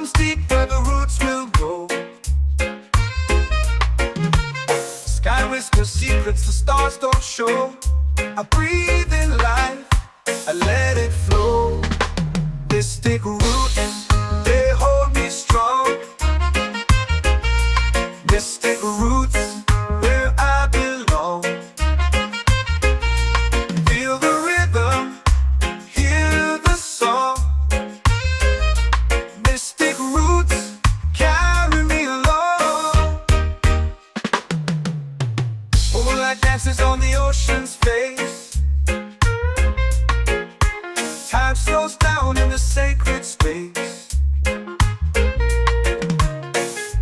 comes deep where the roots will grow. Sky whispers secrets the stars don't show. I breathe in life, I let it flow. Mystic roots, they hold me strong. Mystic roots, where I belong. Feel the rhythm, hear the song. Mystic roots, carry me along. Moonlight dances on the ocean's face. Time slows down in the sacred space.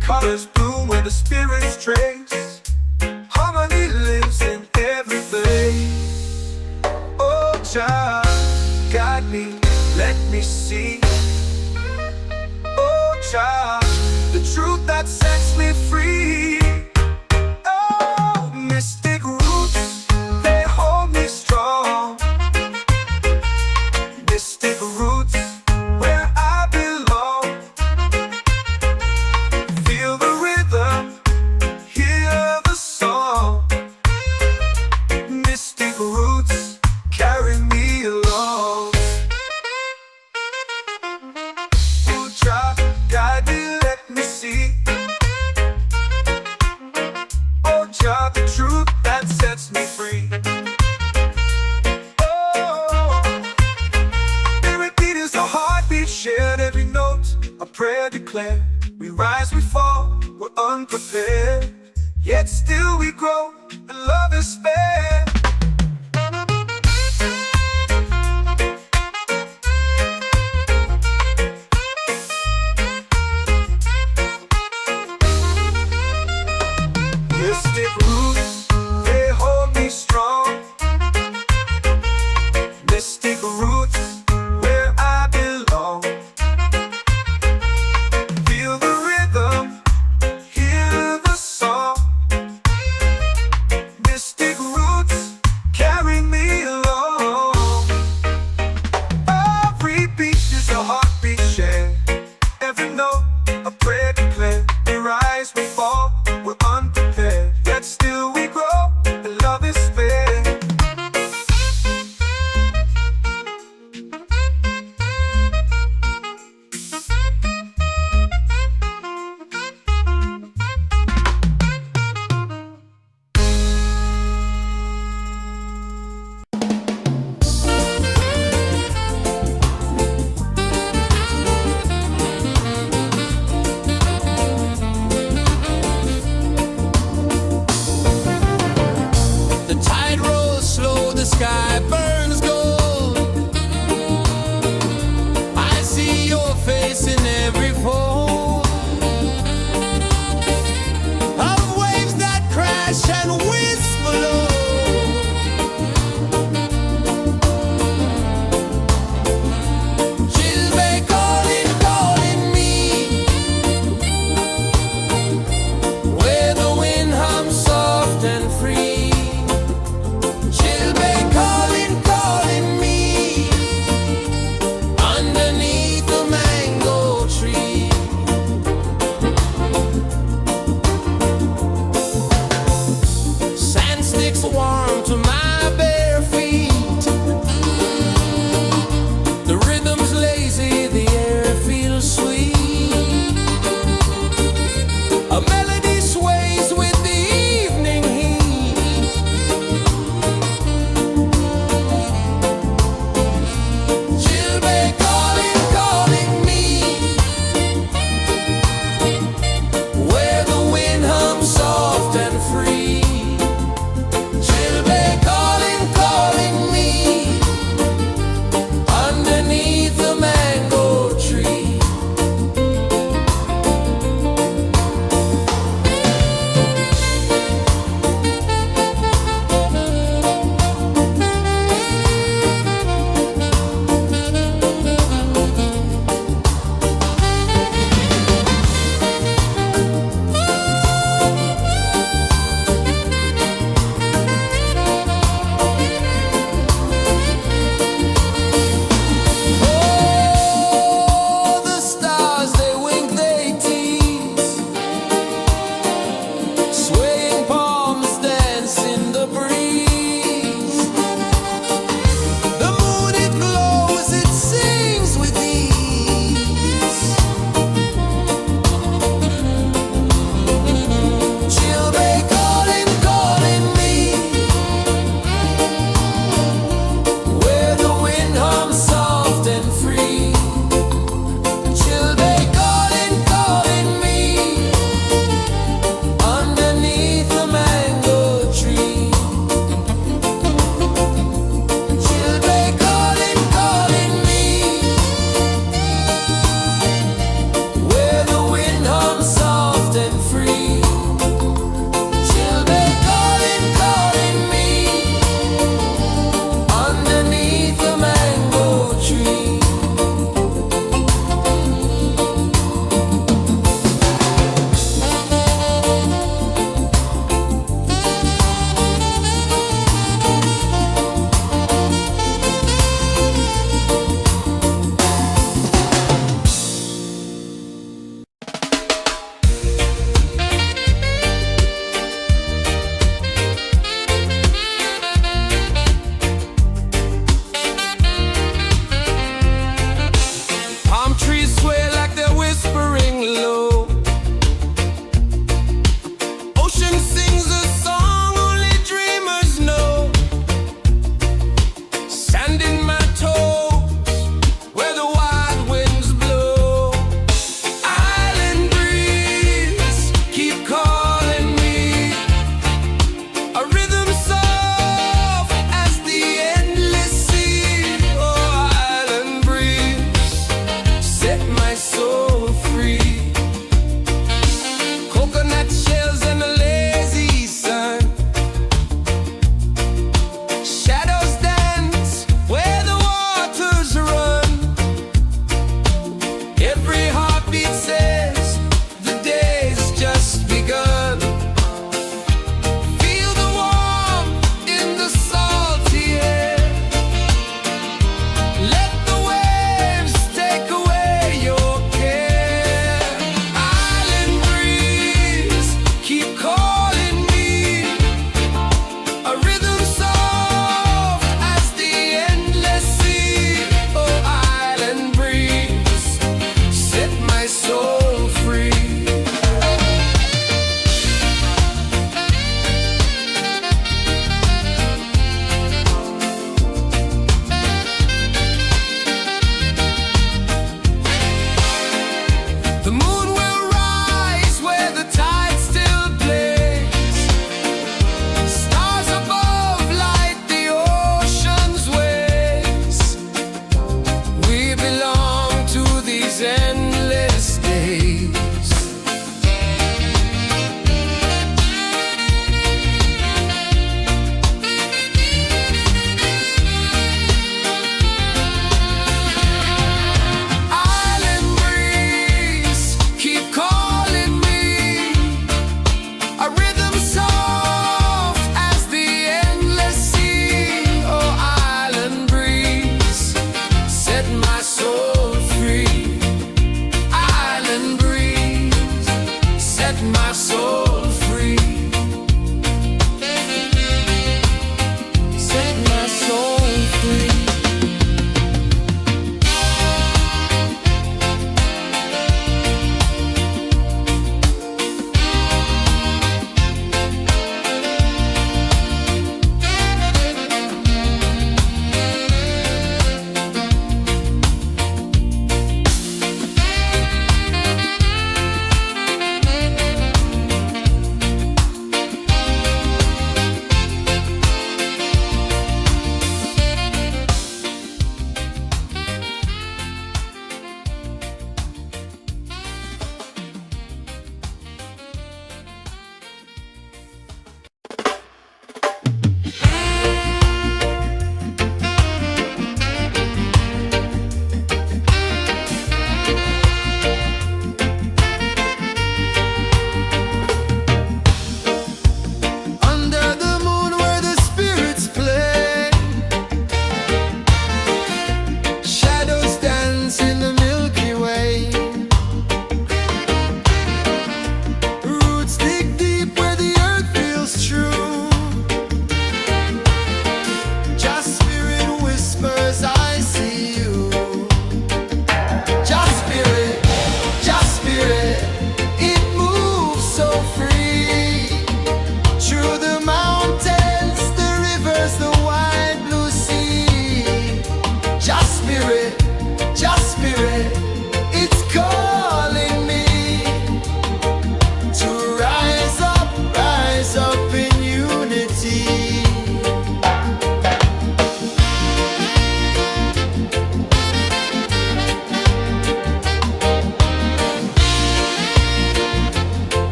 Colors bloom where the spirits trace. Harmony lives in every place. Oh, child, guide me, let me see. Oh, child, the truth that sets me free. Oh, mystic roots, they hold me strong. Mystic roots, where I belong. Feel the rhythm, hear the song. Mystic roots, carry me along. Oh, child, guide me, let me see. Oh, child, the truth that sets me free. Oh, spirit beat is a heartbeat shared, every note a prayer declared. We rise, we fall, we're unprepared, yet still we grow, and love is spared. Mystic roots, they hold me strong. Mystic roots, where I belong. Feel the rhythm, hear the song. Mystic roots,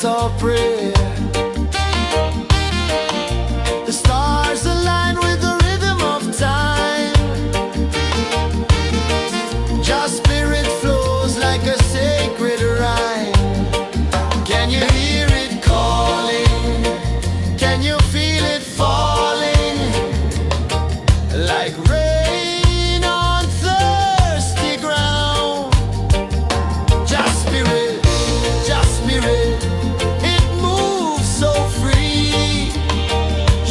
chant our prayer. The stars align with the rhythm of time. Your spirit flows like a sacred rhyme. Can you hear it calling? Can you feel it falling? Like rain on thirsty ground. Just spirit, it moves so free.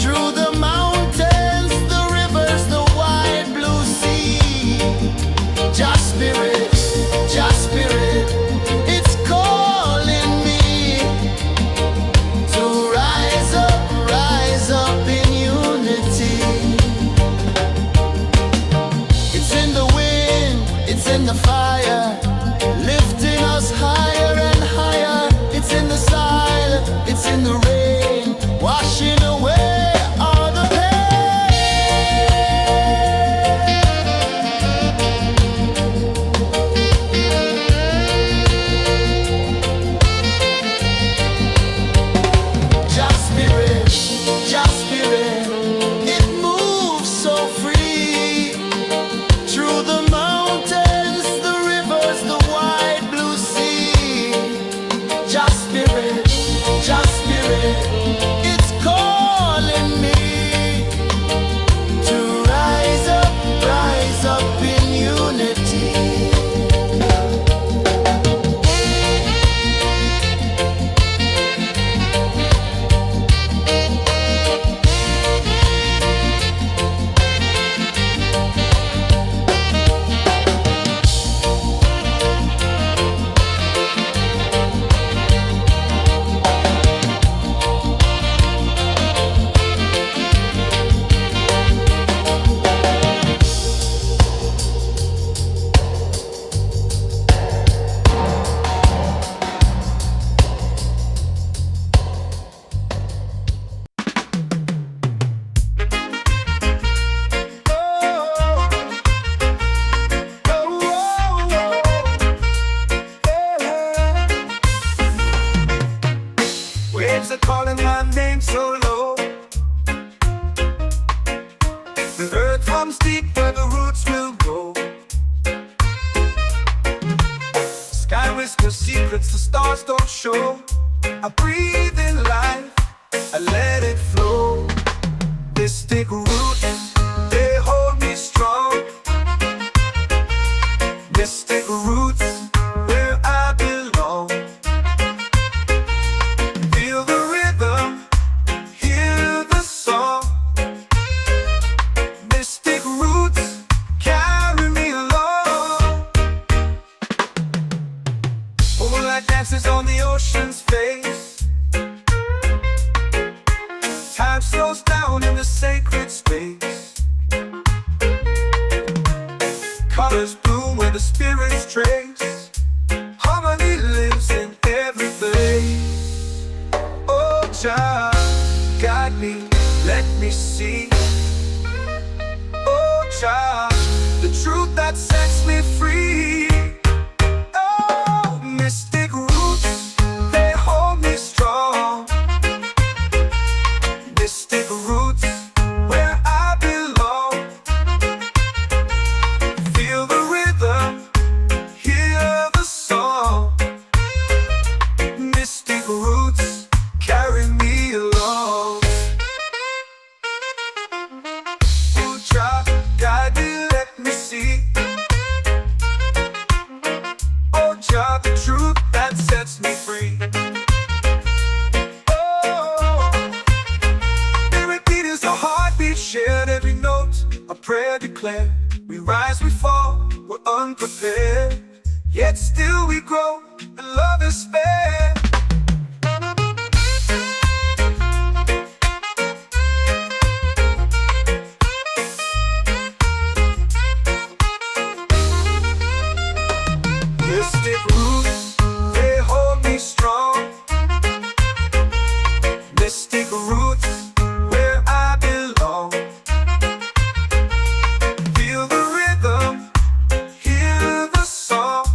Through the mountains, the rivers, the wide blue sea. Just spirit, it's calling me to rise up in unity. It's in the wind, it's in the fire, lifting us higher and higher. It's in the silence, it's in the rain, washing away all the Just spirit, it moves so free. Through the mountains, the rivers, the wide blue sea. Just spirit, it's calling me to rise up in unity. Waves are calling my name so low. The earth comes deep where the roots will go. Sky whispers secrets the stars don't show. I breathe in life, I let it flow. Mystic roots, they hold me strong. Mystic roots, where I belong. Feel the rhythm, hear the song. Mystic roots, carry me along. Moonlight dances on the ocean's face. Time slows down in the sacred space. Colors bloom where the spirits trace. Harmony lives in every face. Oh, Jah, guide me, let me see. Oh, Jah, the truth that sets me free. Oh, mystic roots, they hold me strong. Mystic roots, where I belong. Feel the rhythm, hear the song. Mystic roots, carry me along. Oh, Jah, guide me, let me see. Oh, Jah, the truth that sets me free. Oh, spirit beat is a heartbeat, shared every note. A prayer declared. We rise, we fall, we're unprepared. Yet still we grow, and love is spared. Mystic roots, they hold me strong. Mystic roots, where I belong. Feel the rhythm, hear the song.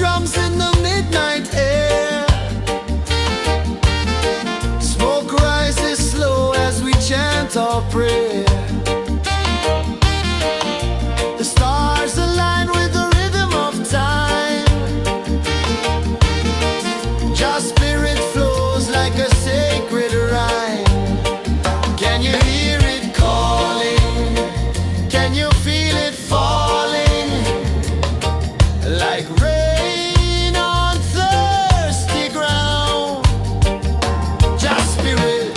drums in the midnight air. Smoke rises slow as we chant our prayer. The stars align with the rhythm of time. Your spirit flows like a sacred rhyme. Can you hear it calling? Can you feel it falling? Like rain on thirsty ground. Just spirit,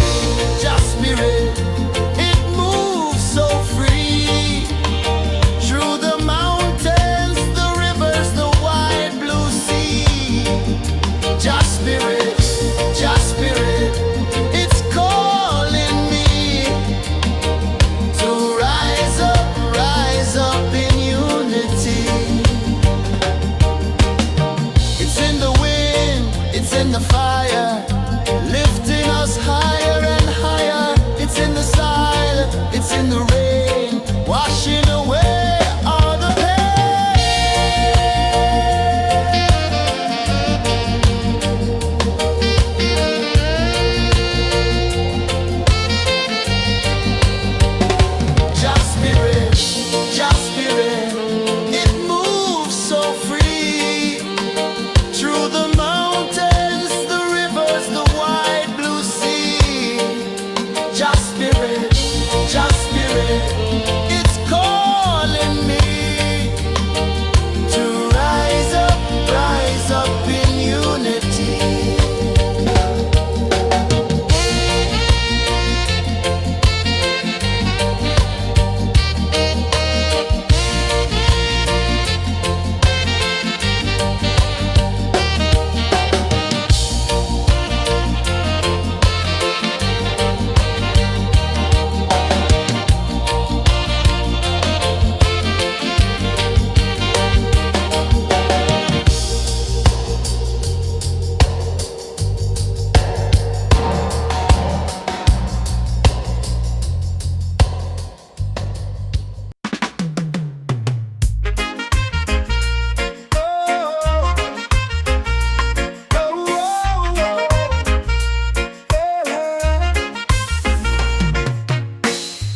it moves so free. Through the mountains, the rivers, the wide blue sea. Just spirit, it's calling me to rise up in unity. It's in the wind, it's in the fire, lifting us higher and higher. It's in the silence, it's in the rain, washing away all the Just spirit, it moves so free. Through the mountains, the rivers, the wide blue sea. Just spirit, it's calling me to rise up in unity.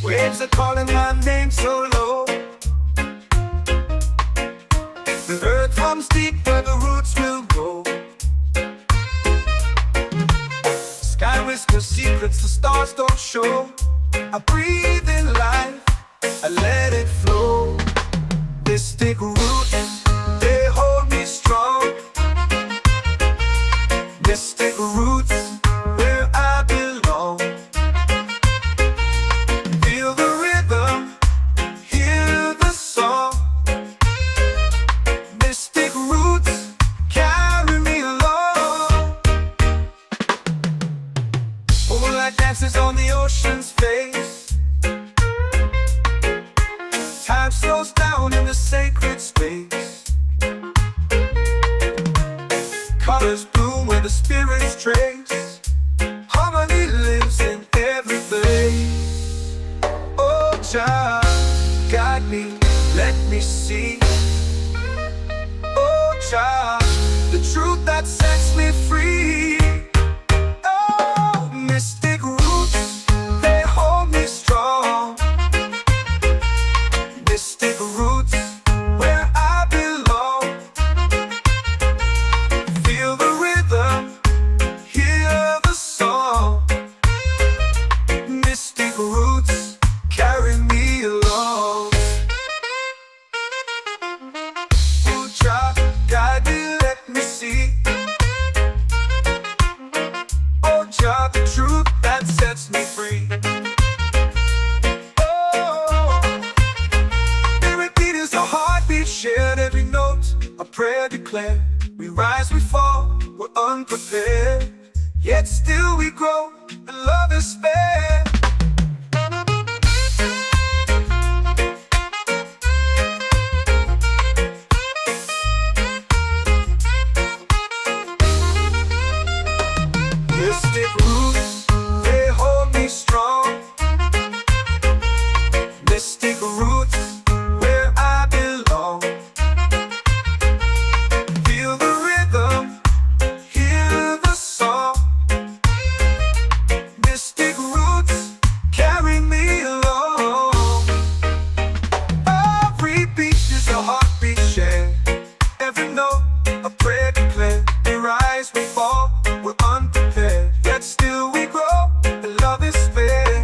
Waves are calling my name so low. The earth hums deep where the roots will go. Sky whispers secrets the stars don't show. I breathe in life, I let it flow. Mystic roots, they hold me strong. Mystic roots, where I belong. Feel the rhythm, hear the song. Mystic roots, carry me along. Moonlight dances on the ocean's face. Time slows down in the sacred space. Colors bloom where the spirits trace. Harmony lives in every place. Oh, child, guide me, let me see. Oh, child, the truth that sets me free. Oh, mystic roots, they hold me strong. Mystic roots, where I belong. Feel the rhythm, hear the song. Mystic roots, carry me along. Oh, child, guide me, let me see. Oh, child, the truth that sets me free. Oh, every beat is a heartbeat shared, every note a prayer declared. We rise, we fall, we're unprepared, yet still we grow, and love is spared. Mystic roots, they hold me strong. Mystic roots, where I belong. Feel the a prayer declare. We rise, we fall, we're unprepared. Yet still we grow, and love is fair.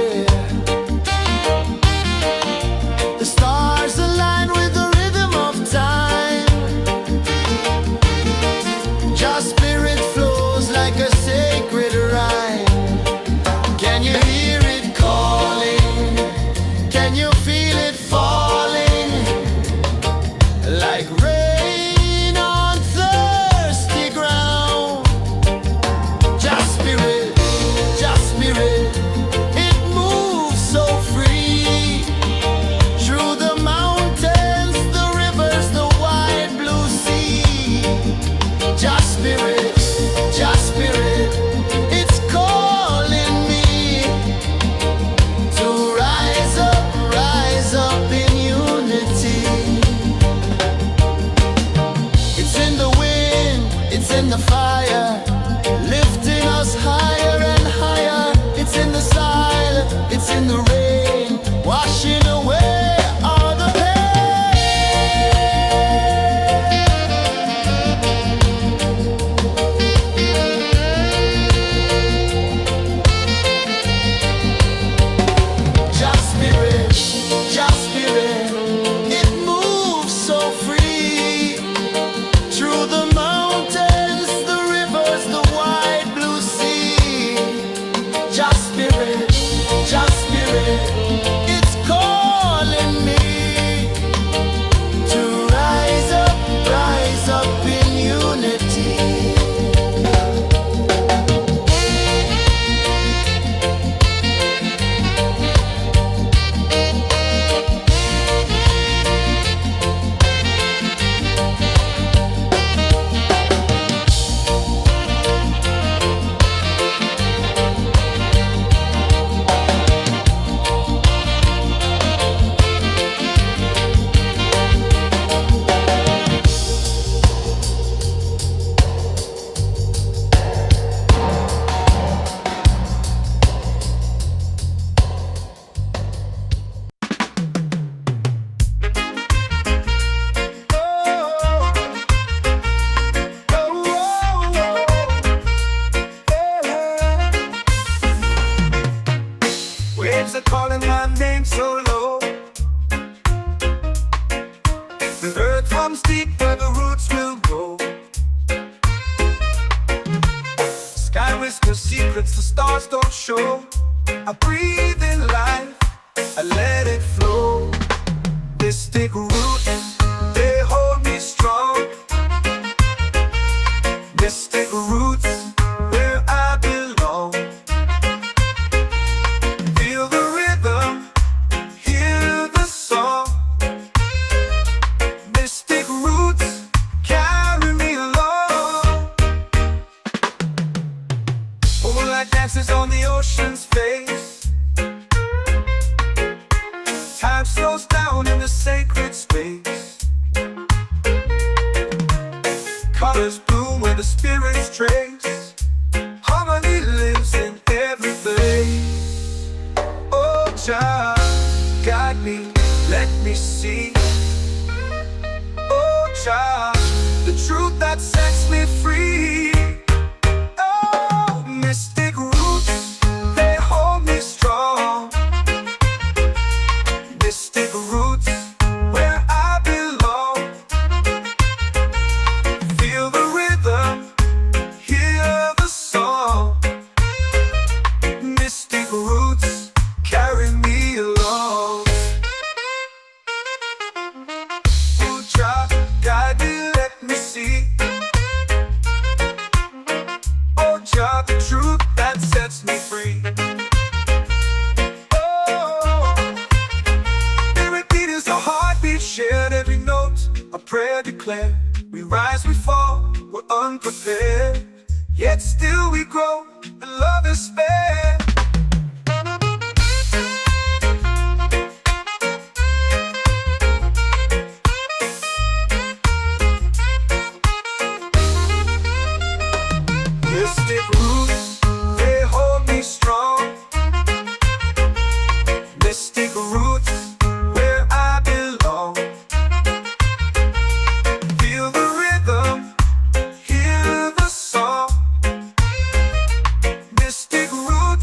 away. The stars align with the rhythm of time. Just spirit flows like a sacred rhyme. Can you hear it calling? Can you feel it falling? Like rain on thirsty ground. Just spirit, it moves so free. Through the mountains, the rivers, the wide blue sea. Just spirit, it's calling me to rise up in unity. It's in the wind, it's in the fire, lifting us higher and higher. It's in the silence, it's in the rain, washing away all the pain. Just spirit, it moves so free. Through the mountains, the rivers, the wide blue sea. Just spirit, it's calling me to rise up in unity. Waves are calling my name so low. The earth runs deep where the roots will grow. Sky whispers secrets the stars don't show. I breathe in life, I let it flow. Mystic roots, they hold me strong. Mystic roots, where I belong. Feel the rhythm, hear the song. Mystic roots, carry me along. Moonlight dances on the ocean's face. Time slows down in the sacred space. Colors bloom where the spirits trace. Harmony lives in every place. Oh, Jah, guide me, let me see. Oh, Jah, the truth that sets me free. Oh, mystic roots, they hold me strong. Mystic roots, where I belong. Feel the rhythm, hear the song. Mystic roots, carry me along. Oh, Jah, guide me, let me see. Oh, Jah, the truth that sets me free. Oh, spirit beat is a heartbeat, shared every note. A prayer declared. We rise, we fall, we're unprepared. Yet still we grow, and love is spared. Mystic roots, they hold me strong. Mystic roots, where I belong. Feel the rhythm, hear the song. Mystic roots,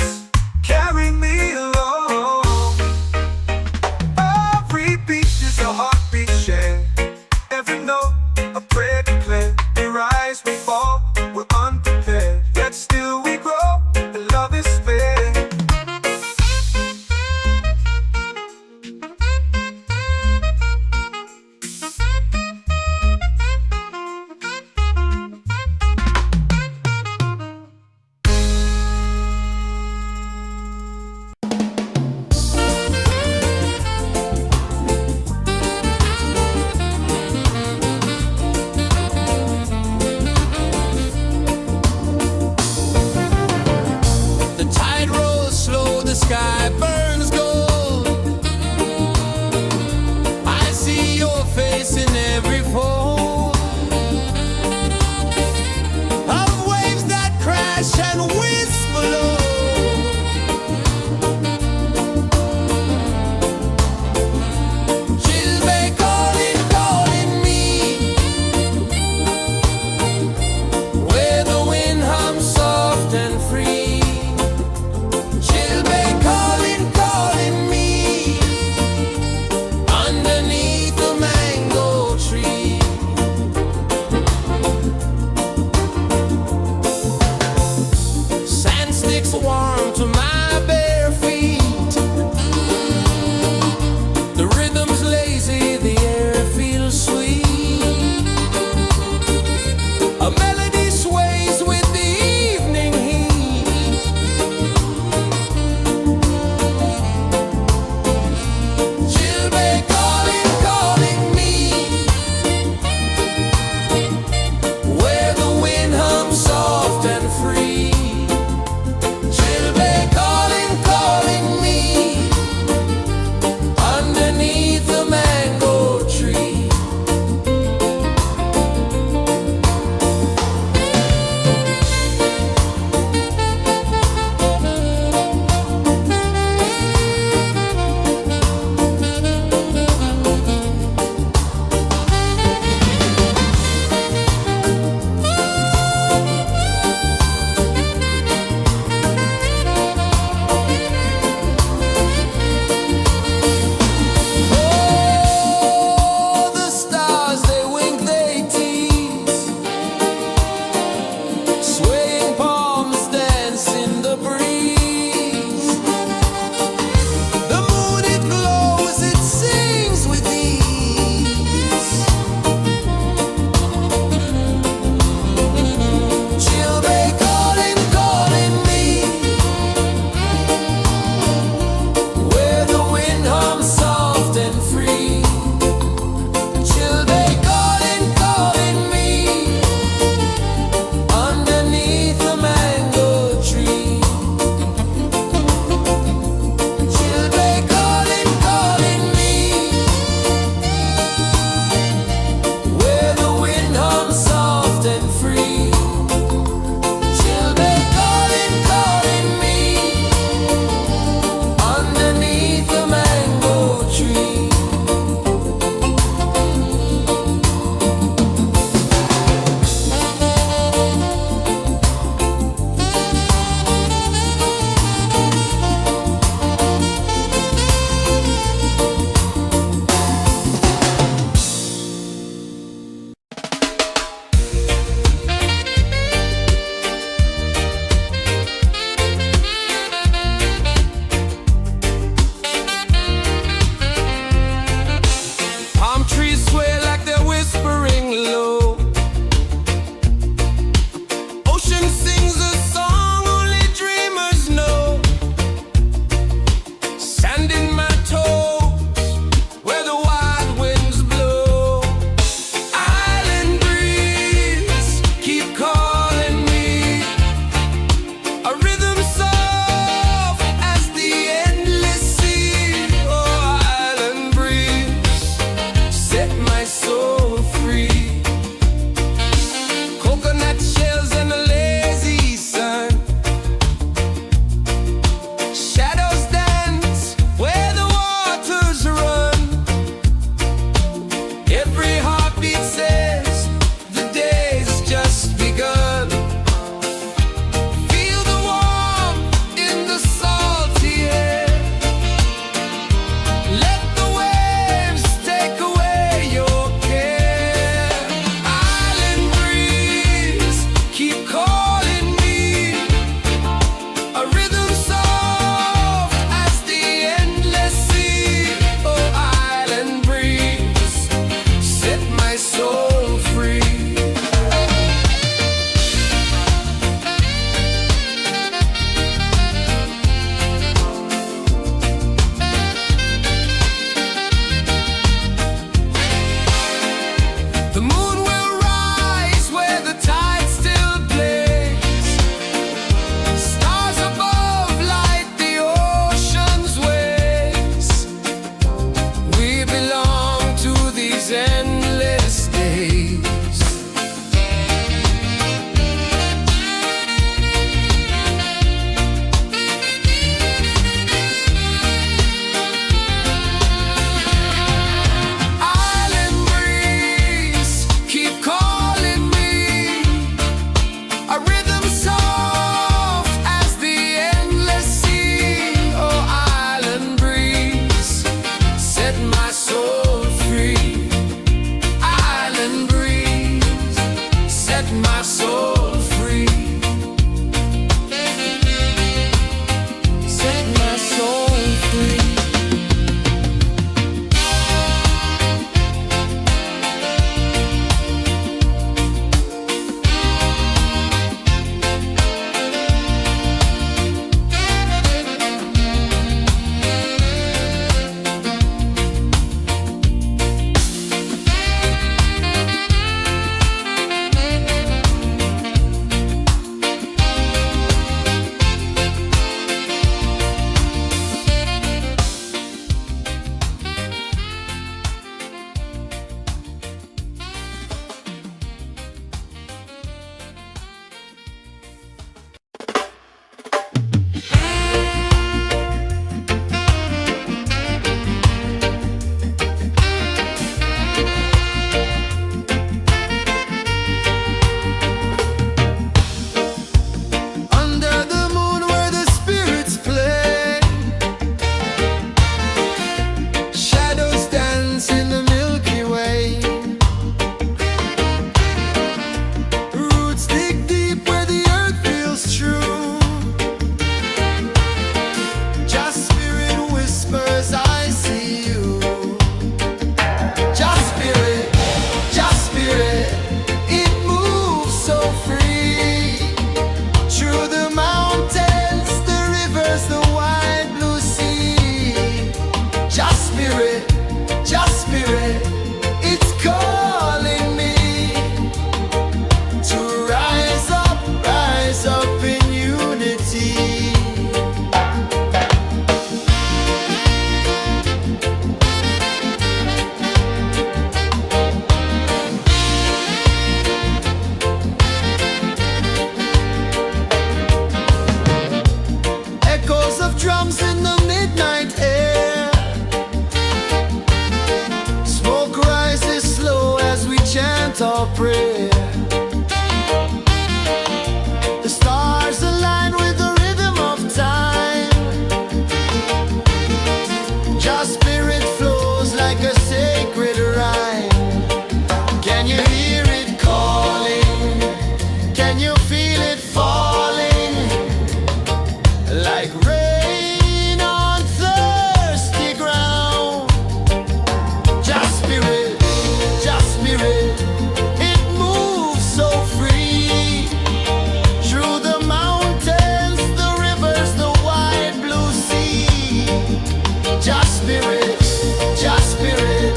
spirit,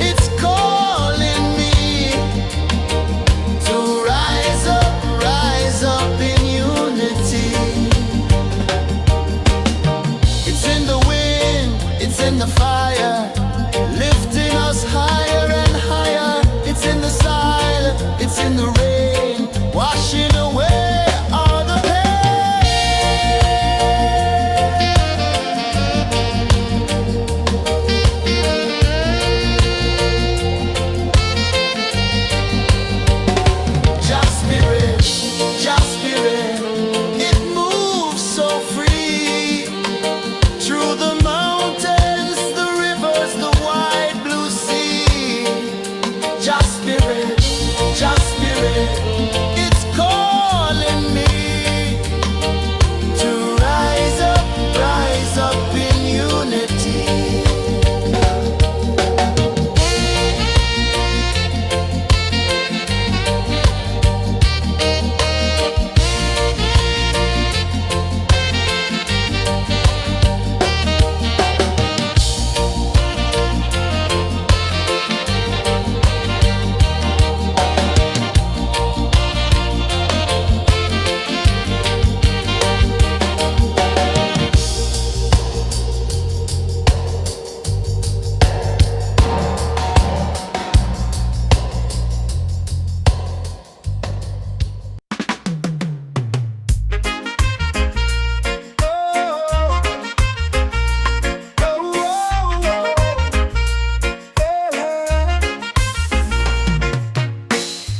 it's calling me to rise up in unity. It's in the wind, it's in the fire, lifting us higher and higher. It's in the silence, it's in the rain, washing away all the pain. Just spirit, it moves so free through the mountains, the rivers, the wide blue sea. Just spirit, it's calling me to rise up in unity.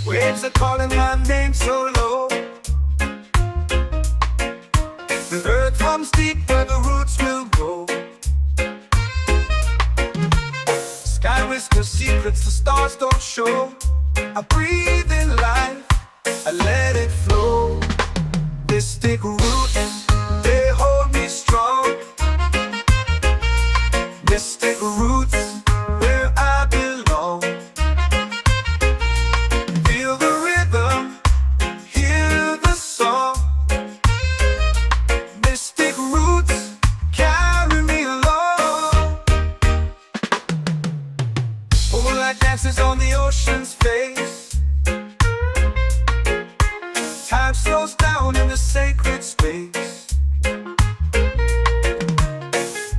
Waves are calling my name so low. The earth comes deep where the roots will grow. Sky whispers secrets the stars don't show. I breathe in life, I let it flow. Mystic roots, they hold me strong. Mystic roots, where I belong. Feel the rhythm, hear the song. Mystic roots, carry me along. Moonlight dances on the ocean's face. Time slows down in the sacred space.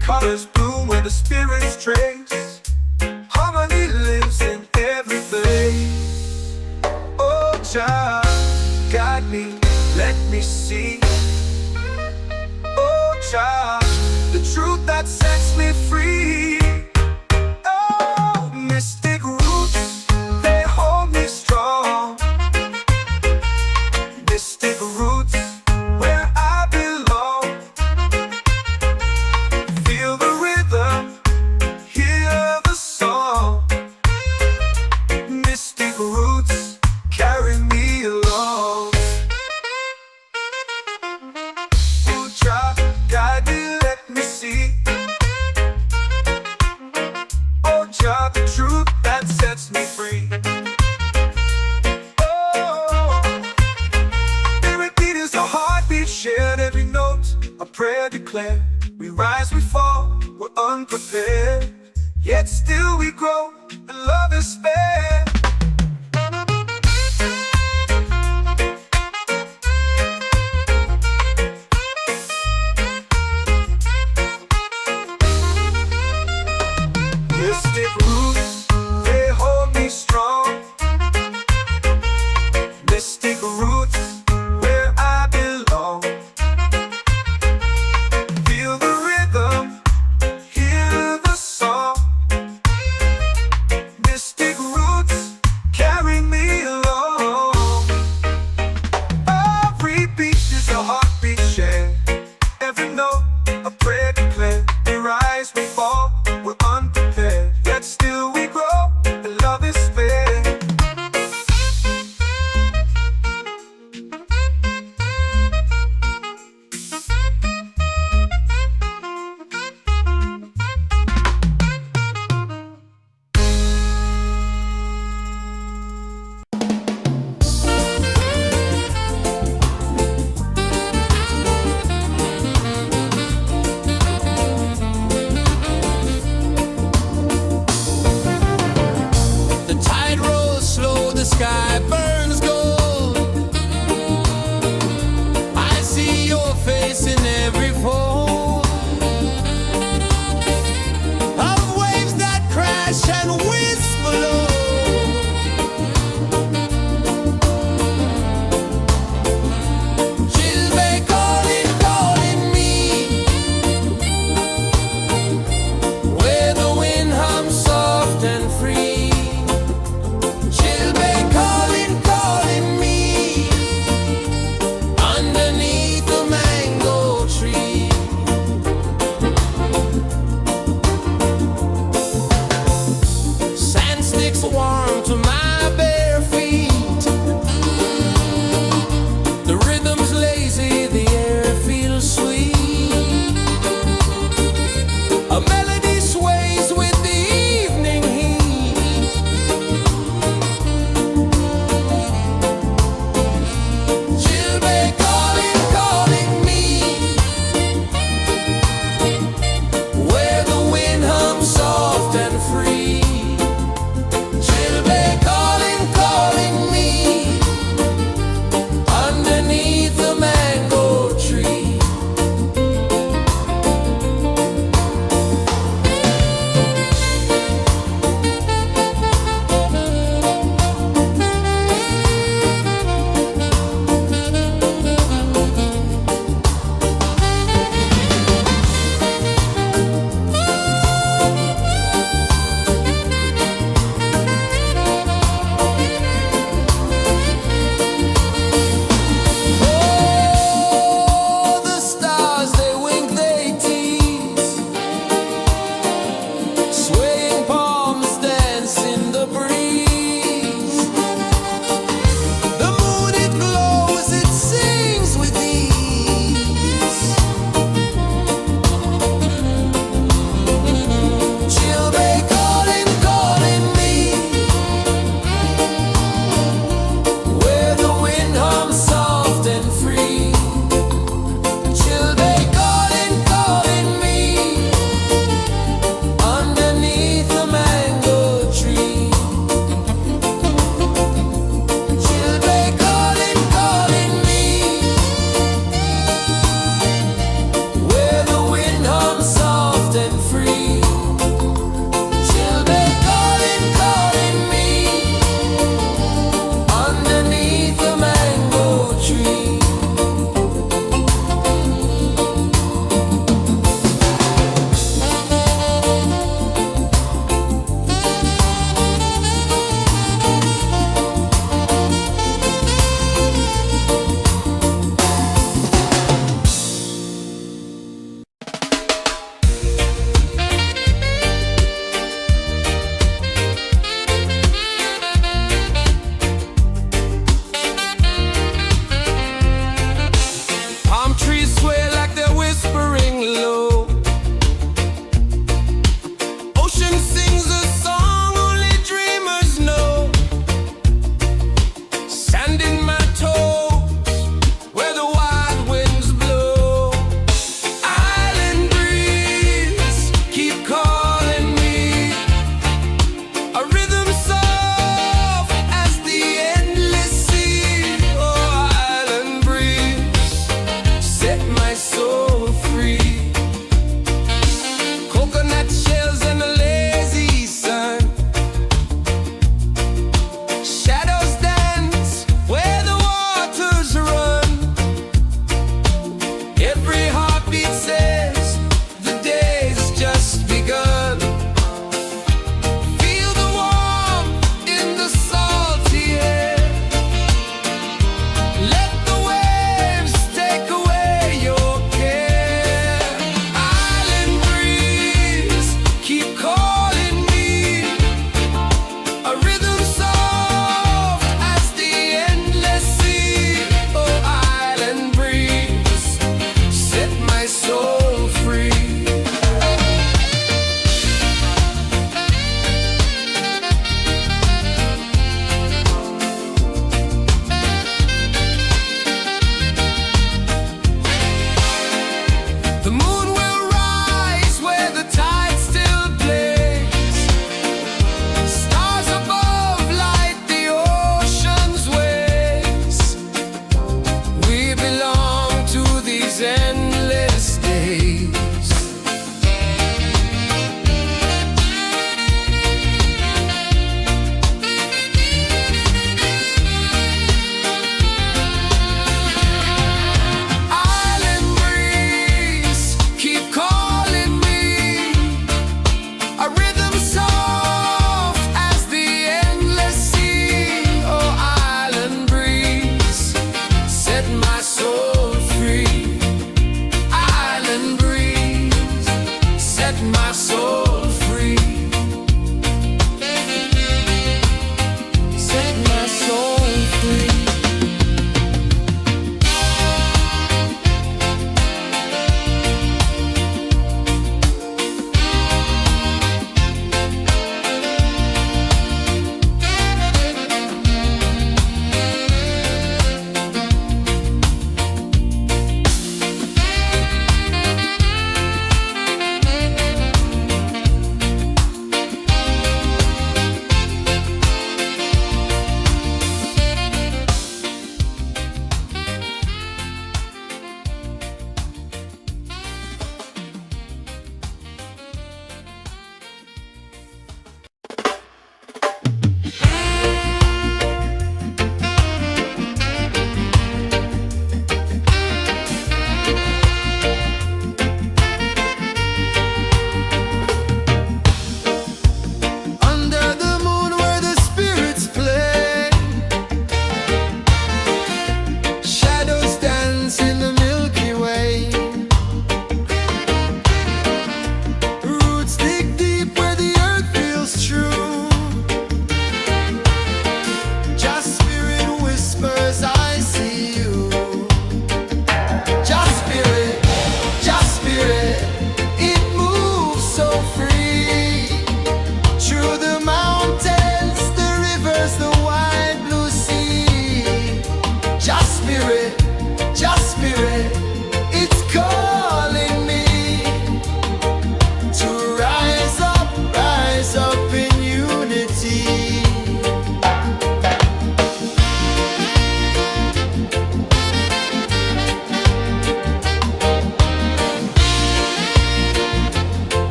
Colors bloom where the spirits trace. Harmony lives in every face. Oh, Jah, guide me, let me see. Oh, Jah, the truth that sets me free. Oh, mystic roots, they hold me strong. Mystic roots, where I belong. Feel the rhythm, hear the song. Mystic roots, carry me along. Oh, Jah, guide me, let me see. Oh, Jah, the truth that sets me free. Shared every note, a prayer declared. We rise, we fall, we're unprepared. Yet still we grow, and love is spared. Mystic roots, they hold me strong. Mystic roots, where I belong. Feel the rhythm, hear the song. Mystic roots, carry me along. Every beat is a heartbeat shared. Every note, a prayer declared. We rise, we fall, we're unprepared. Yet still free. Children calling me underneath the mango tree.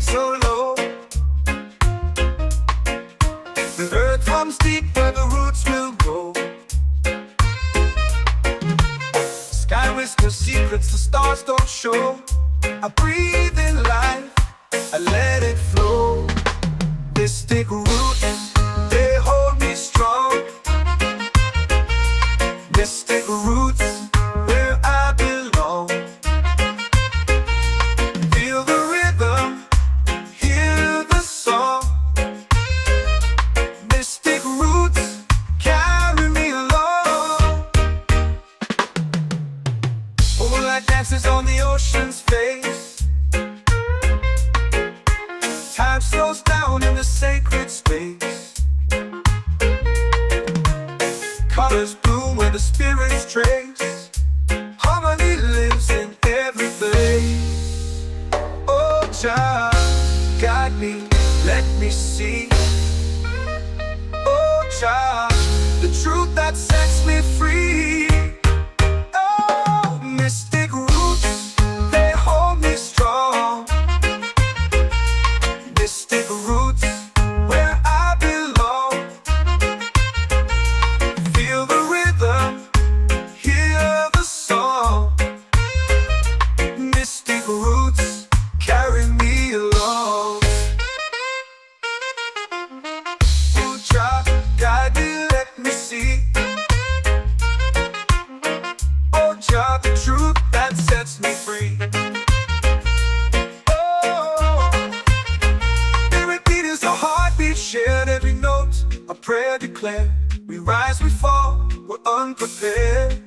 so low. The earth comes deep where the roots will grow. Sky whispers secrets the stars don't show. I breathe in life, I let it flow. Mystic roots, they hold me strong. Mystic roots, where I belong. Feel the rhythm, hear the song. Mystic roots, carry me along. Moonlight dances on the ocean's face. Time slows down in the sacred space. Colors bloom where the spirits trace. Harmony lives in every place. Oh, child, guide me, let me see. Oh, child, the truth that sets me free. Oh, mystic roots, they hold me strong. Mystic roots, where I belong. Feel the rhythm, hear the song. Mystic roots, carry me along. Oh, child, guide me, let me see. Oh, child, the truth that sets me free. Shared every note, a prayer declared. We rise, we fall, we're unprepared.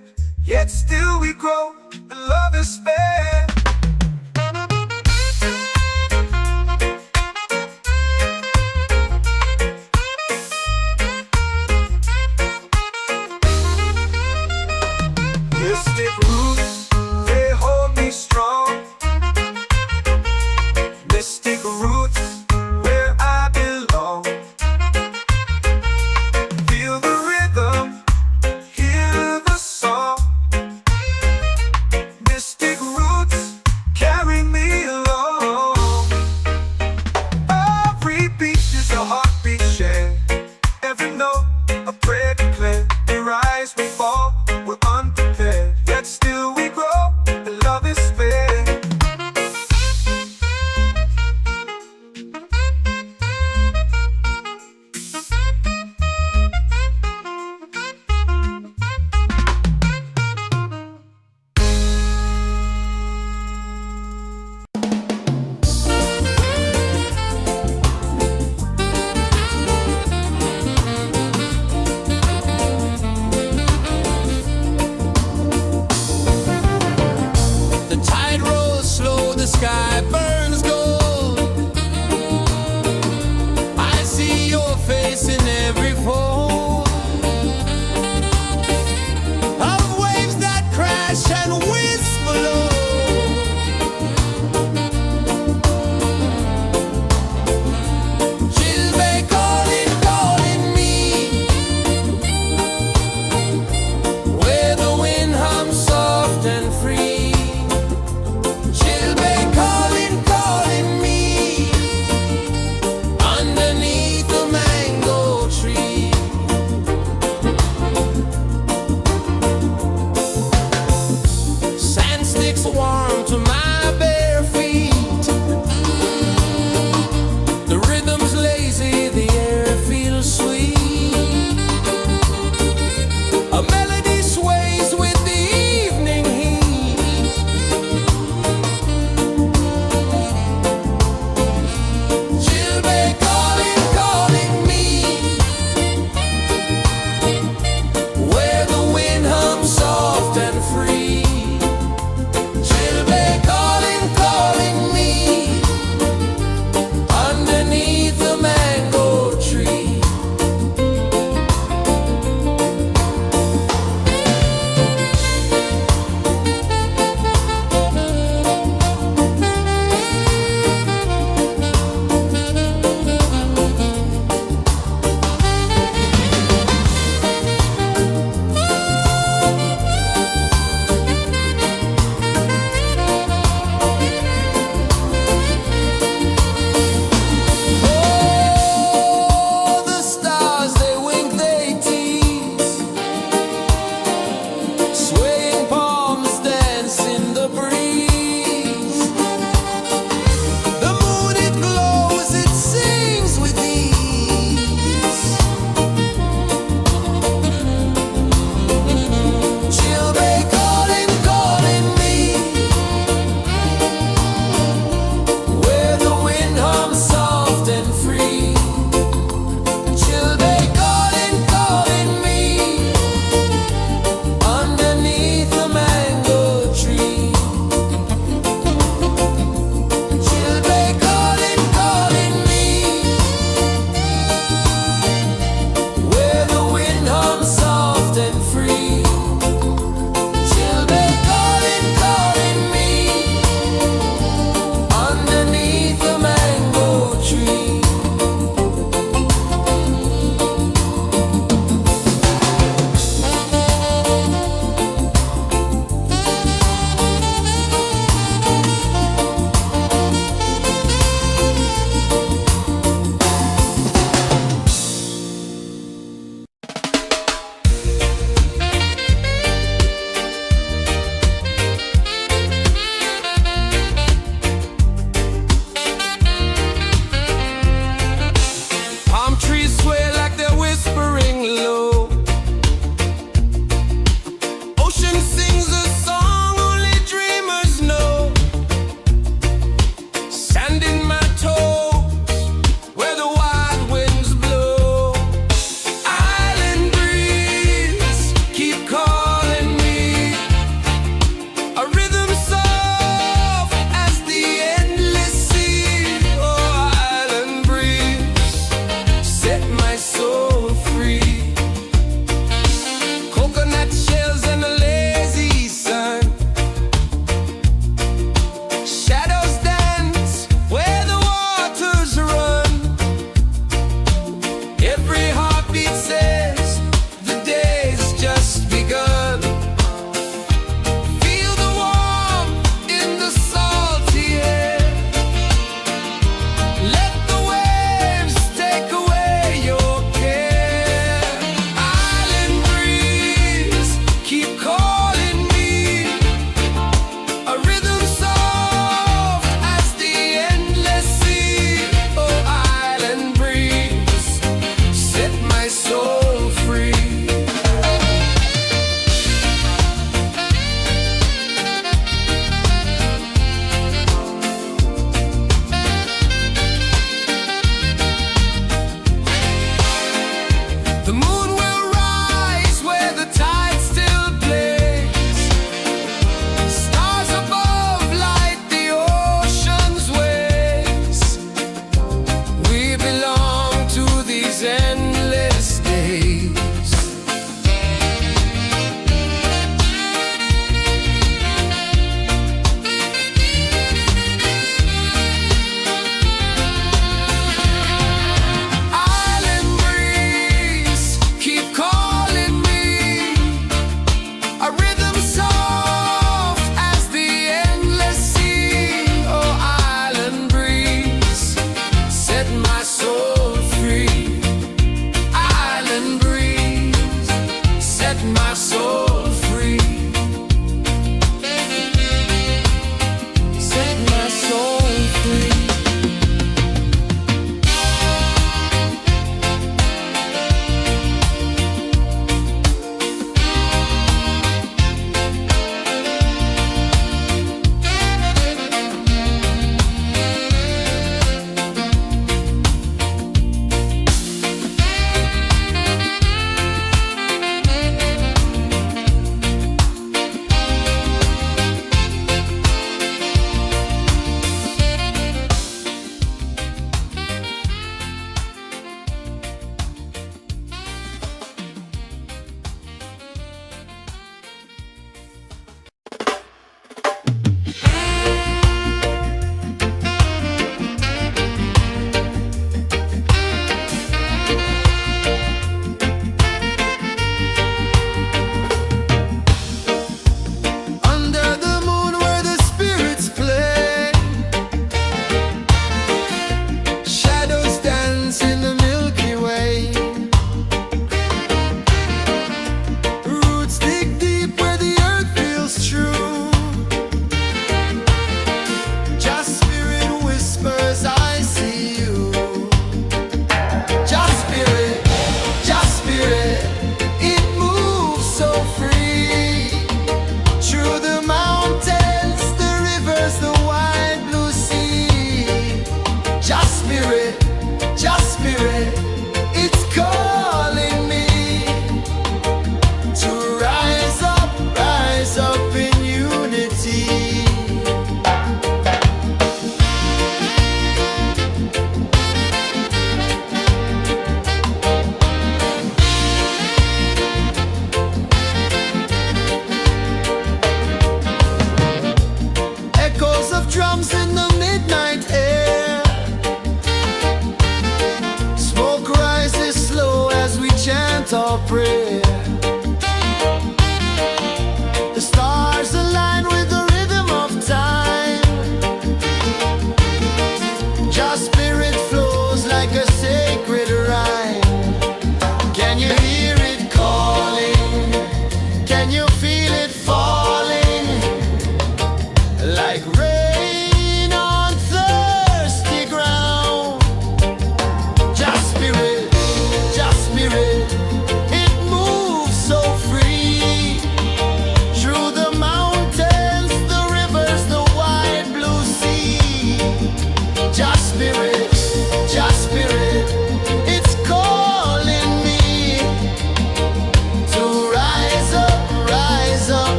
Yet still we grow, and love is spared. Mystic roots, they hold me strong. Mystic roots, where I belong. Feel the rhythm, hear the song. Mystic roots,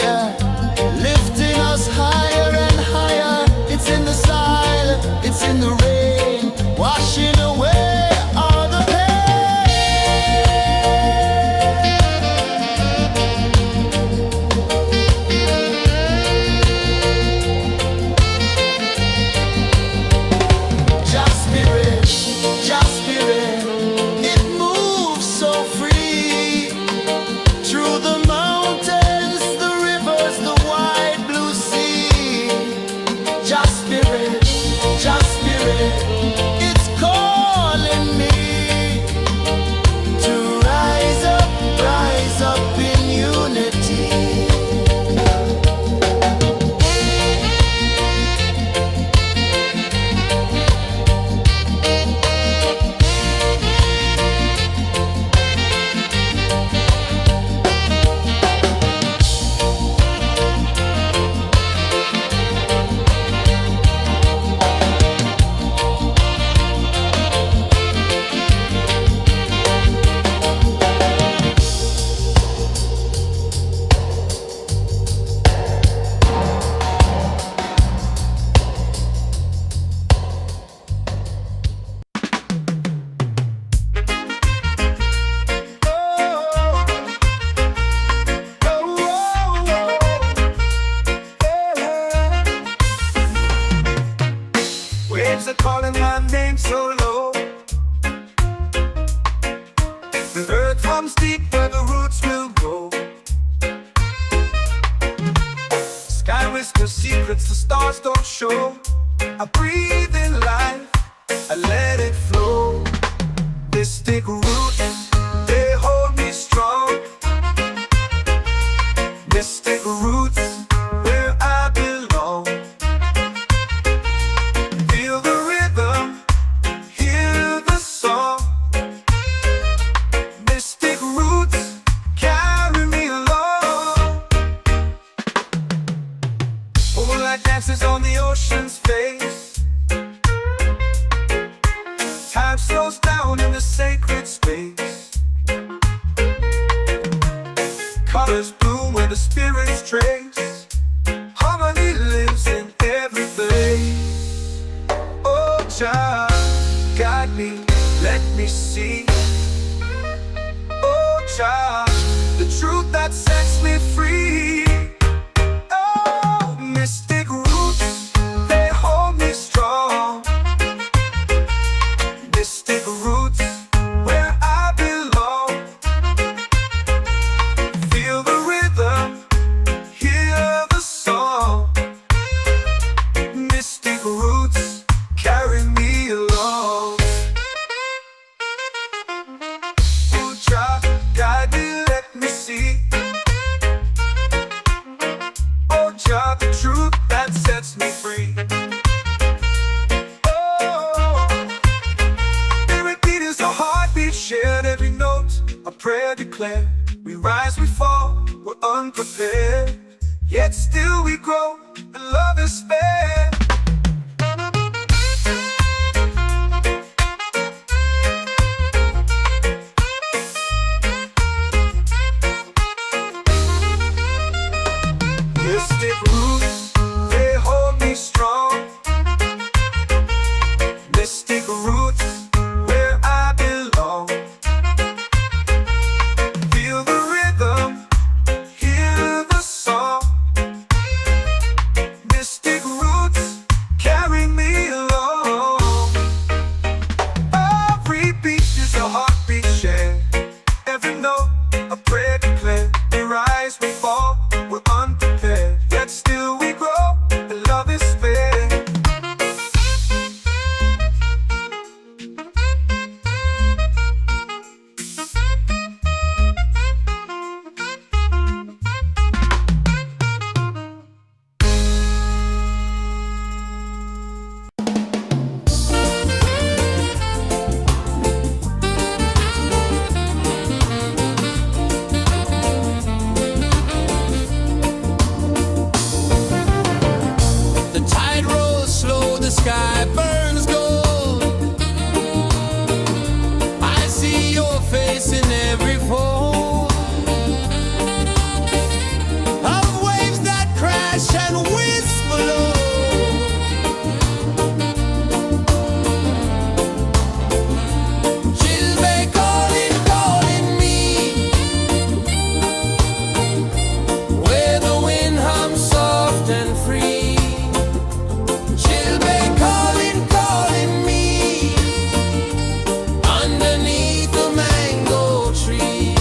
fire, lifting us higher and higher. It's in the silence, it's in the rain, washing away all the pain. Just spirit, it moves so free through the mountains, the rivers, the wide blue sea. Just spirit, it's calling me to rise up in unity. Waves are calling my name so low. The earth runs deep where the roots will go. Sky whispers secrets the stars don't show. I breathe in life, I let it flow. Mystic roots, they hold me strong. Mystic roots, where I belong. Feel the rhythm, hear the song. Mystic roots, carry me along. Moonlight dances on the ocean's face. Time slows down in the sacred space. Colors bloom where the spirits trace. Harmony lives in every place. Oh, child, guide me, let me see. Oh, child, the truth that sets me free. Oh, mystic roots, they hold me strong. Mystic roots, where I belong. Feel the rhythm, hear the song. Mystic roots, carry me along. Oh, child, guide me, let me see. Oh, child, the truth that sets me free. Oh, every beat is a heartbeat shared, every note a prayer declared. We rise, we fall, we're unprepared, yet still we grow, and love is spared. Mystic roots, they hold me strong. Mystic roots, where I belong. Feel the rhythm, hear the song. Mystic roots, carry me along. Every beat is a heartbeat shared, every note a prayer declared. We rise, we fall, we're unprepared, yet still hush and whisper low. Children calling, calling me, where the wind hums soft and free. Children calling, calling me, underneath the mango tree.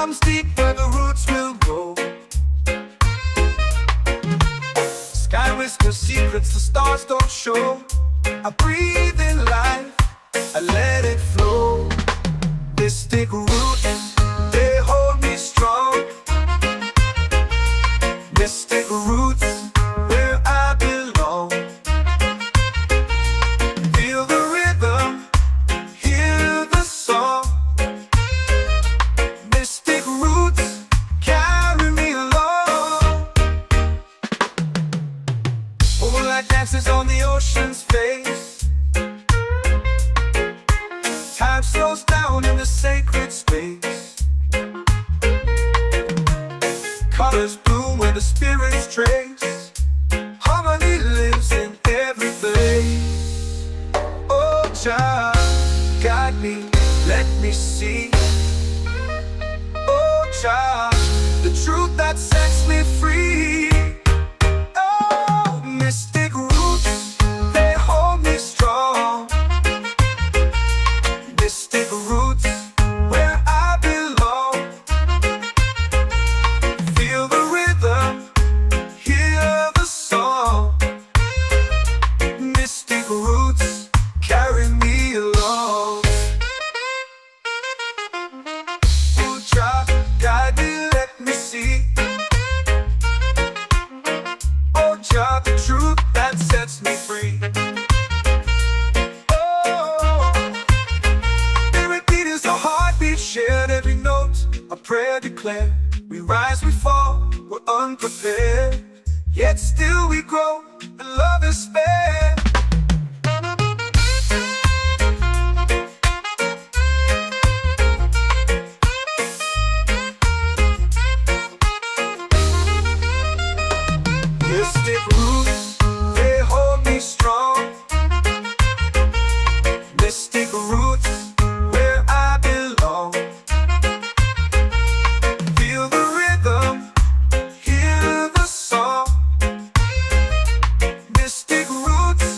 comes deep where the roots will grow. Sky whispers secrets the stars don't show. I breathe in life, I let it flow. Mystic roots, they hold me strong. Mystic roots, where I belong. Feel the rhythm, hear the song. Mystic roots, carry me along. Moonlight dances on the ocean's face. Time slows down in the sacred space. Colors bloom where the spirits trace. Harmony lives in every place. Oh, Jah, guide me, let me see. Oh, Jah, the truth that sets me free. Oh, mystic roots, they hold me strong. Mystic roots, where I belong. Feel the rhythm, hear the song. Mystic roots, carry me along. Oh, Jah, guide me, let me see. Oh, Jah, the truth that sets me free. Oh, spirit beat is a heartbeat, shared every note. A prayer declared. We rise, we fall, we're unprepared. Yet still we grow, and love is spared. Mystic roots, they hold me strong. Mystic roots, where I belong. Feel the rhythm, hear the song. Mystic roots,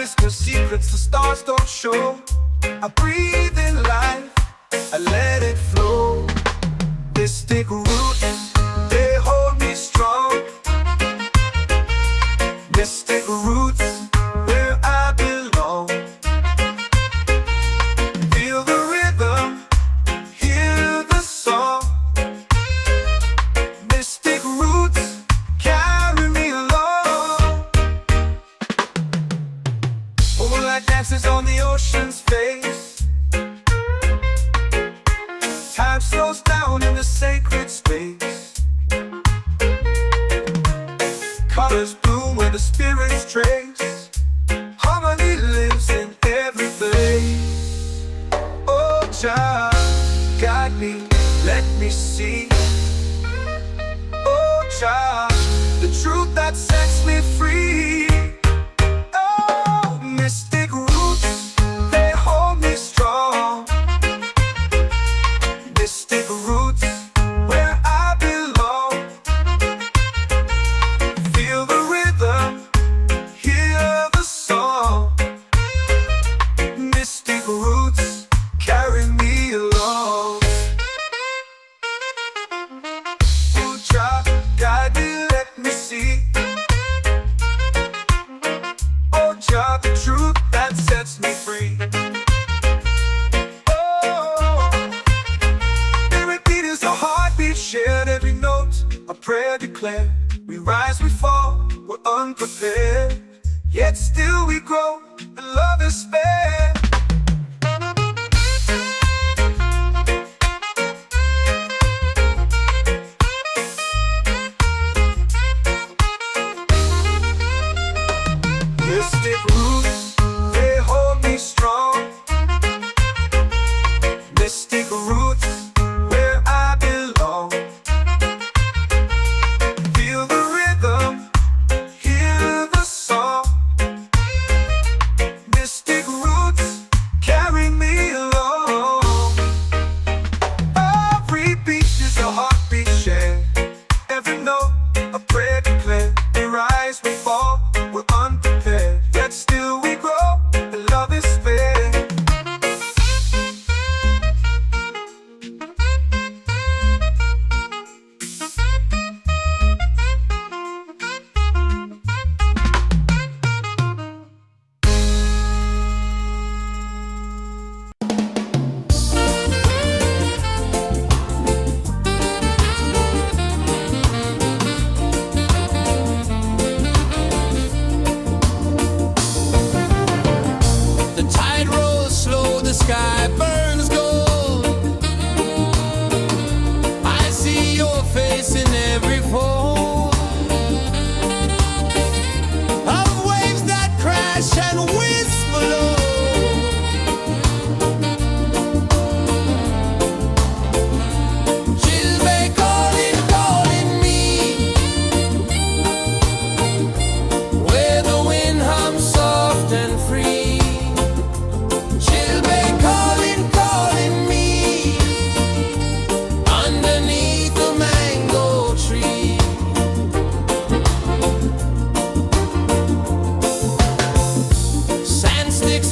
whisper secrets the stars don't show. I breathe in life, I let it flow. Mystic roots, they hold me strong. Mystic roots, where I belong. Feel the rhythm, hear the song. Mystic roots, carry me along. Moonlight dances on the ocean's face. Time slows down in the sacred space. Colors bloom where the spirits trace. Harmony lives in every place. Oh, child, guide me, let me see. Oh, child, the truth that sets me free. Oh, mystic roots, they hold me strong. Mystic roots, where I belong. Feel the rhythm, hear the song. Mystic roots, carry me along. Oh, child, guide me, let me see. Oh, child, the truth that sets me free. Oh, every beat is a heartbeat shared, every note a prayer declared. We rise, we fall, we're unprepared, yet still we grow, and love is spared. Mystic roots, they hold me strong. Mystic roots, where I belong. Feel the rhythm, hear the song. Mystic roots, carry me along. Every beat is a heartbeat shared, every note a prayer declared. We rise, we fall, we're unprepared, yet still we grow, and love is spared. The tide rolls slow, the sky burns gold. I see your face in every fold of waves that crash and whisper low. She'll be calling, calling me where the wind hums soft and free. She'll be calling, calling me underneath the mango tree. Sand sticks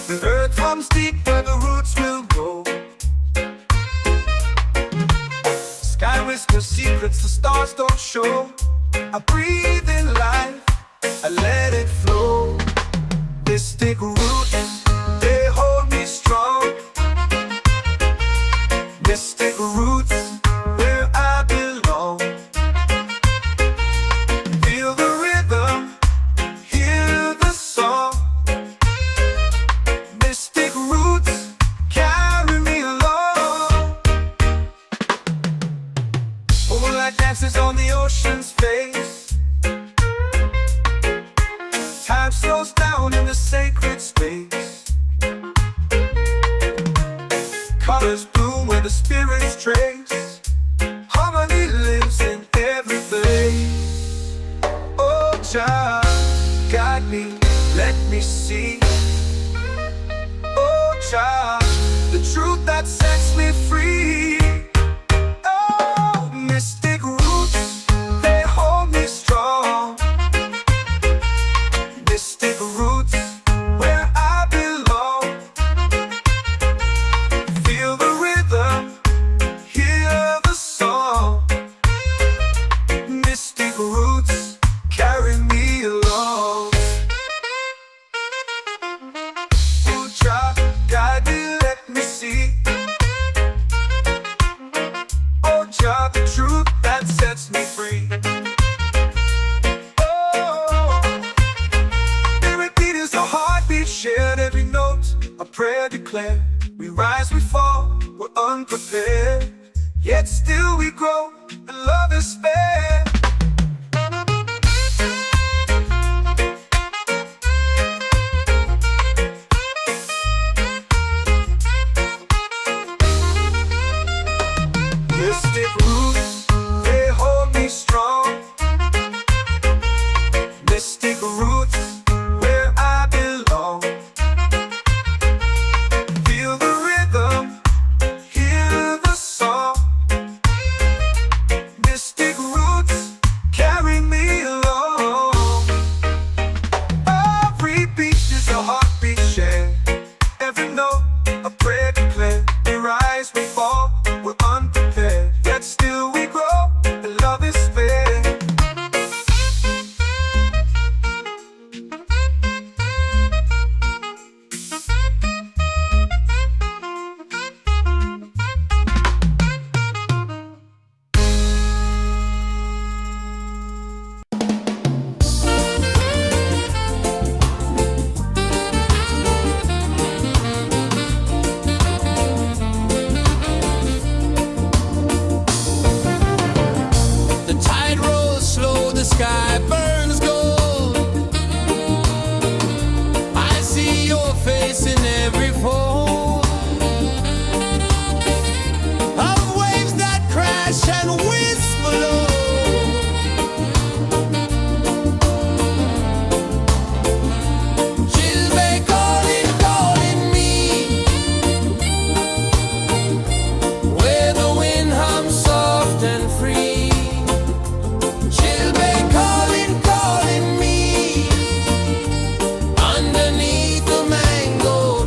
The earth runs deep where the roots will grow. Sky whispers secrets the stars don't show. I breathe in life, I let it flow. Mystic roots, they hold me strong. Mystic roots, where I belong. Feel the rhythm, hear the song. Mystic roots, carry me along. Moonlight dances on the ocean's face. Time slows down in the sacred space. Colors bloom where the spirits trace. Harmony lives in every place. Oh, child, guide me, let me see. Oh, child, the truth that sets me free. Oh, mystic roots, they hold me strong. Mystic roots, where I belong. Feel the rhythm, hear the song. Mystic roots, carry me along. Oh, child, guide me, let me see. Oh, child, the truth that sets me free. Oh, every beat is a heartbeat shared, every note a prayer declared. We rise, we fall, we're unprepared, yet still we grow, and love is spared. Mystic roots, they hold me strong. Mystic roots, where I belong. Feel the rhythm, hear the song. Mystic roots, carry me along. Every beat is a heartbeat shared, every note a prayer declared. We rise, we fall, we're unprepared, yet still we grow, and love is spared. The tide rolls slow, the sky burns gold. I see your face in every fold of waves that crash and whisper low. She'll be calling, calling me, where the wind hums soft and free. She'll be calling, calling me, underneath the mango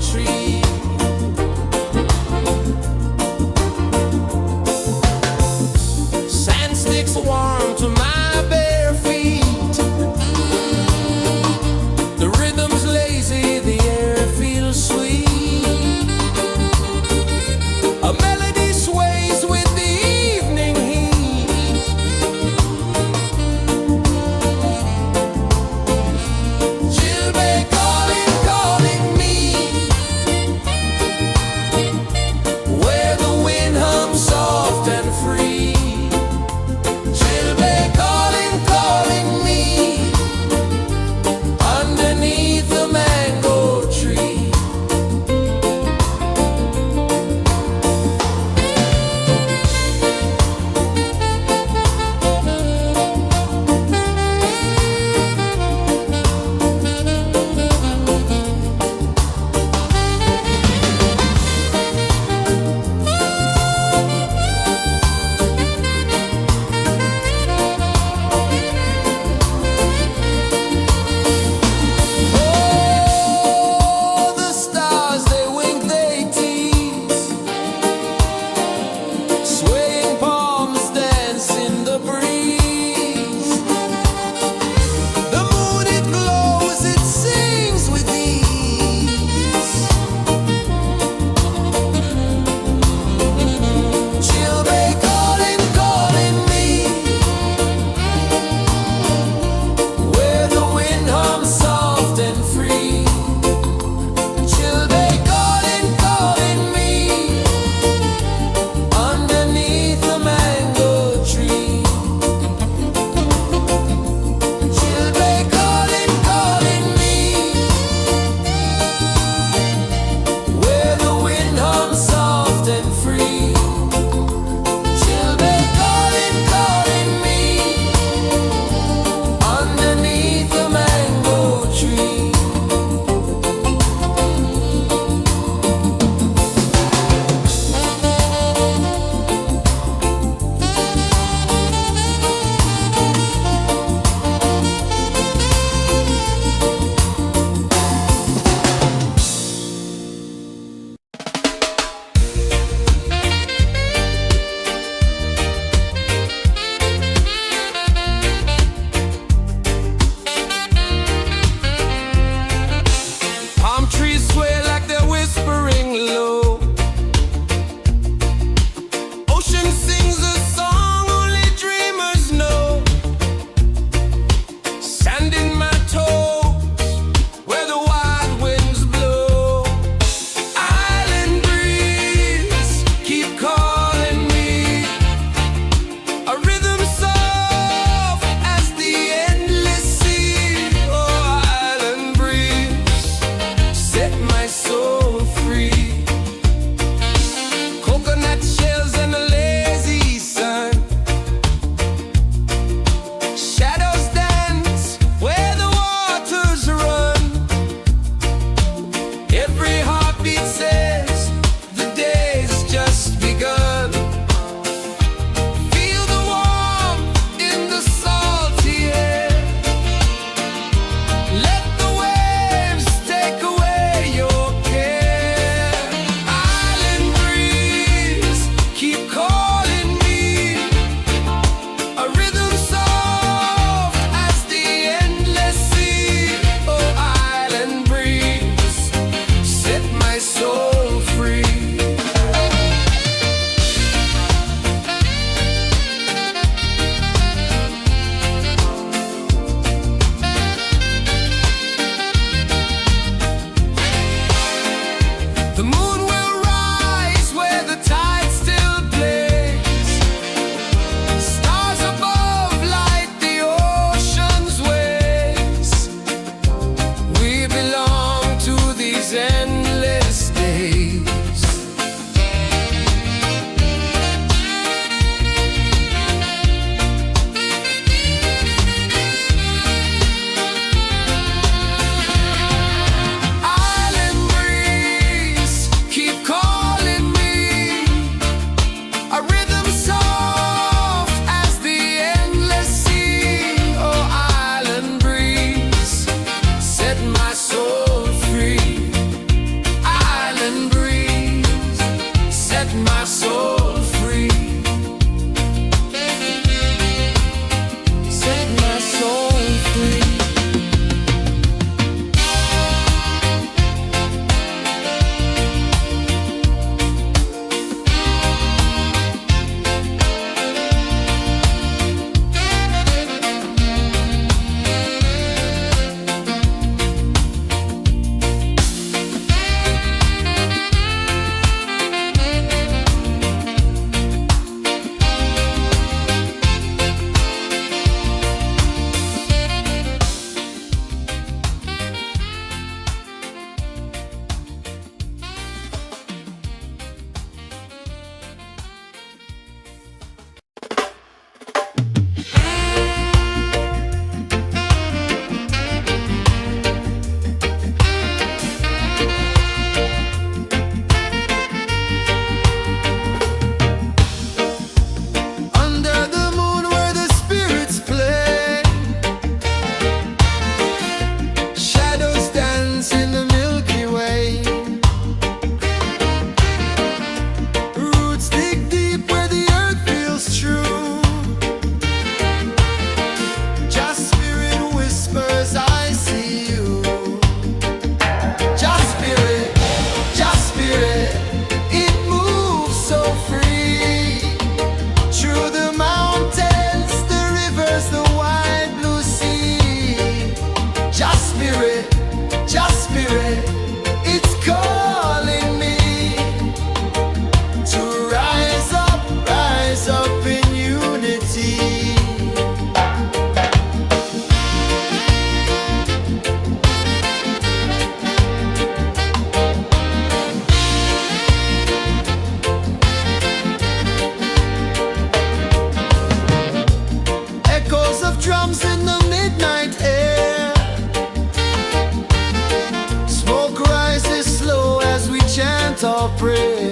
chant or pray.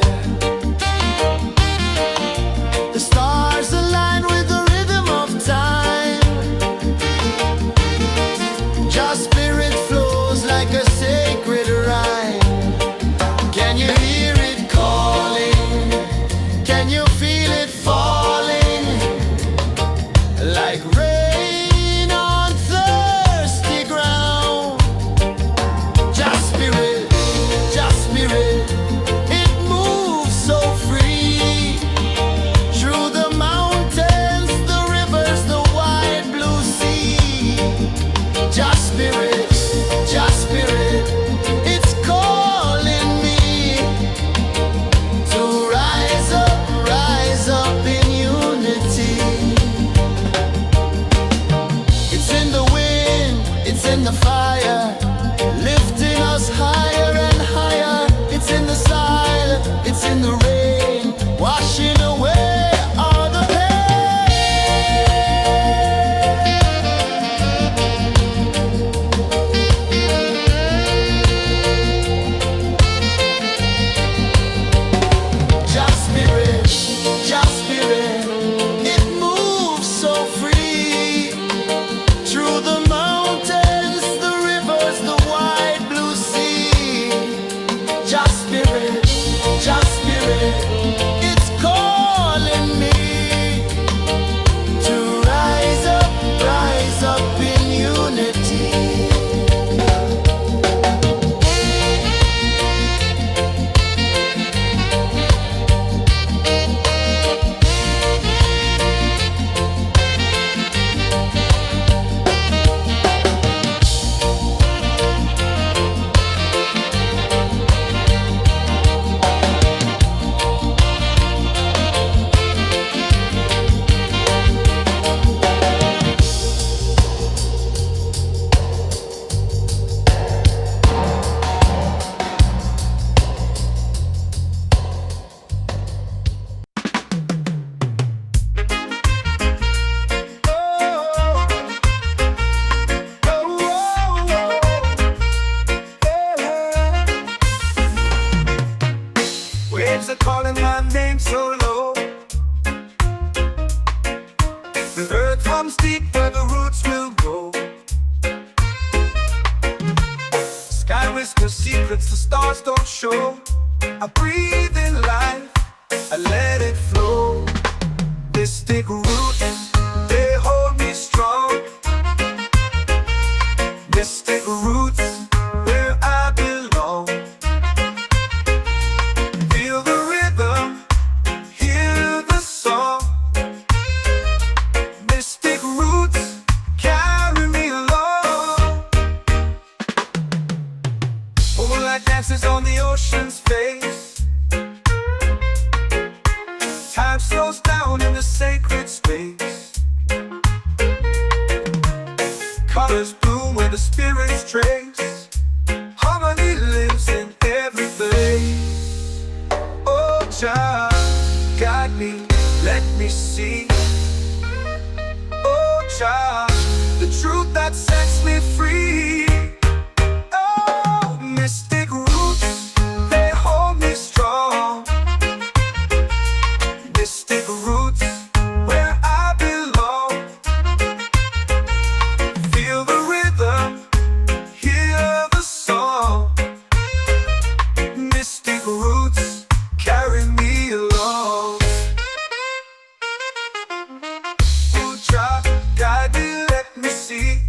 The stars align with the rhythm of time. Your spirit flows like a sacred rhyme. Can you hear it calling? Can you feel it falling? Like rain on thirsty ground. Just spirit, it moves so free. Through the mountains, the rivers, the wide blue sea. Just spirit, it's calling me to rise up in unity. It's in the wind, it's in the fire, lifting us higher and higher. It's in the silence, it's in the rain, washing away all the pain. Just spirit, it moves so free. Through the mountains, the rivers, the wide blue sea. Just spirit, it's calling me to rise up in unity. Waves are calling my name so low. The earth hums deep where the roots will go. Sky whispers secrets the stars don't show. I breathe in life, I let it flow. Mystic roots, they hold me strong. Mystic roots, where I belong. Feel the rhythm, hear the song. Mystic roots, carry me along. Moonlight dances on the ocean's face. Time slows down in the sacred space. Colors bloom where the spirits trace. Harmony lives in every place. Oh, Jah, guide me, let me see. Oh, Jah, the truth that sets me free. Oh, mystic roots, they hold me strong. Mystic roots, where I belong. Feel the rhythm, hear the song. Mystic roots, carry me along. Oh, Jah, guide me, let me see.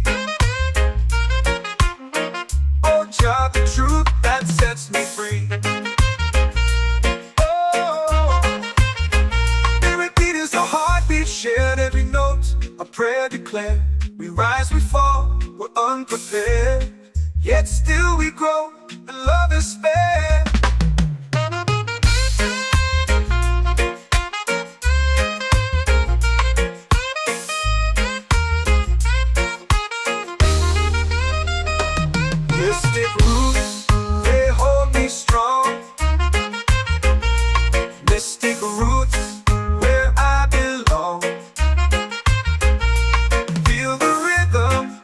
Oh, Jah, the truth that sets me free. Oh, spirit beat is a heartbeat, shared every note. A prayer declared. We rise, we fall, we're unprepared. Yet still we grow, and love is spared. Mystic roots, they hold me strong. Mystic roots, where I belong. Feel the rhythm,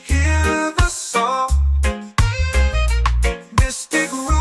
hear the song. Mystic roots.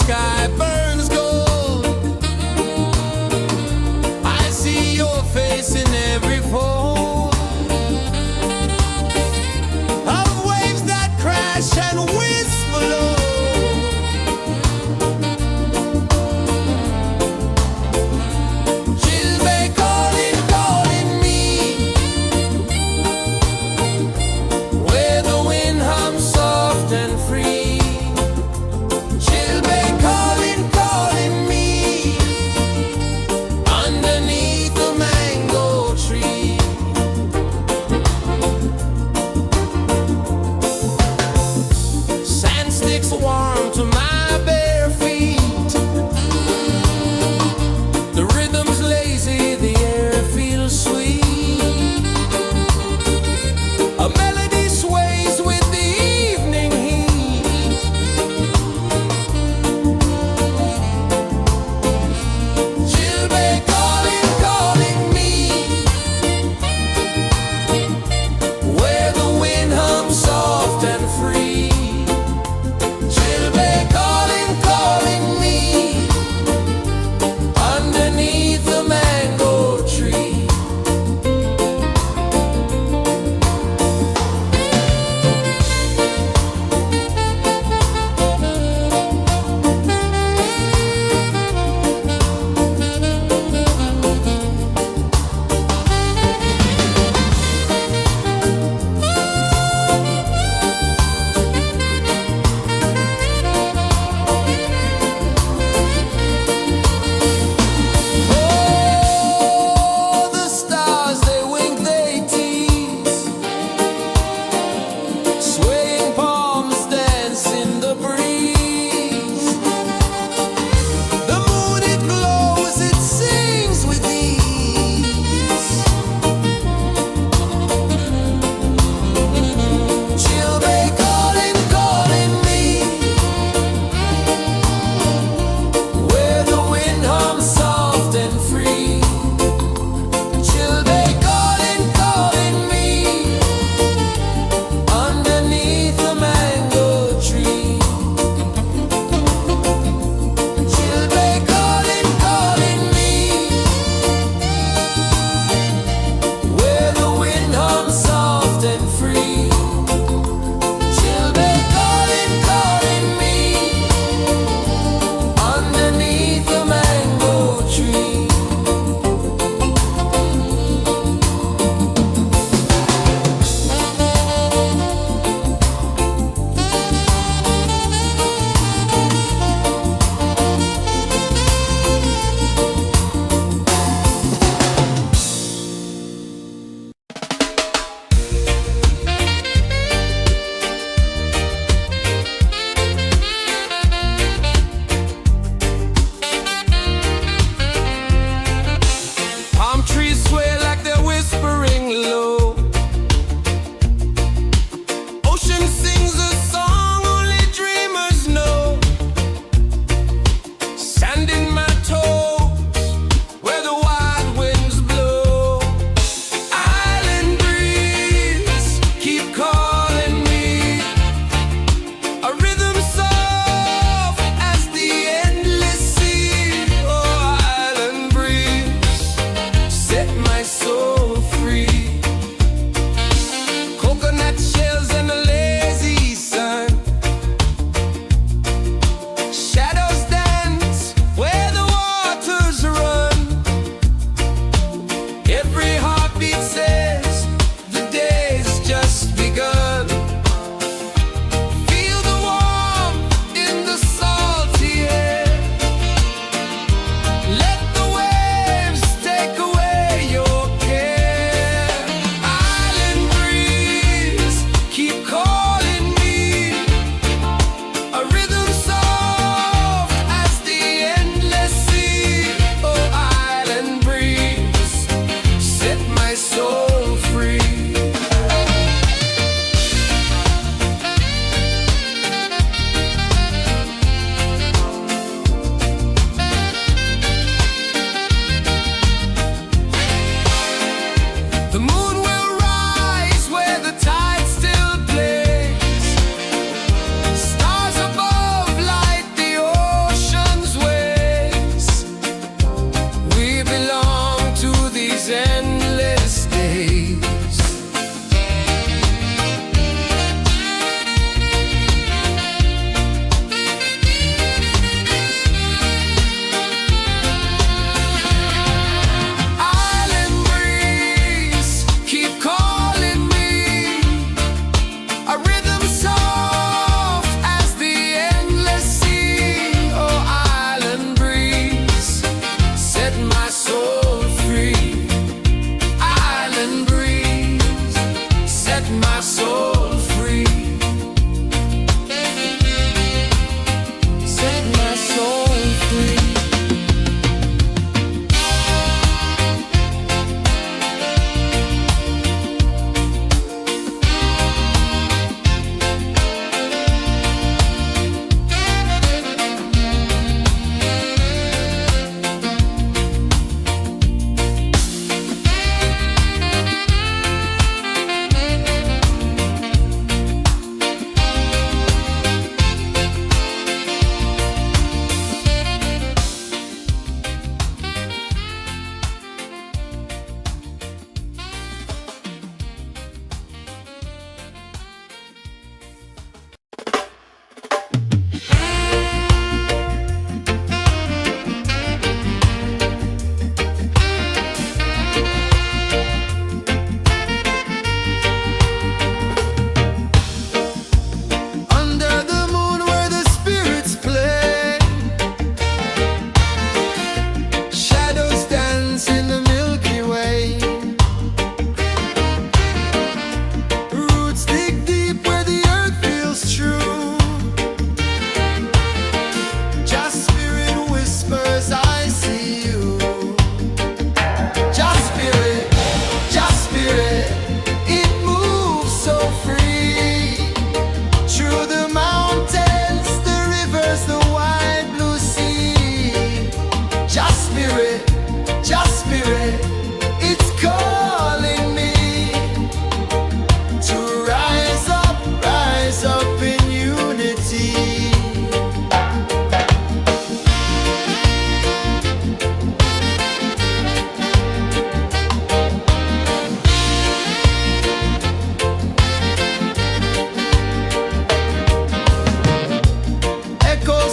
sky burns gold. I see your face in every fold of waves that crash and whisper low. Chilbay calling, calling me, where the wind hums soft and free. Chilbay calling,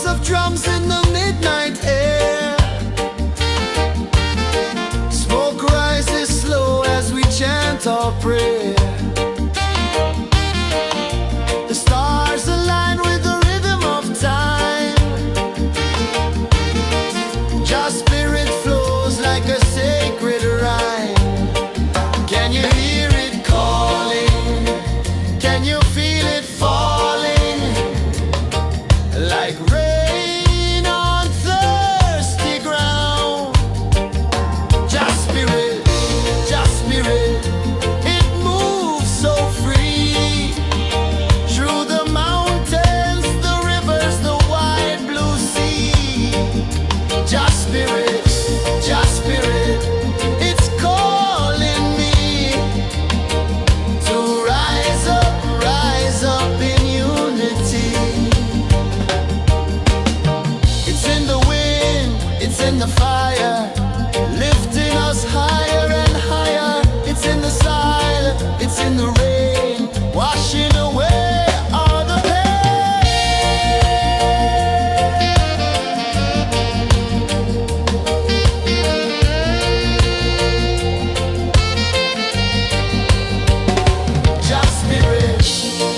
of drums in the midnight air. Smoke rises slow as we chant our prayer. The stars align with the rhythm of time. Your spirit flows like a sacred rhyme. Can you hear it calling? Can you feel it falling? Like rain on thirsty ground. Just spirit, it moves so free. Through the mountains, the rivers, the wide blue sea. Just spirit, it's calling me to rise up in unity. It's in the wind, it's in the fire, lifting us higher and higher. It's in the silence, it's in the rain, washing away all the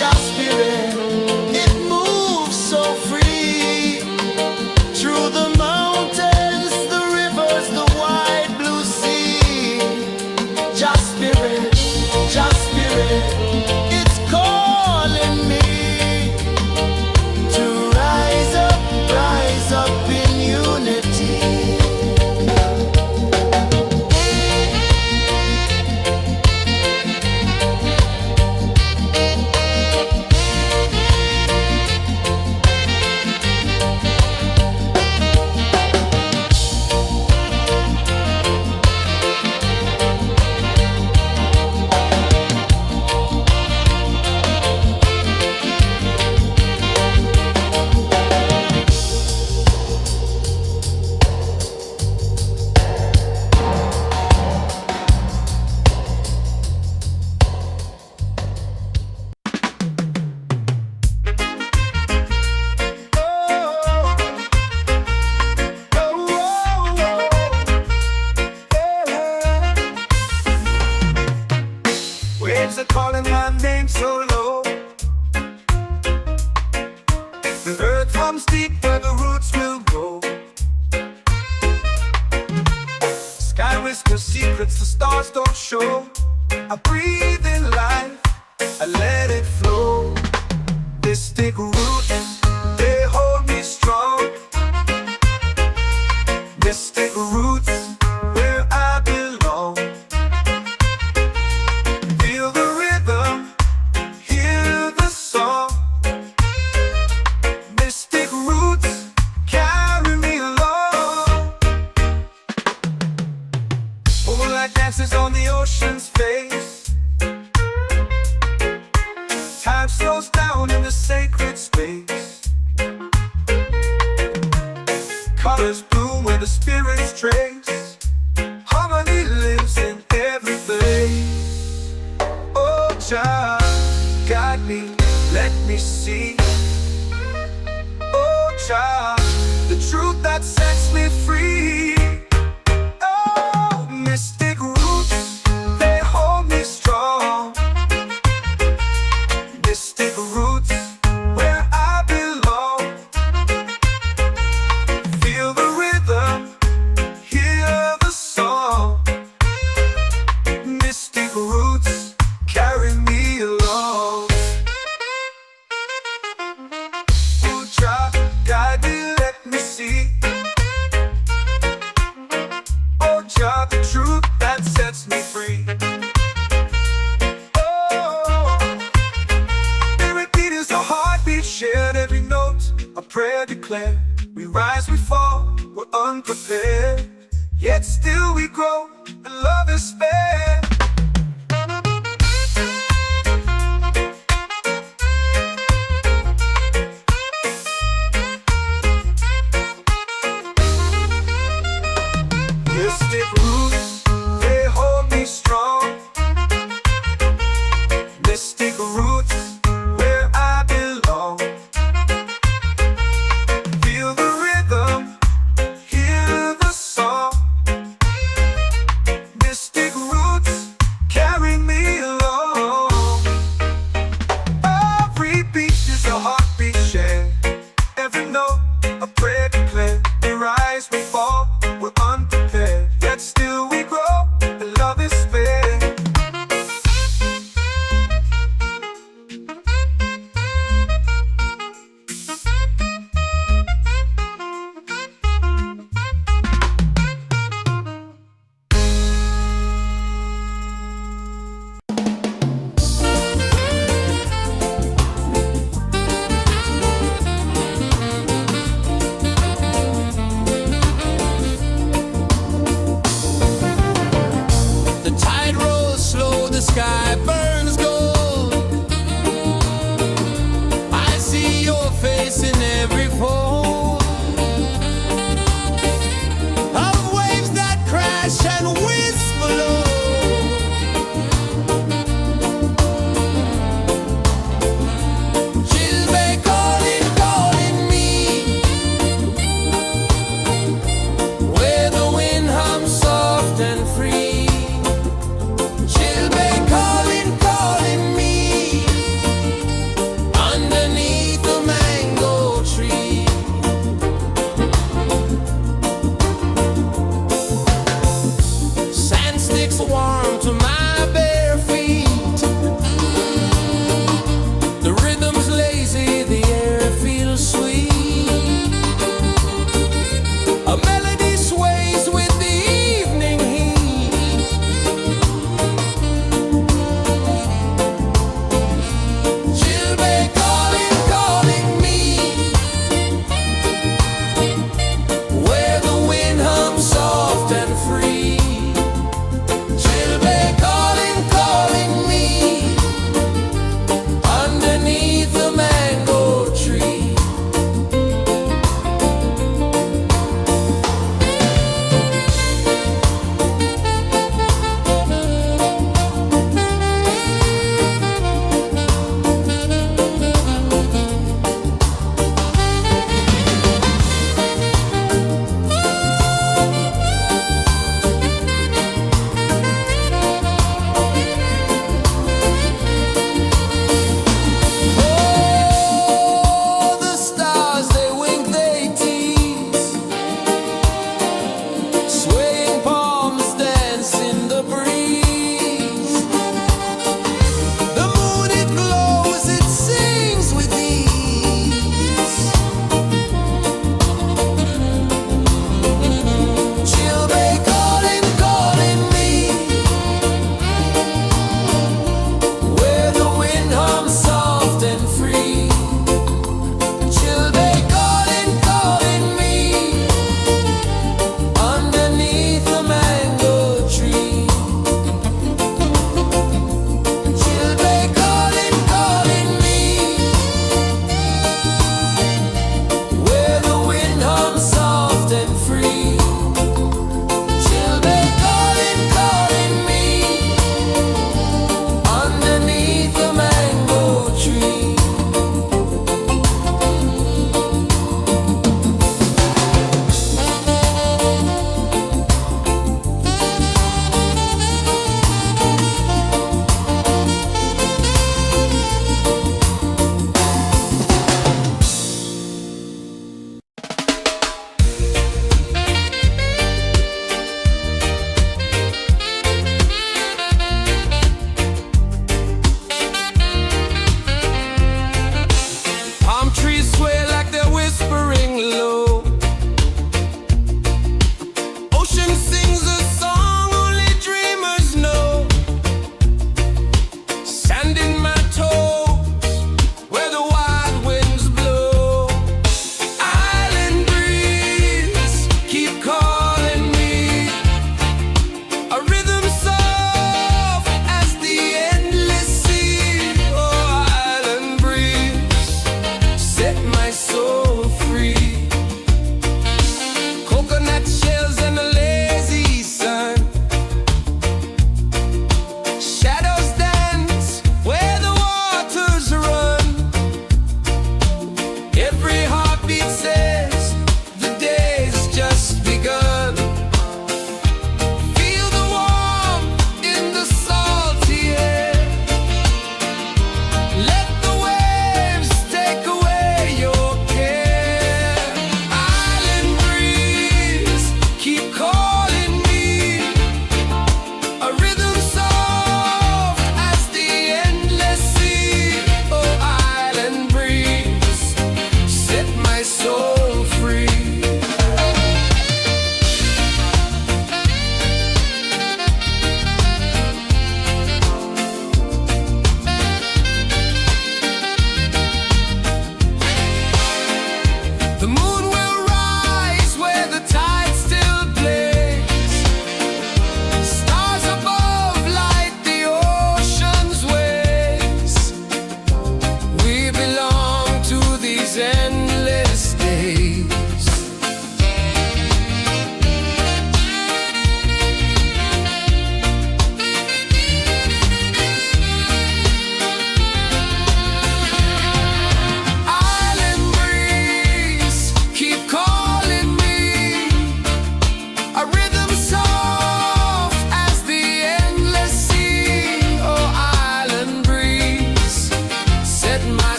Just spirit, it moves so free. Through the mountains, the rivers, the wide blue sea. Just spirit, it's calling me to rise up in unity. Waves are calling my name so low. The earth hums deep where the roots will go. Sky whispers secrets the stars don't show. I breathe in life, I let it flow. Mystic roots, they hold me strong. Mystic roots, where I belong. Feel the rhythm, hear the song. Mystic roots, carry me along. Moonlight dances on the ocean's face. Time slows down in the sacred space. Colors bloom where the spirits trace. Harmony lives in every place. Oh, Jah, guide me, let me see. Oh, Jah, the truth that sets me free. Oh, mystic roots, they hold me strong. Mystic roots, where I belong. Feel the rhythm, hear the song. Mystic roots, carry me along. Oh, Jah, guide me, let me see. Oh, Jah, the truth that sets me free. Oh, spirit beat is a heartbeat, shared every note. A prayer declared. We rise, we fall, we're unprepared. Yet still we grow, and love is spared. Mystic roots, they hold me strong. Mystic roots, where I belong. Feel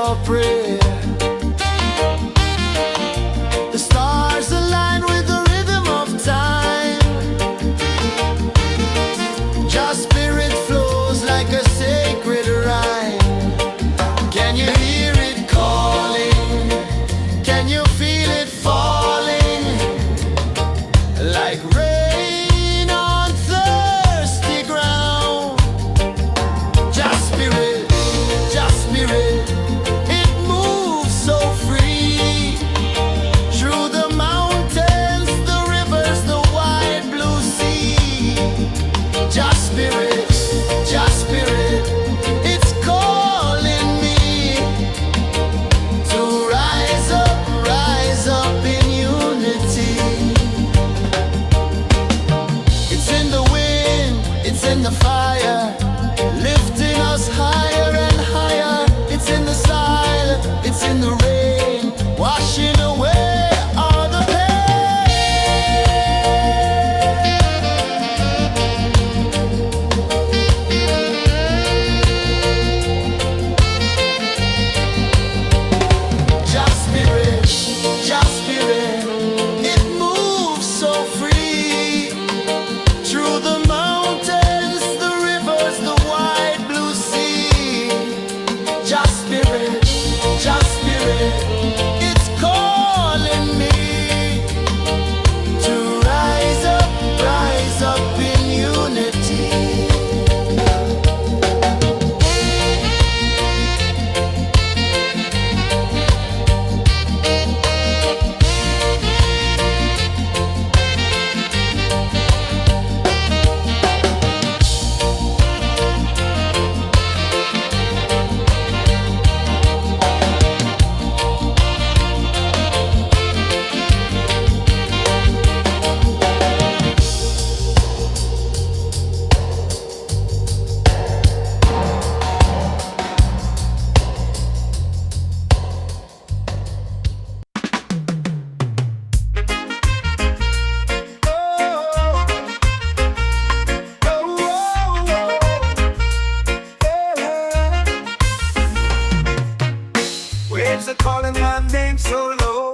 your prayer. The stars align with the rhythm of time. Your spirit flows like a sacred rhyme. Can you hear it calling? Can you feel it falling? Like rain on thirsty ground. Just spirit, it moves so free. Through the mountains, the rivers, the wide blue sea. Just spirit, it's calling me to rise up in unity. It's in the wind, it's in the fire, lifting us higher and higher. It's in the silence, it's in the rain, washing away all the Just spirit, it moves so free. Through the mountains, the rivers, the wide blue sea. Just spirit, it's calling me to rise up in unity. Waves are calling my name so low.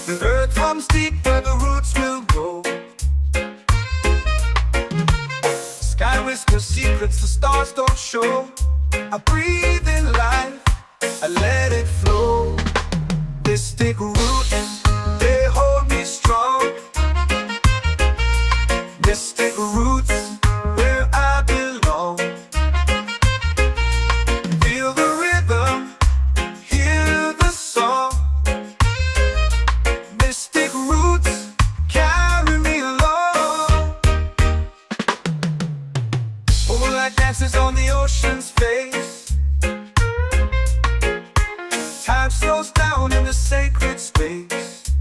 The earth hums deep where the roots will go. Sky whispers secrets the stars don't show. I breathe in life, I let it flow. Mystic roots, they hold me strong. Mystic roots, where I belong. Feel the rhythm, hear the song. Mystic roots, carry me along. Moonlight dances on the ocean's face. Time slows down in the sacred space.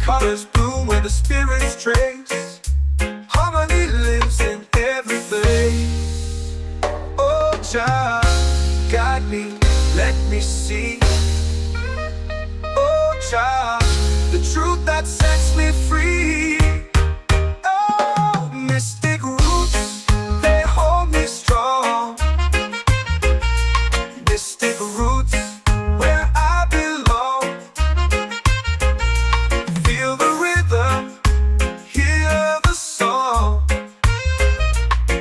Colors bloom where the spirits trace. Harmony lives in every place. Oh, Jah, guide me, let me see. Oh, Jah, the truth that sets me free. Oh, mystic roots, they hold me strong. Mystic roots, where I belong. Feel the rhythm, hear the song.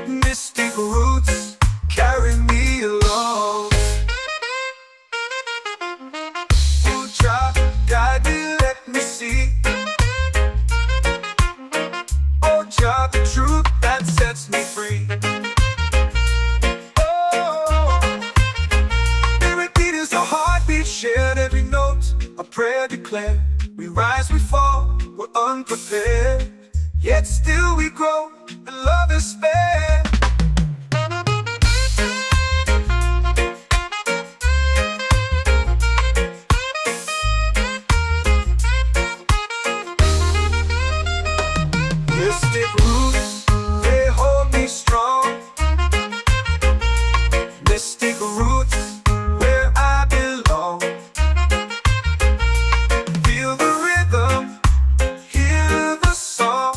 Mystic roots, carry me along. Oh, Jah, guide me, let me see. Oh, Jah, the truth that sets me free. Shared every note, a prayer declared. We rise, we fall, we're unprepared. Yet still we grow, and love is spared. Mystic roots, they hold me strong. Mystic roots, where I belong. Feel the rhythm, hear the song.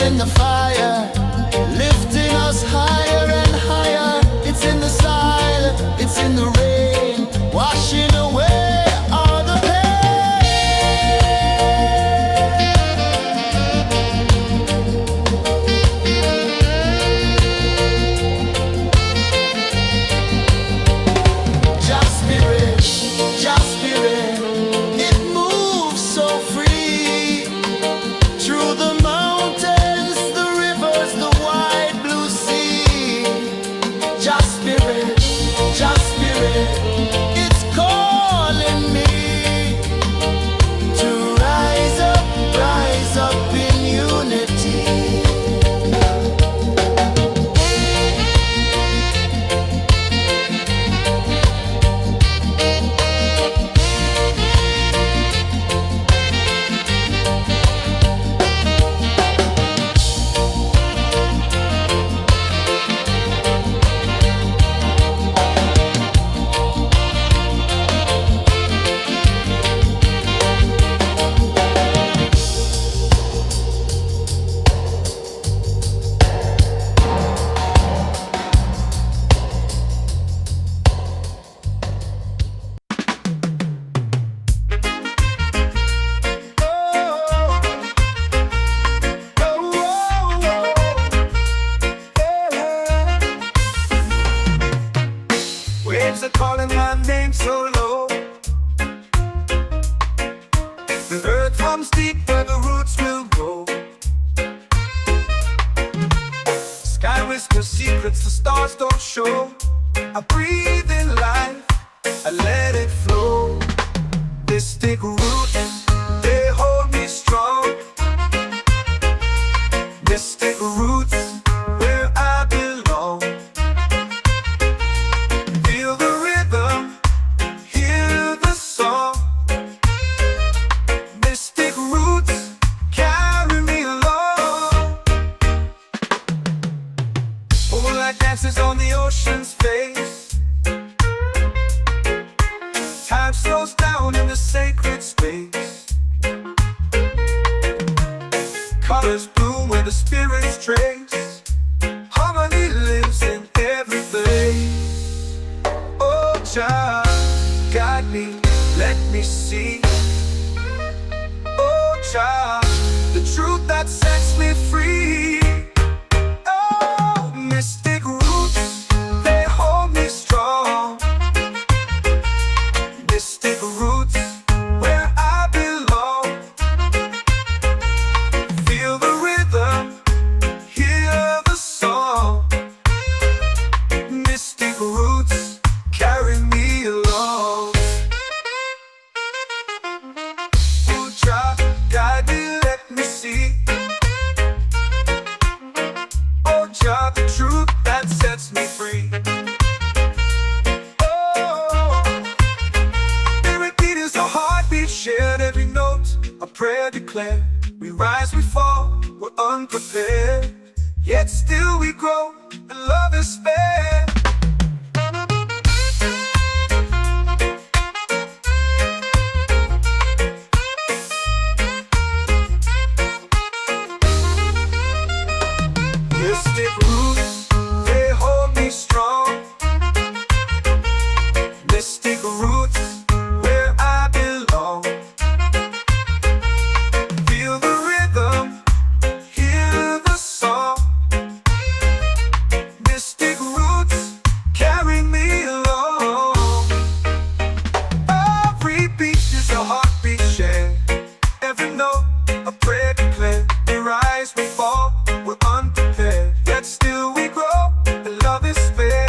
in the fire, lifting us higher and higher. It's in the silence, it's in the rain, washing away all the Just spirit, it moves so free through the mountains, the rivers, the wide blue sea. Just spirit, it's calling me to rise up in unity. Waves are calling my name so low. The earth hums deep where the roots will grow. Sky whispers secrets the stars don't show. I breathe in life, I let it flow. Mystic roots, they hold me strong. Mystic roots, where I belong. Feel the rhythm, hear the song. Mystic roots, carry me along. Moonlight dances on the ocean's face. Time slows down in the sacred space. Colors bloom where the spirits trace. Harmony lives in every place. Oh, child, guide me, let me see. Oh, child, the truth that sets me free. Oh, mystic roots, they hold me strong. Mystic roots, where I belong. Feel the rhythm, hear the song. Mystic roots, carry me along. Oh, child, guide me, let me see. Oh, child, the truth that sets me free. Oh, spirit beat is a heartbeat, shared every note, a prayer declared. We rise, we fall, we're unprepared, yet still we grow, and love is fair. Mystic roots, they hold me strong. Mystic roots, where I belong. Feel the rhythm, hear the song. Mystic roots, carry me along. Every beat is a heartbeat shared. Every note, a prayer declared. We rise, we fall, we're unprepared, yet still we grow, and love is fair.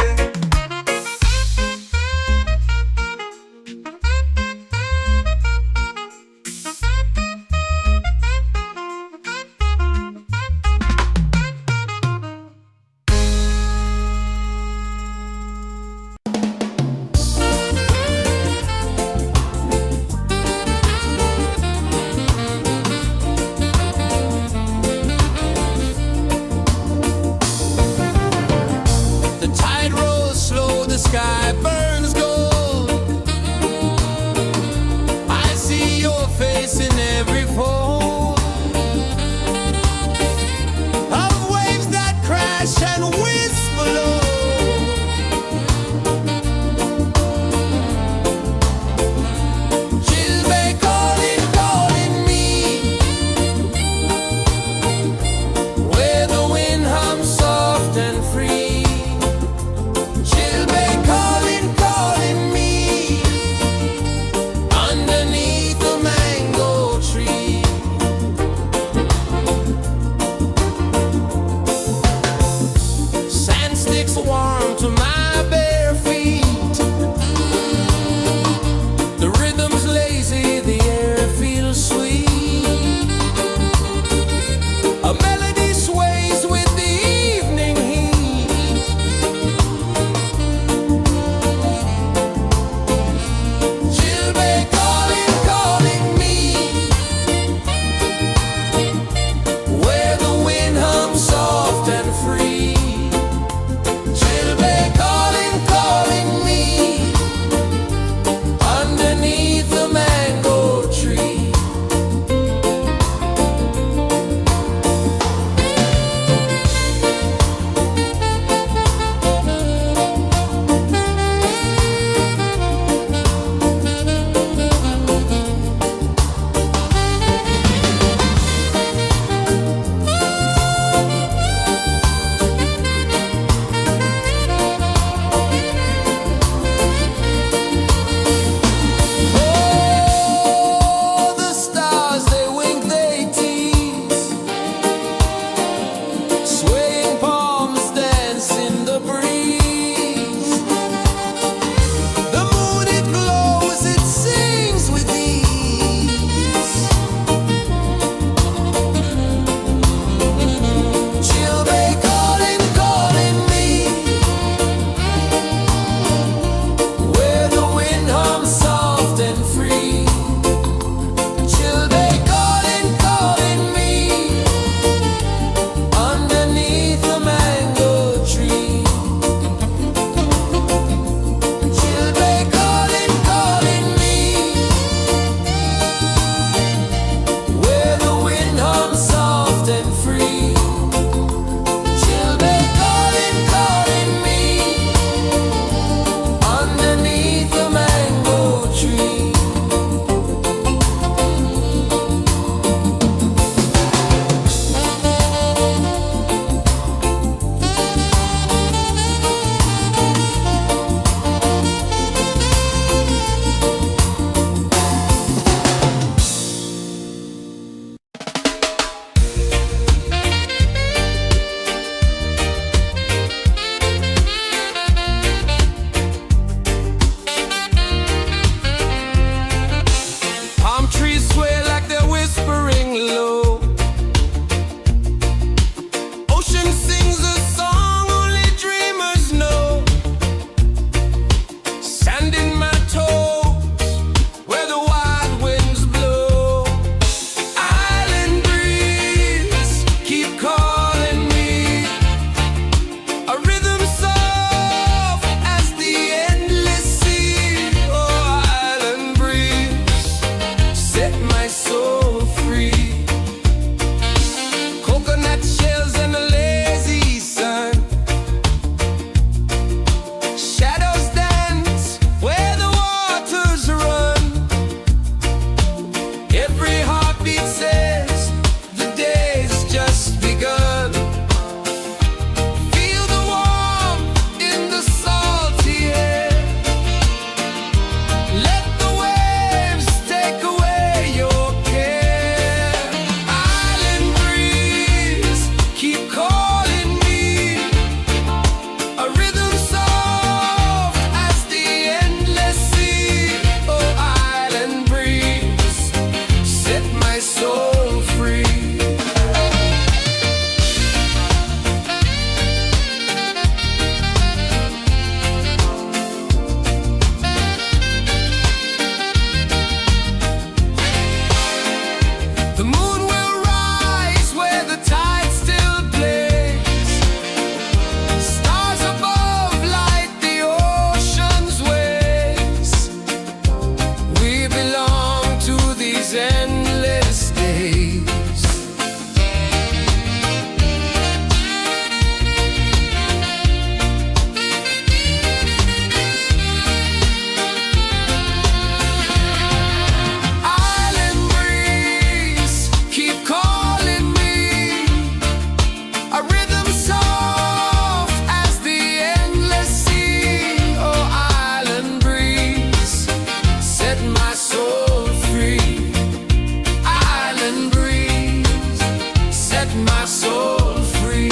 set my soul free.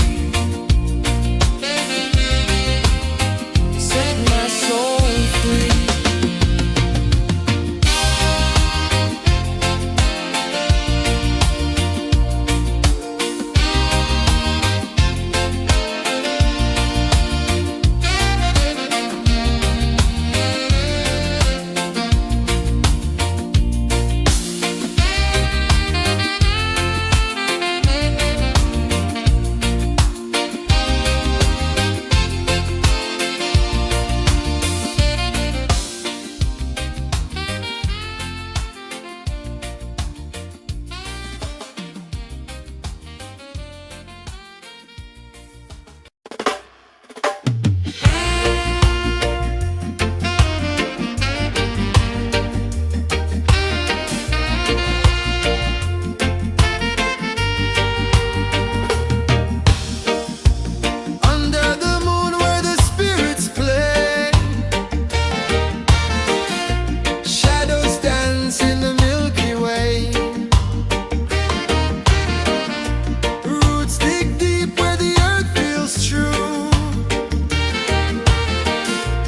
Set my soul free. Under the moon where the spirits play, shadows dance in the Milky Way. Roots dig deep where the earth feels true.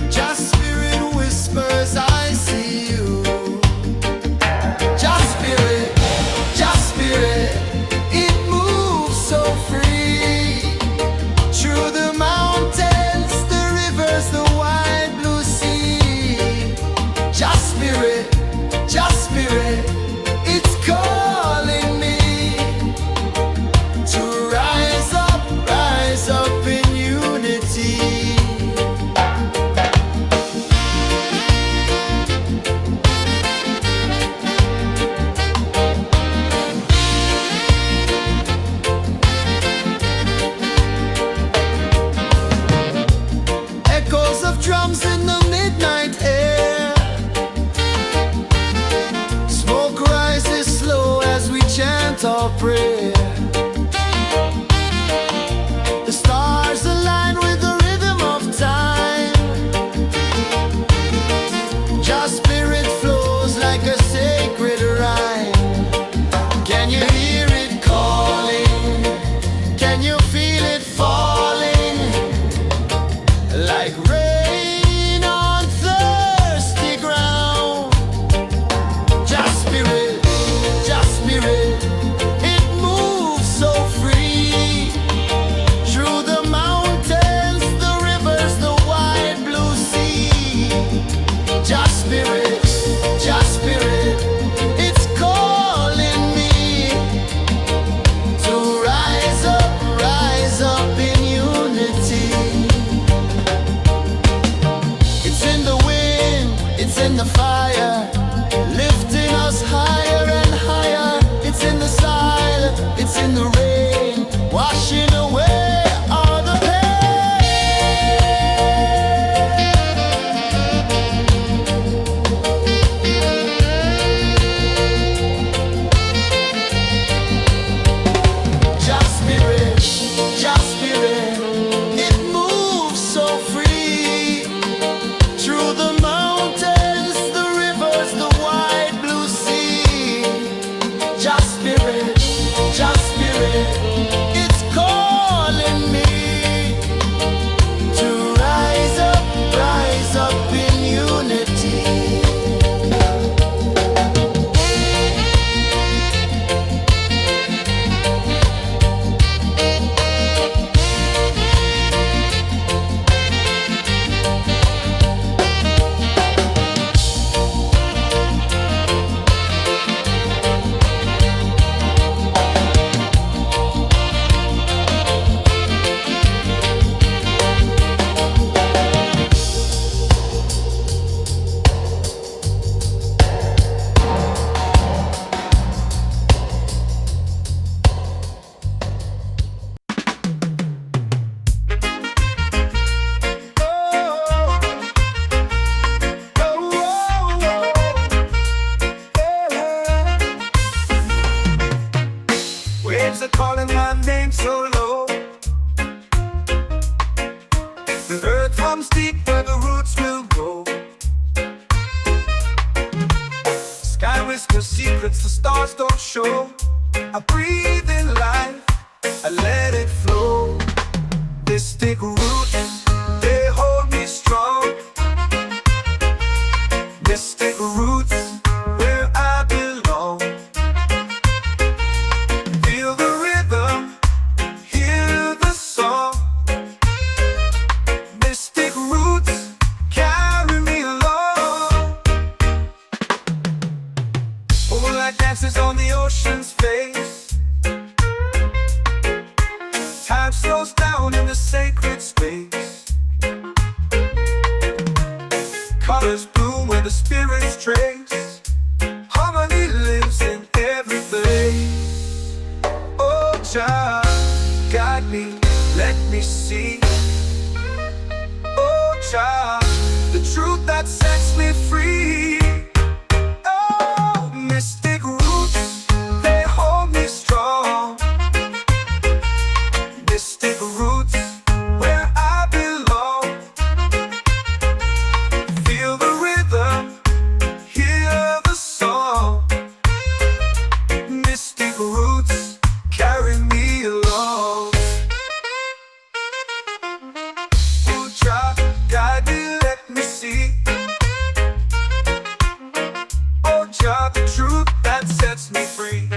Just spirit whispers, I see you. Just spirit, it moves so free. Through the mountains, the rivers, the wide blue sea. Just spirit, it's calling me to rise up in unity. Echoes of drums in the midnight air. Smoke rises slow as we chant our prayer. The stars align with the rhythm of time. Just spirit flows like a sacred rhyme. Can you hear it calling? Can you feel it falling? Like rain on thirsty ground. Just spirit, it moves so free. Through the mountains, the rivers, the wide blue sea. Just spirit, it's calling me to rise up in unity. It's in the wind, it's in the fire, lifting us higher and higher. It's in the silence, it's in the rain, washing away all the pain. Just spirit, it moves so free. Through the mountains, the rivers, the wide blue sea. Just spirit, it's calling me to rise up in unity. comes deep where the roots will grow. Sky whispers secrets the stars don't show. I breathe in life let me see. Oh, child, the truth that sets me free. Oh, mystic roots, they hold me strong. Mystic roots, where I belong. Feel the rhythm, hear the song. Mystic roots carry me along. Oh, Jah, guide me, let me see. Oh, Jah, the truth that sets me free.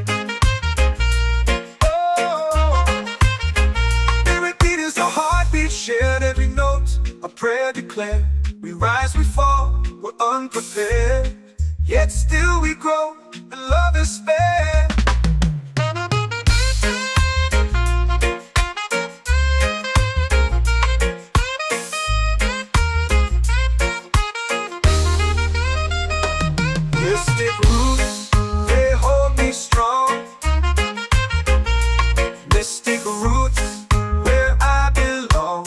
Oh, spirit beat is a heartbeat, shared every note, a prayer declared. We rise, we fall, we're unprepared, yet still we grow, and love is spared. Mystic roots, they hold me strong. Mystic roots, where I belong.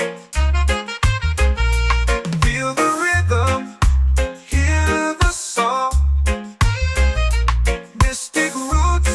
Feel the rhythm, hear the song. Mystic roots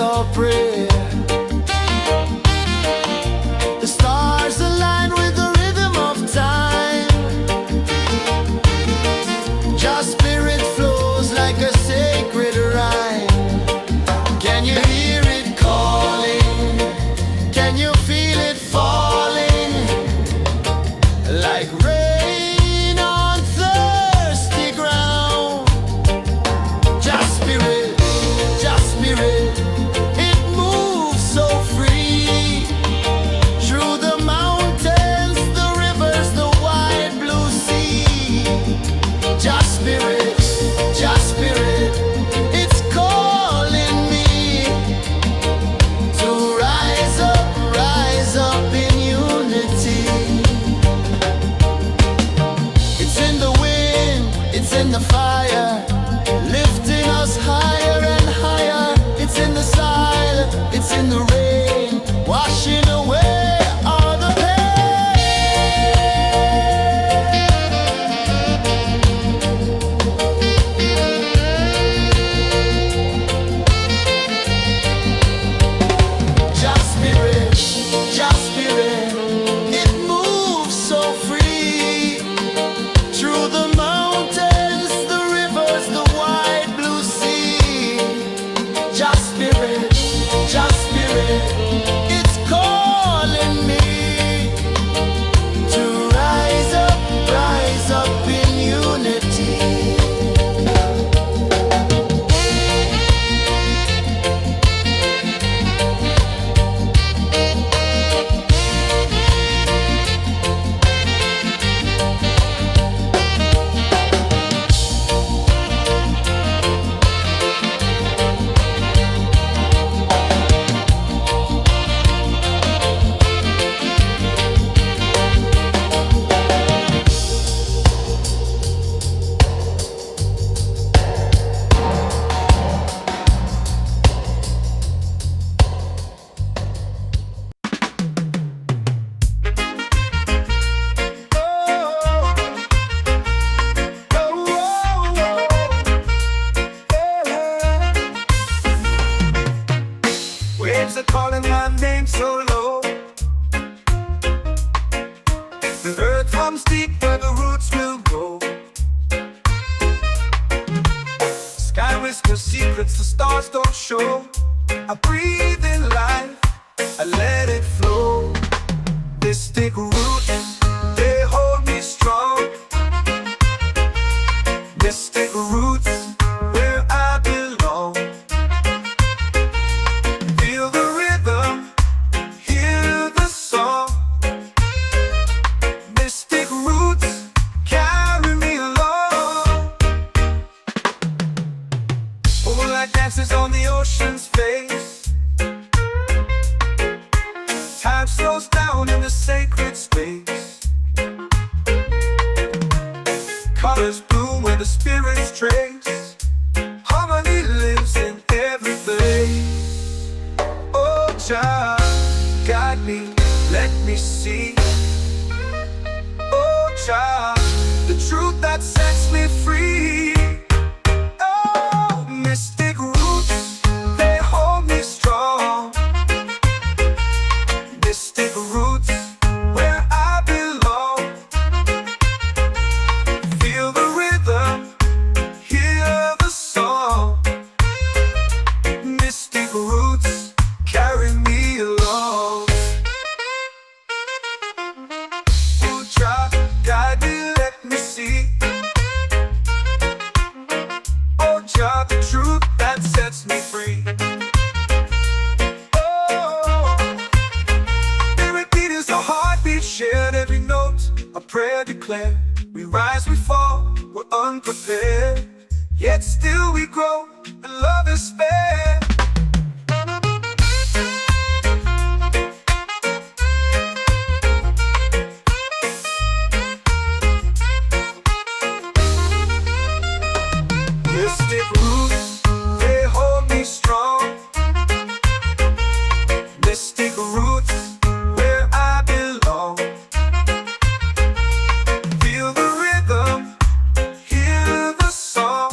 our prayer. The stars align with the rhythm of time. Your spirit flows like a sacred rhyme. Can you hear it calling? Can you feel it falling? Like rain on thirsty ground. Just spirit, it moves so free. Through the mountains, the rivers, the wide blue sea. Just spirit, it's calling me to rise up in unity. It's in the wind, it's in the fire, lifting us higher and higher. It's in the silence, it's in the rain, washing away all the pain. Just spirit, it moves so free. Through the mountains, the rivers, the wide blue sea. Just spirit, it's calling me to rise up in unity. Waves are calling my name so low. The earth hums deep where the roots will go. Sky whispers secrets the stars don't show. I breathe in life, I let it flow. Mystic roots, they hold me strong. Mystic roots, where I belong. Feel the rhythm, hear the song. Mystic roots, carry me along. Moonlight dances on the ocean's face. Time slows down in the sacred space. Colors bloom where the spirits trace. Harmony lives in every place. Oh, child, guide me, let me see. Oh, child, the truth that sets me free. Oh, mystic roots, they hold me strong. Mystic roots, where I belong. Feel the rhythm, hear the song. Mystic roots, carry me along. Oh, child, guide me, let me see. Oh, child, the truth that sets me free. Shared every note, a prayer declared. We rise, we fall, we're unprepared. Yet still we grow, and love is spared. Mystic roots, they hold me strong. Mystic roots, where I belong. Feel the rhythm, hear the song.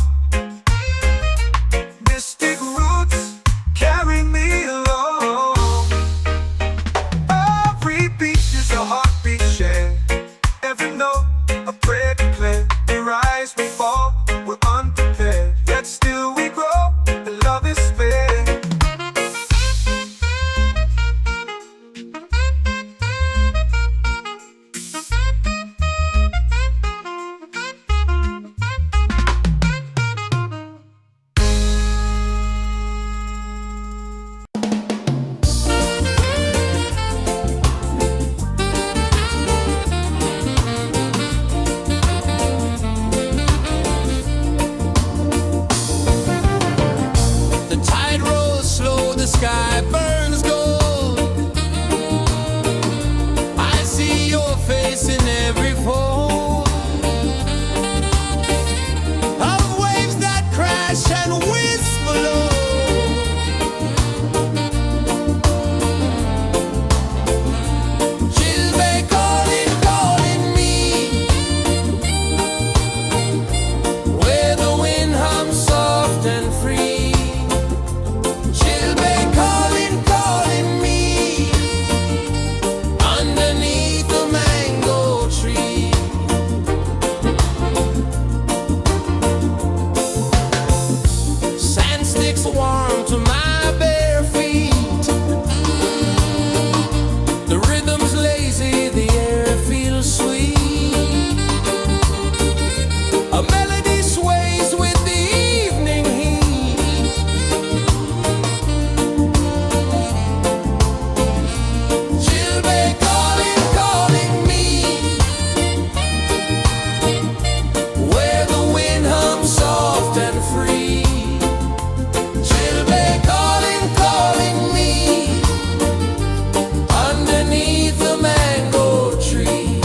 Mystic roots, carry me free. Children calling, calling me underneath the mango tree.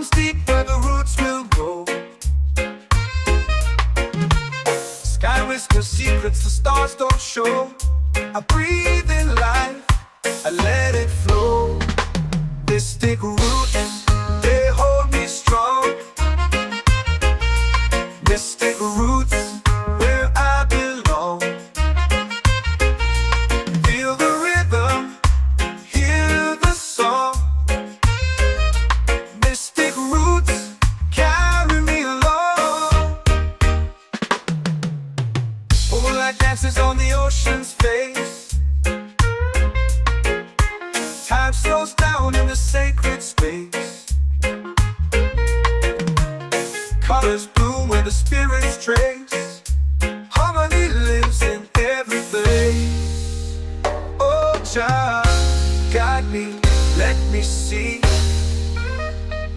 runs deep where the roots will grow. Sky whispers secrets the stars don't show. I breathe in life, I let it flow. Mystic roots, they hold me strong. Mystic roots, where I belong. Feel the rhythm, hear the song. Mystic roots, carry me along. Moonlight dances on the ocean's face. Time slows down in the sacred space. Colors bloom where the spirits trace. Harmony lives in every place. Oh, Jah, guide me, let me see.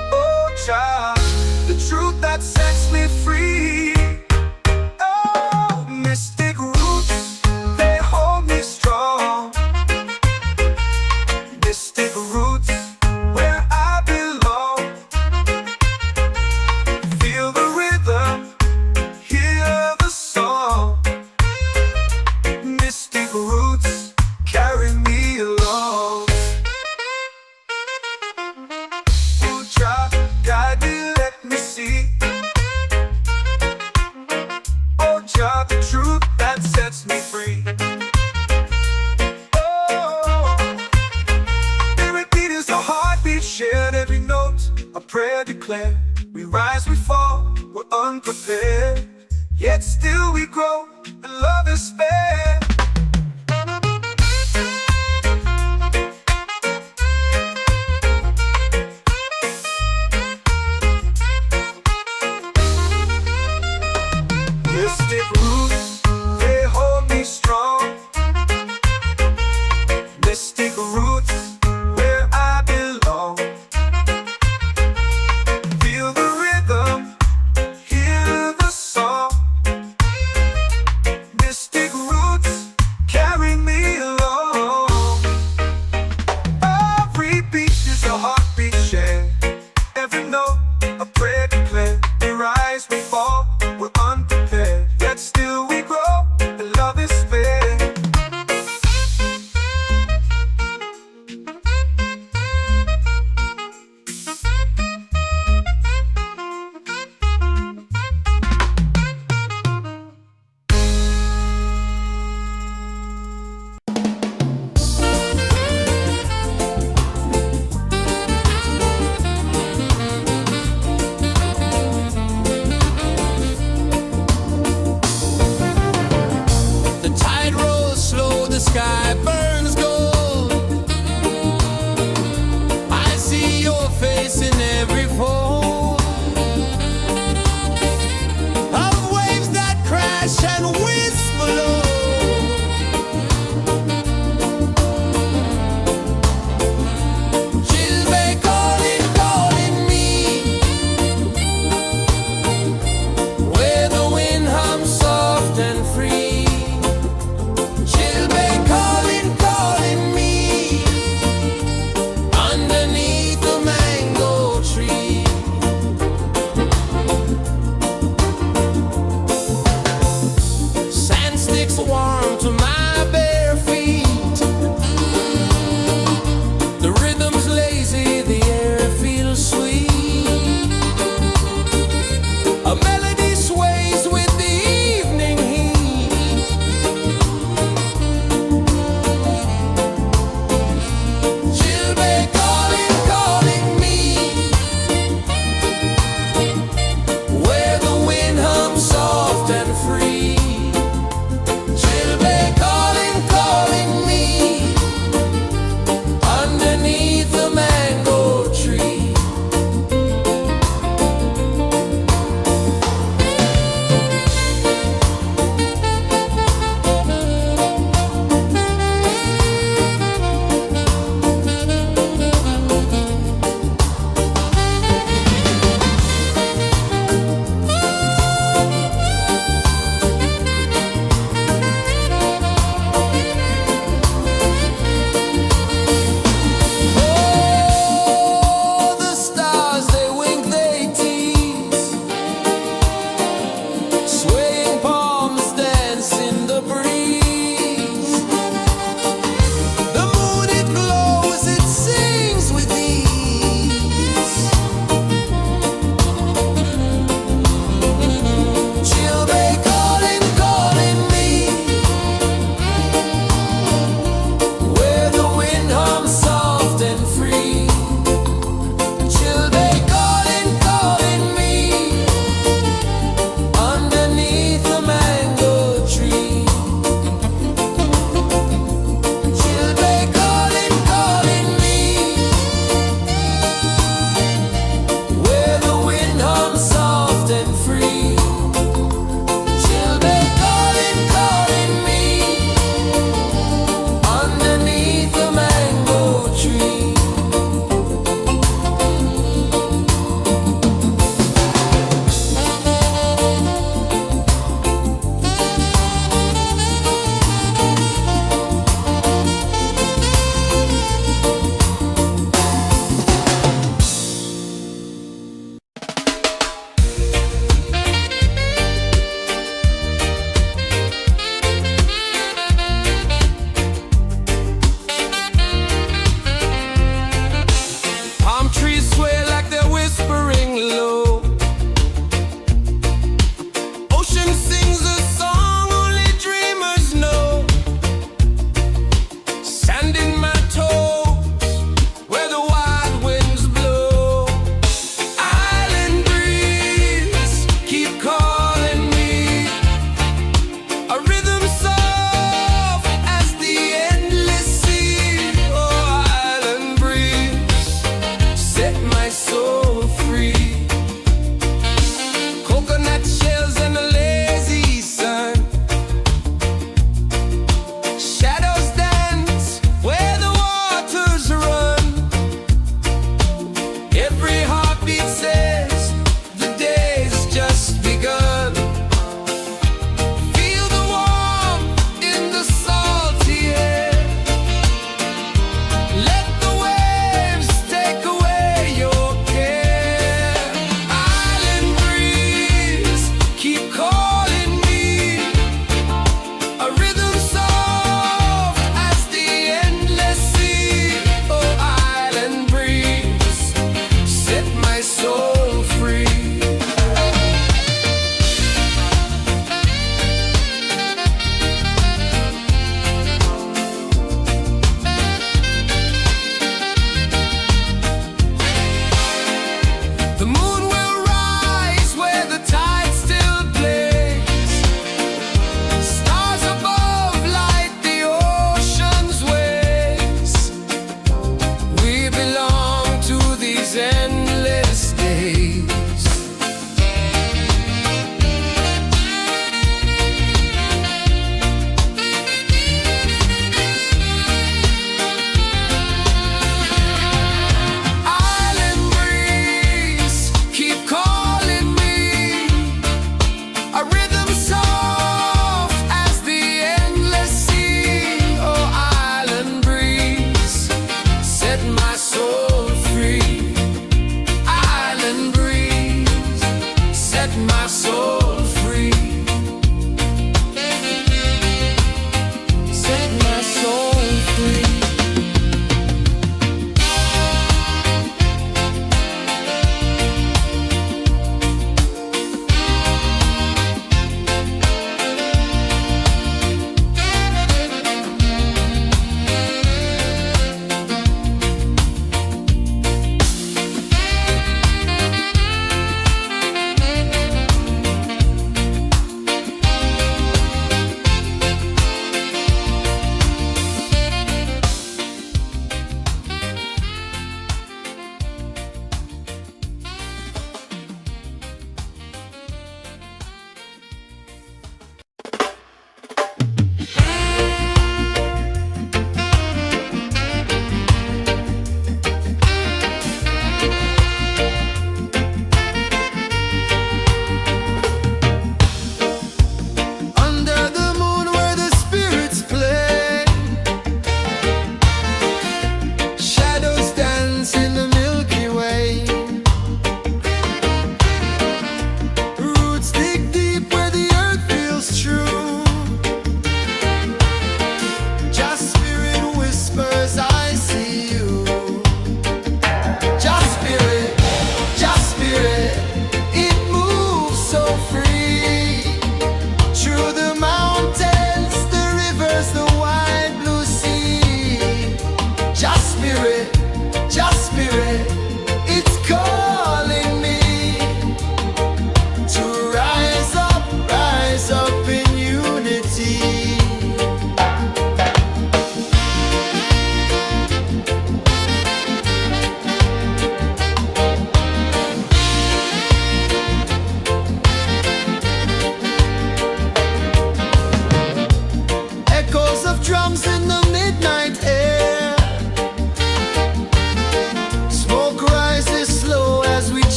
Oh, Jah, the truth that sets me free. Oh, mystic roots, they hold me strong. Mystic roots, where I belong. Feel the rhythm, hear the song. Mystic roots, carry me along. Oh, Jah, guide me, let me see. Oh, Jah, the truth that sets me free. Oh, spirit beat is the heartbeat, shared every note. A prayer declared. We rise, we fall, we're unprepared. Yet still we grow, and love is spared. Mystic roots, they hold me strong. Mystic roots, where I belong. Feel the rhythm, hear the song. Mystic roots,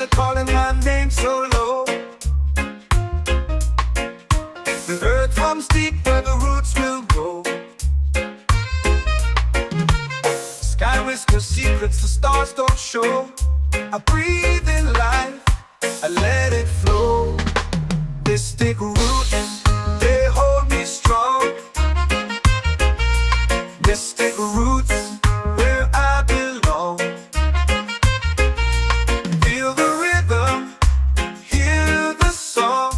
are calling my name so low. The earth comes deep where the roots will grow. Sky whispers secrets the stars don't show. I breathe in life, I let it flow. Mystic roots, they hold me strong. Mystic roots, where I belong. Feel the rhythm, hear the song.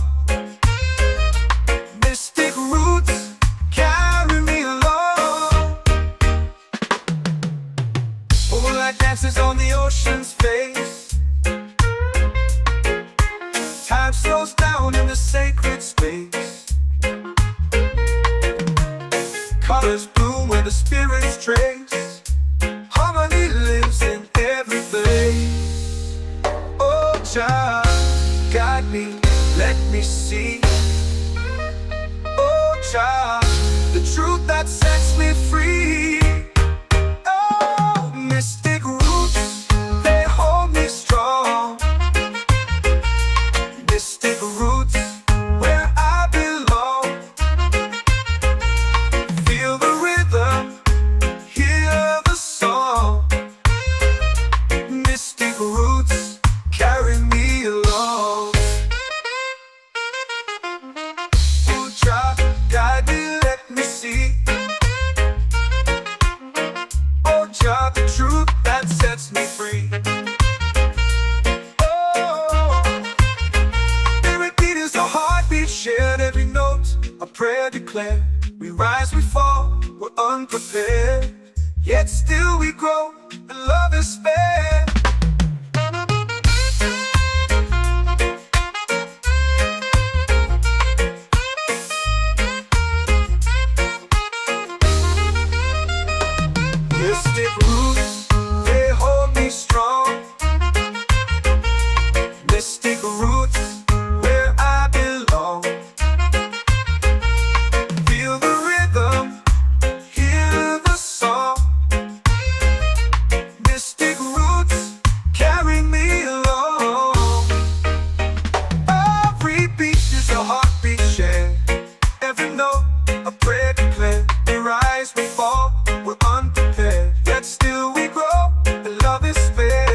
Mystic roots, carry me along. Moonlight dances on the ocean's face. Time slows down in the sacred space. Colors bloom where the spirits trace. Harmony lives in every place. Oh, child, guide me, let me see. Oh, child, the truth that sets me free. Oh, mystic roots, they hold me strong. Mystic roots, where I belong. Feel the rhythm, hear the song. Mystic roots, carry me along. Oh, child, guide me, let me see. Oh, child, the truth that sets me free. Shared every note, a prayer declared. We rise, we fall, we're unprepared. Yet still we grow, and love is spared. Mystic roots, they hold me strong. Mystic roots, where I belong. Feel the rhythm, hear the song. Mystic roots, carry me along. Every beat is a heartbeat shared. Every note, a prayer declared. We rise, we fall, we're unprepared. Yet still we grow, and love is spared.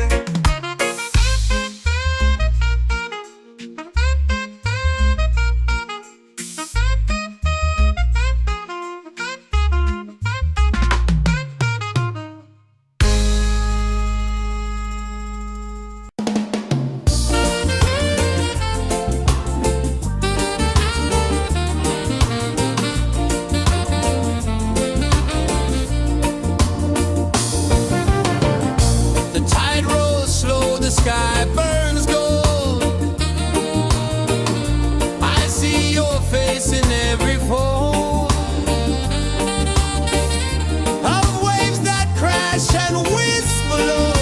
The tide rolls slow, the sky burns gold. I see your face in every fold of waves that crash and whisper low.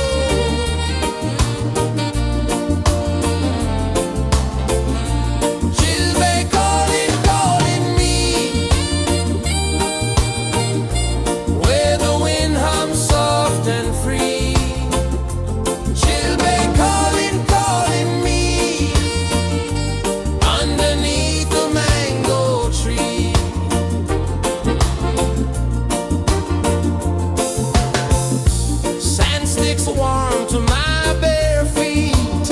Chilbay calling, calling me, where the wind hums soft and free. Chilbay calling, calling me, underneath the mango tree. Sand sticks warm to my bare feet.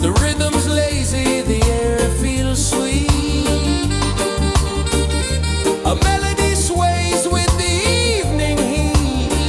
The rhythm's lazy, the air feels sweet. A melody sways with the evening heat.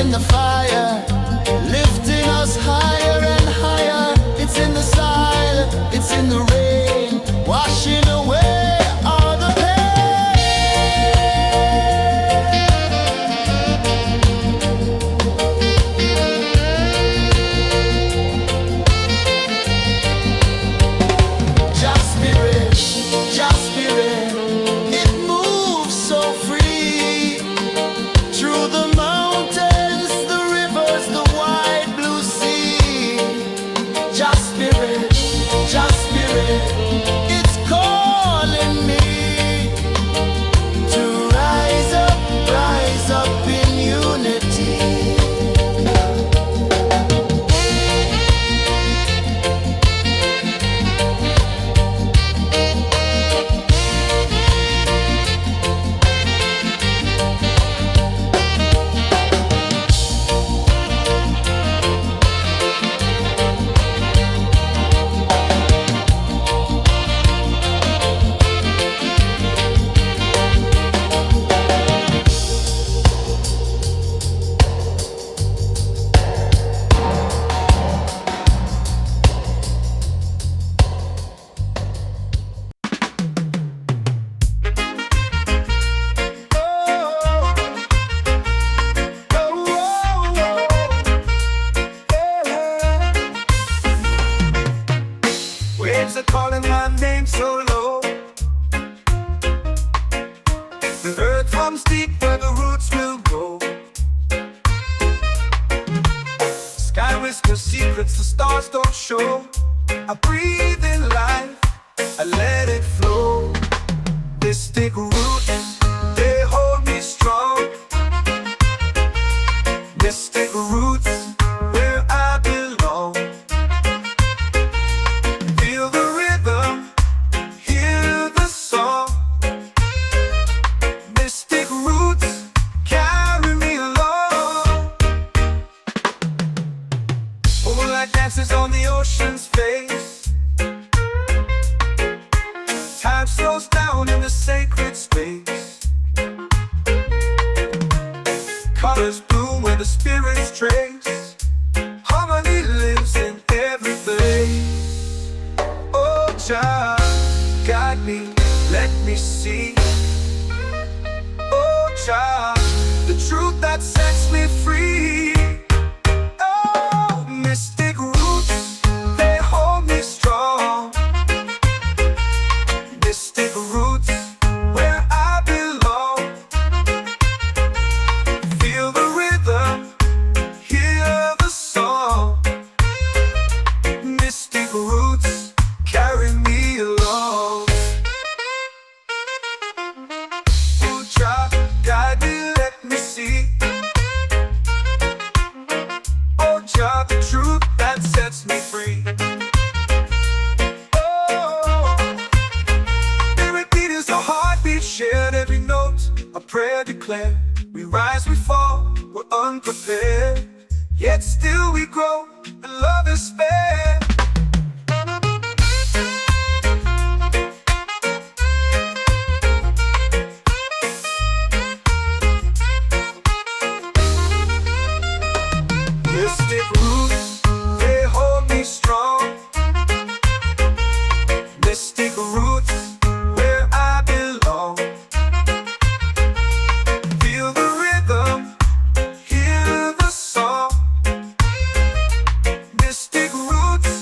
in the fire, lifting us higher and higher. It's in the style, it's in the rain, washing away all the pain. Just spirit, just spirit, it moves so free through the mountains, the rivers, the wide blue sea. Just spirit, it's calling me to rise up in unity. Waves are calling my name so low. The earth comes deep where the roots will grow. Sky whispers secrets the stars don't show. I breathe in life, I let it flow. Mystic roots, they hold me strong. Mystic roots, where I belong. Feel the rhythm, hear the song. Mystic roots, carry me along. Moonlight dances on the ocean's face. Time slows down in the sacred space. Colors bloom where the spirits trace. Harmony lives in every place. Oh, child, guide me, let me see. Oh, child, the truth that sets me free. Oh, mystic roots, they hold me strong. Mystic roots, where I belong. Feel the rhythm, hear the song. Mystic roots, carry me along. Oh, child, guide me, let me see. Oh, child, the truth that sets me free. Oh, every beat is a heartbeat shared, every note a prayer declared. We rise, we fall, we're unprepared, yet still we grow, and love is spared. Mystic roots, they hold me strong. Mystic roots, where I belong. Feel the rhythm, hear the song. Mystic roots,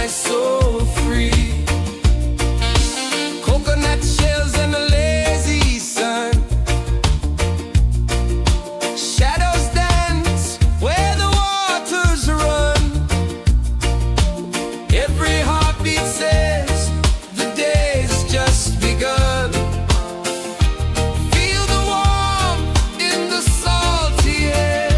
soul free. Coconut shells and a lazy sun, shadows dance where the waters run. Every heartbeat says the day's just begun. Feel the warmth in the salty air.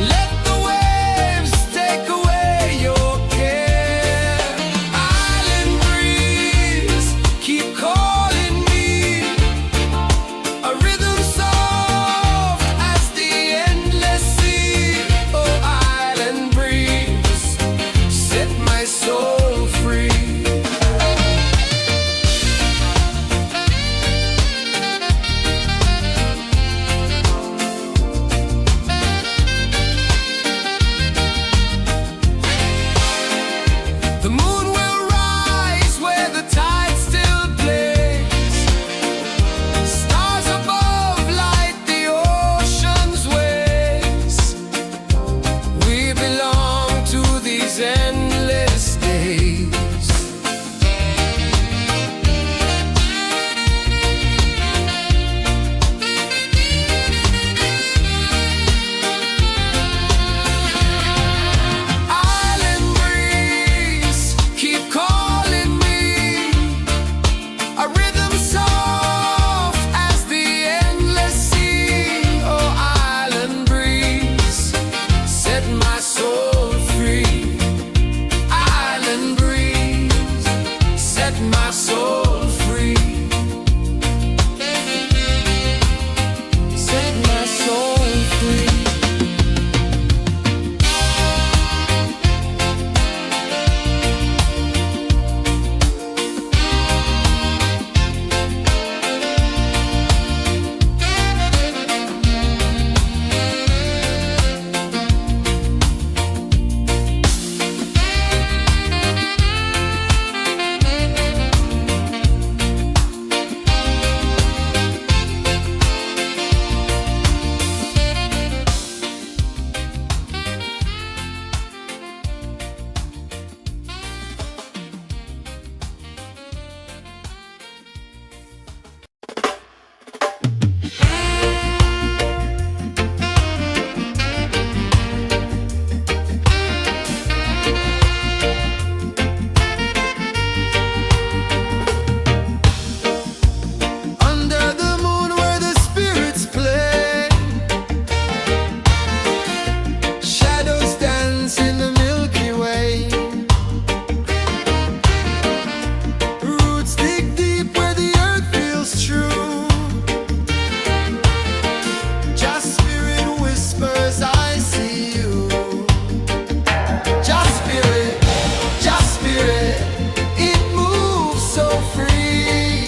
Let the waves take away your care. Island breeze, keep calling me. A rhythm soft as the endless sea. Oh, island breeze, set my soul free. The moon will rise where the tide still plays. Stars above light the ocean's waves. We belong to these endless days. Island breeze, keep calling me. A rhythm soft as the endless sea. Oh, island breeze, set my soul free. Island breeze, set my soul free. Set my soul free. Under the moon where the spirits play, shadows dance in the Milky Way. Roots dig deep where the earth feels true. Just spirit whispers, I see you. Just spirit, it moves so free.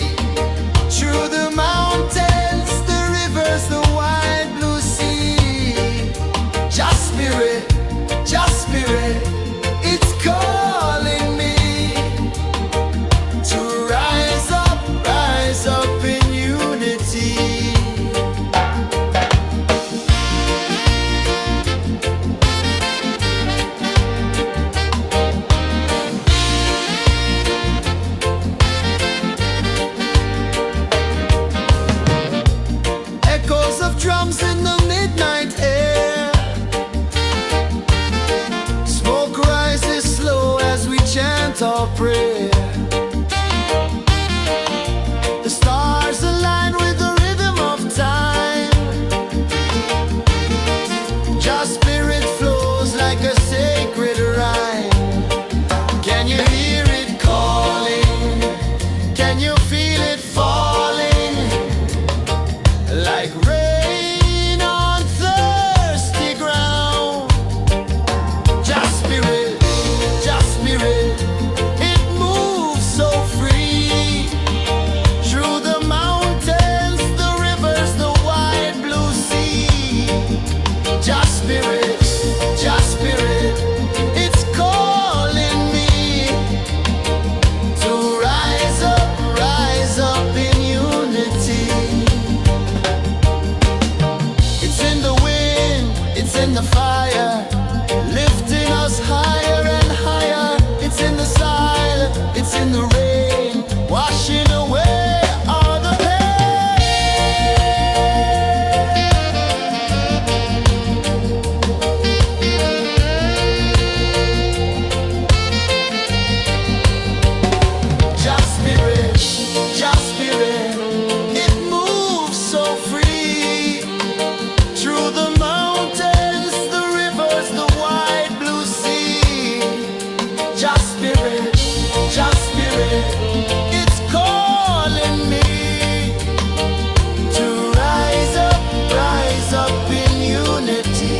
Through the mountains, the rivers, the wide blue sea. Just spirit, it's calling me to rise up in unity. Echoes of drums in the midnight air. Smoke rises slow as we chant our prayer. The stars align with the rhythm of time. Just spirit flows like a sacred rhyme. Can you hear it calling? Can you feel it falling? Like rain on thirsty ground. Just spirit, it moves Jah Spirit, it's calling me to rise up in unity.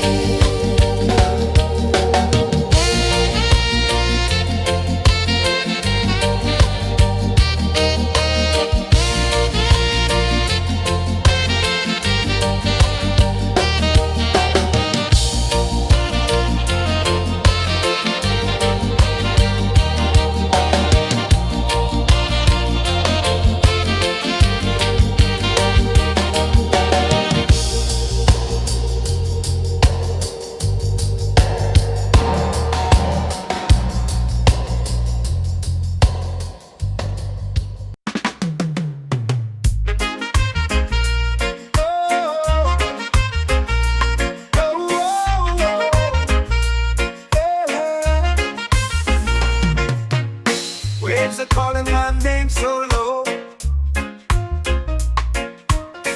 Waves are calling my name so low.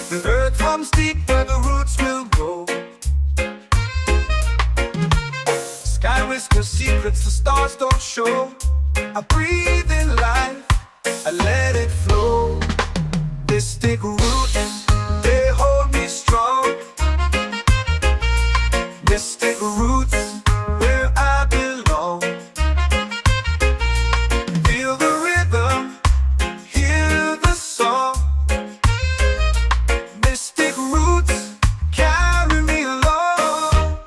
The earth comes deep where the roots will grow. Sky whispers secrets the stars don't show. I breathe in life, I let it flow. Mystic roots, they hold me strong. Mystic roots, where I belong. Feel the rhythm, hear the song. Mystic roots, carry me along.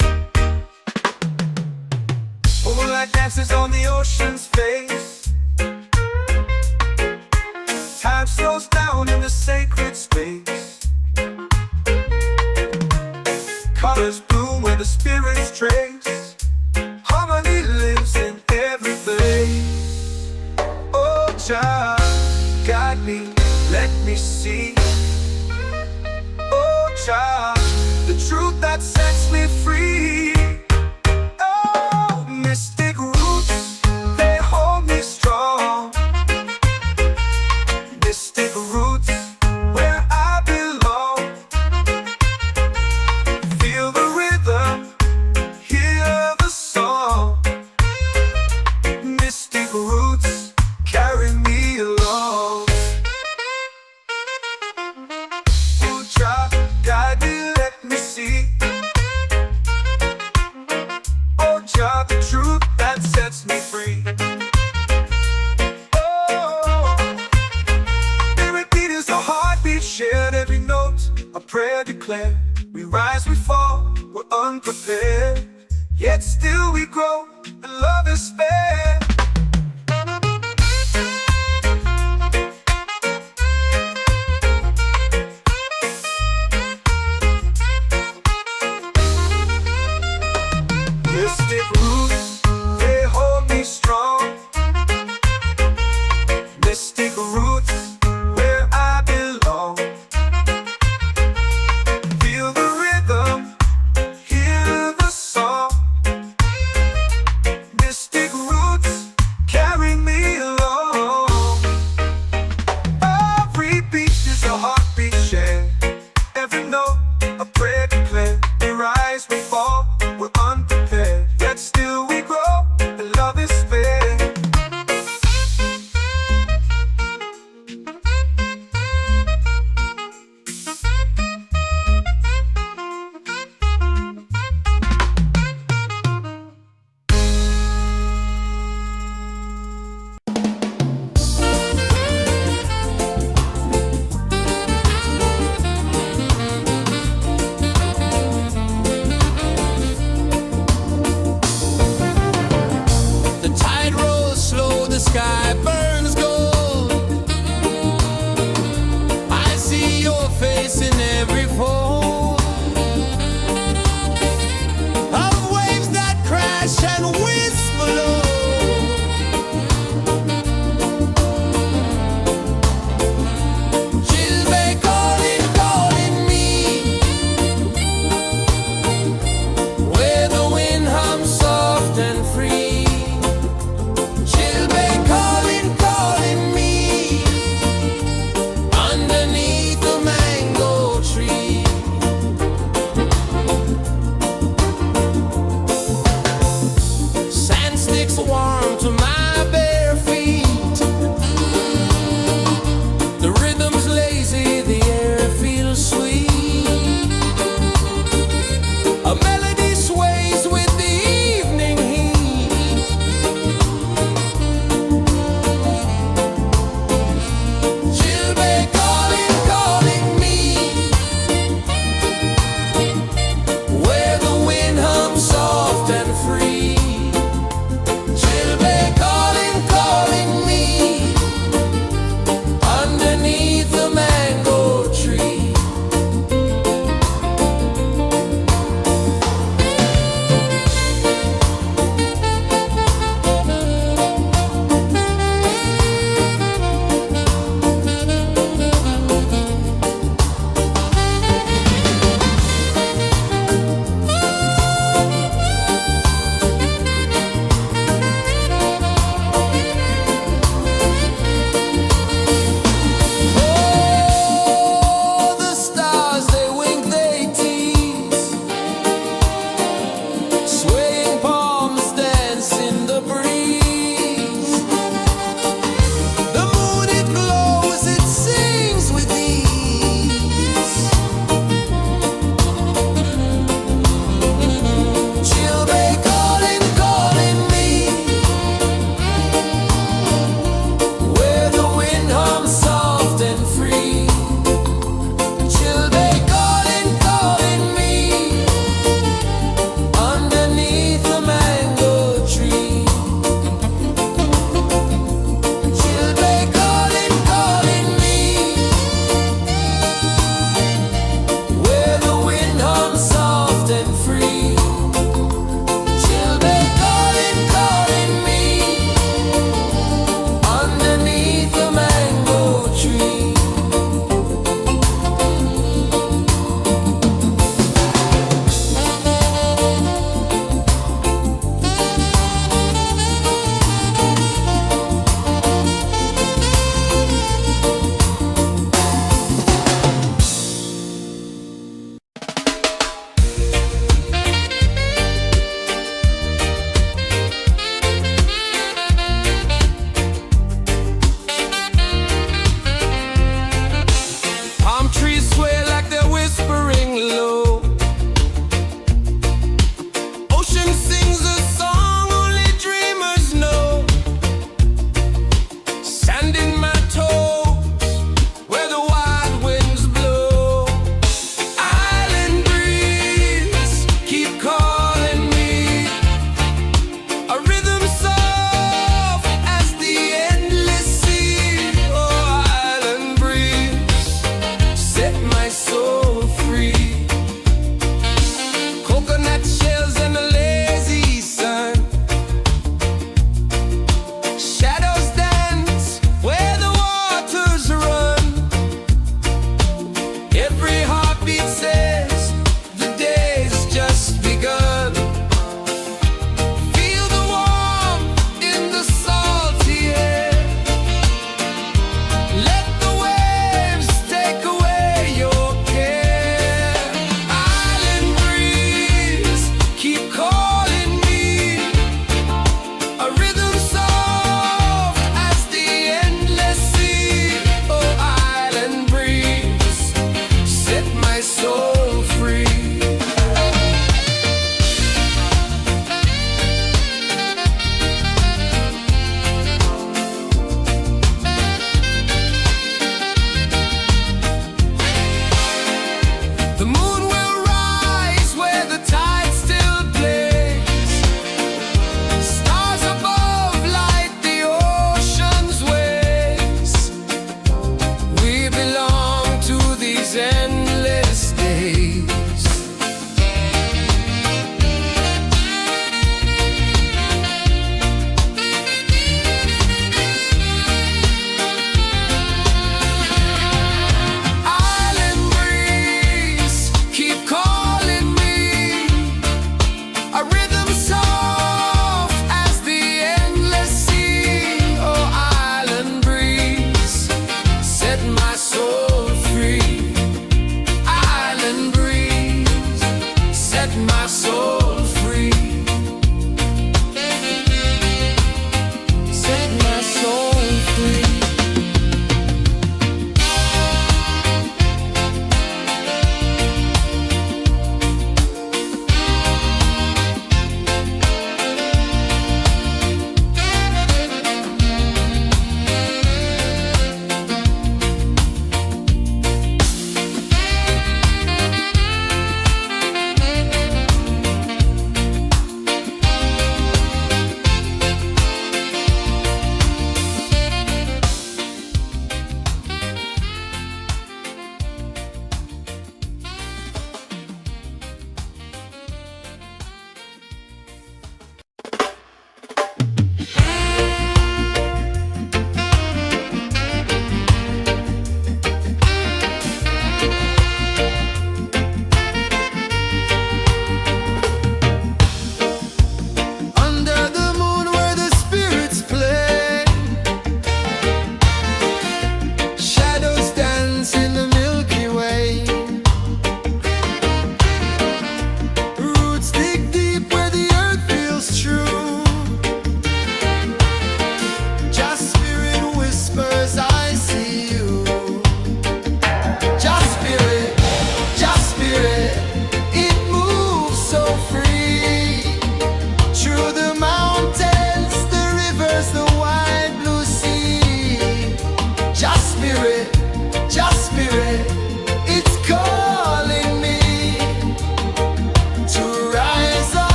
Moonlight dances on the ocean's face. Time slows down in the sacred space. Colors bloom where the spirits trace. Harmony lives in every place. Oh, Jah, guide me, let me see. Oh, Jah, the truth that sets me free. Oh, mystic roots, they hold me strong. Mystic roots, where I belong. Feel the rhythm, hear the song. Mystic roots, carry me along. Oh, Jah, guide me, let me see. Oh, Jah, the truth that sets me free. Oh, spirit beat is a heartbeat, shared every note. A prayer declared. We rise, we fall, we're unprepared. Yet still we grow, and love is spared. Mystic roots, they hold me strong. Mystic roots, where I belong. Feel the rhythm, hear the song. Mystic roots, carry me along. Every beat is a heartbeat shared. Every note, a prayer declared. We rise, we fall, we're unprepared. Yet still we grow, and love is spared. The tide rolls slow, the sky burns gold. I see your face in every fold of waves that crash and whisper low. She'll be calling me, where the wind hums soft and free. She'll be calling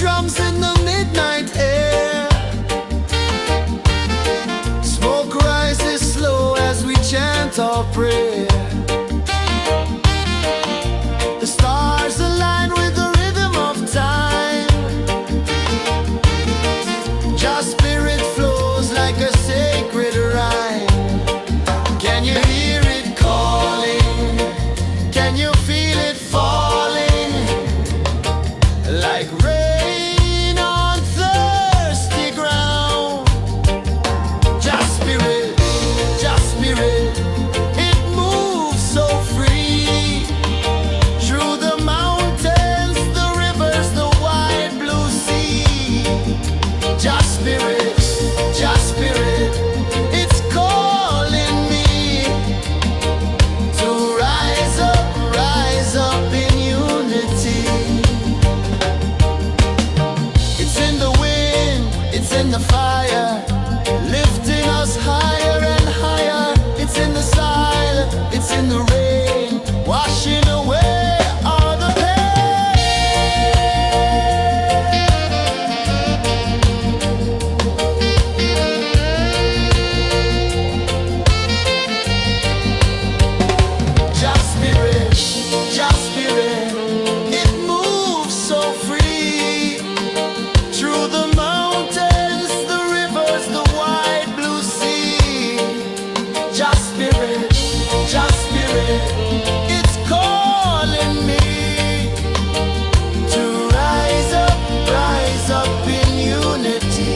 drums in the midnight air. Smoke rises slow as we chant our prayer. The stars align with the rhythm of time. Just spirit flows like a sacred rhyme. Can you hear it calling? Can you feel it falling? Like rain on thirsty ground. Just spirit, it moves so free. Through the mountains, the rivers, the wide blue sea. Just spirit, it's calling me to rise up in unity. It's in the wind, it's in the fire, lifting us higher and higher. It's in the silence, it's in the rain, washing away all the Just spirit, it moves so free. Through the mountains, the rivers, the wide blue sea. Just spirit, it's calling me to rise up in unity.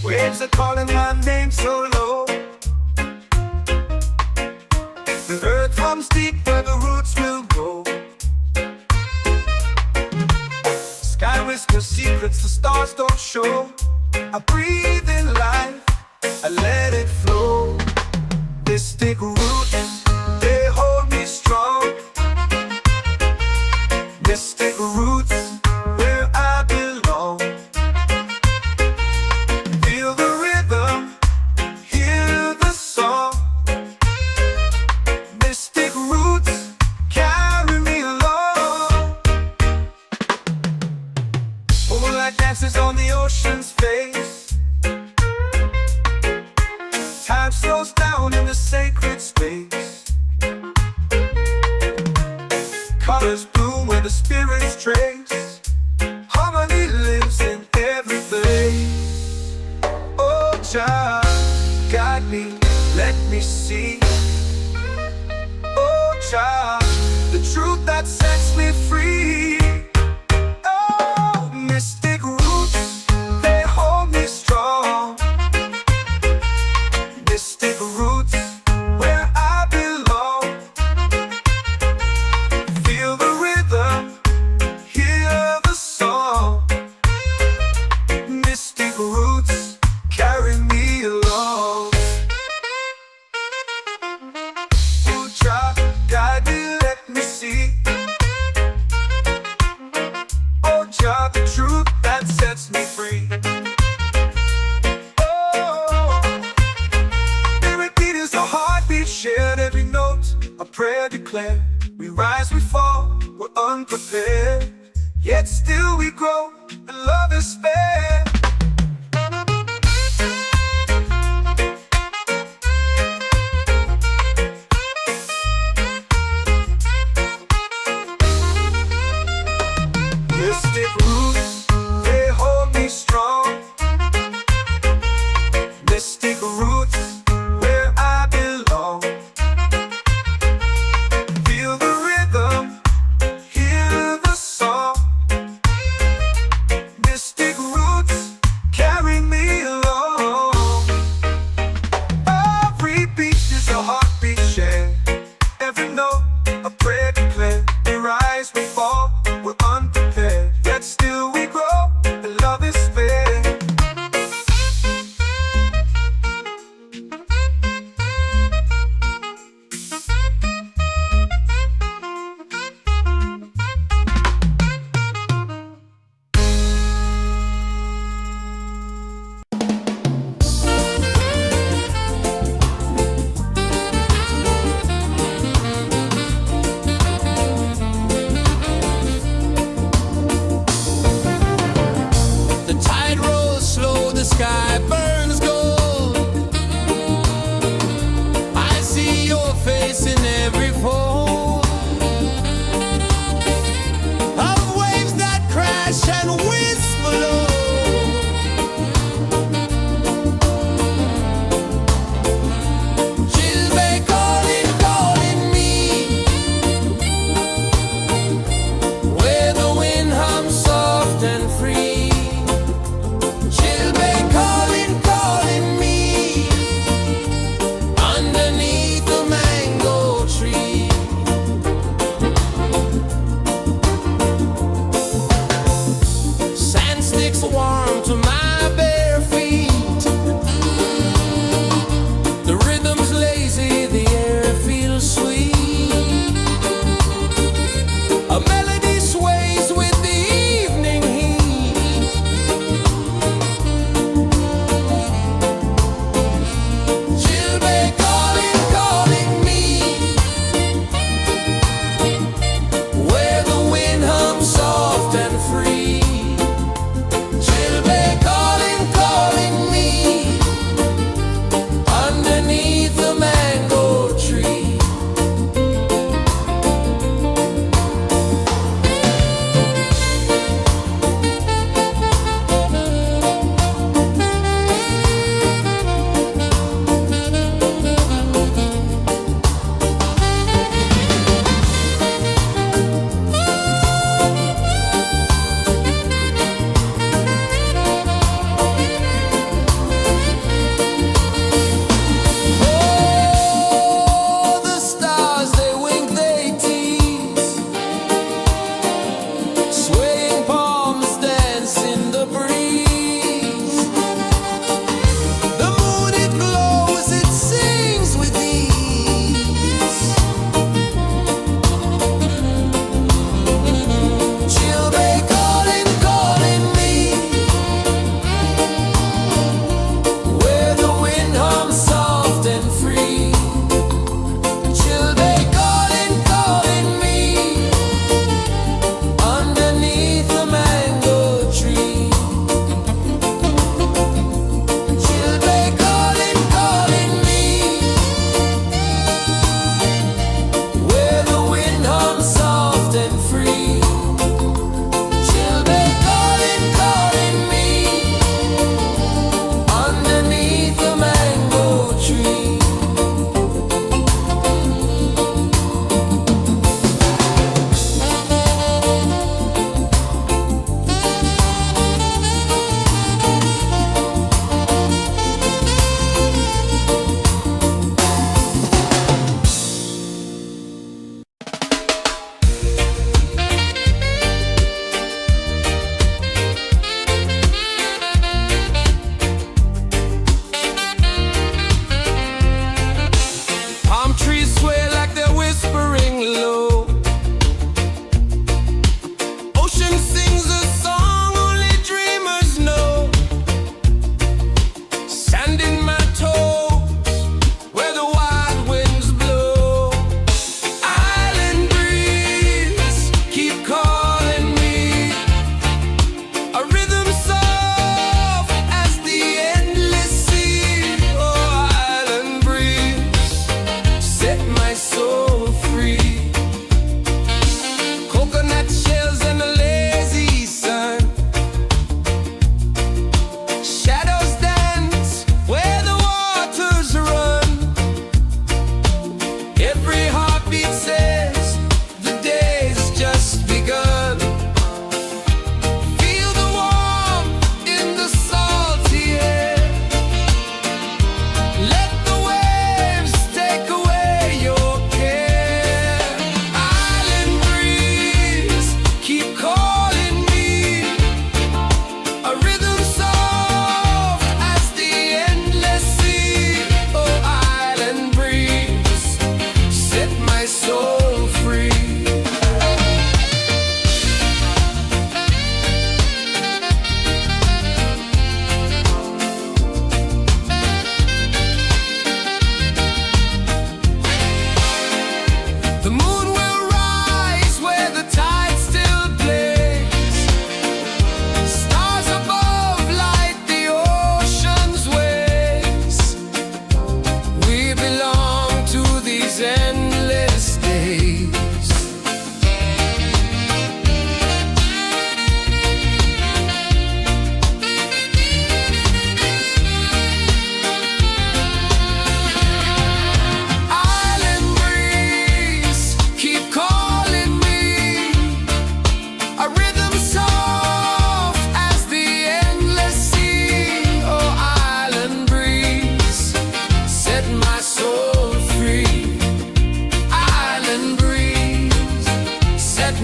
Waves are calling my name so low. The earth hums deep where the roots will go. Sky whispers secrets the stars don't show. I breathe in life, I let it flow. Mystic roots, they hold me strong. Mystic roots, where I belong. Feel the rhythm, hear the song. Mystic roots, carry me along. Moonlight dances on the ocean's face. Time slows down in the sacred space. Colors bloom where the spirits trace. Harmony lives in every place. Oh, child, guide me, let me see. Oh, child, the truth that sets me free. Oh, mystic roots, they hold me strong. Mystic roots, where I belong. Feel the rhythm, hear the song. Mystic roots, carry me along. Oh, child, guide me, let me see. Oh, child, the truth that sets me free. Oh, spirit beat is a heartbeat, shared every note. A prayer declared. We rise, we fall, we're unprepared. Yet still we grow, and love is spared. Mystic roots, they hold me strong. Mystic roots, where I belong. Feel the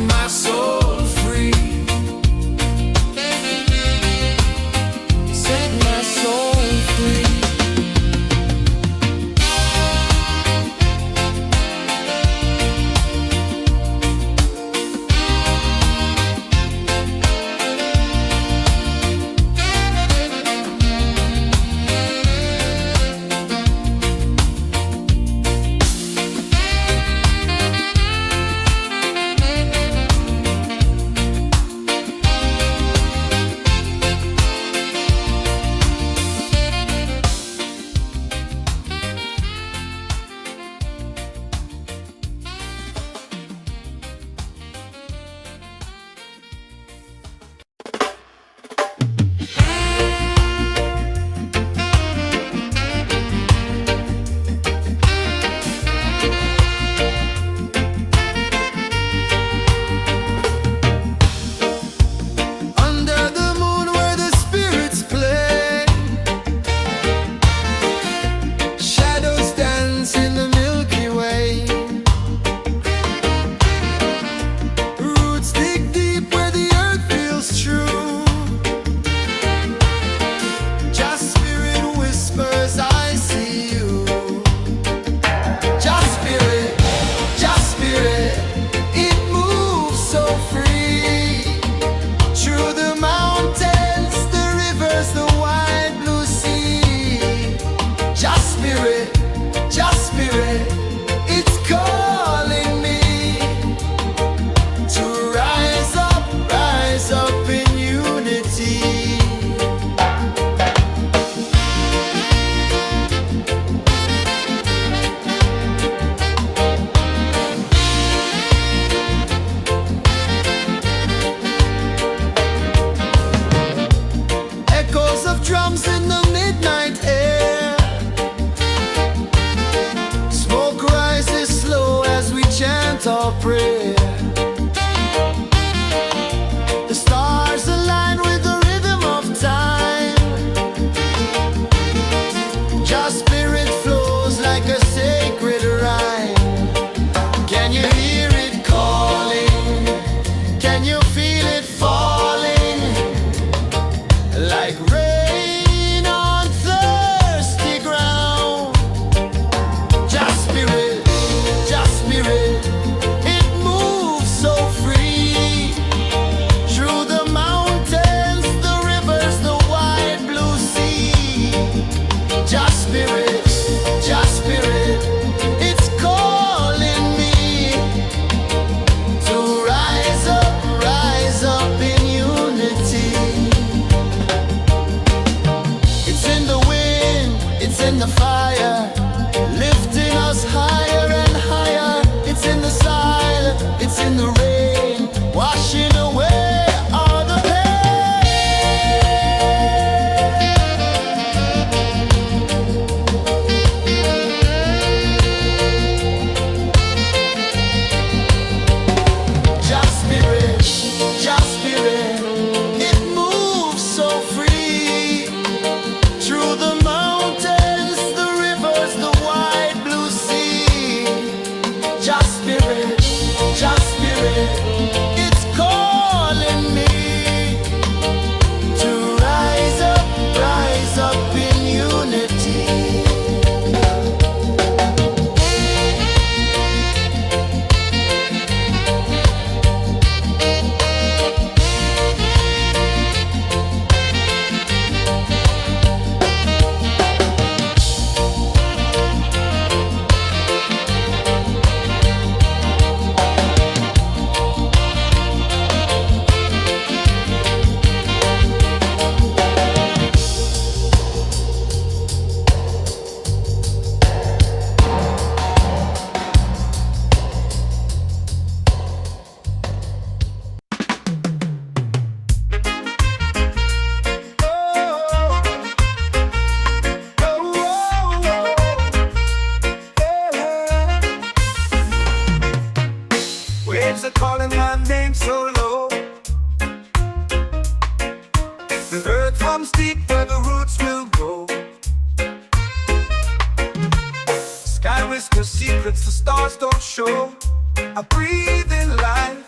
my soul free. Set my soul free. Under the moon where the spirits play, shadows dance in the Milky Way. Roots dig deep where the earth feels true. Just spirit whispers, I see you. Just spirit, it moves so free. Through the mountains, the rivers, the wide blue sea. Just spirit, it's calling me to rise up in unity. Echoes of drums in the midnight air. Smoke rises slow as we chant our prayer. The stars align with the rhythm of time. Just spirit flows like a sacred rhyme. Can you hear it calling? Can you feel it falling? Like rain on thirsty ground. Just spirit, it moves so free. Through the mountains, the rivers, the wide blue sea. Just spirit, it's calling me to rise up in unity. It's in the wind, it's in the fire, lifting us higher and higher. It's in the silence, it's in the rain, washing away all the pain. Just spirit, it moves so free. Through the mountains, the rivers, the wide blue sea. Just spirit, it's calling me to rise up in unity. Waves are calling my name so low. The earth hums deep where the roots will grow. Sky whispers secrets the stars don't show. I breathe in life,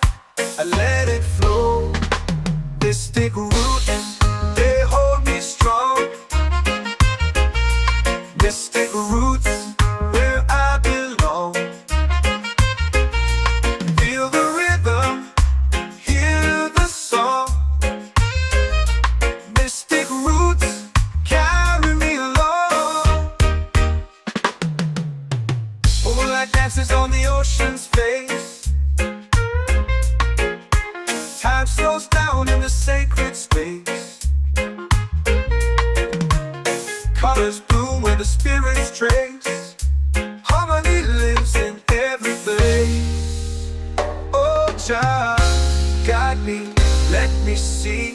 trace. Harmony lives in every place. Oh, child, guide me, let me see.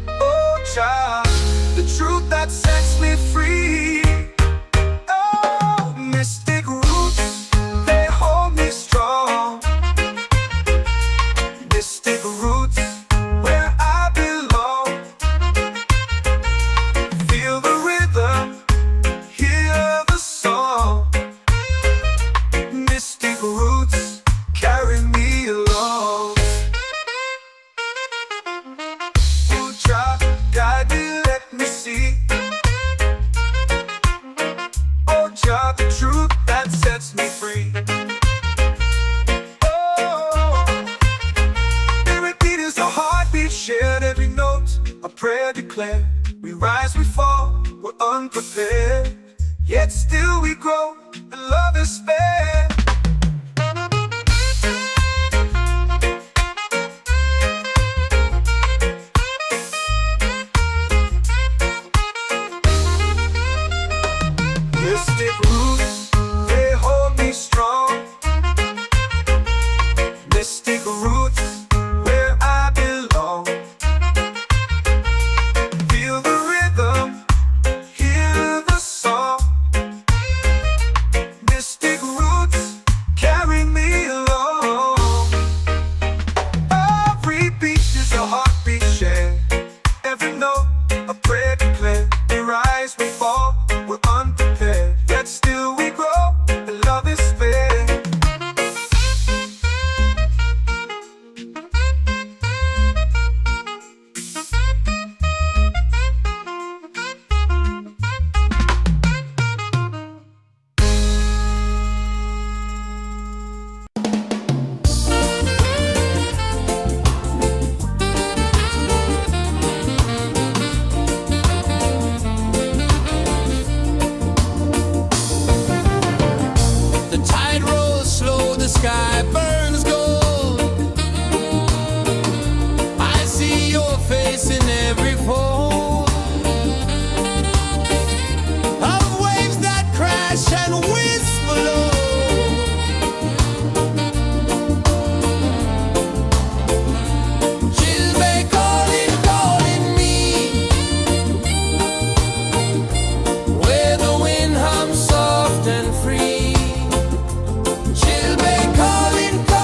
Oh, child, the truth that sets me free. Oh, mystic roots, they hold me strong. Mystic roots, where I belong. Feel the rhythm, hear the song. Mystic roots, carry me along. Oh, child, guide me, let me see. Oh, child, the truth that sets me free. Oh, every beat is a heartbeat shared, every note a prayer declared. We rise, we fall, we're unprepared, yet still we grow, and love is spared. Mystic roots, they hold me strong. Mystic roots, where I belong. Feel the rhythm, hear the song. Mystic roots, carry me along. Every beat is a heartbeat shared, every note a prayer declared. We rise, we fall, we're unprepared, yet still we grow, and love is spared. The tide rolls slow, the sky burns gold. I see your face in every fold of waves that crash and whisper low. She'll be calling, calling me, where the wind hums soft and free. She'll be calling, calling.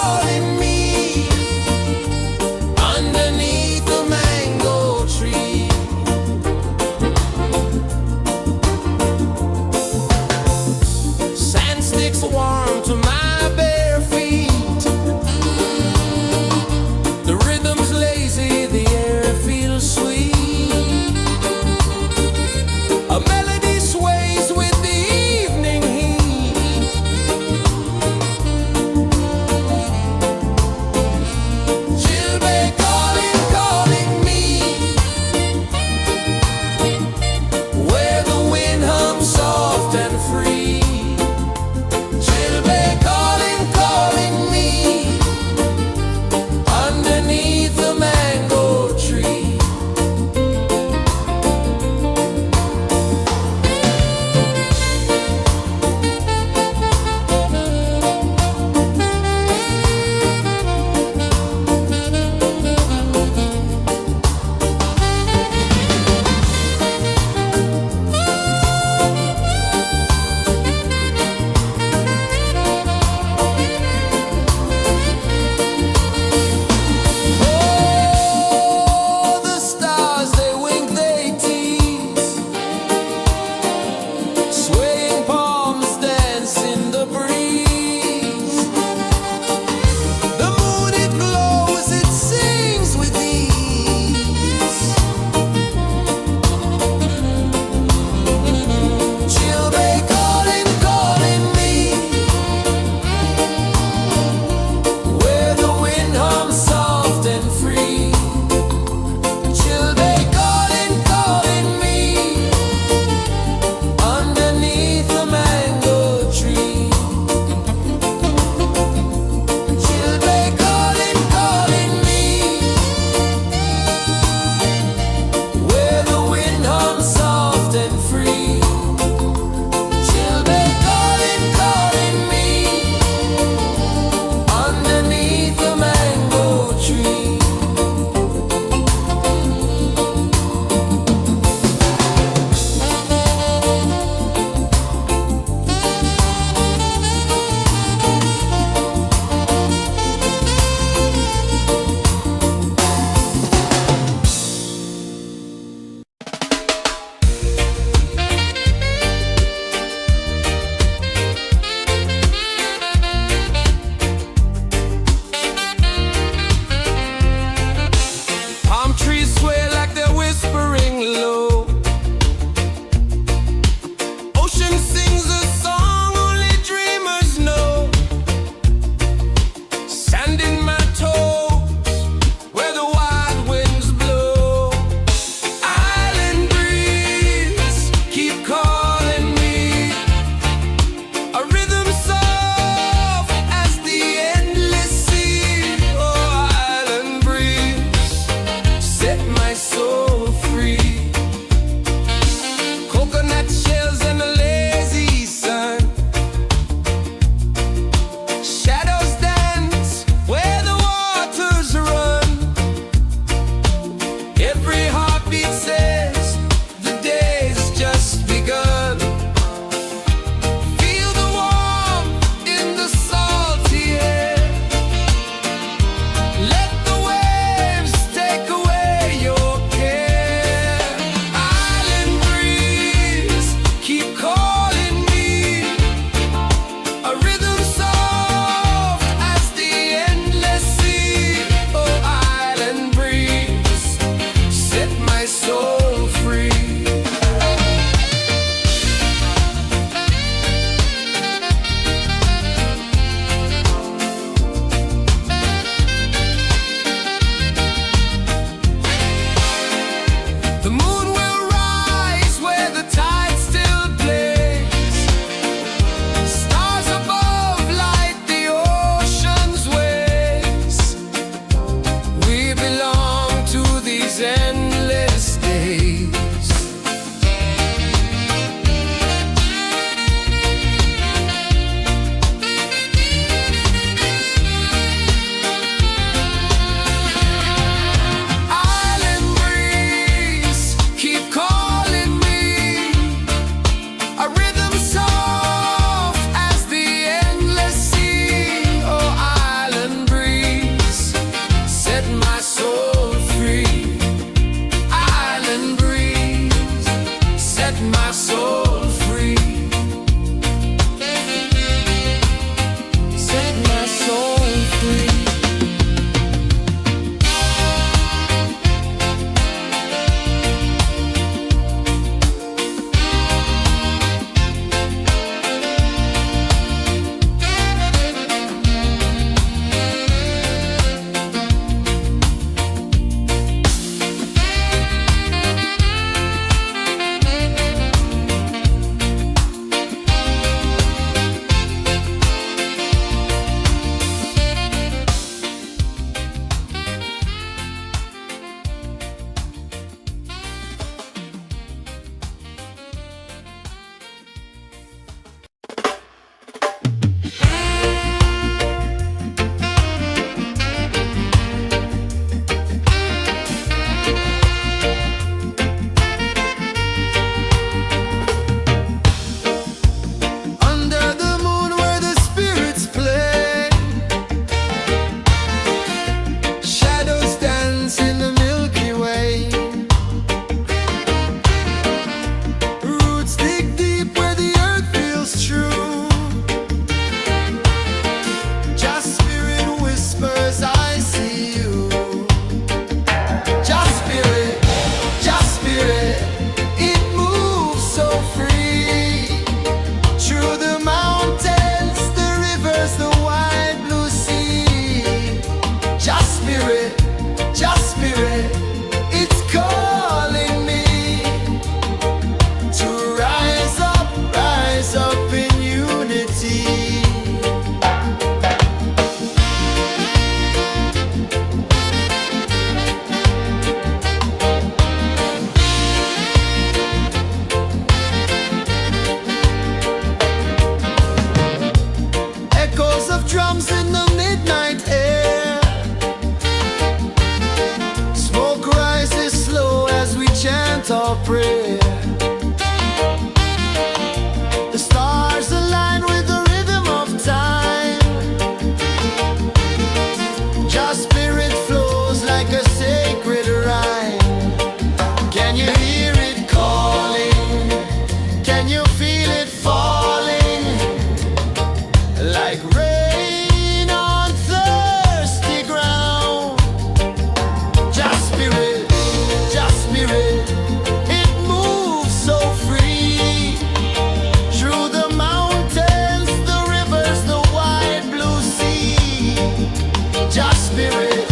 Jah Spirit,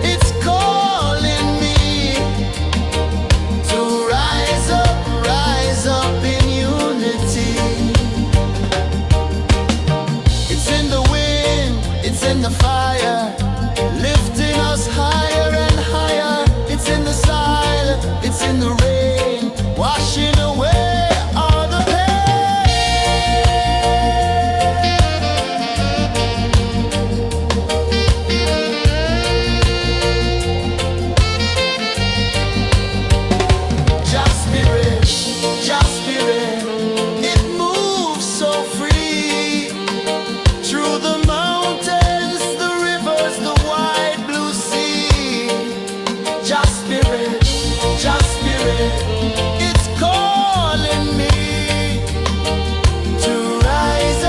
it's calling me to rise up in unity. It's in the wind, it's in the fire, lifting us higher and higher. It's in the silence, it's in the rain, washing away all the pain. Jah Spirit, it moves so free through the mountains, the rivers, the wide blue sea. Jah Spirit, it's calling me to rise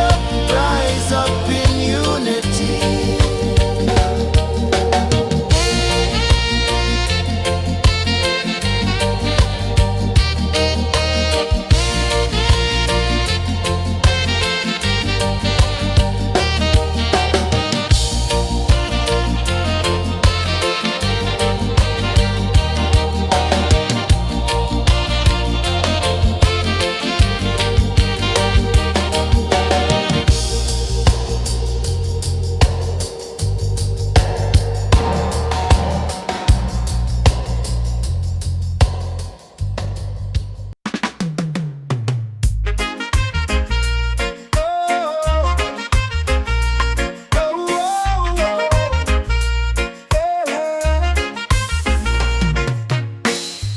up in unity.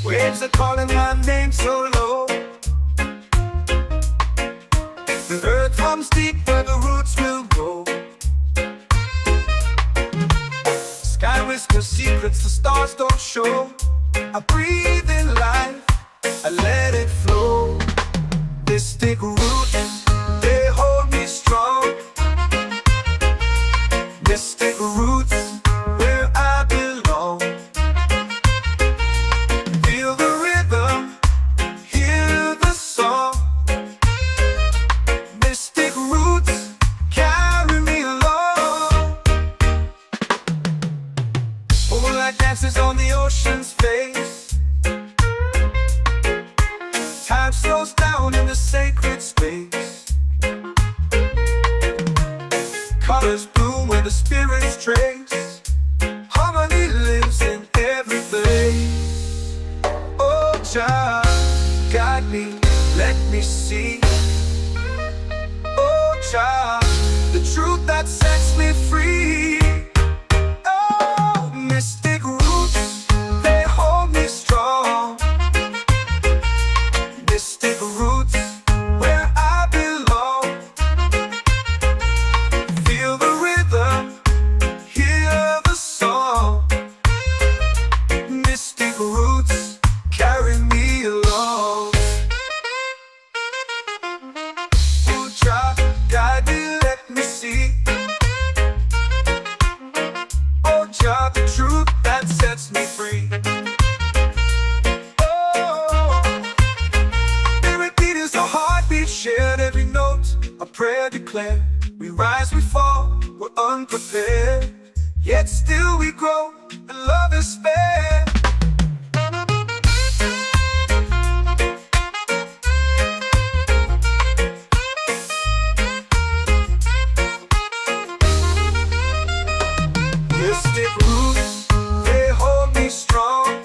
Waves are calling my name so low. The earth hums deep where the roots will go. Sky whispers secrets the stars don't show. I breathe in life, I let it flow. Mystic roots, they hold me strong. Mystic roots, where I belong. Feel the rhythm, hear the song. Mystic roots, carry me along. Moonlight dances on the ocean's face. Time slows down in the sacred space. Colors bloom where the spirits trace. Harmony lives in every place. Oh Jah, guide me, let me see. Oh Jah, the truth that sets me free. Oh, mystic roots, they hold me strong. Mystic roots, where I belong. Feel the rhythm, hear the song. Mystic roots, carry me along. Oh Jah, guide me, let me see. Oh Jah, the truth that sets me free. Oh, every beat is a heartbeat shared, every note a prayer declared. We rise, we fall, we're unprepared, yet still we grow, and love is spared. Mystic roots, they hold me strong.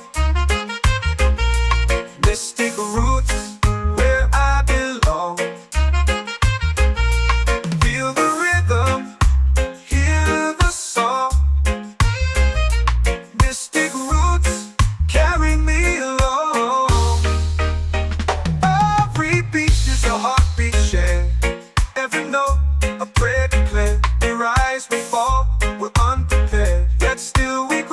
Mystic roots, where I belong. Feel the rhythm, hear the song. Mystic roots, carry me along. Every beat is a heartbeat shared, every note a prayer declared. We rise, we fall, we're unprepared, yet still we grow.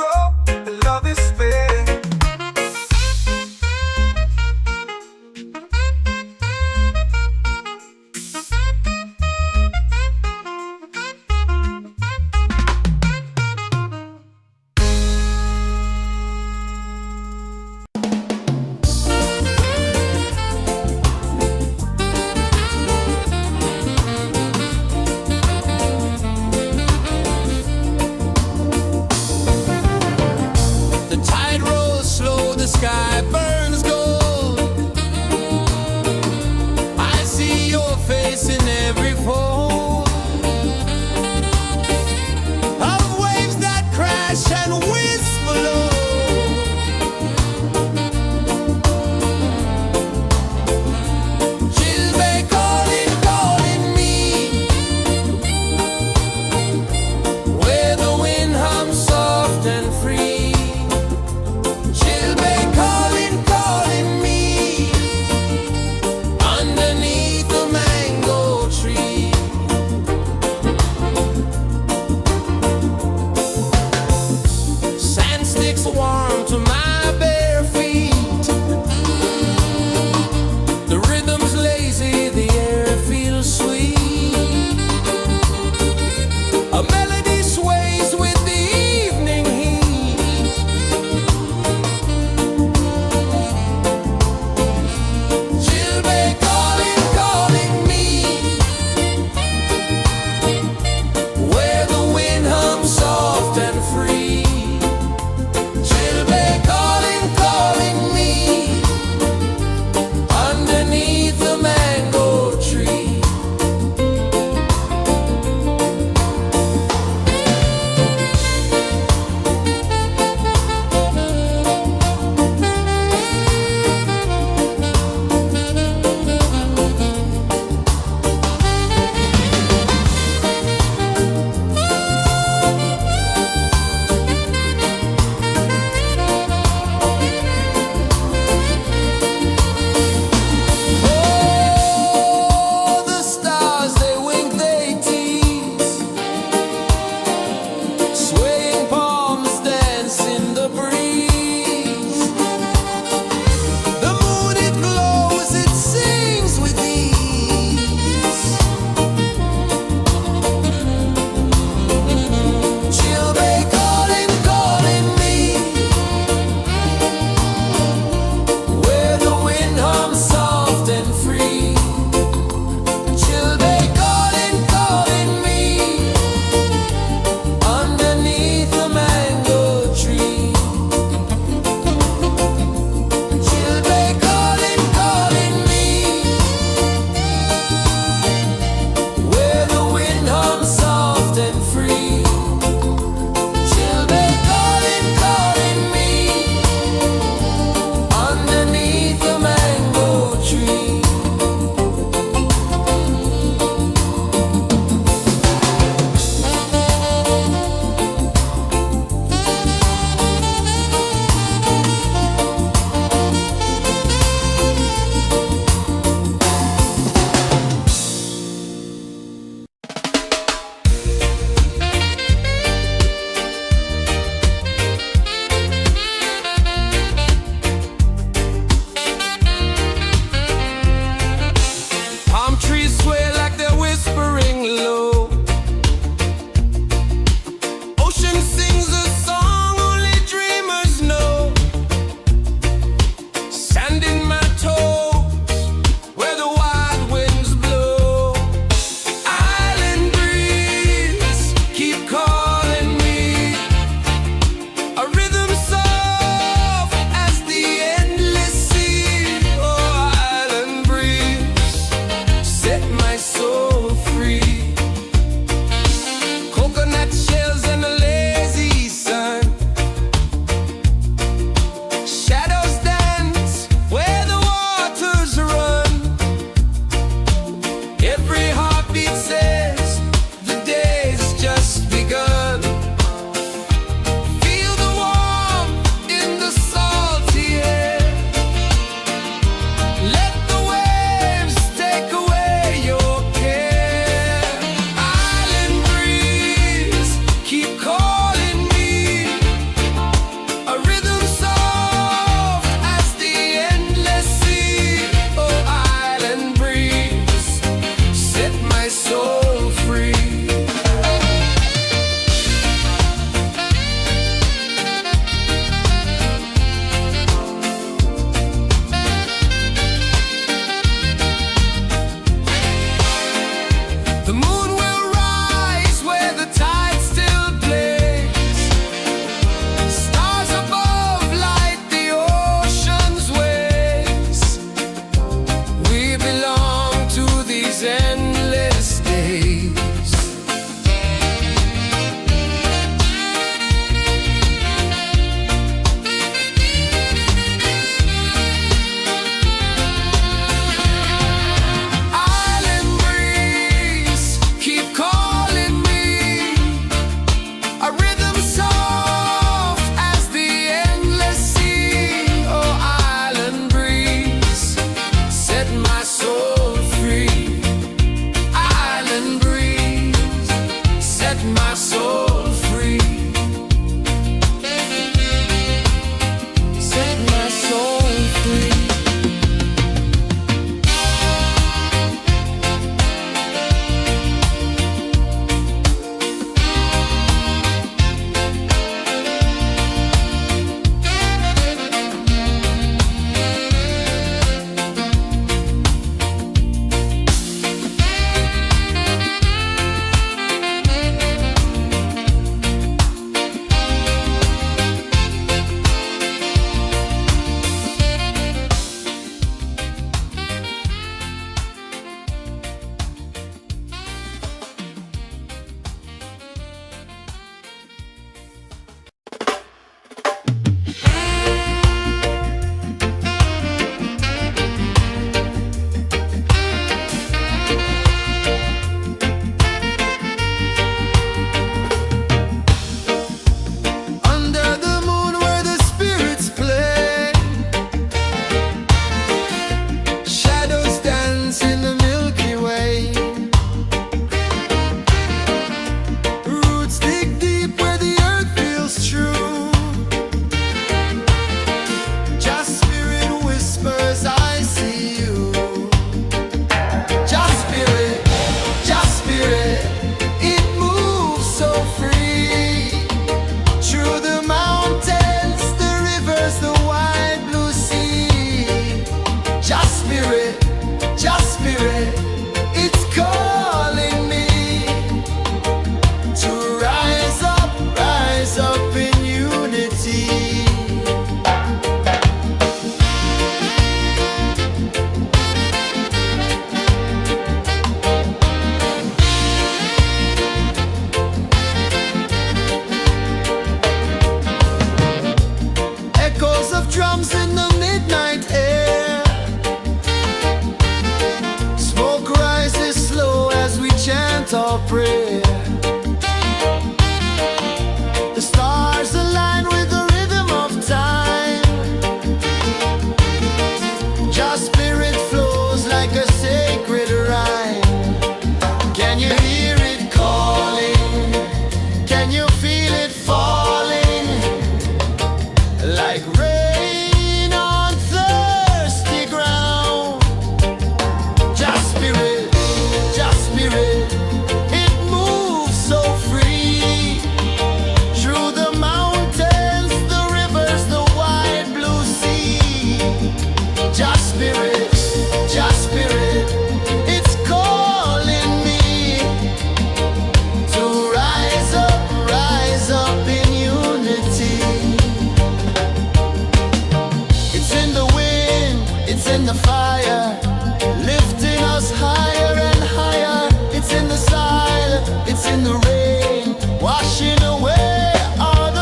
washing away all the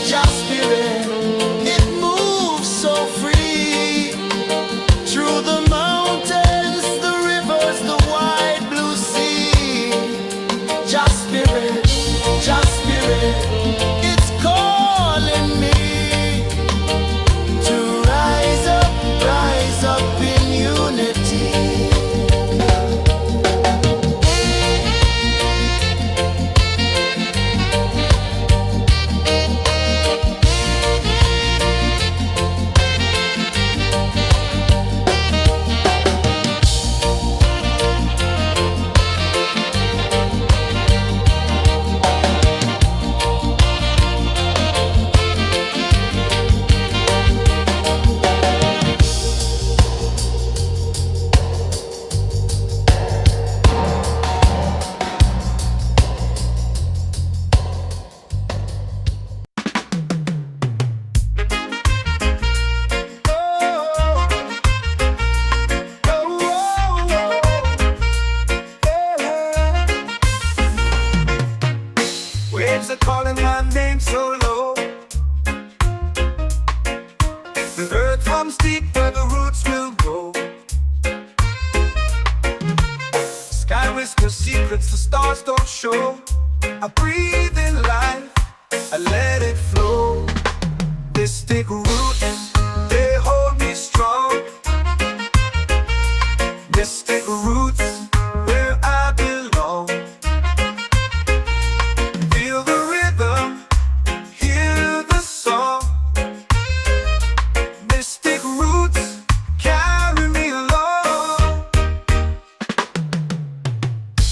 Just spirit, it moves so free through the mountains, the rivers, the wide blue sea. Just spirit, it's calling me to rise up in unity. Waves are calling my name so low. The earth hums deep where the roots will grow. Sky whispers secrets the stars don't show. I breathe in life, I let it flow. This take root and they hold me strong. This take roots where I belong. Feel the rhythm, hear the song. Mystic roots carry me along.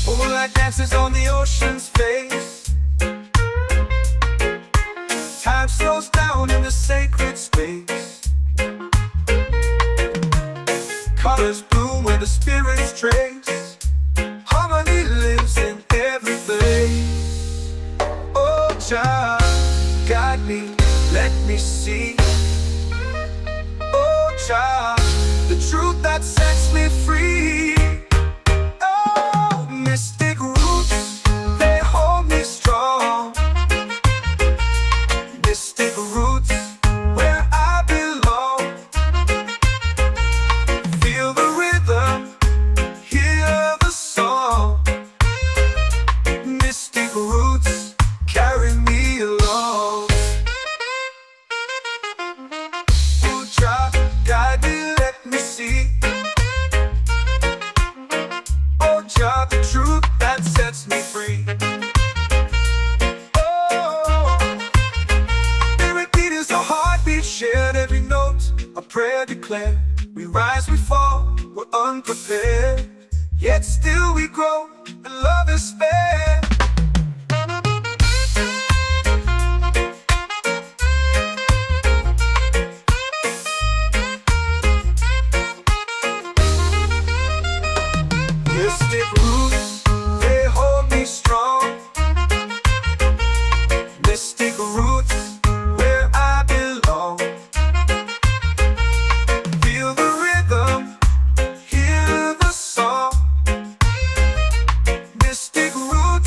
Moonlight dances on the ocean's face. Time slows down in the sacred space. Colors bloom where the spirits trace. Harmony lives in every place. Oh, Jah, guide me, let me see. Oh, Jah, the truth that sets me free. Oh, mystic roots, they hold me strong. Mystic roots, where I belong. Feel the rhythm, hear the song. Mystic roots carry me along. Oh, Jah, guide me, let me see. Oh, Jah, the truth that sets me free. Oh, spirit beat is a heartbeat, shared every note. A prayer declared. We rise, we fall, we're unprepared. Yet still we grow, and love is spared. Mystic roots, they hold me strong. Mystic roots, where I belong. Feel the rhythm, hear the song. Mystic roots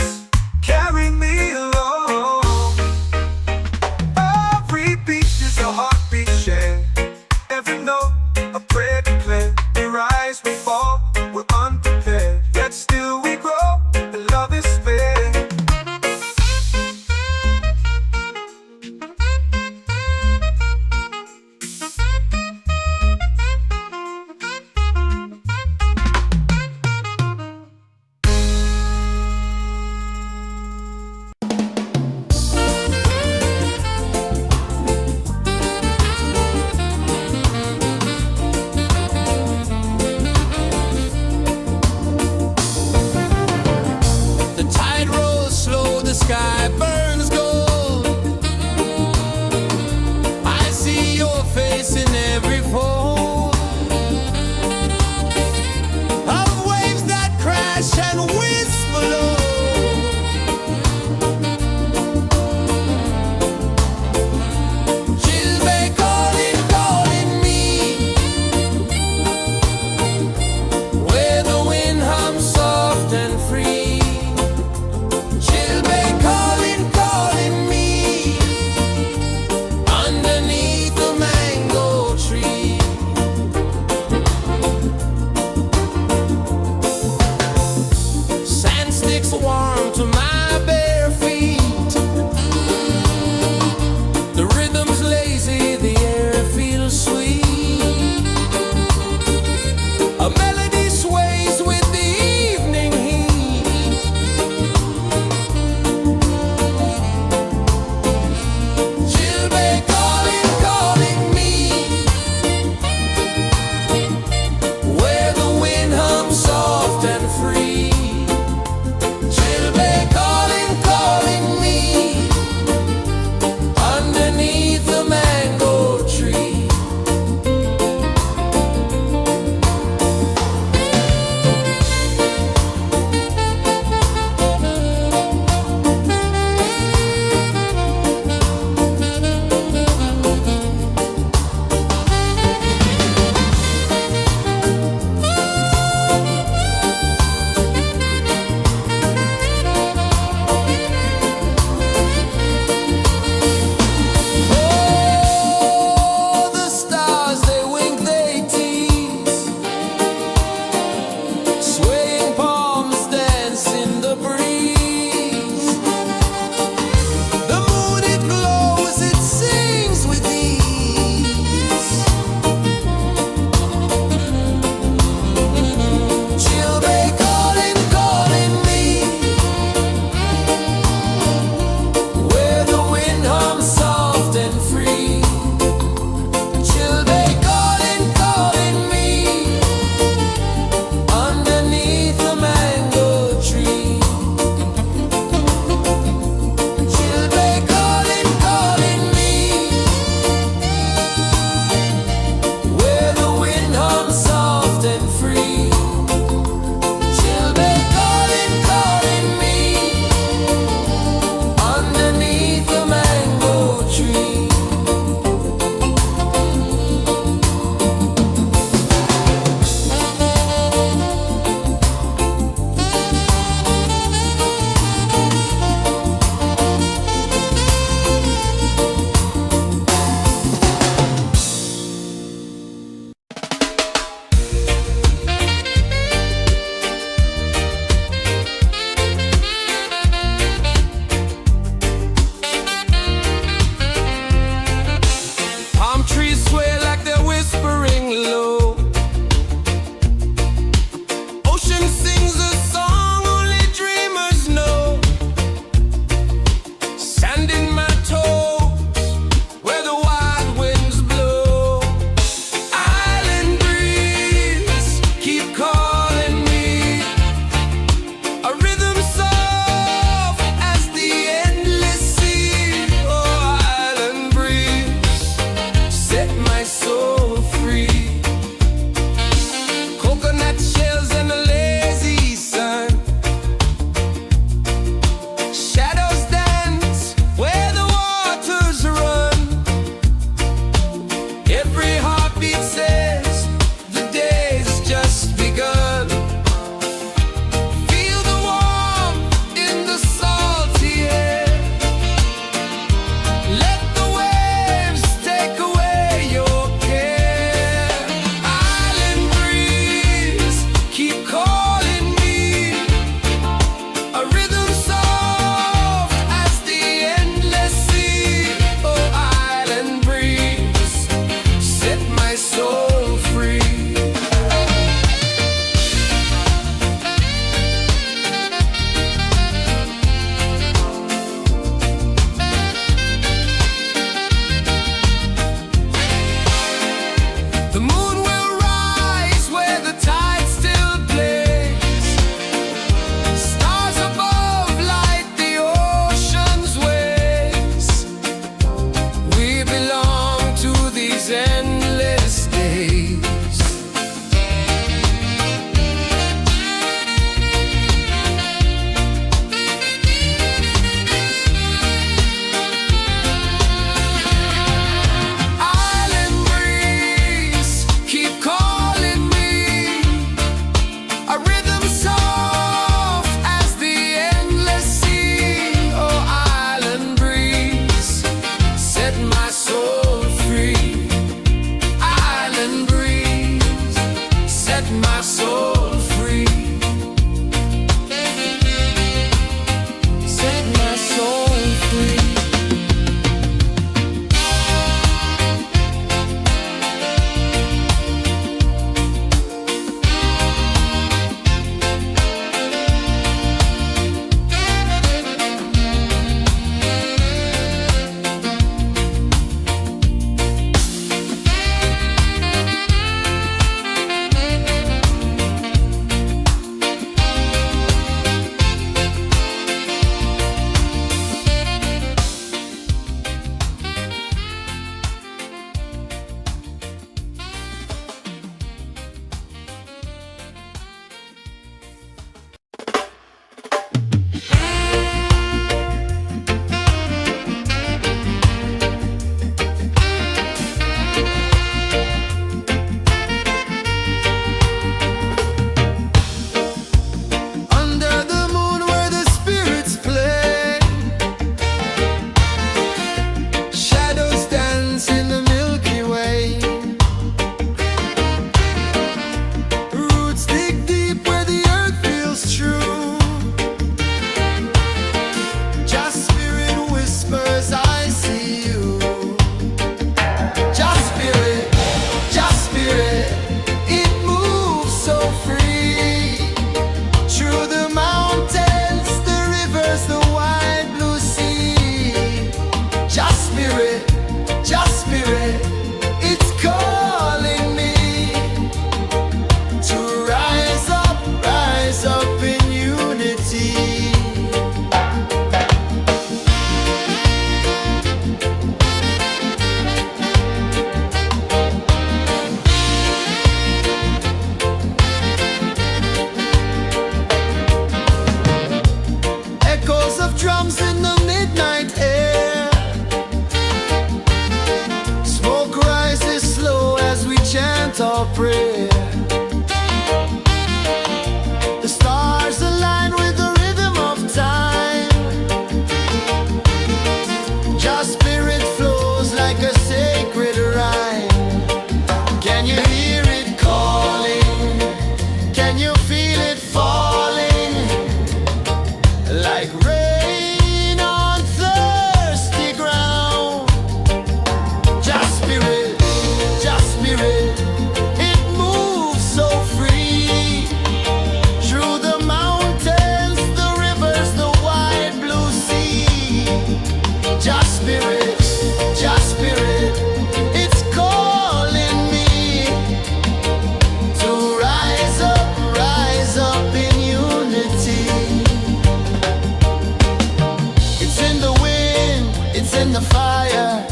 fire,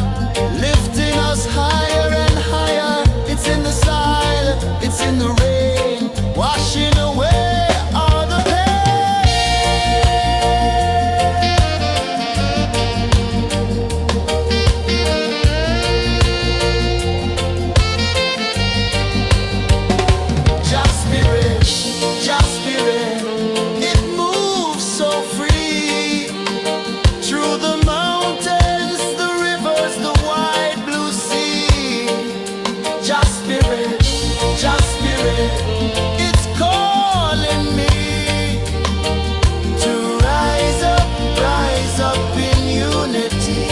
lifting us higher and higher. It's in the silence, it's in the rain, washing away all the Just spirit, just spirit, it moves so free through the mountains, the rivers, the wide blue sea. Just spirit, it's calling me to rise up in unity.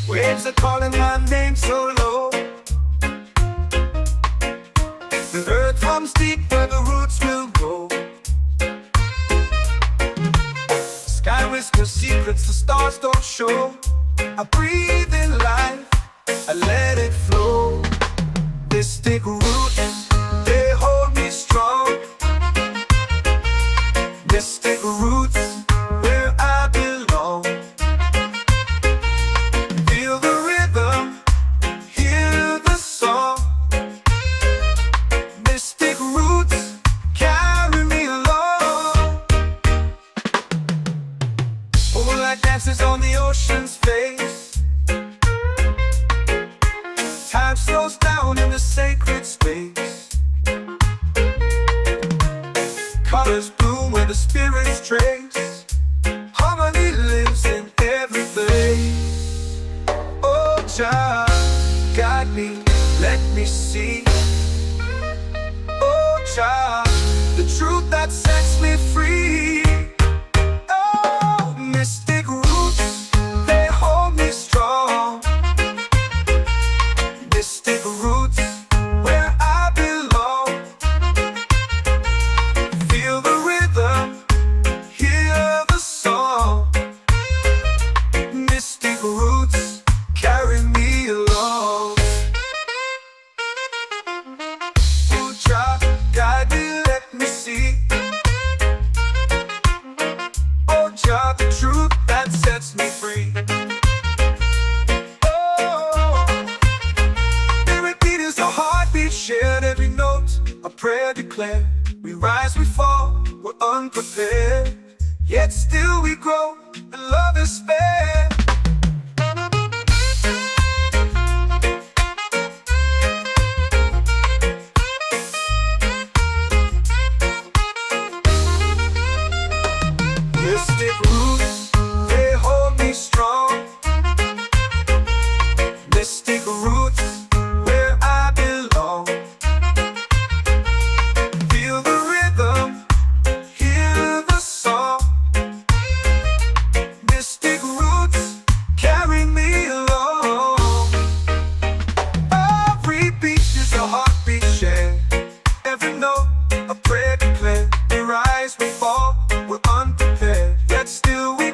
Waves are calling my name so low. The earth hums deep where the roots will grow. Sky whispers secrets the stars don't show. I breathe in life, I let it flow. Mystic roots, they hold me strong. Mystic roots, where I belong. Feel the rhythm, hear the song. Mystic roots, carry me along. Moonlight dances on the ocean's face. Time slows down in the sacred space. Colors bloom where the spirits trace. Harmony lives in every place. Oh, Jah, guide me, let me see. Oh, Jah, the truth that sets me free. Oh, mystic roots, they hold me strong. Mystic roots, where I belong. Feel the rhythm, hear the song. Mystic roots, carry me along. Oh, Jah, guide me, let me see. Oh, Jah, the truth that sets me free. Oh, spirit beat is a heartbeat shared, every note a prayer declared. We rise, we fall, we're unprepared, yet still we grow, and love is spared. Mystic roots, they hold me strong. Mystic roots, where I belong. Feel the rhythm, hear the song. Mystic roots, carry me along. Every beat is a heartbeat shared, every note a prayer declared. We rise, we fall, we're unprepared, yet still we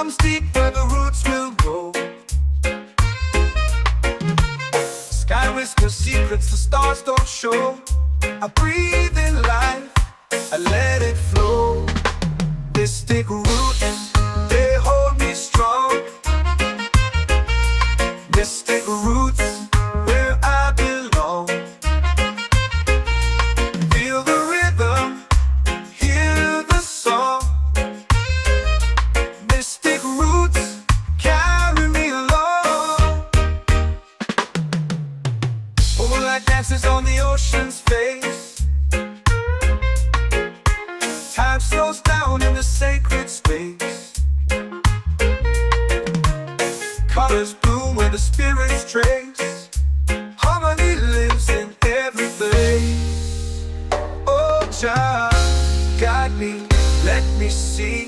comes deep where the roots will grow. Sky whispers secrets the stars don't show. I breathe in life, I let it flow. Mystic roots, they hold me strong. Mystic roots, where I belong. Feel the rhythm, hear the song. Mystic roots, carry me along. Moonlight dances on the ocean's face. Time slows down in the sacred space. Colors bloom where the spirits trace. Harmony lives in every place. Oh, Jah, guide me, let me see.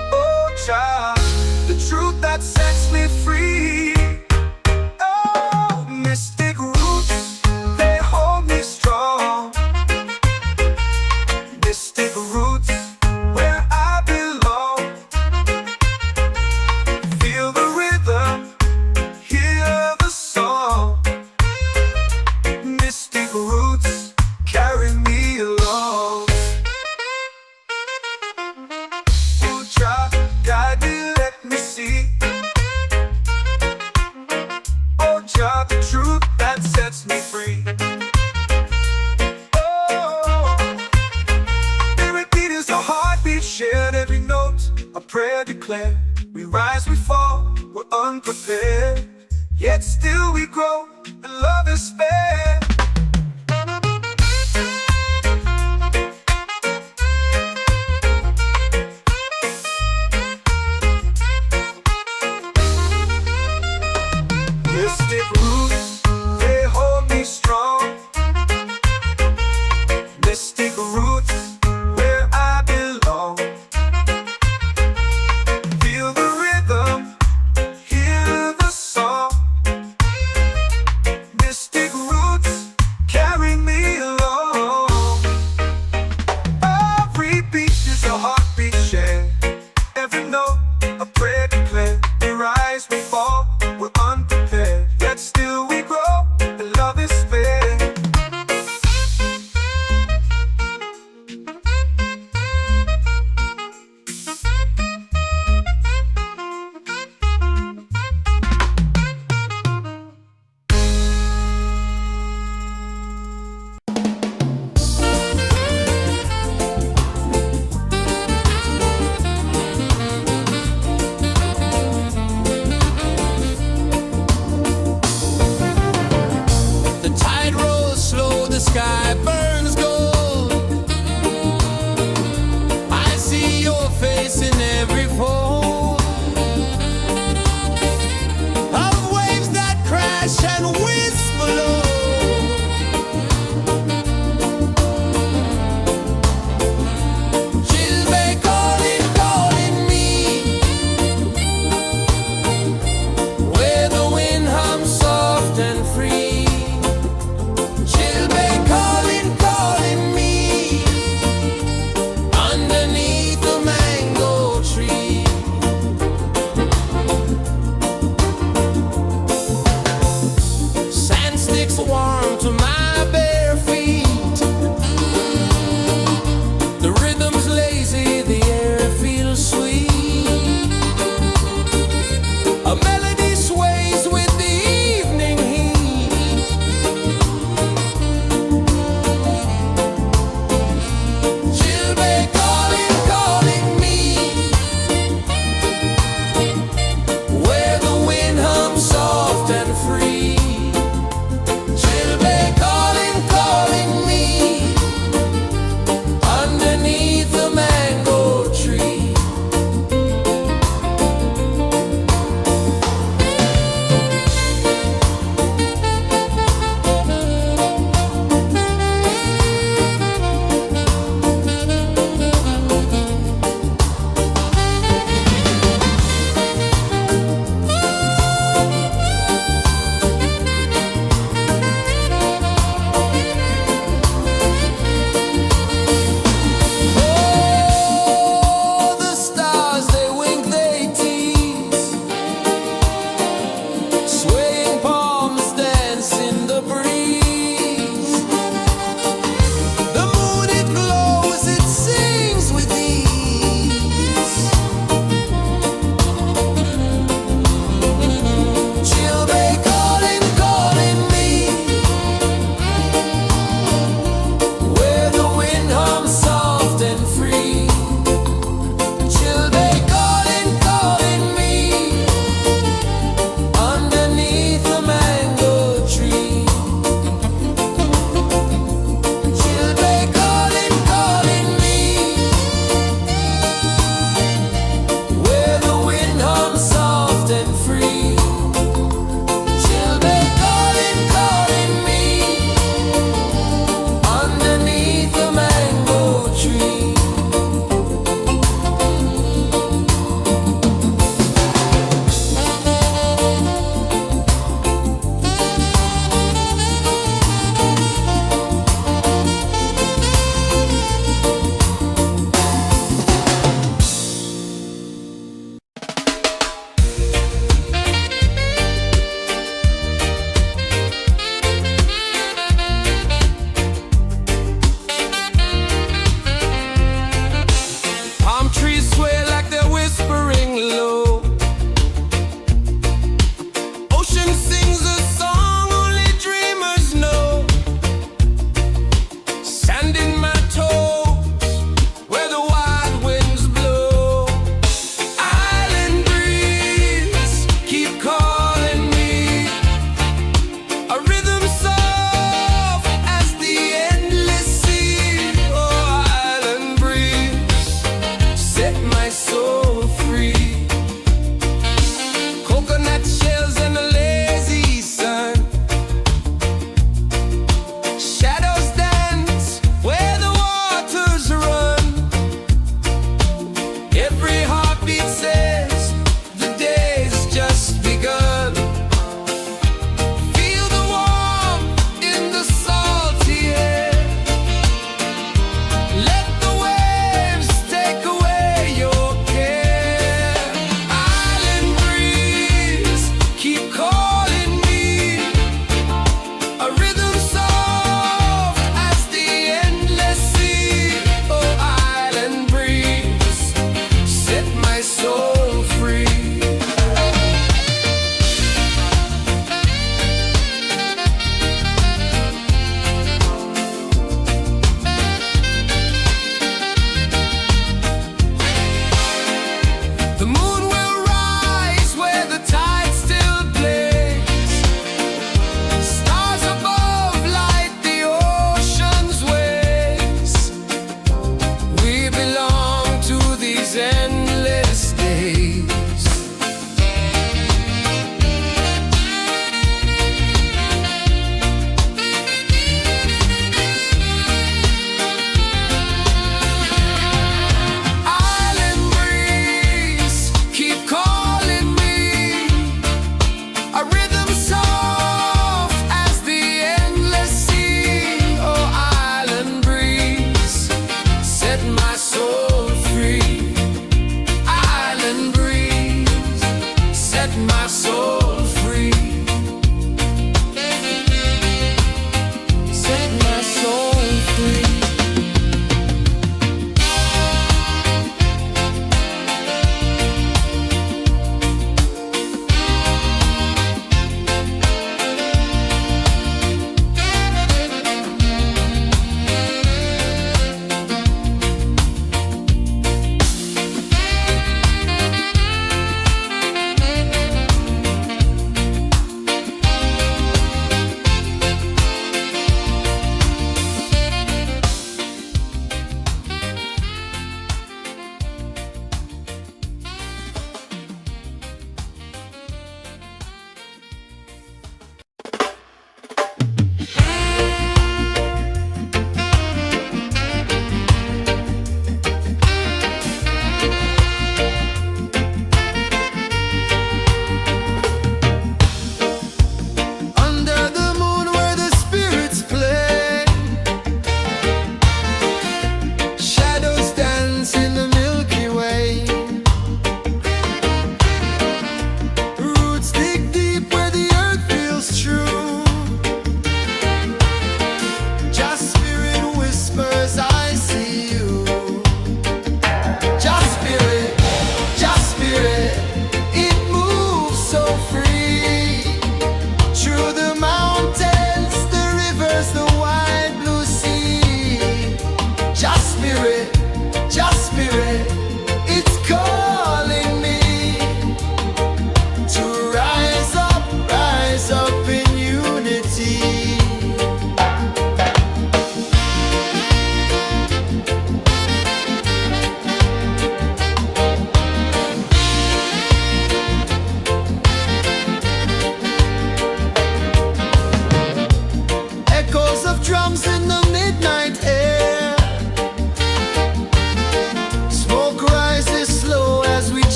Oh, Jah, the truth that sets me free. Oh, mystic roots, they hold me strong. Mystic roots, where I belong. Feel the rhythm, hear the song. Mystic roots, carry me along. Oh, Jah, guide me, let me see. Oh, Jah, the truth that sets me free. Shared every note, a prayer declared. We rise, we fall, we're unprepared. Yet still we grow, and love is spared. Mystic roots, they hold me strong. Mystic roots, where I belong. Feel the rhythm, hear the song. Mystic roots,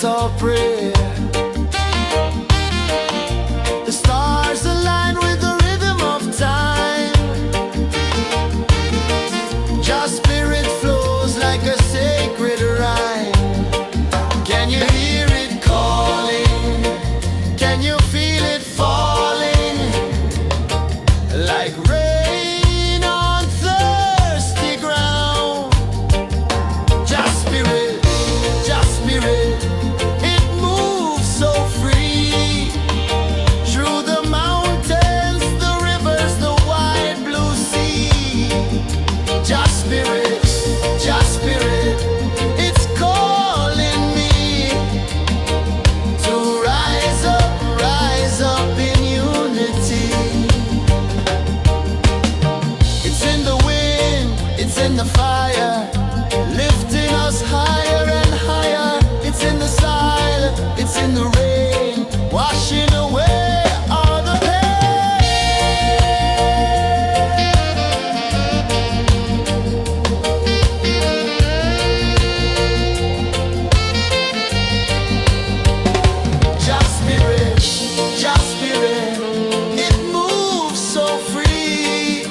chant or pray. The stars align with the rhythm of time. Your spirit flows like a sacred rhyme. Can you hear it calling? Can you feel it falling? Like rain on thirsty ground. Just spirit, it moves so free. Through the mountains, the rivers, the wide blue sea. Just spirit, it's calling me to rise up in unity. It's in the wind, it's in the fire, lifting us higher and higher. It's in the silence, it's in the rain, washing away all the pain. Just spirit, it moves so free.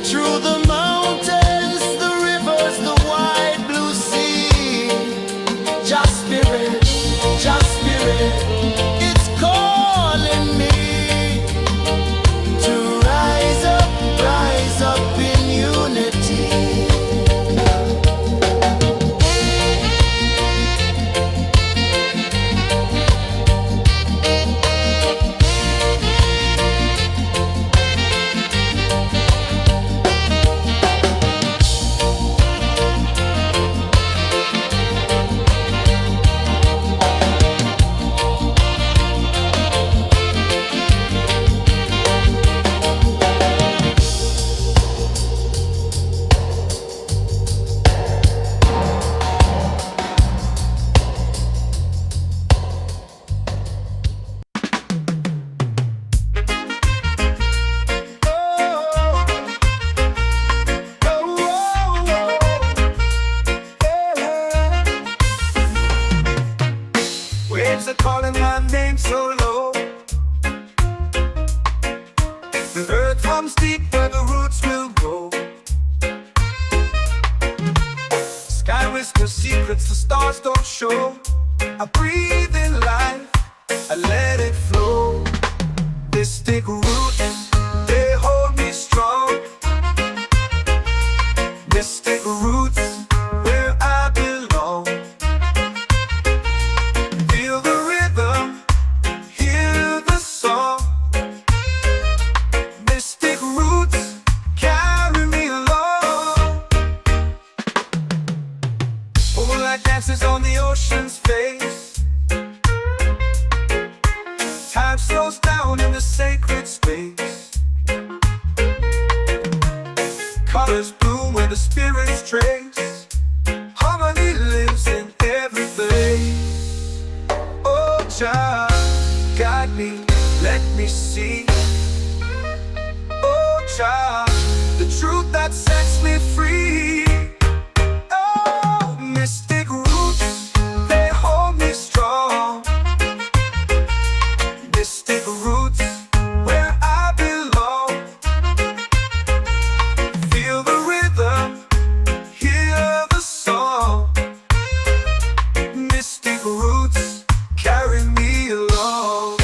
Through the mountains, the rivers, the wide blue sea. Just spirit, it's calling me to rise up in unity. Waves are calling my name so low. The earth hums deep where the roots will go. Sky whispers secrets the stars don't show. I breathe in life, I let it flow. Mystic roots, they hold me strong. Mystic roots, where I belong. Feel the rhythm, hear the song. Mystic roots, carry me along. Moonlight dances on the ocean's face. Time slows down in the sacred space. Colors bloom where the spirits trace. Harmony lives in every place. Oh, child, guide me, let me see. Oh, child, the truth that sets me free. Oh, mystic roots, they hold me strong. Mystic roots, where I belong. Feel the rhythm, hear the song. Mystic roots, carry me along.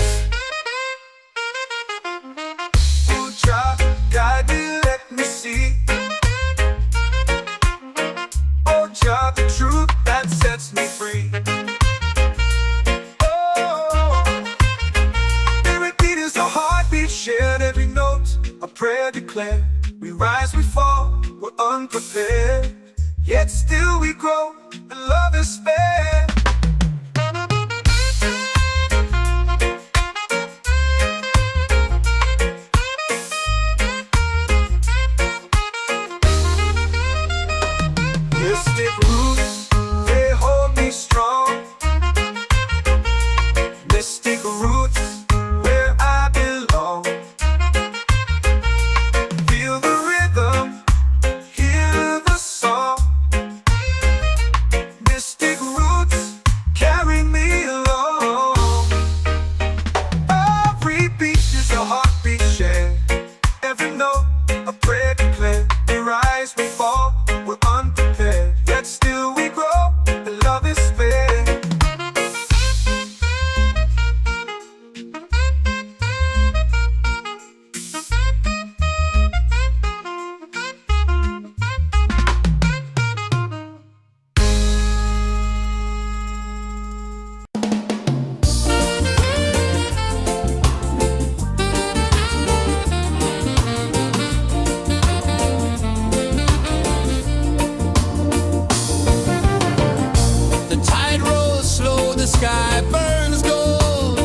sky burns gold.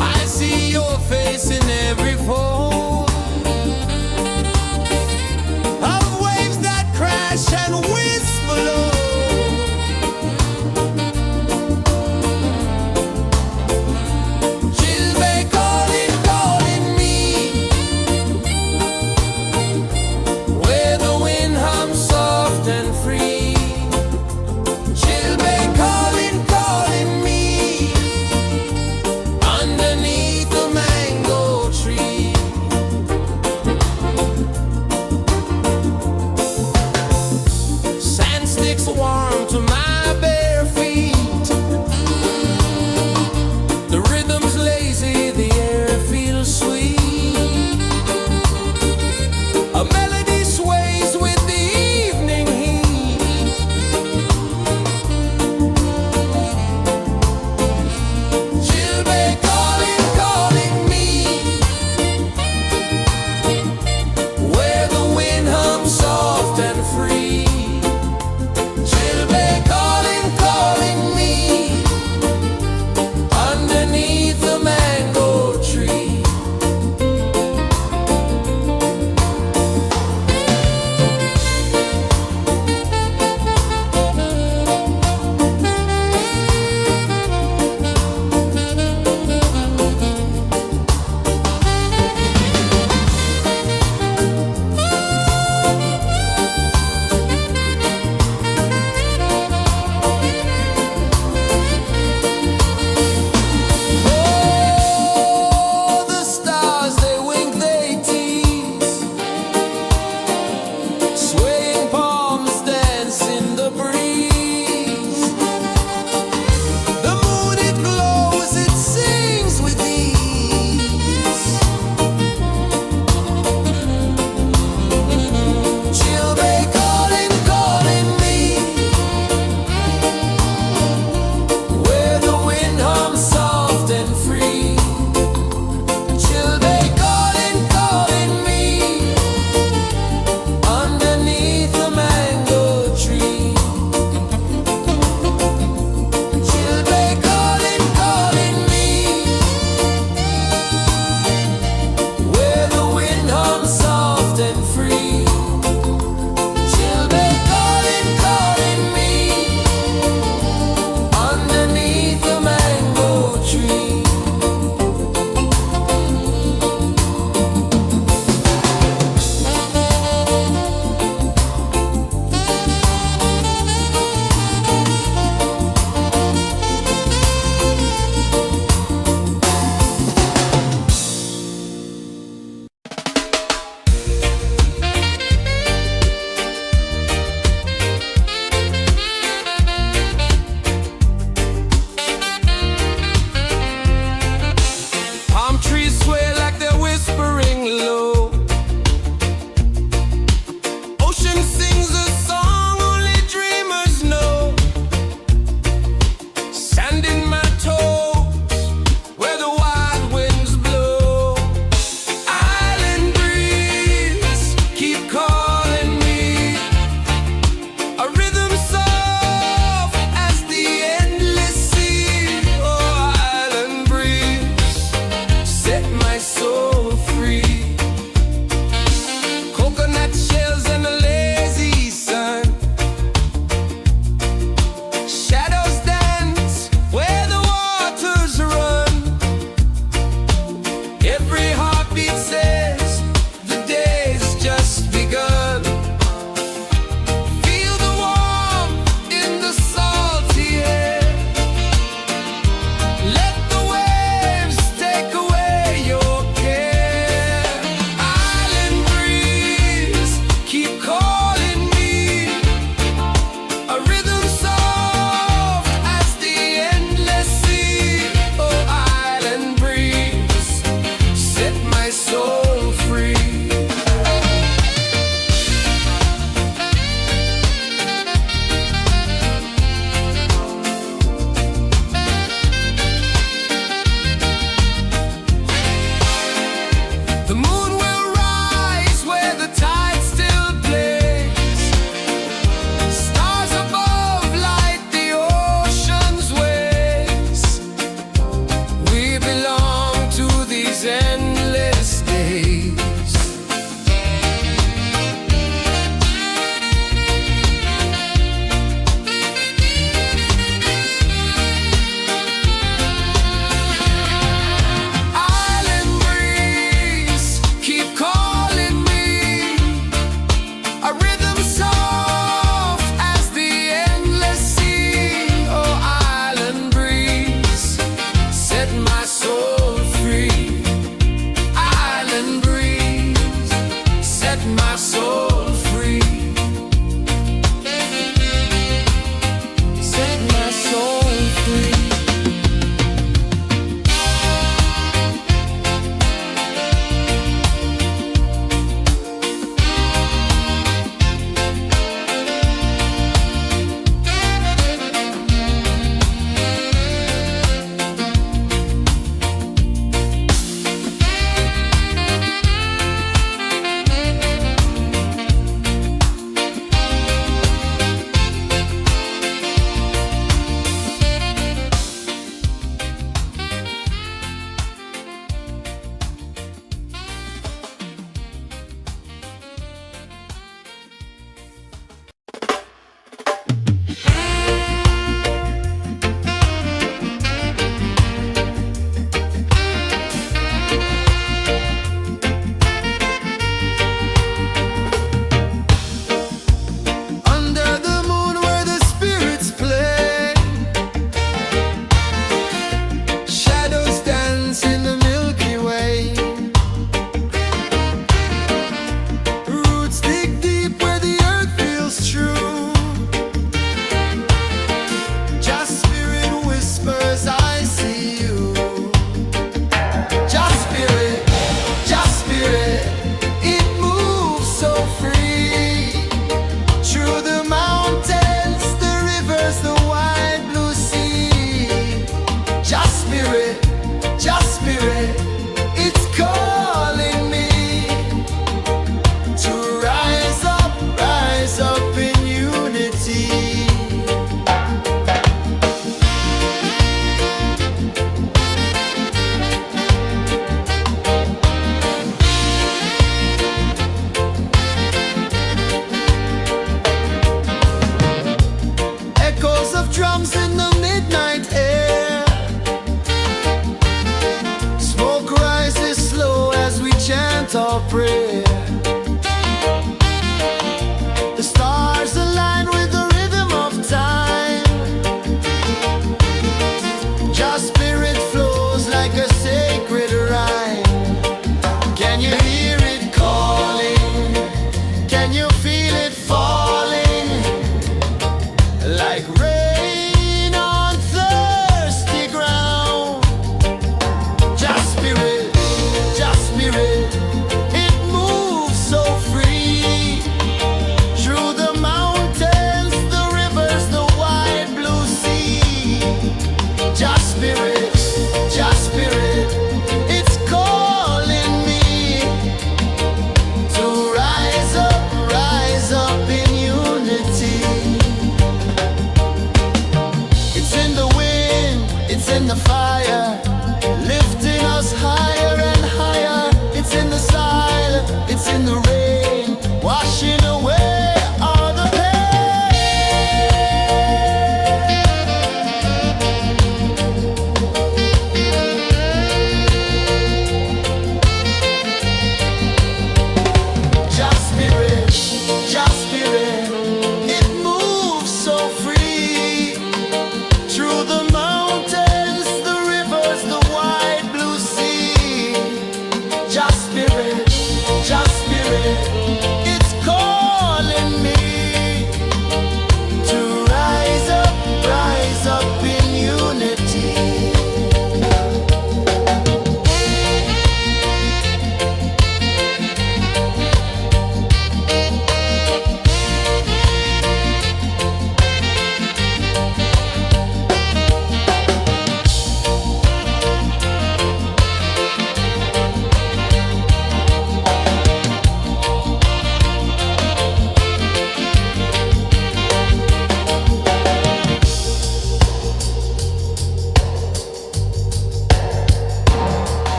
I see your face in every fold of waves that crash and whisper low. Chilbay calling, calling me, where the wind hums soft and free. Chilbay calling, calling me, underneath the mango tree. Sand sticks warm to my bare feet. The rhythm's lazy, the air feels sweet. A melody sways with the evening heat. Chilbay calling, calling me, where the wind hums soft and free. Chilbay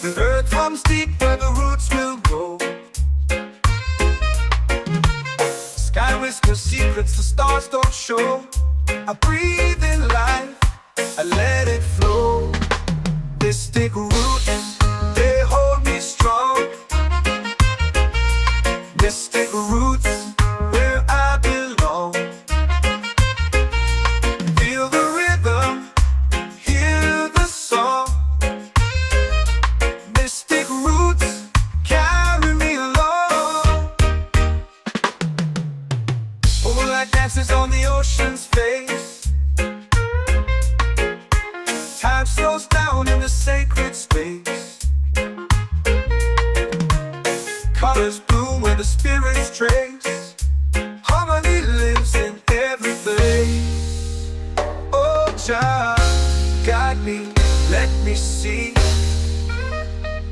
The earth runs deep where the roots will grow. Sky whispers secrets the stars don't show. I breathe in life, I let it flow. Mystic roots, they hold me strong. Mystic roots, where I belong. Feel the rhythm, hear the song. Mystic roots, carry me along. Moonlight dances on the ocean's face. Time slows down in the sacred space. Colors bloom where the spirits trace. Harmony lives in every place. Oh, Jah, guide me, let me see.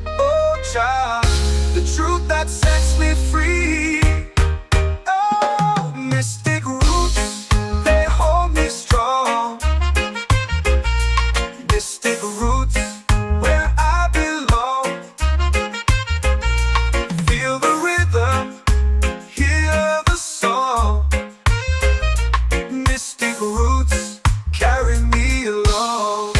Oh, Jah, the truth that sets me free. Oh, mystic roots, they hold me strong. Mystic roots, where I belong. Feel the rhythm, hear the song. Mystic roots, carry me along.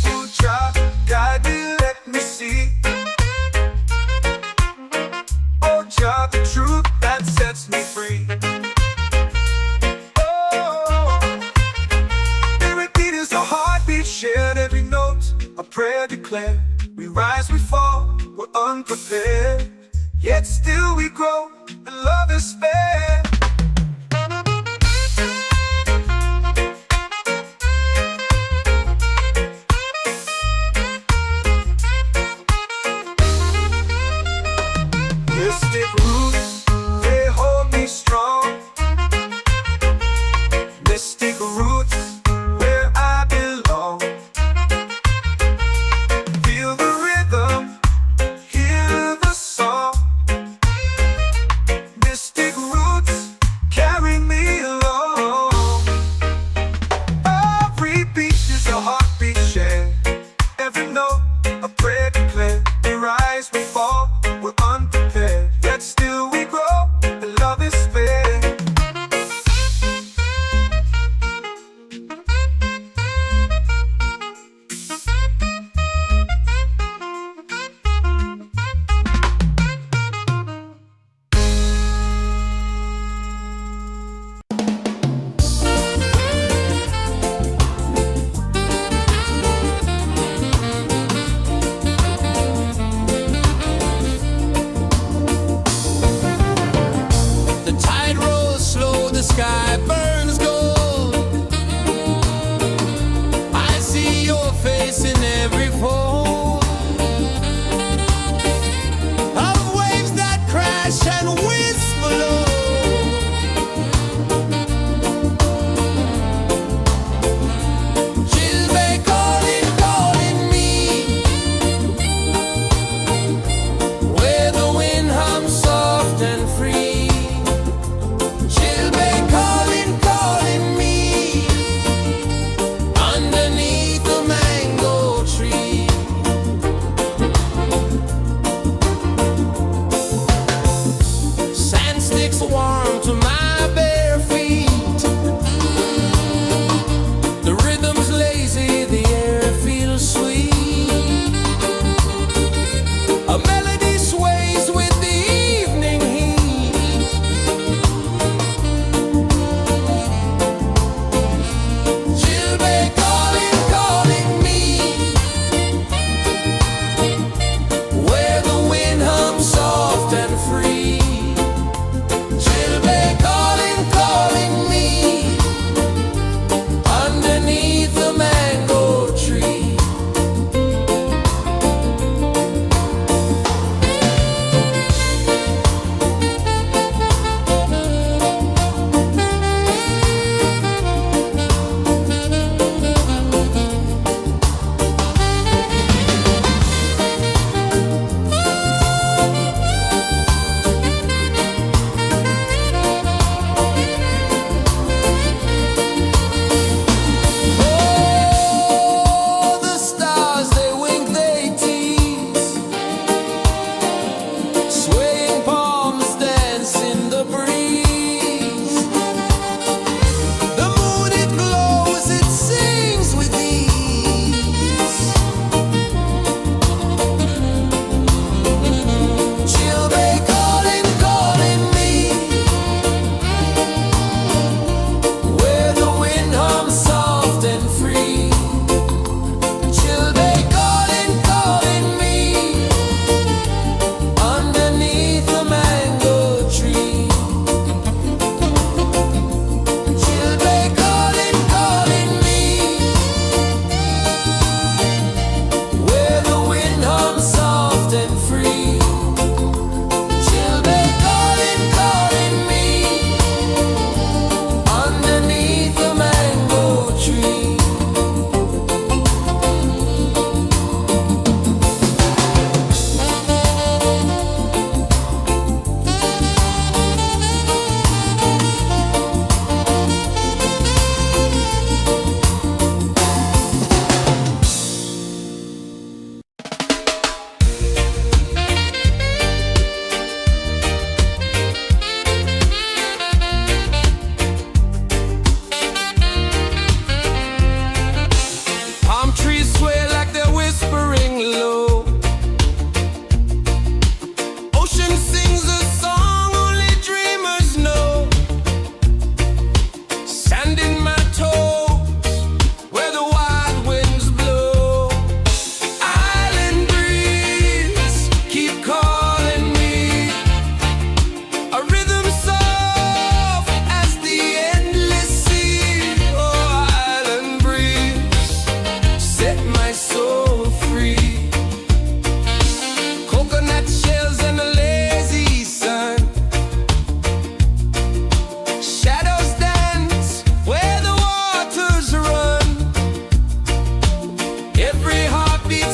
Oh, Jah, guide me, let me see. Oh, Jah, the truth that sets me free. Oh, every beat is a heartbeat shared, every note a prayer declared. We rise, we fall, we're unprepared, yet still we grow, and love is spared. Mystic roots, they hold me strong. Mystic roots, where I belong. Feel the rhythm, hear the song. Mystic roots,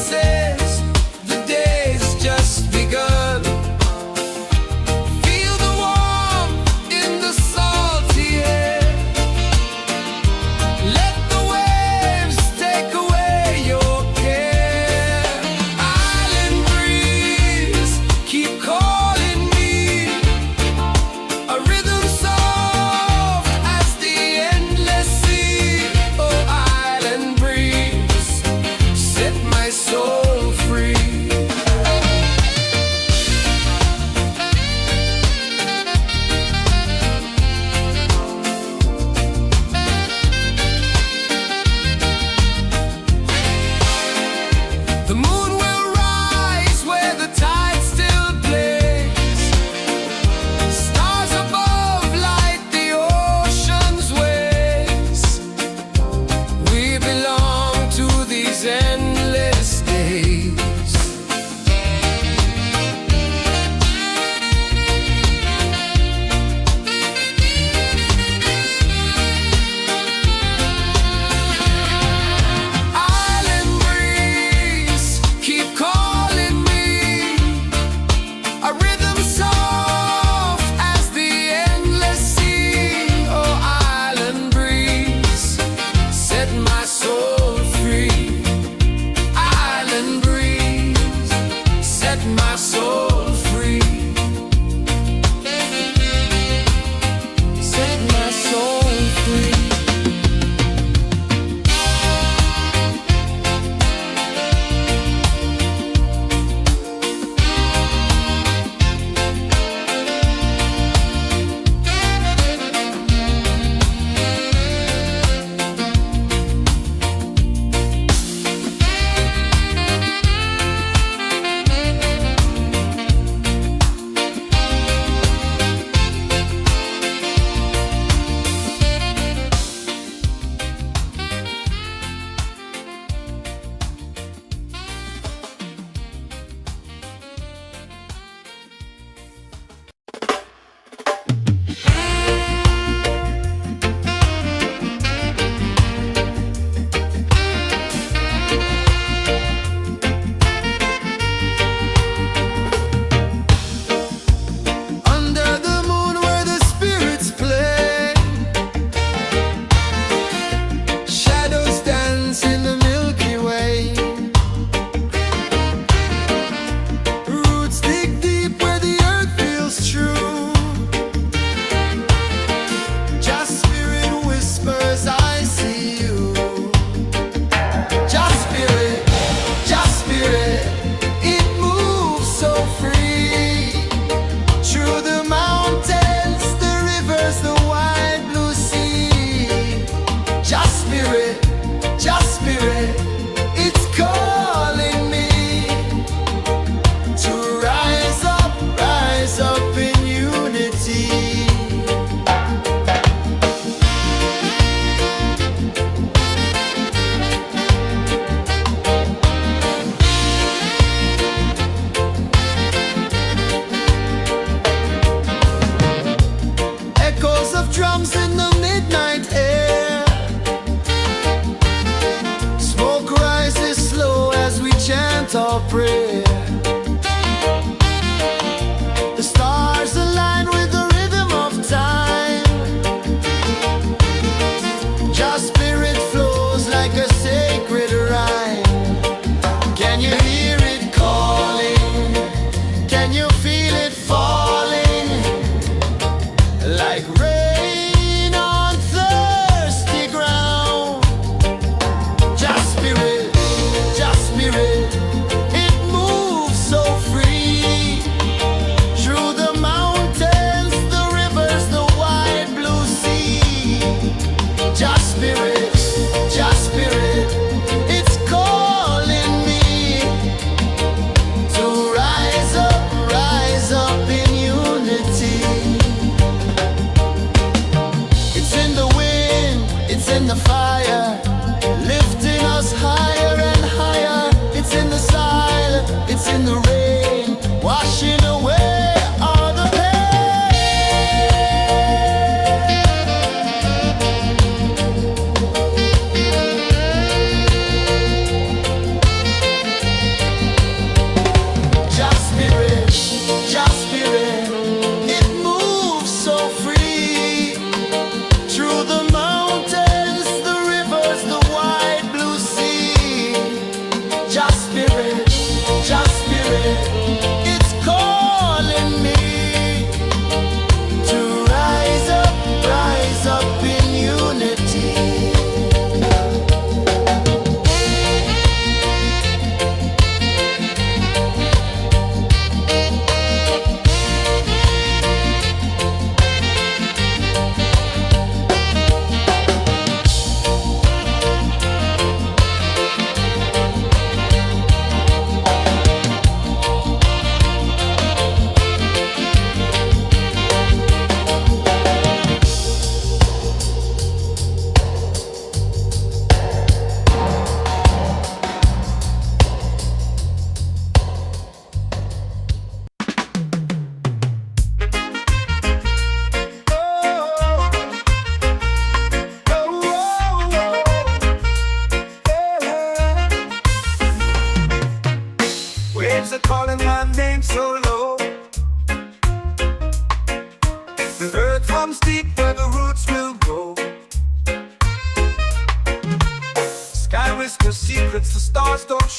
says the day's just begun. Feel the warmth in the salty air. Let the waves take away your care. Island breeze, keep calling me. A rhythm soft as the endless sea. Oh, island breeze, set my soul free. The moon will rise where the tide still plays. Stars above light the ocean's waves. We belong to these endless days. Island breeze, keep calling me. A rhythm soft as the endless sea. Oh, island breeze, set my soul free. Island breeze, set my soul free. Set my soul free. Under the moon where the spirits play, shadows dance in the Milky Way. Roots dig deep where the earth feels true. Just spirit whispers, I see you. Just spirit, it moves so free. Through the mountains, the rivers, the wide blue sea. Just spirit, it's calling me to rise up in unity. Echoes of drums in the midnight air. Smoke rises slow as we chant our prayer. The stars align with the rhythm of time. Just spirit flows like a sacred rhyme. Can you hear it calling? Can you feel it falling? Like rain on thirsty ground. Just spirit, it moves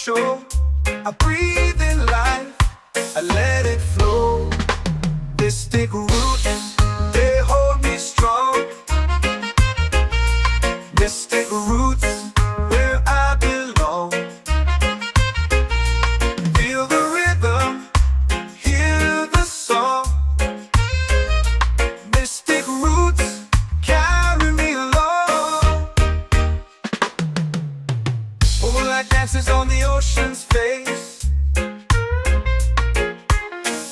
shore. I breathe in life, I let it flow. Mystic roots, they hold me strong. Mystic roots, where I belong. Feel the rhythm, hear the song. Mystic roots, carry me along. Moonlight dances on the ocean's face.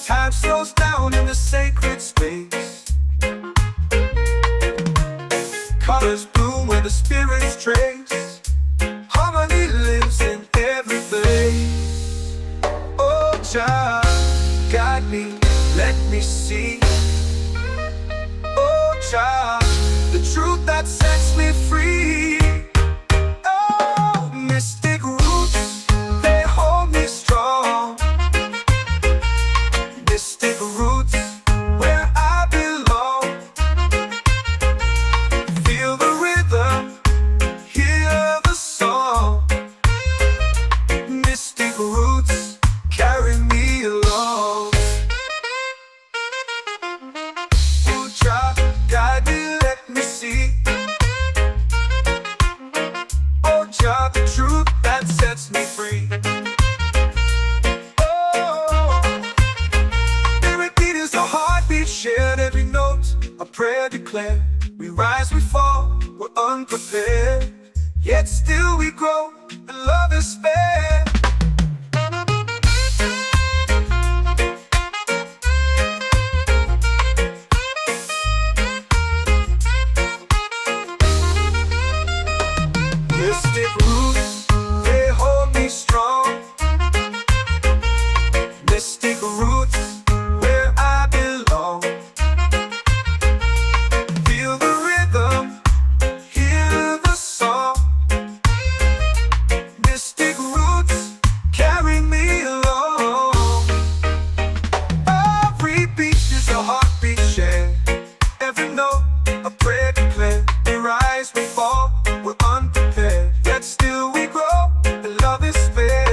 Time slows down in the sacred space. Colors bloom where the spirits trace. Harmony lives in every place. Oh, Jah, guide me, let me see. Oh, Jah, the truth that sets me free. Oh, mystic roots, they hold me strong. Mystic roots, where I belong. Feel the rhythm, hear the song. Mystic roots, carry me along. Oh, Jah, guide me, let me see. Oh, Jah, the truth that sets me free. Oh, every beat is a heartbeat shared, every note a prayer declared. We rise, we fall, we're unprepared, yet still we grow, and love is spared. Mystic roots, they hold me strong. Mystic roots, where I belong. Feel the rhythm, hear the song. Mystic roots, carry me along. Every beat is a heartbeat shared, every note a prayer declared. We rise, we fall, we're unprepared, yet still we grow, and love is fair.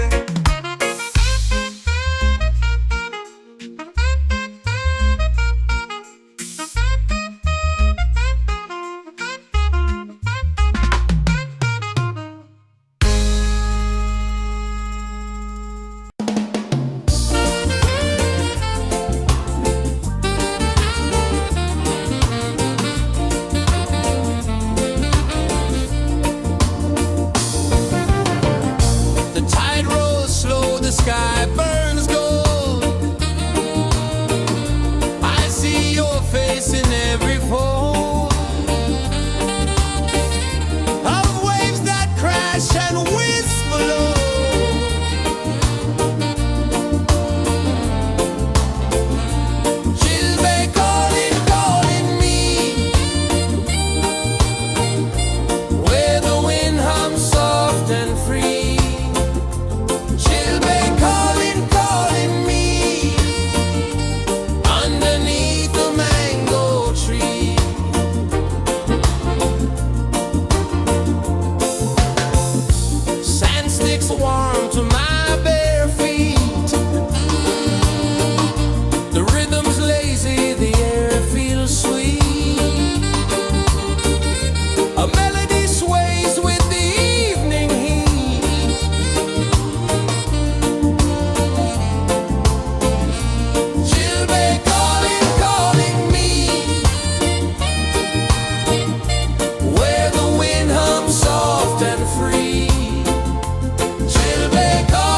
The tide rolls slow, the sky burns gold. I see your face in every fold of waves that crash and whisper low. She'll be calling, calling me, where the wind hums soft and free. She'll be calling, calling me, underneath the mango tree. Sand sticks warm to my bare feet. The rhythm's lazy, the air feels sweet. A melody sways with the evening heat. She'll be calling, calling me, where the wind hums soft and free. She'll be calling.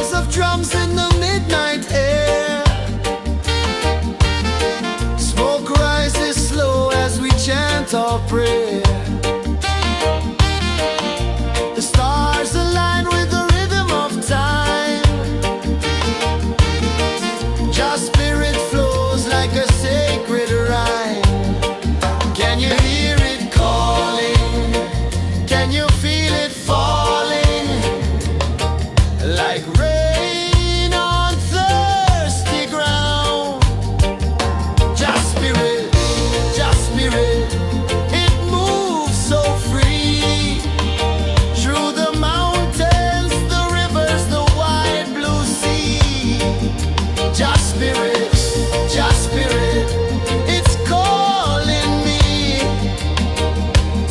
sounds of drums in the midnight air. Smoke rises slow as we chant our prayer. The stars align with the rhythm of time. Just spirit flows like a sacred rhyme. Can you hear it calling? Can you feel it falling? Like rain on thirsty ground. Just spirit, it moves so free. Through the mountains, the rivers, the wide blue sea. Just spirit, it's calling me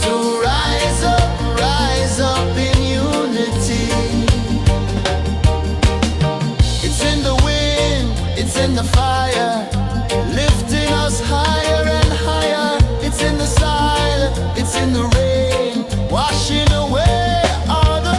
to rise up in unity. It's in the wind, it's in the fire, lifting us higher and higher. It's in the silence, it's in the rain, washing away all the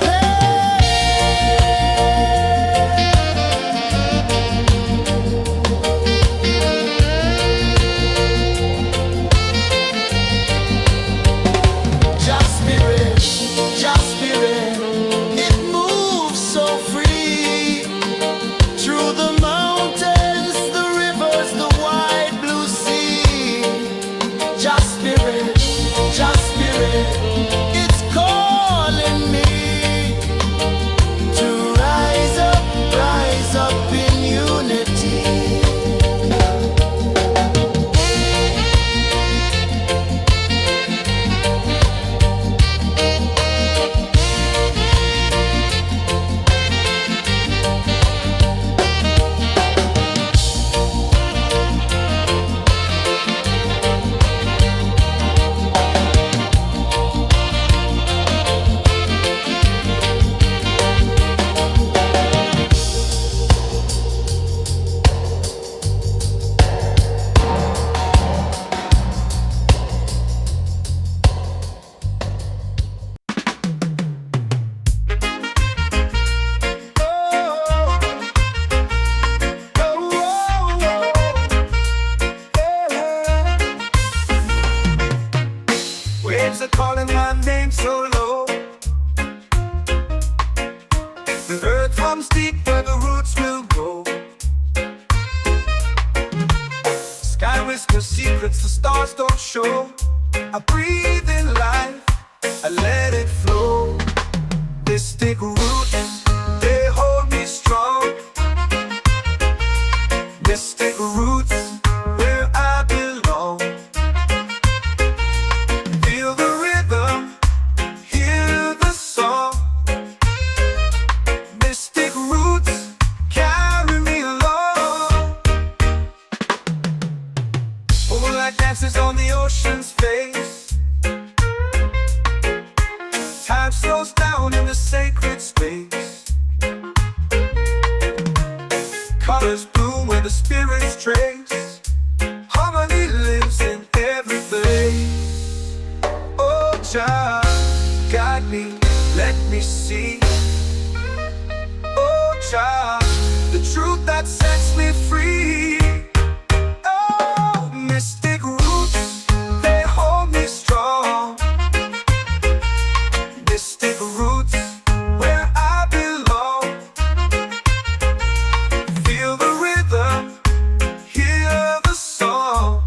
Just spirit, it moves so free. Through the mountains, the rivers, the wide blue sea. Just spirit, it's calling me to rise up in unity. Waves are calling my name so low. The earth runs deep where the roots will grow. Sky whispers secrets the stars don't show. I breathe in life, I let it flow. Mystic roots, they hold me strong. Mystic roots, where I belong. Feel the rhythm, hear the song. Mystic roots, carry me along. Moonlight dances on the ocean's face. Time slows down in the sacred space. Colors bloom where the spirits trace. Harmony lives in every place. Oh, child, guide me, let me see. Oh, child, the truth that sets me free. Oh, mystic roots, they hold me strong. Mystic roots, where I belong. Feel the rhythm, hear the song.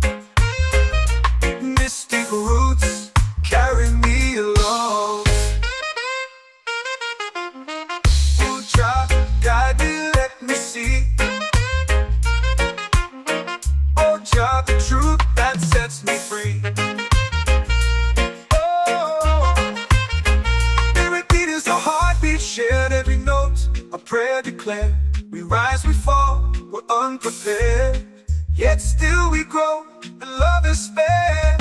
Mystic roots, carry me along. Oh, child, guide me, let me see. Oh, child, the truth that sets me free. Oh, spirit beat is the heartbeat, shared every note. A prayer declared. We rise, we fall, we're unprepared. Yet still we grow, and love is spared.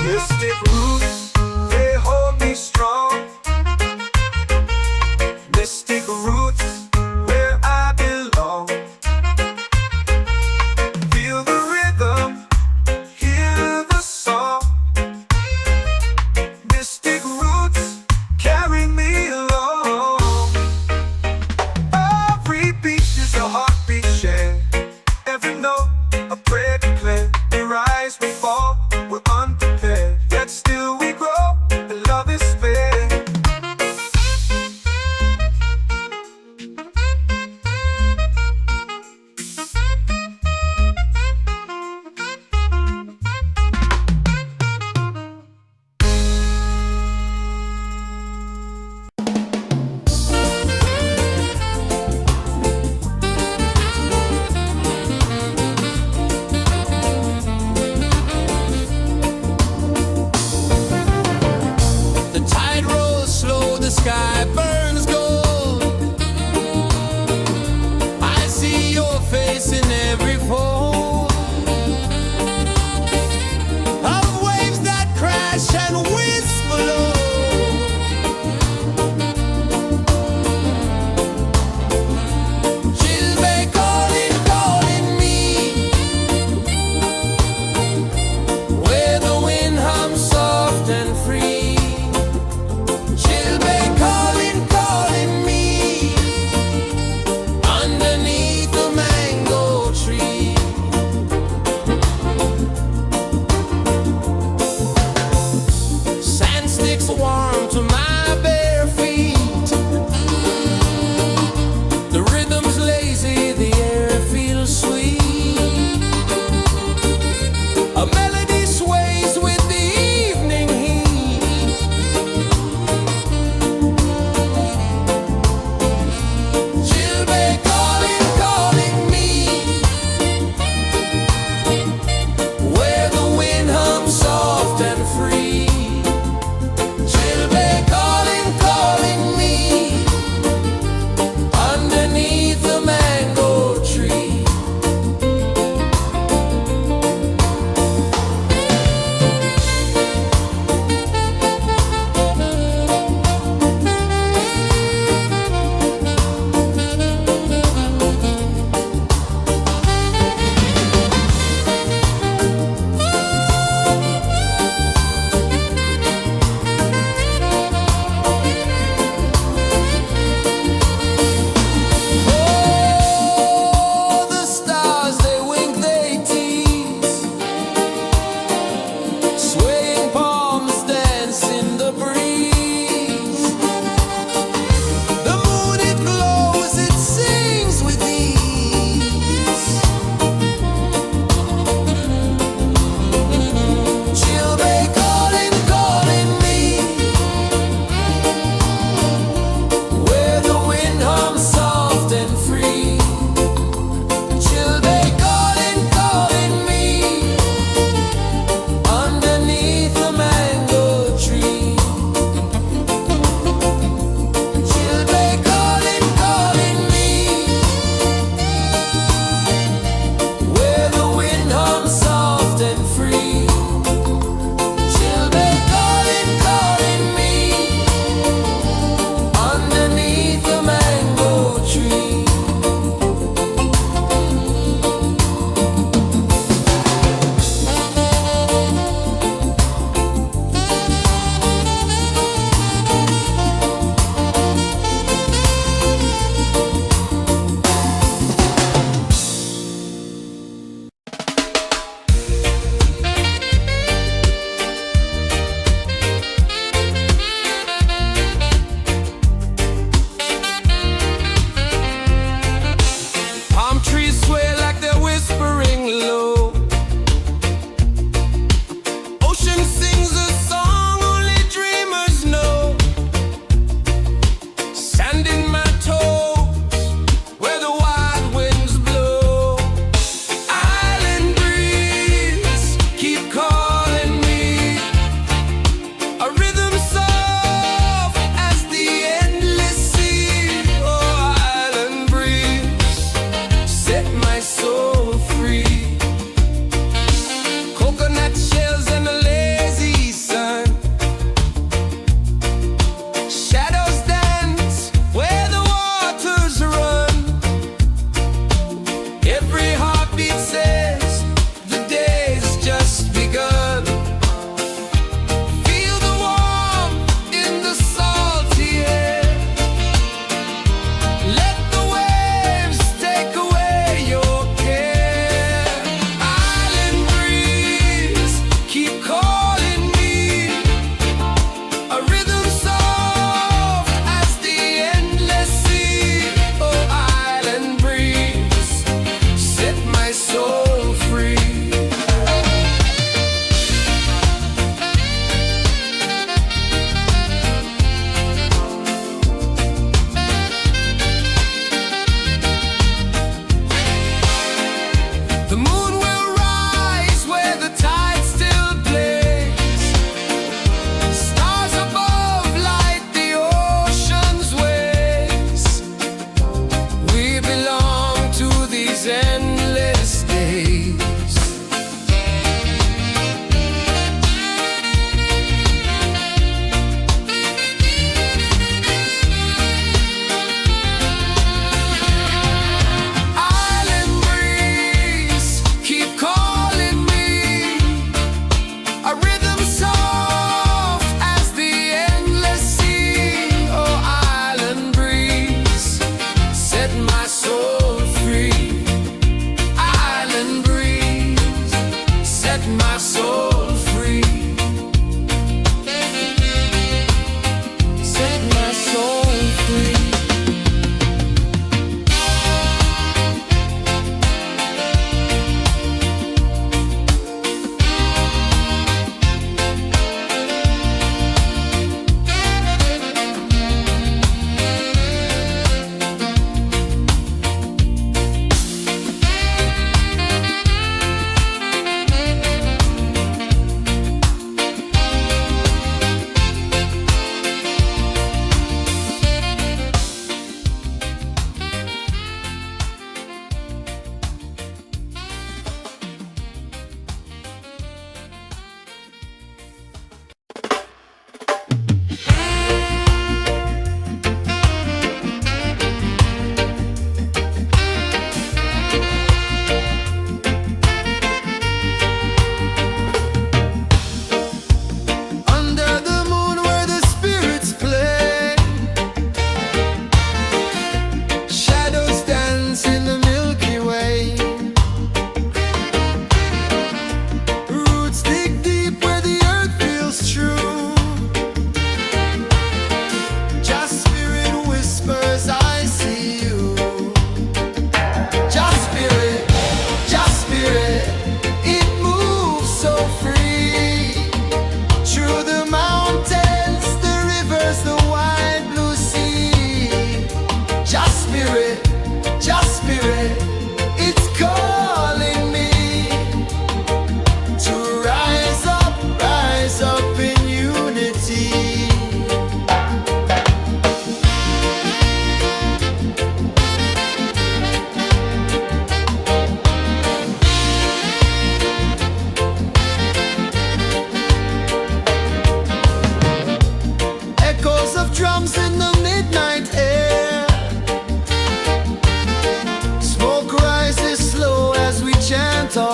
Mystic roots, they hold me strong. Mystic roots, where I belong.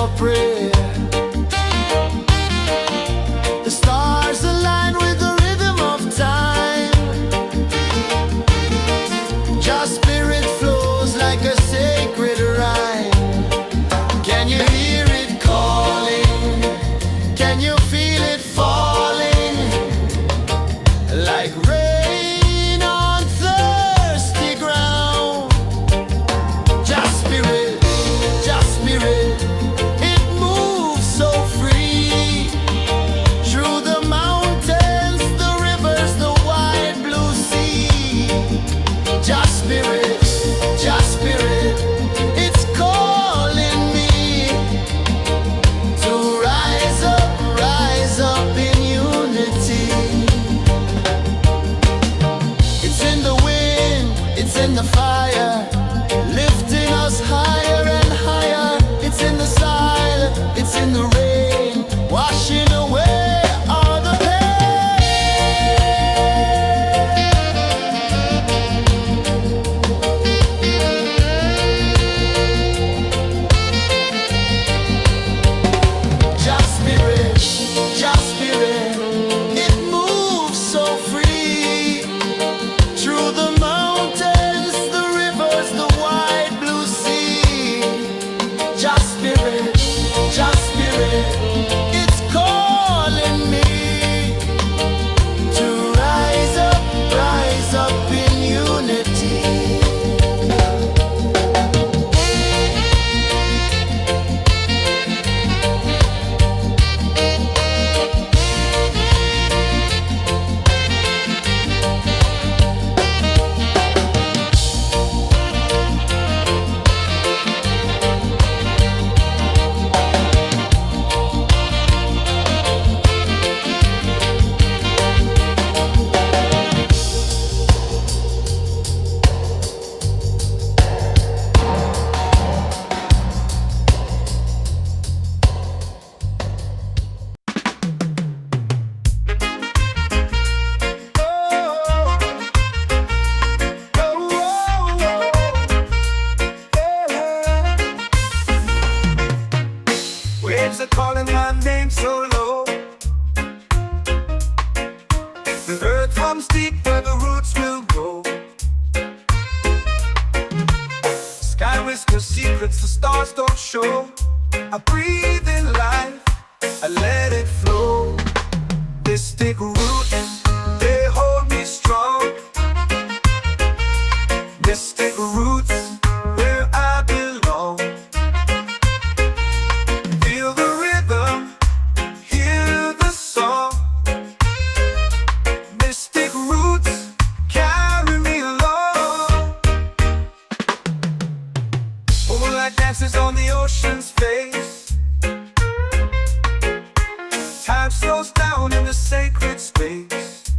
our prayer. The stars align with the rhythm of time. Your spirit flows like a sacred rhyme. Can you hear it calling? Can you feel it falling? Like rain on thirsty ground. Just spirit, it moves so free. Through the mountains, the rivers, the wide blue sea. Just spirit, it's calling me to rise up in unity. It's in the wind, it's in the fire, lifting us higher and higher. It's in the silence, it's in the rain, washing away all the pain. Just spirit, it moves so free. Through the mountains, the rivers, the wide blue sea. Just spirit, it's calling me to rise up in unity. Waves are calling my name so low. The earth comes deep where the roots will grow. Sky whispers secrets the stars don't show. I breathe in life, I let it flow. This take root, they hold me strong. This take roots where I belong. Feel the rhythm, hear the song. Mystic roots carry me along. Moonlight dances on the ocean's face. Time slows down in the sacred space.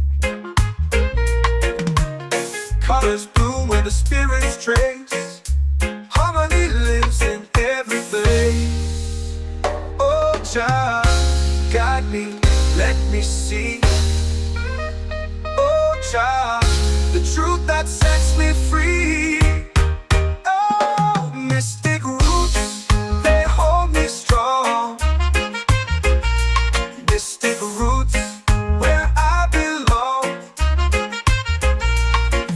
Colors bloom where the spirits trace. Harmony lives in every place. Oh, child, guide me, let me see. Oh, child, the truth that sets me free. Oh, mystic roots, they hold me strong. Mystic roots, where I belong.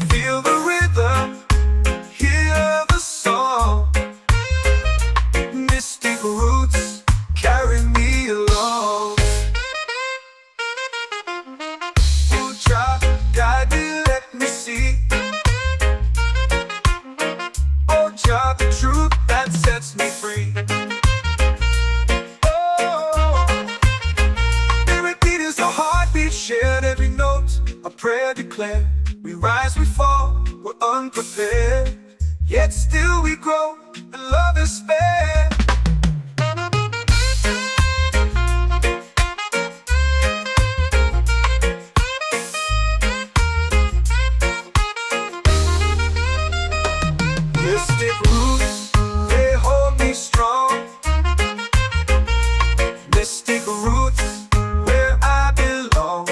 Feel the rhythm, hear the song. Mystic roots carry me along. Oh, child, guide me, let me see. Oh, child, the truth that sets me free. Oh, spirit beat is a heartbeat, shared every note. A prayer declared. We rise, we fall, we're unprepared. Yet still we grow, and love is spared. Mystic roots, they hold me strong. Mystic roots, where I belong.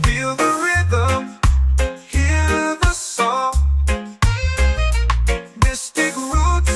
Feel the rhythm, hear the song. Mystic roots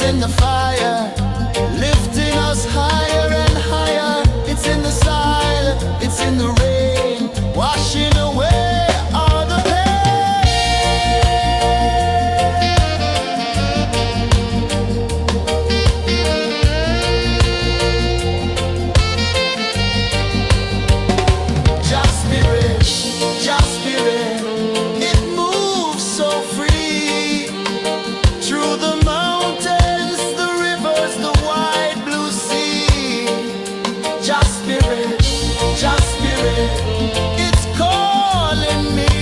in the fire, lifting us higher and higher. It's in the silence, it's in the rain, washing away all the Just spirit, just spirit, it moves so free through the mountains, the rivers, the wide blue sea. Just spirit, it's calling me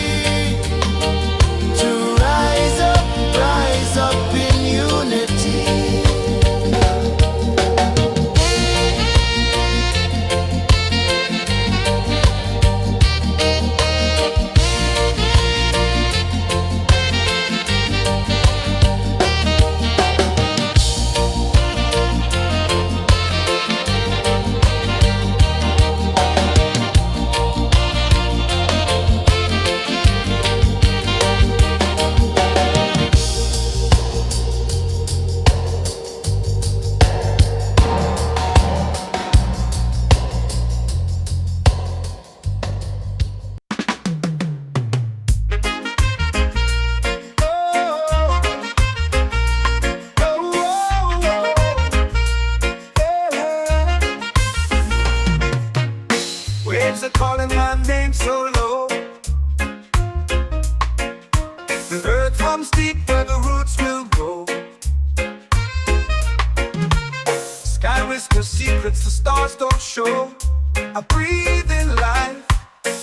to rise up in unity. Waves are calling my name so low. The earth comes deep where the roots will grow. Sky whispers secrets the stars don't show. I breathe in life,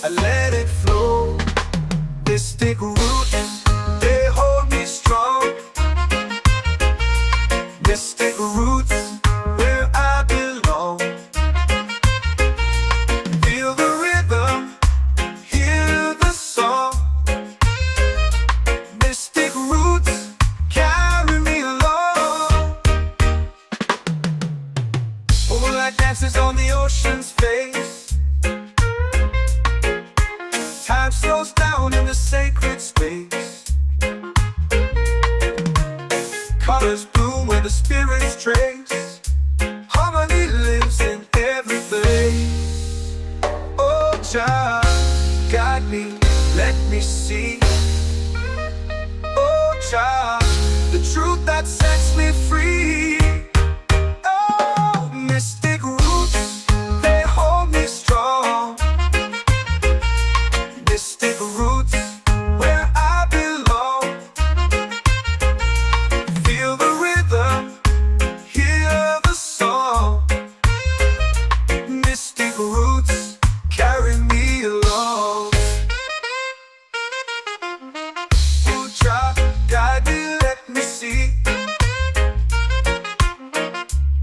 I let it flow. Mystic roots, they hold me strong. Mystic roots, where I belong. Feel the rhythm, hear the song. Mystic roots, carry me along. Moonlight dances on the ocean's face. Time slows down in the sacred space. Colors bloom where the spirits trace. Harmony lives in every place. Oh, child, guide me, let me see. Oh, child, the truth that sets me free. Oh, mystic roots, they hold me strong. Mystic roots, where I belong. Feel the rhythm, hear the song. Mystic roots, carry me along. Oh, child, guide me, let me see.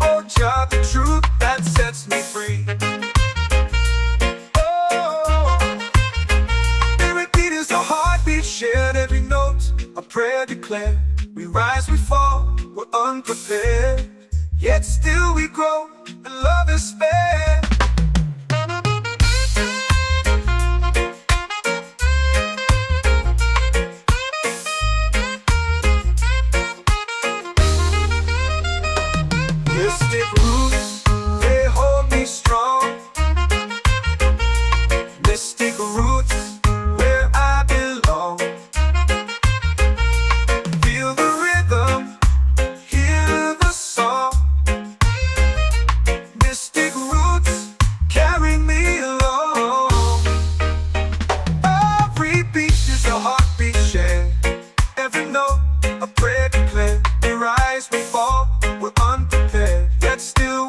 Oh, child, the truth that sets me free. Oh, every beat is a heartbeat shared, every note a prayer declared. We rise, we fall, we're unprepared, yet still we grow, and love is spared. Mystic roots, they hold me strong. Mystic roots, where I belong. Feel the rhythm, hear the song. Mystic roots, carry me along. Every beat is a heartbeat shared, every note a prayer declared. We rise, we fall, we're unprepared, yet still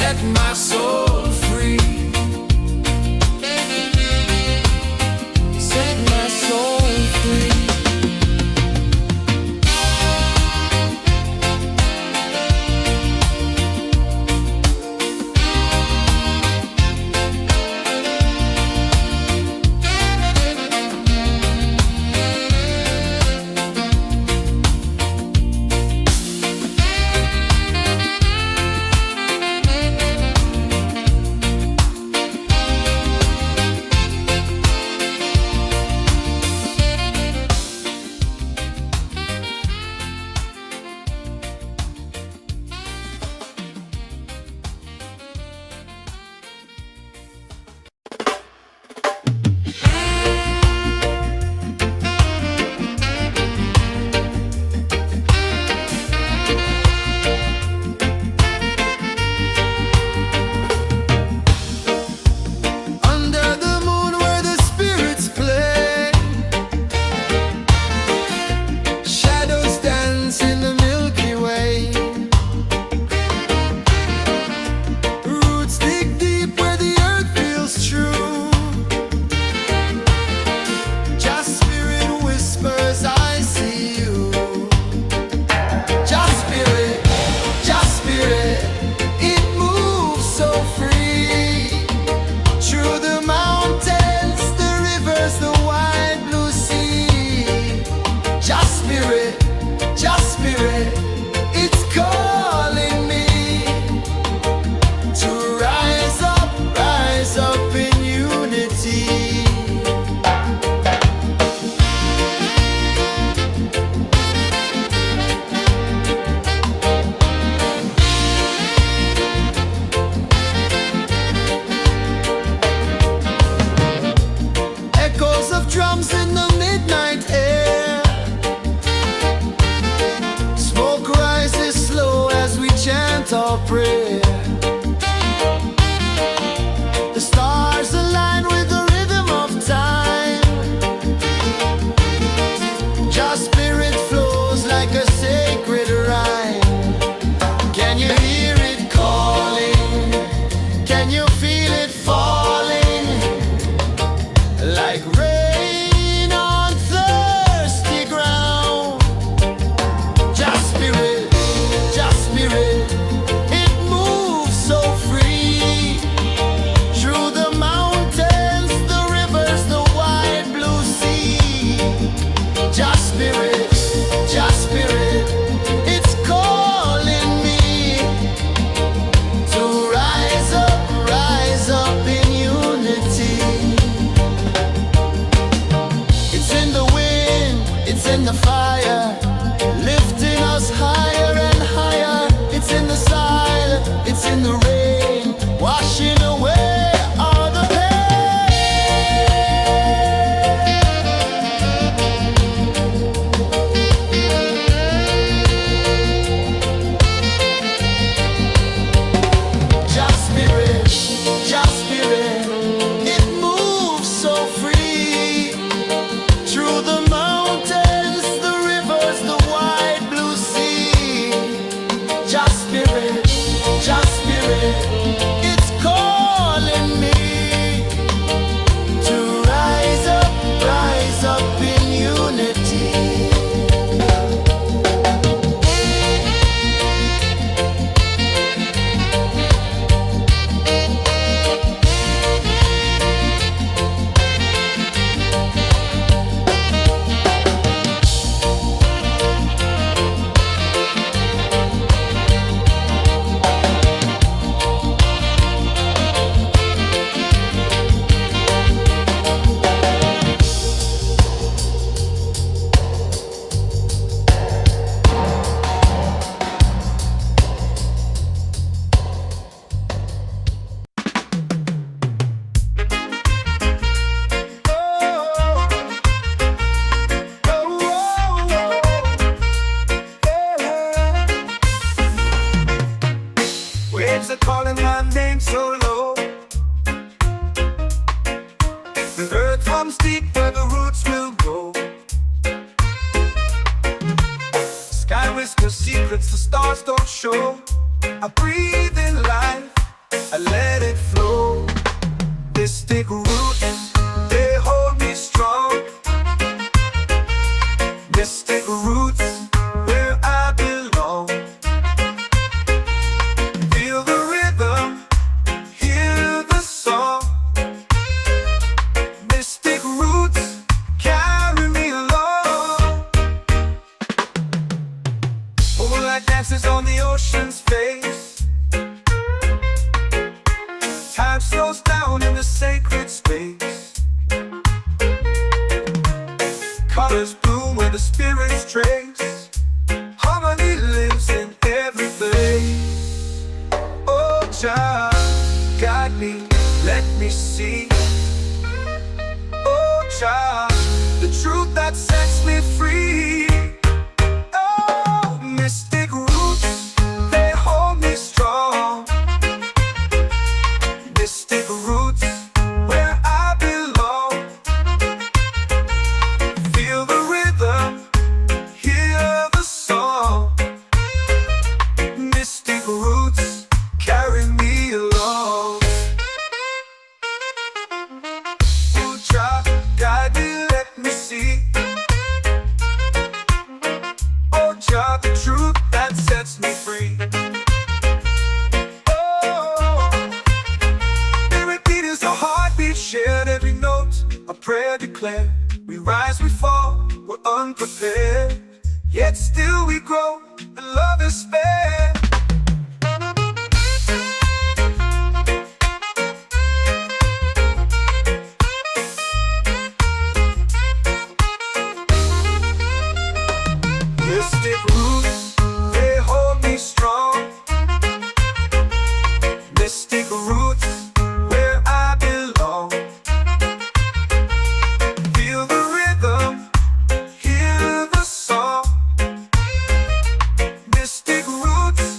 set my soul free. Set my soul free. I let it flow. Mystic roots, they hold me strong. Mystic roots, where I belong. Feel the rhythm, hear the song. Mystic roots, carry me along. Moonlight dances on the ocean's face. Time slows down in the sacred space. Colors bloom where the spirits trace. Harmony lives in every place. Oh, Jah, guide me, let me see. Oh, Jah, the truth that sets me free. Oh, mystic roots, they hold me strong. Mystic roots, where I belong. Feel the rhythm, hear the song. Mystic roots, carry me along. Oh, Jah, guide me, let me see. Oh, Jah, the truth that sets me free. Shared every note, a prayer declared. We rise, we fall, we're unprepared. Yet still we grow, and love is spared. Mystic roots, they hold me strong. Mystic roots, where I belong. Feel the rhythm, hear the song. Mystic roots,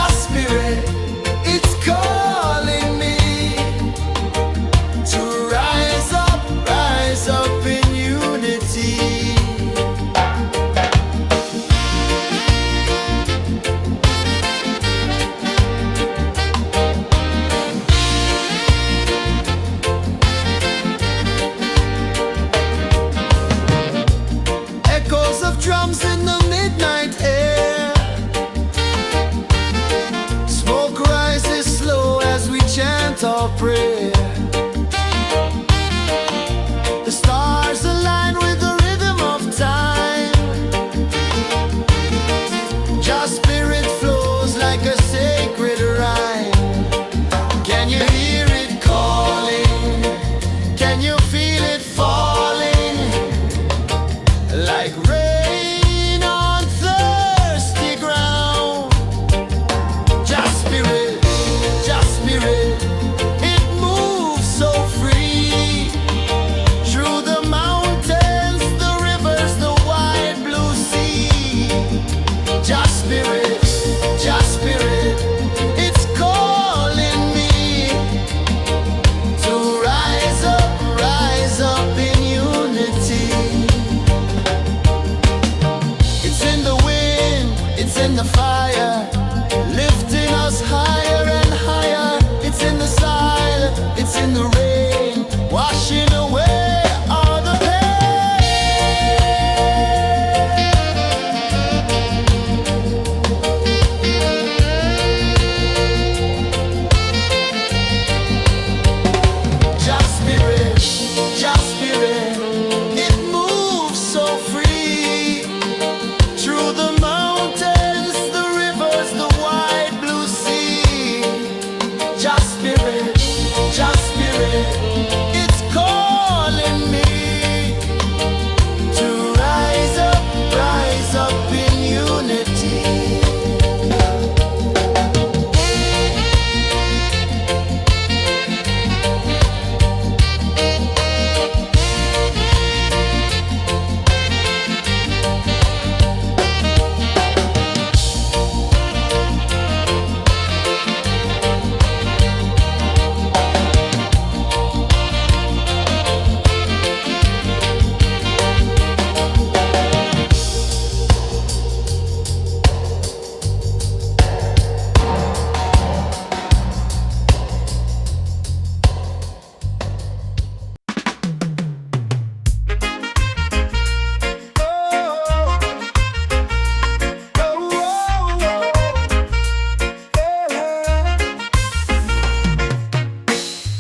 spirit, it's calling me to rise up in unity. Echoes of drums in the midnight air. Smoke rises slow as we chant our prayer. The stars align with the rhythm of time. Just spirit flows like a sacred rhyme. Can you hear it calling? Can you feel it falling? Like rain on thirsty ground. Just spirit, it moves so free. Through the mountains, the rivers, the wide blue sea. Just spirit, it's calling me to rise up in unity. It's in the wind, it's in the fire, lifting us higher and higher. It's in the silence, it's in the rain, washing away all the pain. Just spirit, it moves so free. Through the mountains, the rivers, the wide blue sea. Just spirit, it's calling me to rise up in unity.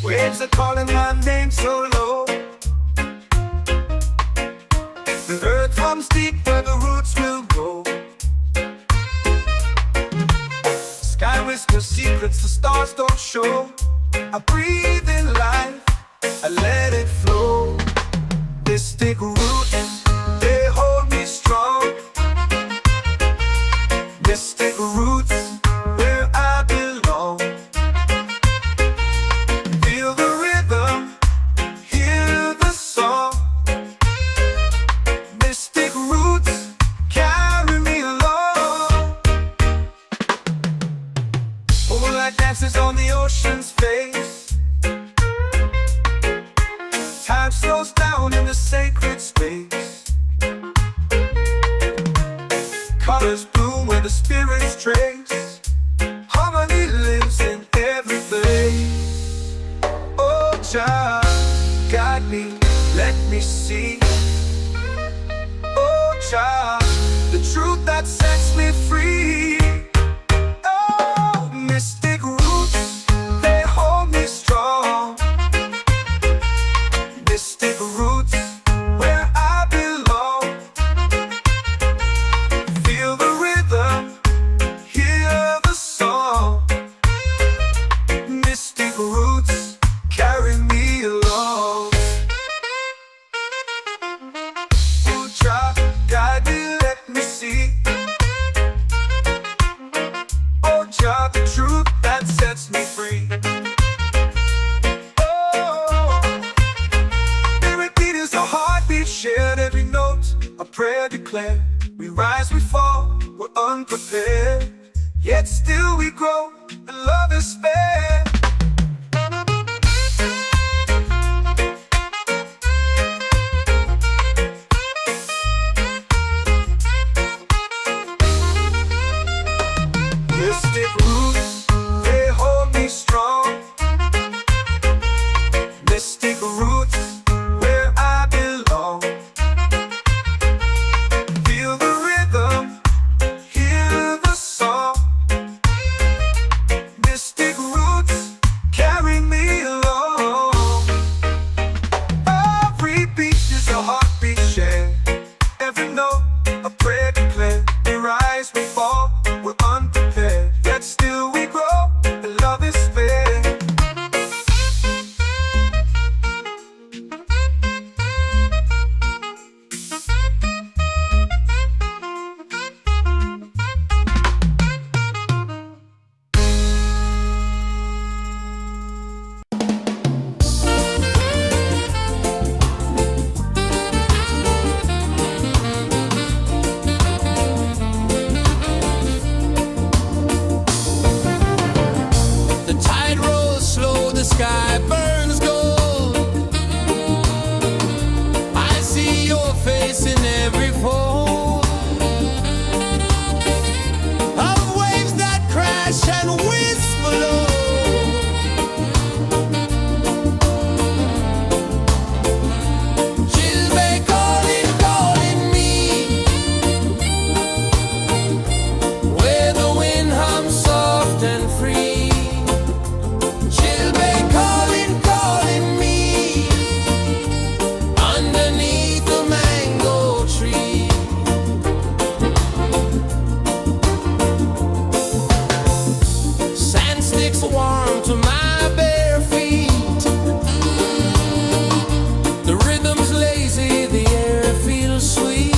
Waves are calling my name so low. The earth runs deep where the roots will grow. Sky whispers secrets the stars don't show. I breathe in life, I let it flow. They stick root and they hold me strong. Mystic roots where I belong. Feel the rhythm, hear the song. Mystic roots carry me along. Moonlight dances on the ocean's face. Time slows down in the sacred space. Colors bloom where the spirits trace. Harmony lives in every place. Oh, child, guide me, let me see. Oh, child, the truth that sets me free. Oh, mystic roots, they hold me strong. Mystic roots where I belong. Feel the rhythm, hear the song. Mystic roots carry me along. yet still we grow, and love is spare. Mystic roots, they hold me strong. Mystic roots, where I belong. Feel the rhythm, hear the song. Mystic roots, carry me along. Every beat is a heartbeat shared. Every note, a prayer declared. We rise, we fall, we're unprepared, yet still we grow, and love is fair. The tide rolls slow, the sky burns gold. I see your face in every fold of waves that crash and whisper low. Chilbay calling, calling me, where the wind hums soft and free. Chilbay calling, calling me, underneath the mango tree. Sand sticks warm to my bare feet. The rhythm's lazy, the air feels sweet.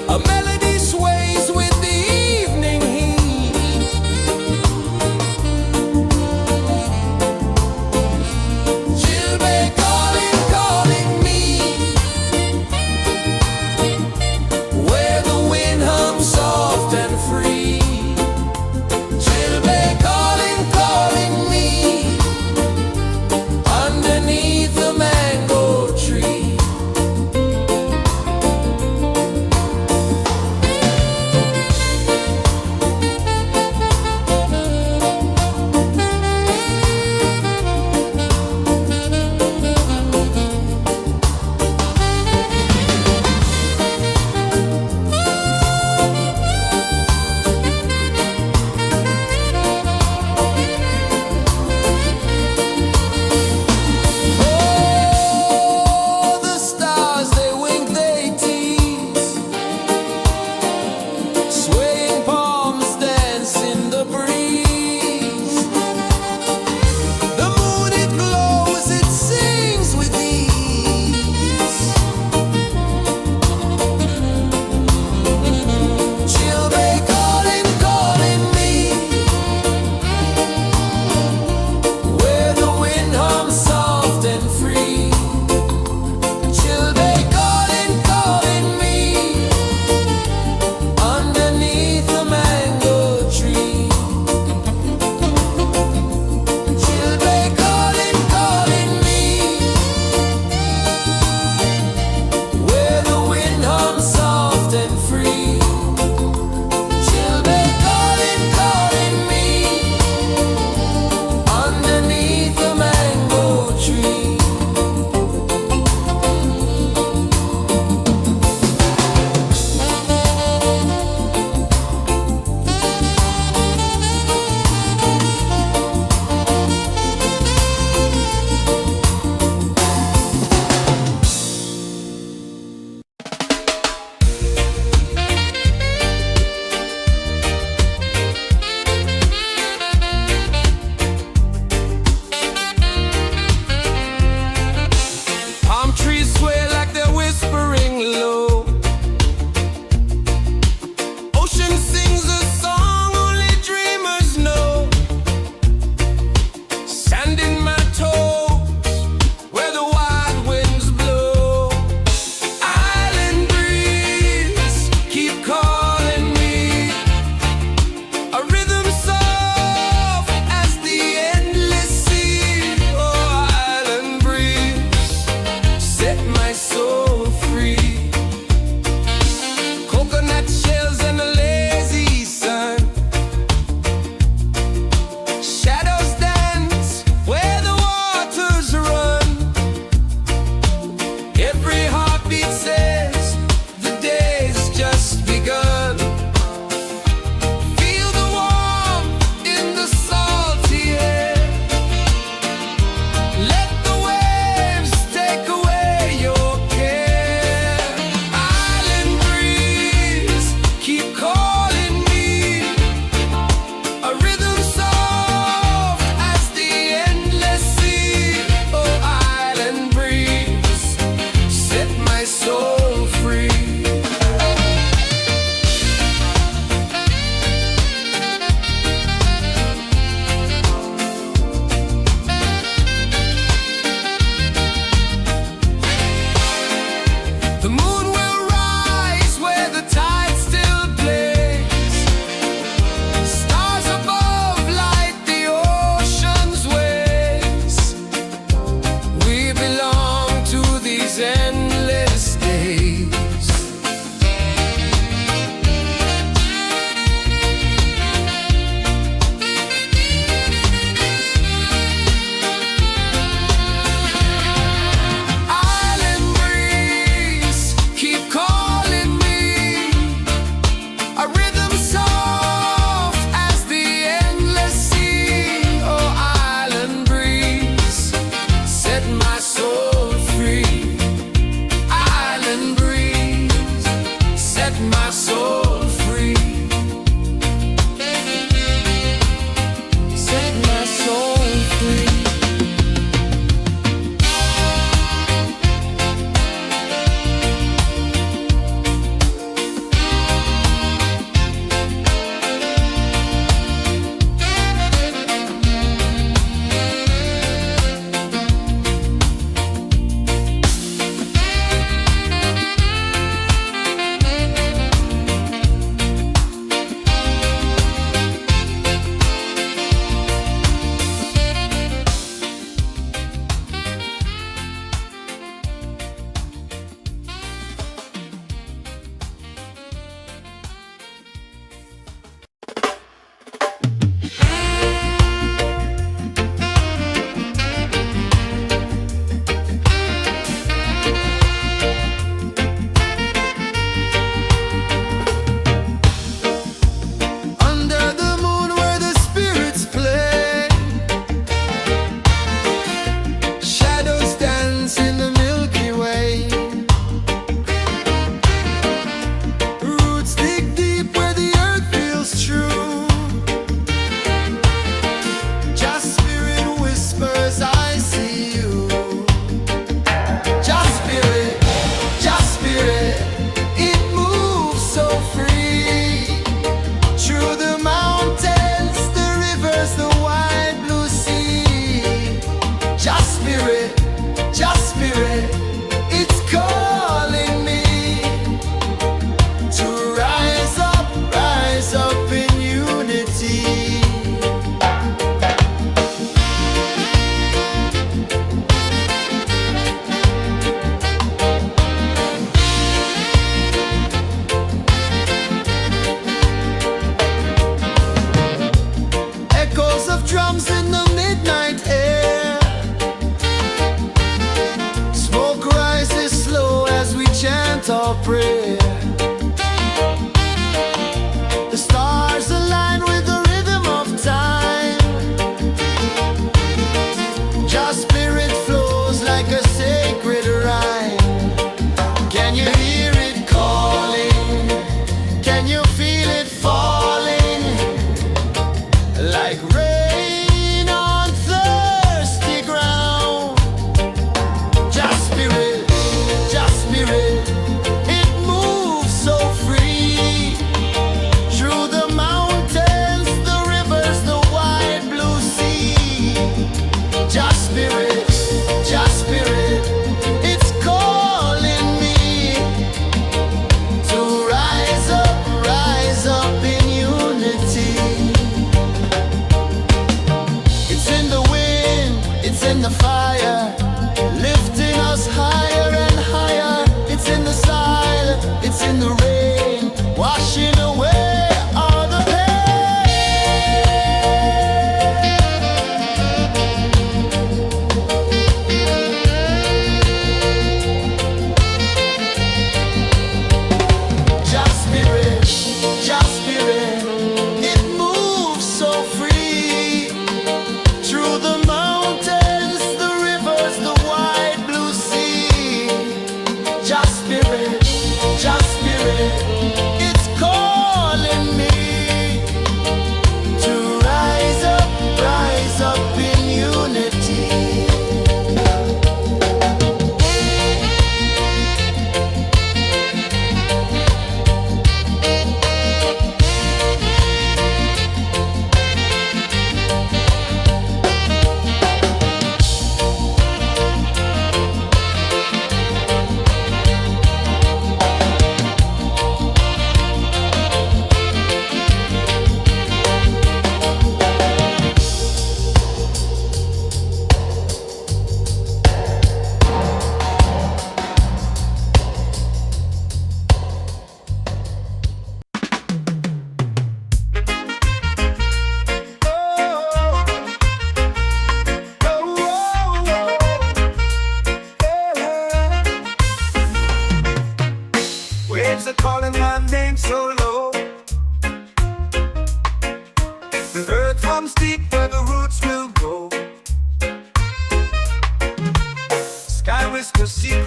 A melody sways with the evening heat. Chilbay calling, calling me, where the wind hums soft and free. Chilbay calling, calling me, underneath the mango tree.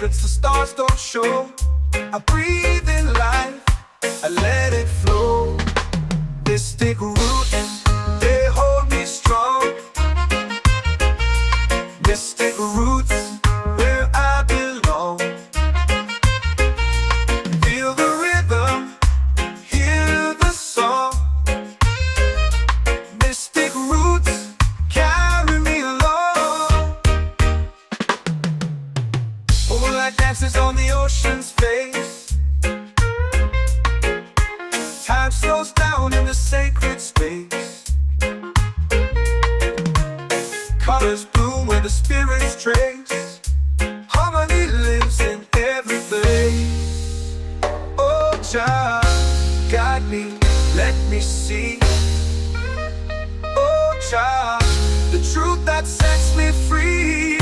secrets the stars don't show. I breathe in life, I let it flow. Mystic roots, they hold me strong. Mystic roots, where I belong. Feel the rhythm, hear the song. Mystic roots, carry me along. Moonlight dances on the ocean's face. Time slows down in the sacred space. Colors bloom where the spirits trace. Harmony lives in every place. Oh, child, guide me, let me see. Oh, child, the truth that sets me free.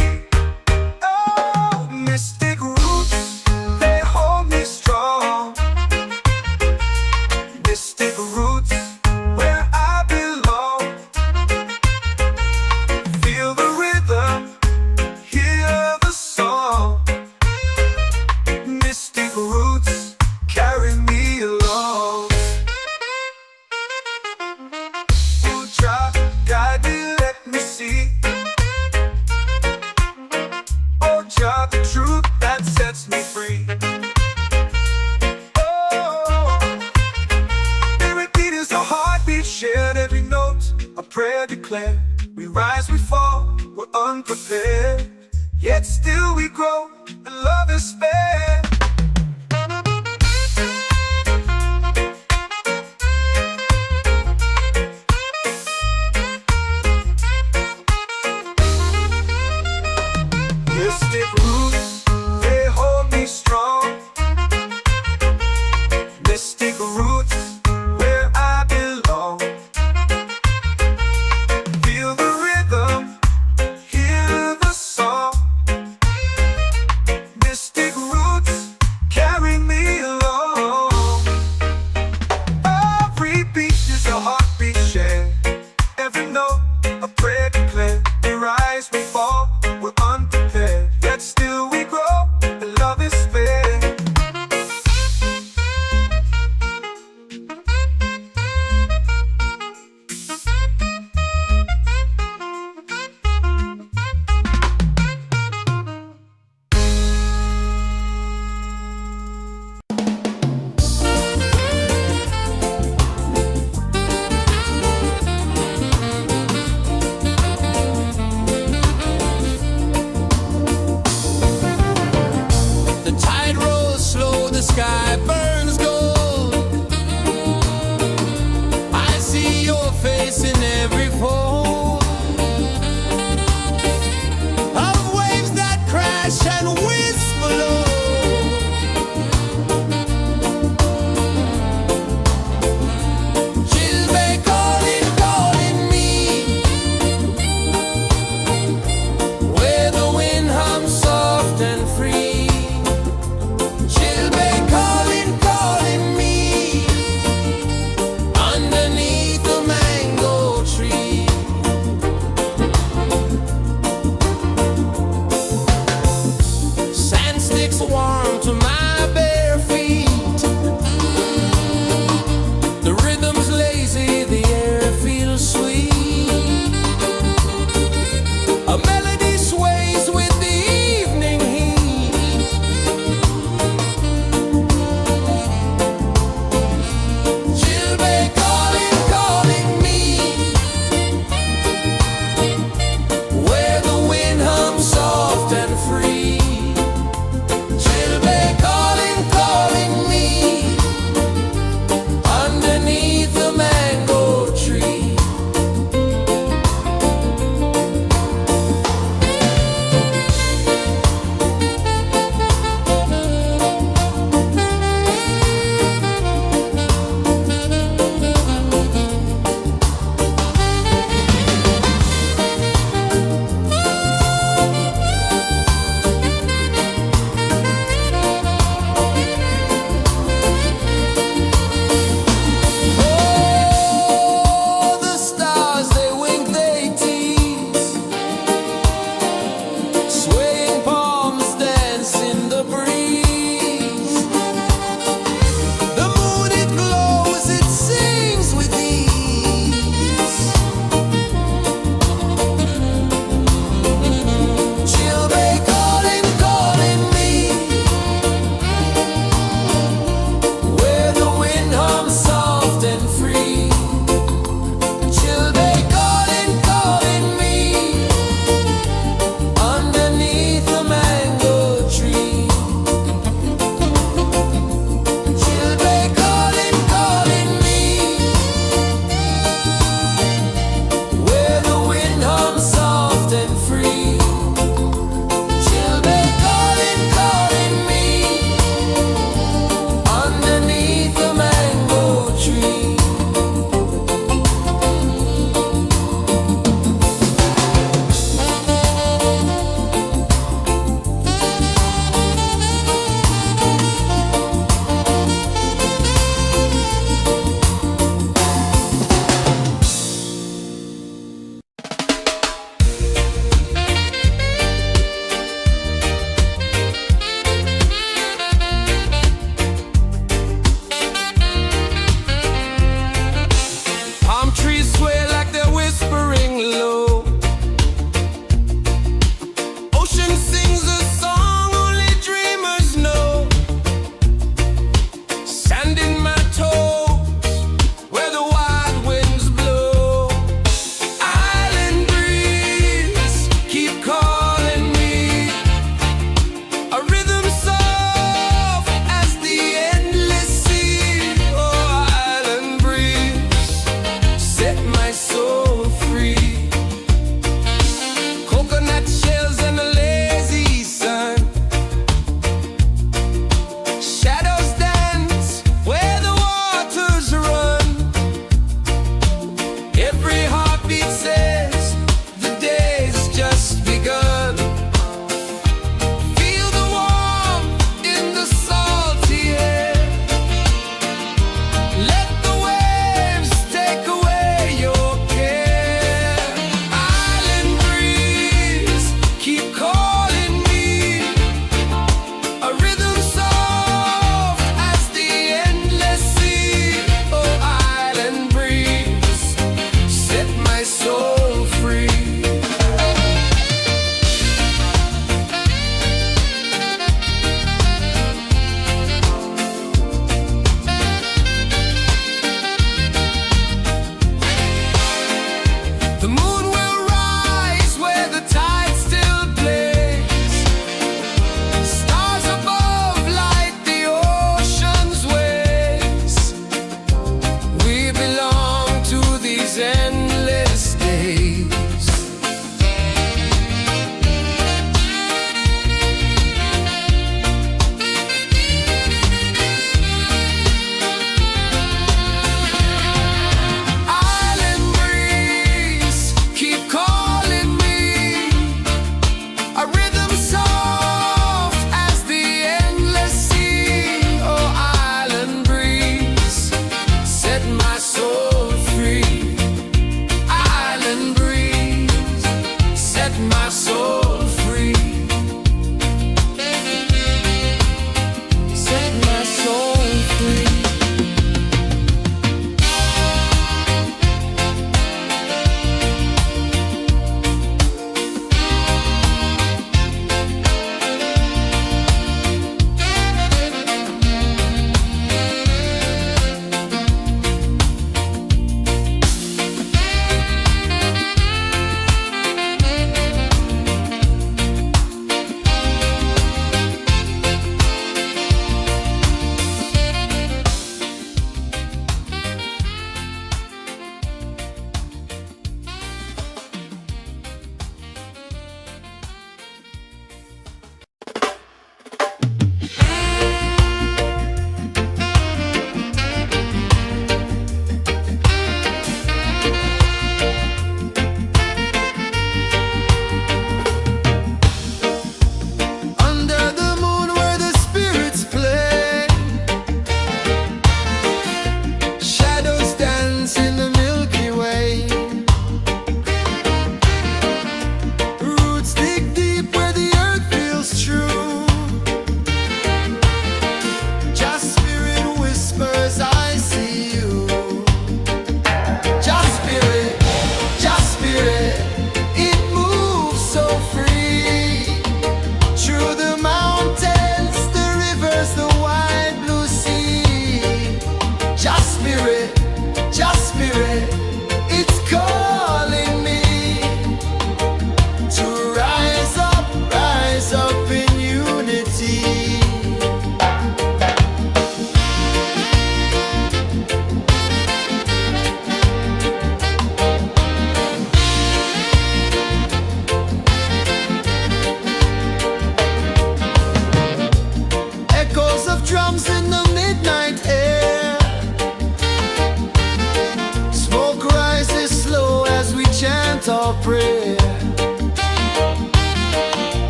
Oh, mystic roots, they hold me strong. Mystic roots, where I belong. Feel the rhythm, hear the song. Mystic roots, carry me along. Oh, child, guide me, let me see. Oh, child, the truth that sets me free. Oh, every beat is a heartbeat shared, every note a prayer declared. We rise, we fall, we're unprepared, yet still we grow, and love is spared. Mystic roots, they hold me strong. Mystic roots, where I belong. Feel the rhythm, hear the song. Mystic roots,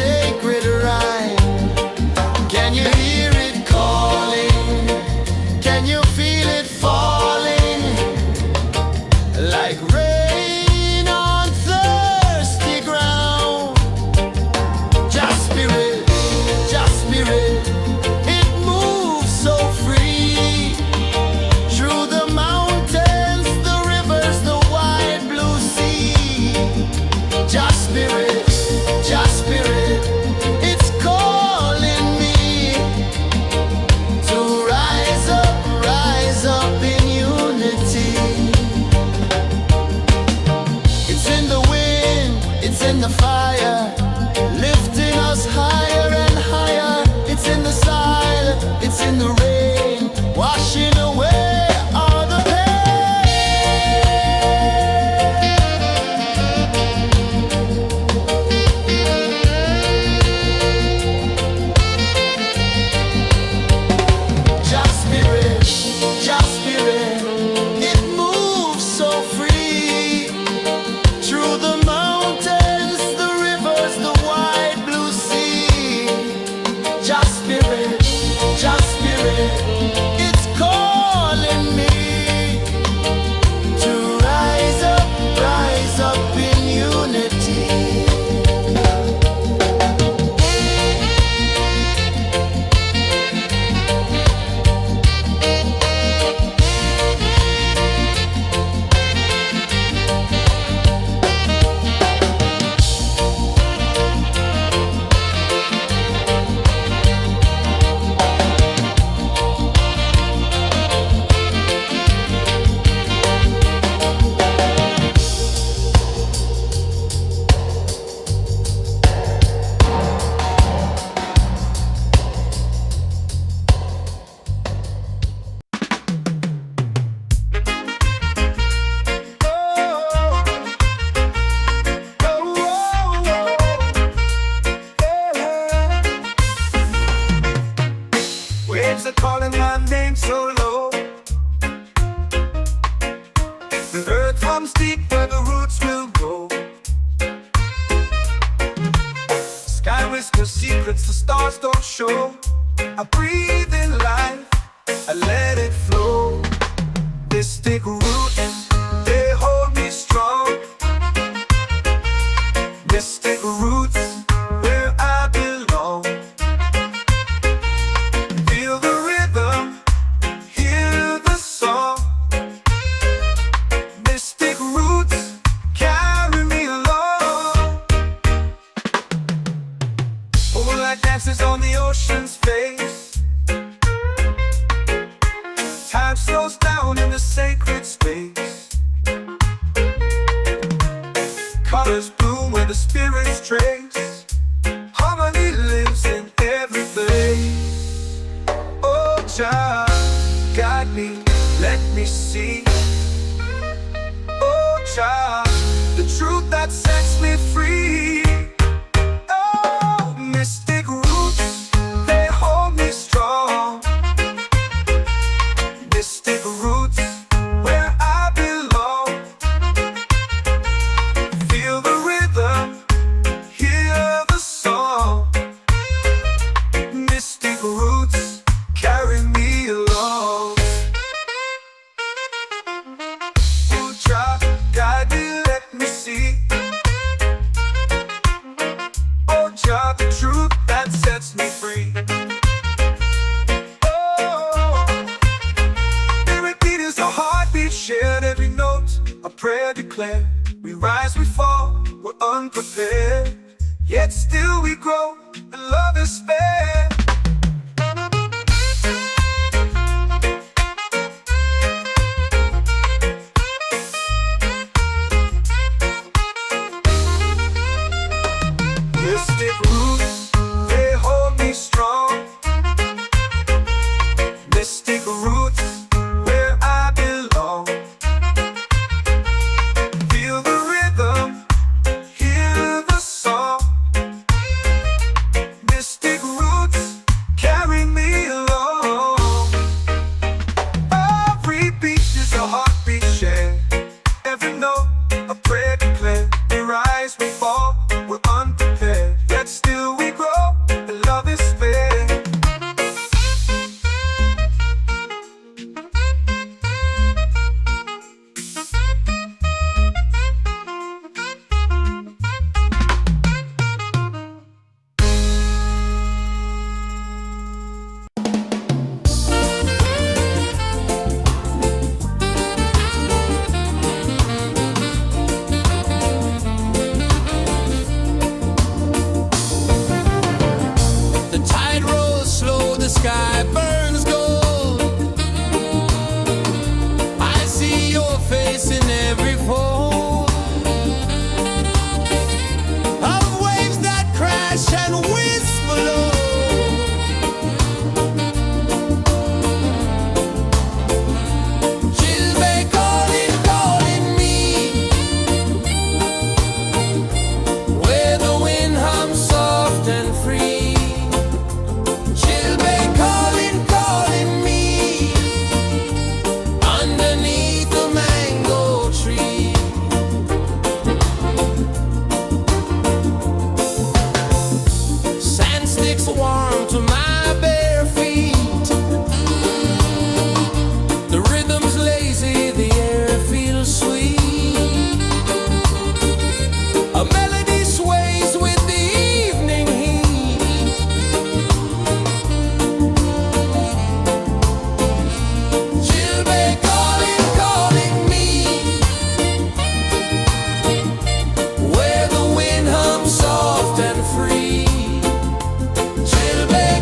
sacred rhyme. Can you hear it calling? Can you feel it falling? Like rain on thirsty ground. Just spirit, it moves so free. Through the mountains, the rivers, the wide blue sea. Just spirit, it's calling me to rise up in unity. It's in the wind, it's in the fire, lifting us higher and higher. It's in the silence, it's in the rain, washing away all the pain. Just spirit, it moves so free. Through the mountains, the rivers, the wide blue sea. Just spirit, it's calling me to rise up in unity. Waves are calling my name so low. The earth hums deep where the roots will go. Sky whispers secrets the stars don't show. I breathe in life, I let it flow. Mystic roots, they hold me strong. Mystic roots, where I belong. Feel the rhythm, hear the song. Mystic roots, carry me along. Moonlight dances on the ocean's face. Time slows down in the sacred space. Colors bloom where the spirits trace. Harmony lives in every place. Oh, Jah, guide me, let me see. Oh, Jah, the truth that sets me free. Oh, mystic roots, they hold me strong. Mystic roots, where I belong. Feel the rhythm, hear the song. Mystic roots, carry me along. Oh, Jah, guide me, let me see. Oh, Jah, the truth that sets me free. Oh, every beat is a heartbeat shared, every note a prayer declared. We rise, we fall, we're unprepared, yet still we grow, and love is spared. Mystic roots, they hold me strong. Mystic roots, where I belong. Feel the rhythm, hear the song. Mystic roots. music's warm to my bare feet. The rhythm's lazy, the air feels sweet. A melody sways with the evening heat. Chilbay calling, calling me, where the wind hums soft and free. Chilbay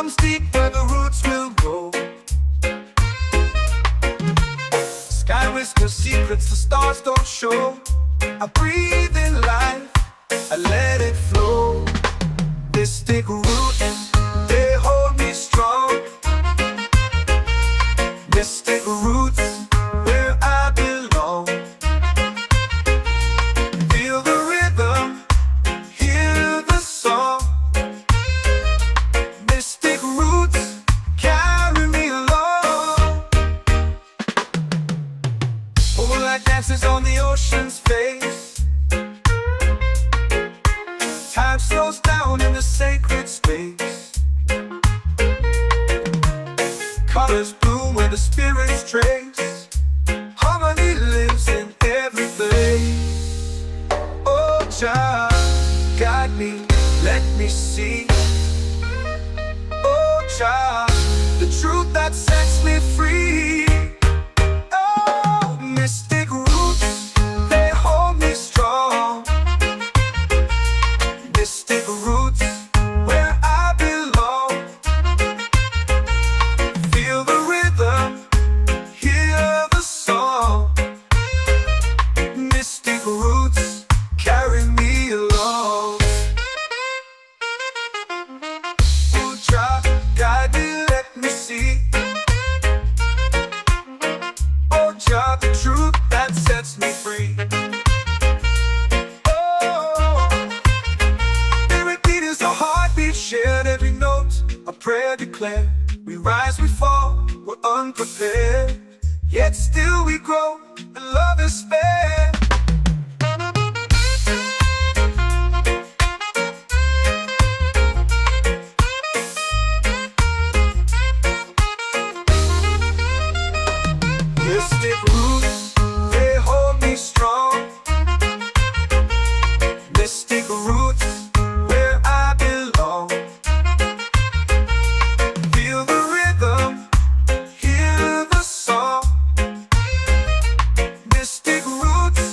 runs deep where the roots will grow. Sky whispers secrets the stars don't show. I breathe in life, I let it flow. Mystic roots, they hold me strong. Mystic roots, where I belong. Feel the rhythm, hear the song. Mystic roots, carry me along. Moonlight dances on the ocean's face. Time slows down in the sacred space. Colors bloom where the spirits trace. Harmony lives in every place. Oh, Jah, guide me, let me see. Oh, Jah, the truth that sets me free. Oh, mystic roots, they hold me strong. Mystic roots, where I belong. Feel the rhythm, hear the song. Mystic roots, carry me along. Oh, Jah, guide me, let me see. Oh, Jah, the truth that sets me free. Oh, spirit beat is a heartbeat, shared every note. A prayer declared. We rise, we fall, we're unprepared. Yet still we grow, and love is spared. Mystic roots, they hold me strong. Mystic roots, where I belong. Feel the rhythm, hear the song. Mystic roots,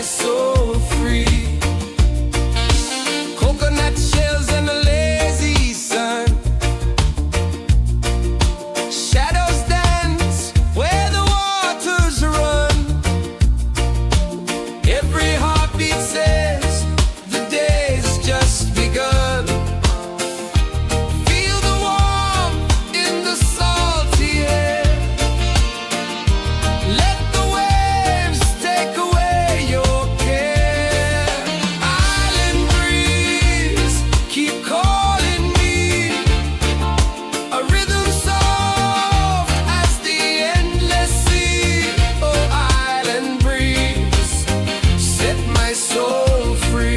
soul free. Coconut shells and a lazy sun. Shadows dance where the waters run. Every heartbeat says the day's just begun. Feel the warmth in the salty air. Let the waves take away your care. Island breeze, keep calling me. A rhythm soft as the endless sea. Oh, island breeze, set my soul free.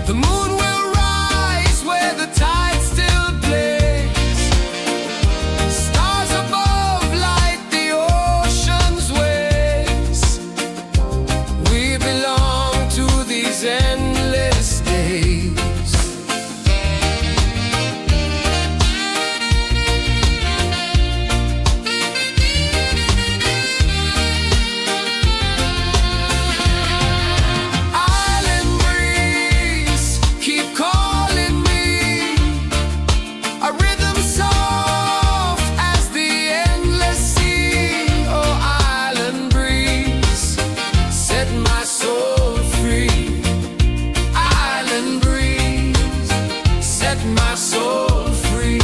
The moon will rise where the tide still plays. Stars above light the ocean's waves. We belong to these endless days. Island breeze, keep calling me. A rhythm soft as the endless sea. Oh, island breeze, set my soul free. Island breeze, set my soul free.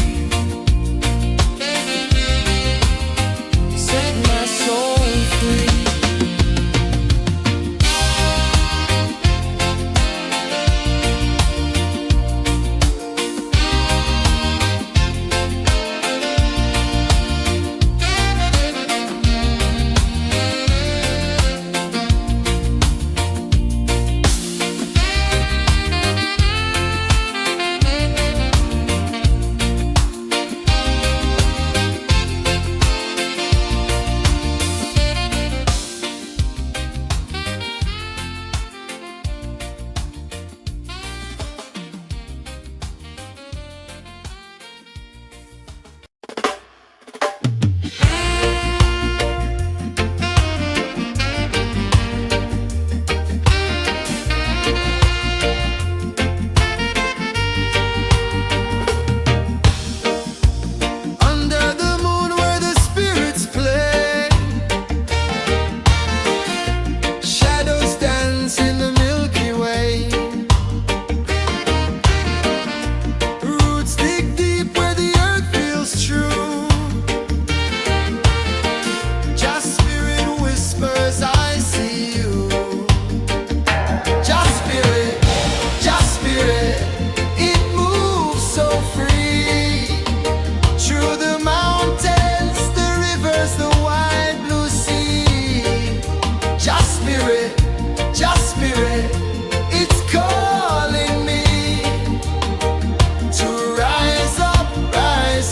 Set my soul free. Under the moon where the spirits play, shadows dance in the Milky Way. Roots dig deep where the earth feels true. Just spirit whispers, I see you. Just spirit, it moves so free. Through the mountains, the rivers, the wide blue sea. Just spirit, it's calling me to rise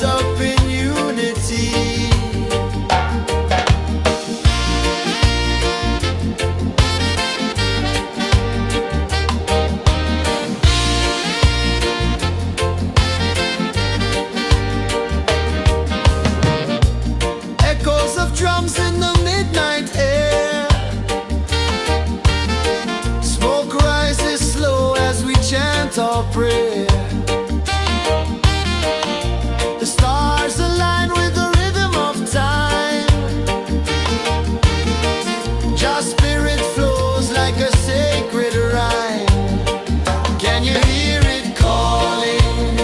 up in unity. Echoes of drums in the midnight air. Smoke rises slow as we chant our prayer. The stars align with the rhythm of time. Just spirit flows like a sacred rhyme. Can you hear it calling?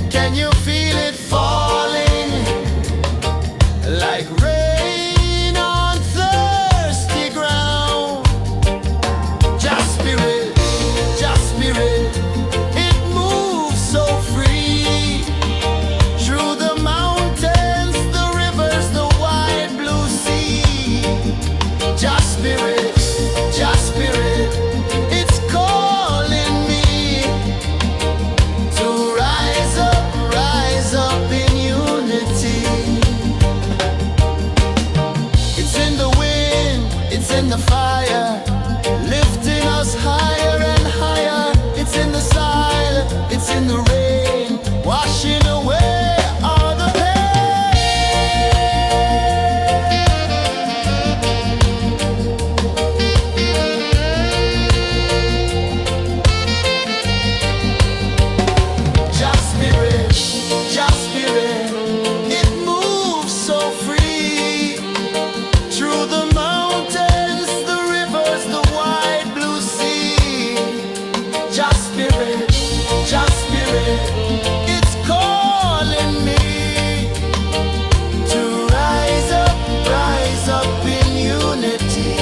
Can you feel it falling? Like rain on thirsty ground. Just spirit, it moves spirit, just spirit, it's calling me to rise up in unity.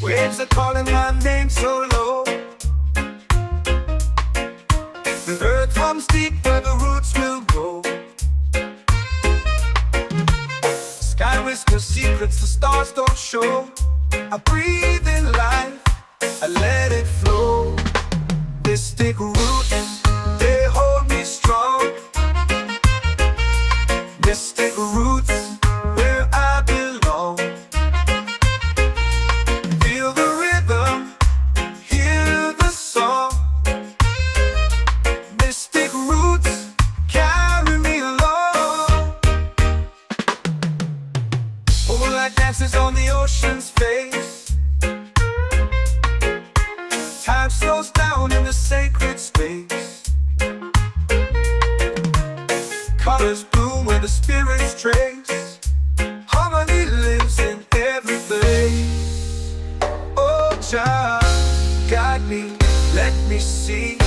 Waves are calling my name so low. The earth hums deep where the roots will grow. Sky whispers secrets the stars don't show. I breathe in life, I let it flow. Mystic roots, they hold me strong. Mystic roots, where I belong. Feel the rhythm, hear the song. Mystic roots, carry me along. Moonlight dances on the ocean's face. Time slows down in the sacred space. Colors bloom where the spirits trace. Harmony lives in every place. Oh, child, guide me, let me see.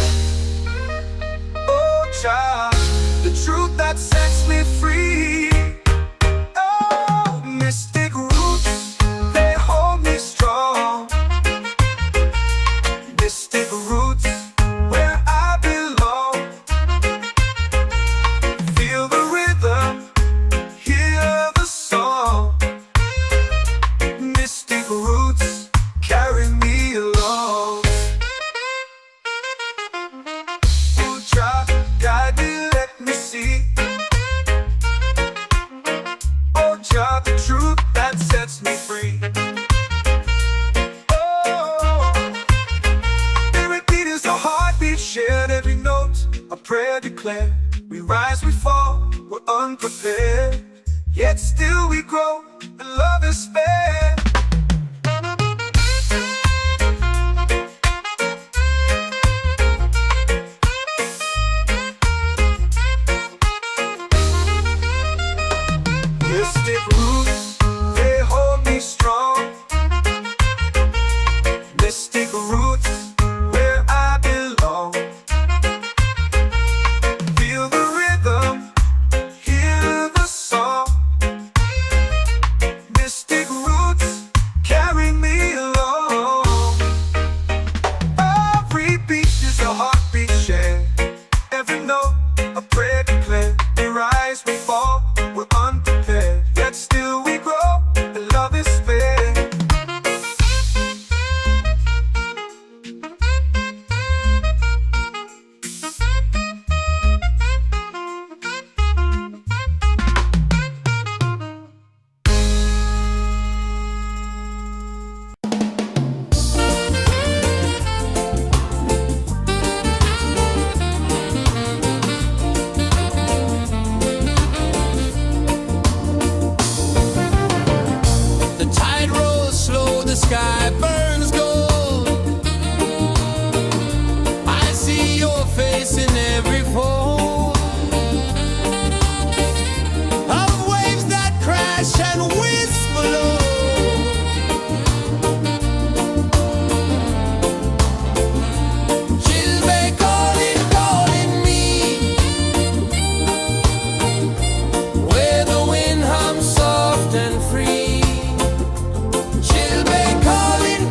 Oh, child, the truth that sets me free. Oh, mystic roots, they hold me strong. Mystic roots, where I belong. Feel the rhythm, hear the song. Mystic roots, carry me along. Oh, child, guide me, let me see. Oh, child, the truth that sets me free. Oh, spirit beat is a heartbeat shared, every note a prayer declared. We rise, we fall, we're unprepared, yet still we grow, and love is spared. Mystic roots, they hold me strong. Mystic roots, where I belong. Feel the rhythm, hear the song. Mystic roots, carry me along. Every beat is a heartbeat shared, every note a prayer declared. We rise, we fall, we're unprepared, yet still we grow, and love is spared. The tide rolls slow, the sky burns gold. I see your face in every fold of waves that crash and whisper low. She'll be calling me, where the wind hums soft and free. She'll be calling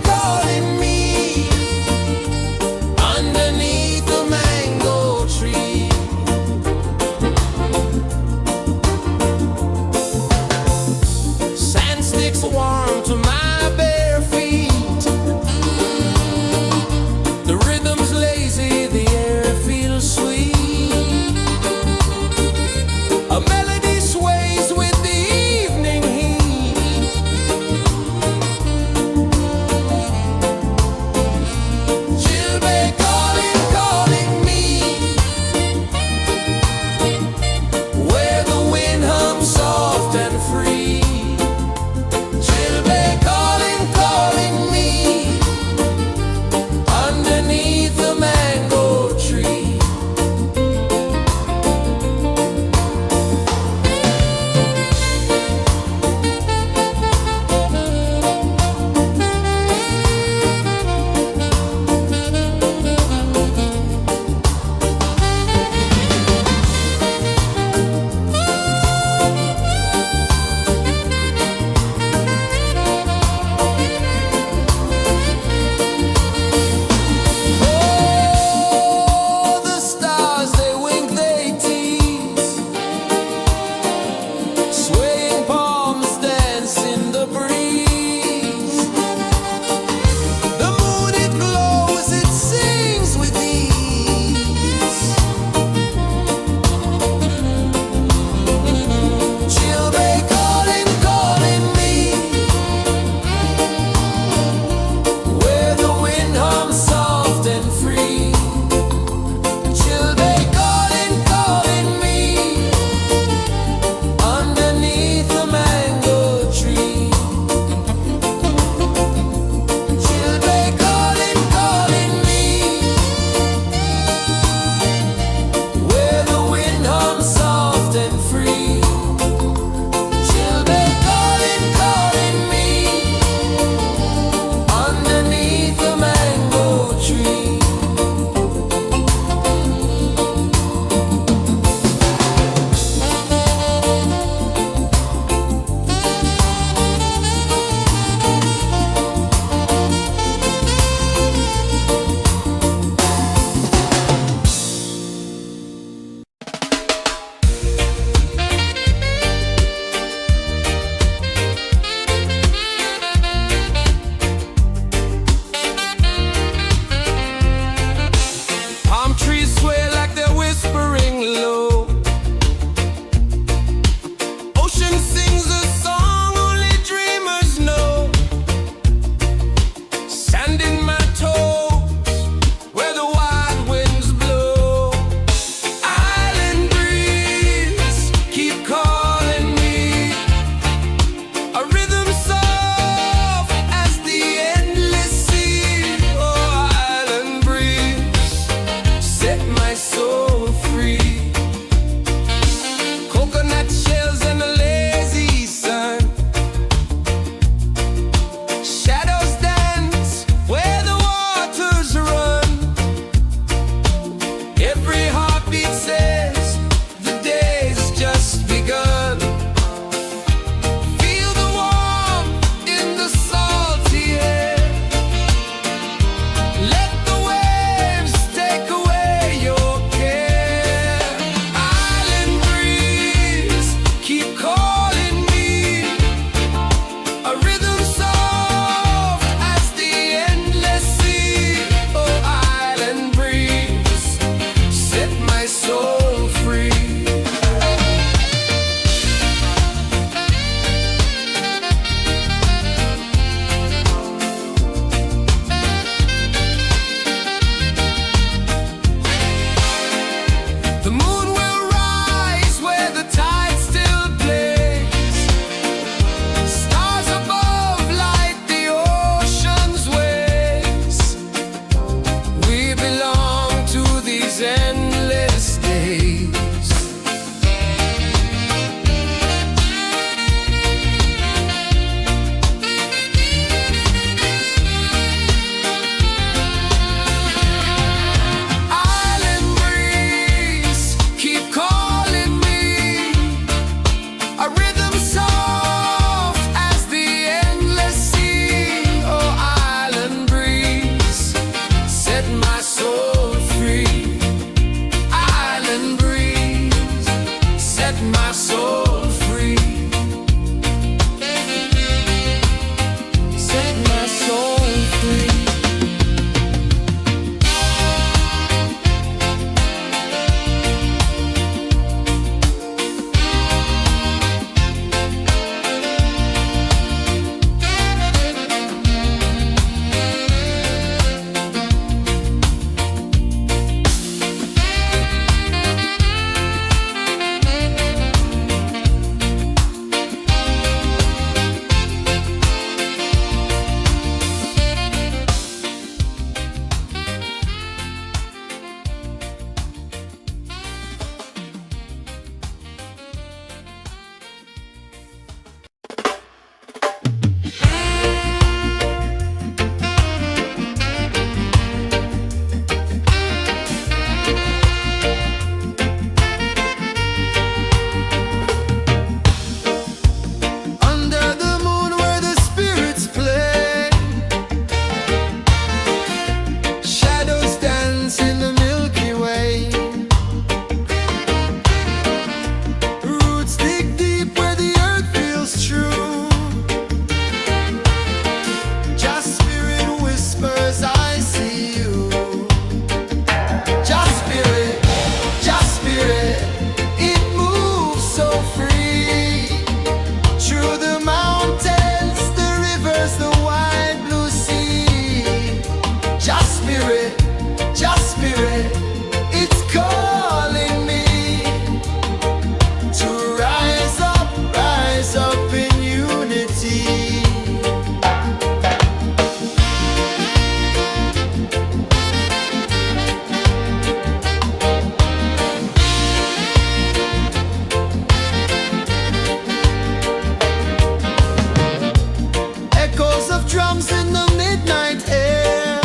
drums in the midnight air.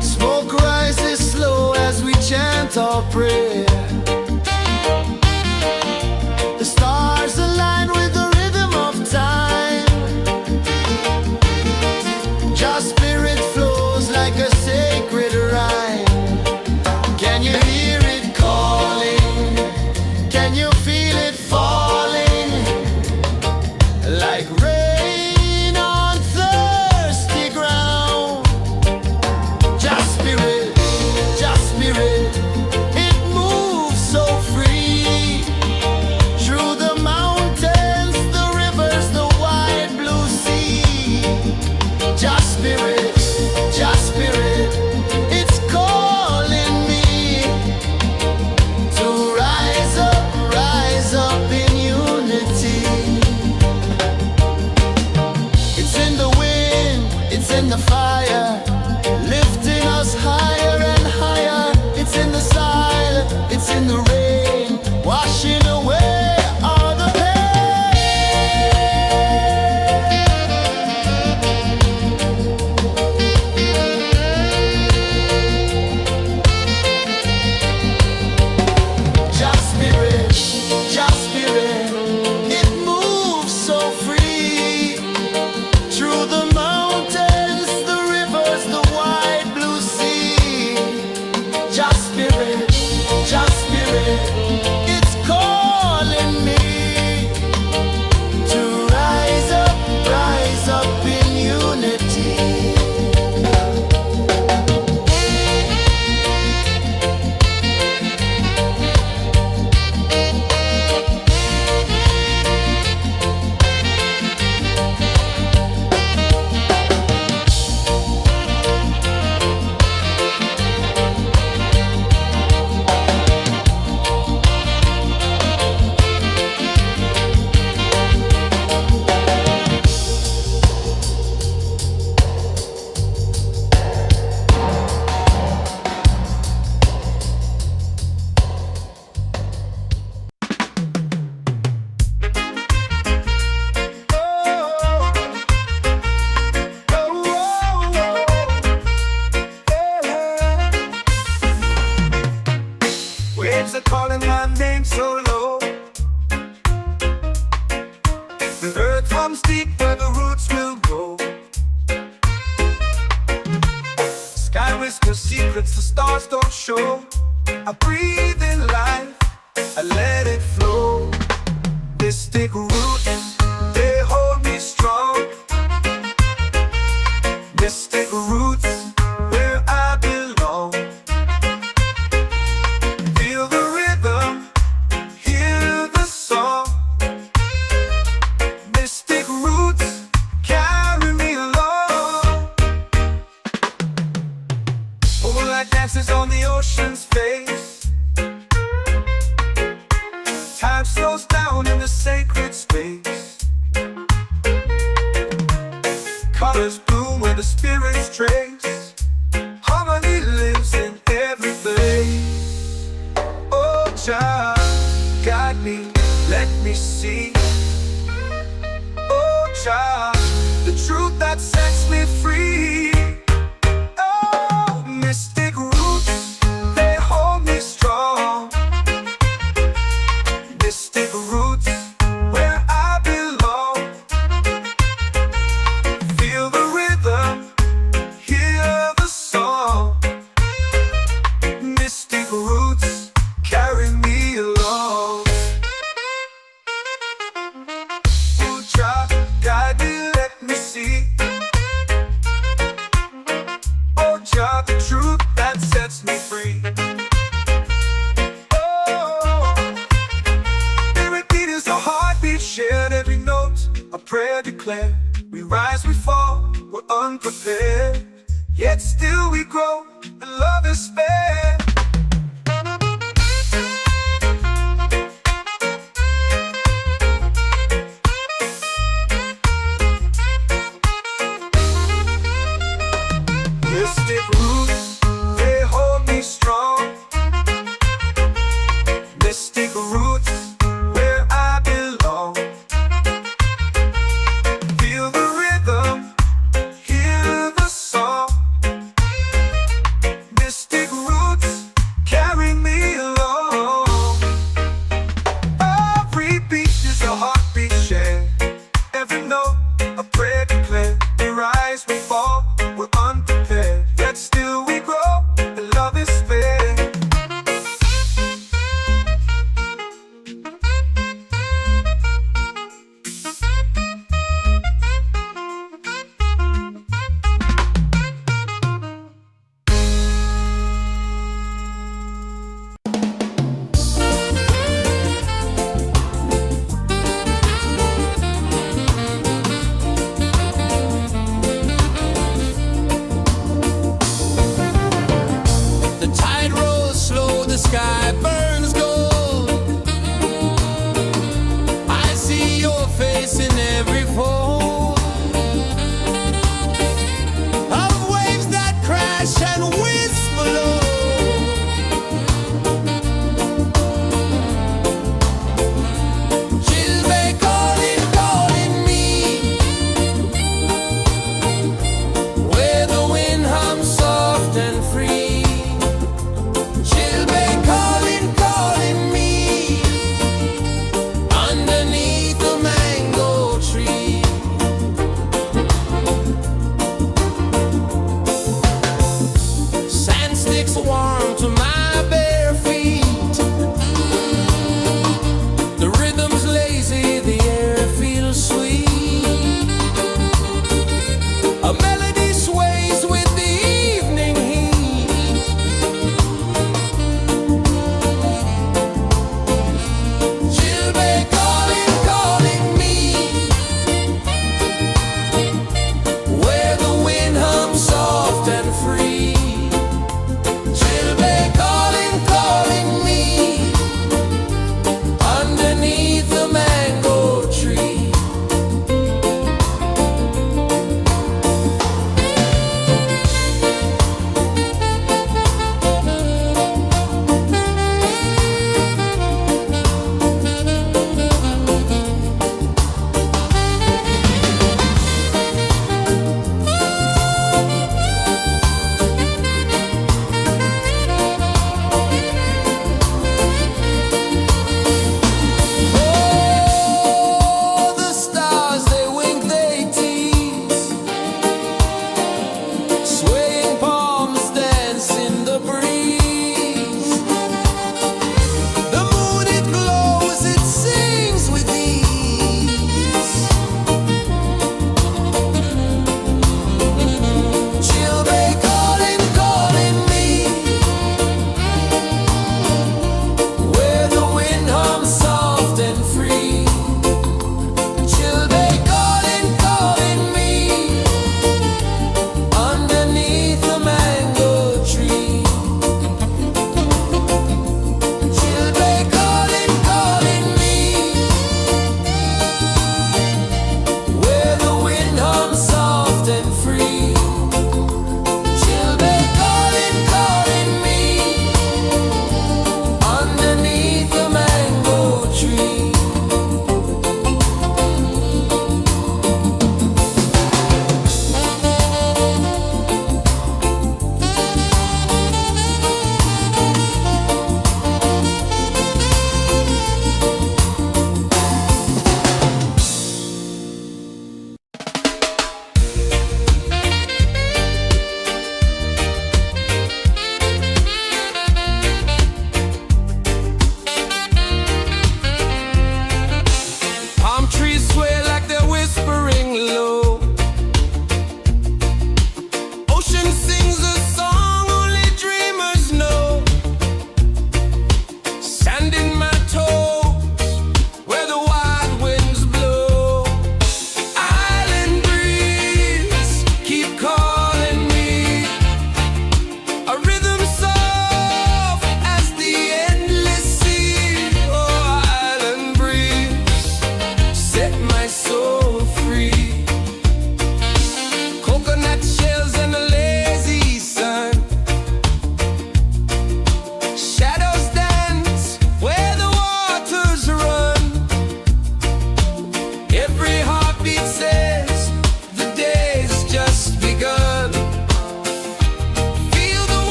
Smoke rises slow as we chant our prayer. The stars align with the rhythm of time. Your spirit flows like a sacred rhyme. Can you hear it calling? Can you feel it falling? Like rain on thirsty ground. Just spirit, it moves so free. Through the mountains, the rivers, the wide blue sea. Just spirit, it's calling me to rise up in unity. It's in the wind, it's in the fire, lifting us higher and higher. It's in the silence, it's in the rain, washing away all the pain. Just spirit, it moves so free. Through the mountains, the rivers, the wide blue sea. Just spirit, it's calling me to rise up in unity. Waves are calling my name so low. The earth hums deep where the roots will go. Sky whispers secrets the stars don't show. I breathe in life, I let it flow. Mystic roots, they hold me strong. Mystic roots, where I belong. Feel the rhythm, hear the song. Mystic roots, carry me along. Moonlight dances on the ocean's face. Time slows down in the sacred space. Colors bloom where the spirits trace. Harmony lives in every place. Oh, child, guide me, let me see. Oh, child, the truth that sets me free. Oh, mystic roots, they hold me strong. Mystic roots, where I belong. Feel the rhythm, hear the song. Mystic roots, carry me along. Oh, child, guide me, let me see. Oh, child, the truth that sets me free. Oh, spirit beat is a heartbeat, shared every note. A prayer declared. We rise, we fall, we're unprepared. Yet still we grow, and love is spared. Mystic roots, they hold me strong. Mystic roots, where I belong. Feel the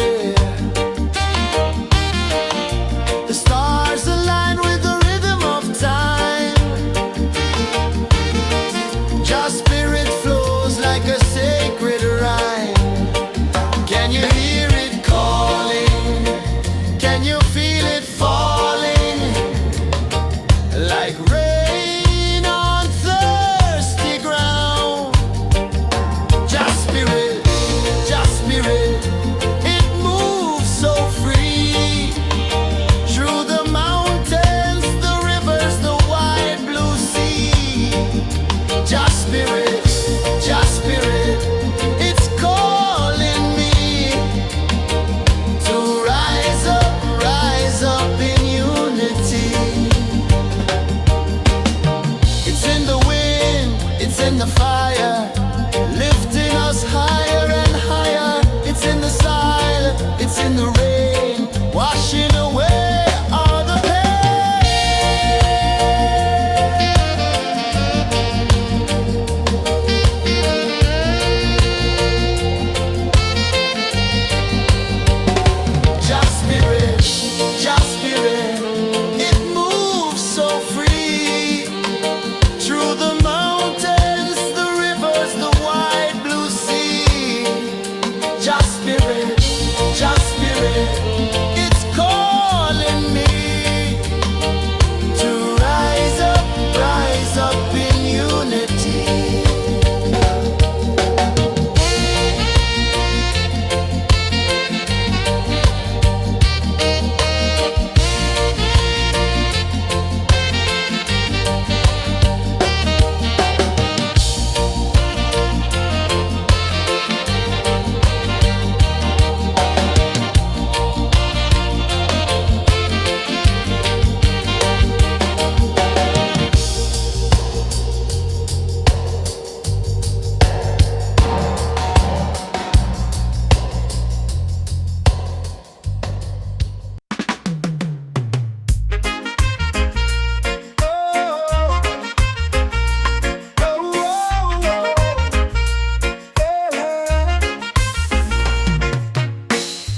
away. The stars align with the rhythm of time. Just spirit flows like a sacred rhyme. Can you hear it calling? Can you feel it falling? Like rain on thirsty ground. Just spirit, it moves so free. Through the mountains, the rivers, the wide blue sea. Just spirit, it's calling me to rise up in unity. It's in the wind, it's in the fire, lifting us higher and higher. It's in the silence, it's in the rain, washing away all the pain. Just spirit, it moves so free. Through the mountains, the rivers, the wide blue sea. Just spirit, it's calling me to rise up in unity.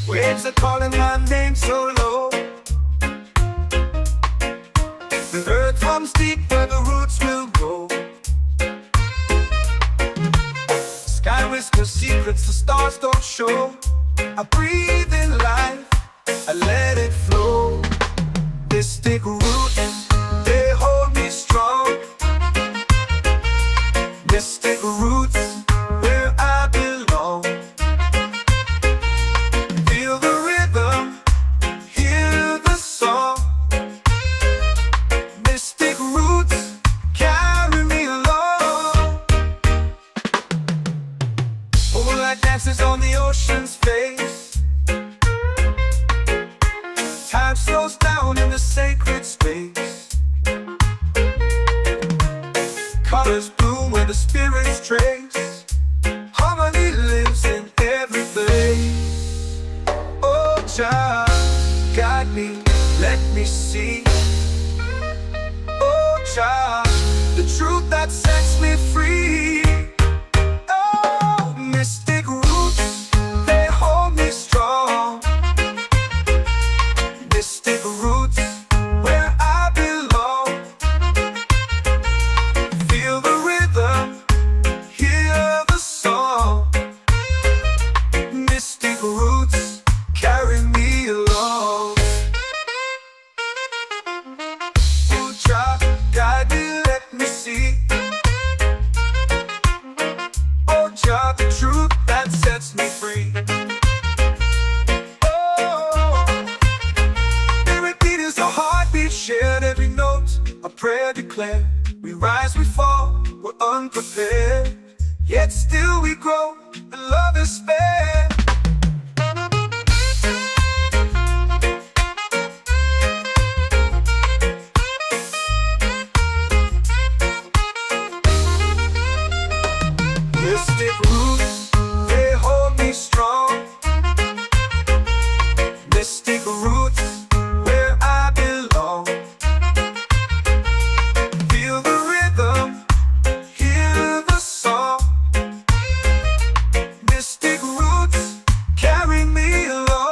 Waves are calling my name so low. The earth runs deep where the roots will go. Sky whispers secrets the stars don't show. I breathe in life, I let it flow. Mystic roots, they hold me strong. Mystic roots, where I belong. Feel the rhythm, hear the song. Mystic roots, carry me along. Moonlight dances on the ocean's face. Time slows down in the sacred space. Colors bloom where the spirits trace. Harmony lives in every place. Oh, child, guide me, let me see. Oh, child, the truth that sets me free. Oh, mystic roots, they hold me strong. Mystic roots, where I belong. Feel the rhythm, hear the song. Mystic roots, carry me along. Oh, child, guide me, let me see. Oh, child, the truth that sets me free. Oh, spirit beat is a heartbeat, shared every note. A prayer declared. We rise, we fall, we're unprepared. Yet still we grow, and love is spared. Mystic roots, they hold me strong. Mystic roots, where I belong. Feel the rhythm, hear the song. Mystic roots, carry me along.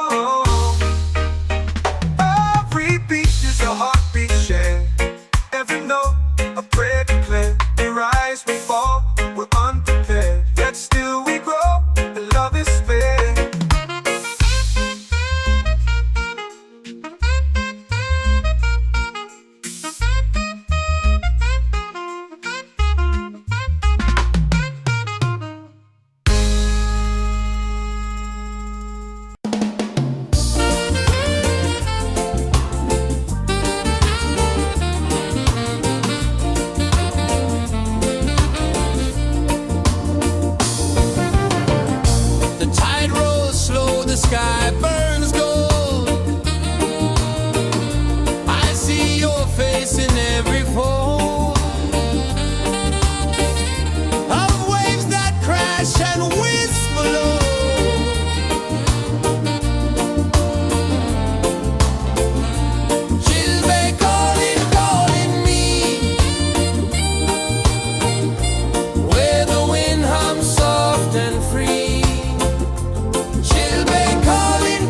sky burns gold. I see your face in every fold of waves that crash and whisper low. Chilbay calling, calling me, where the wind hums soft and free. Chilbay calling,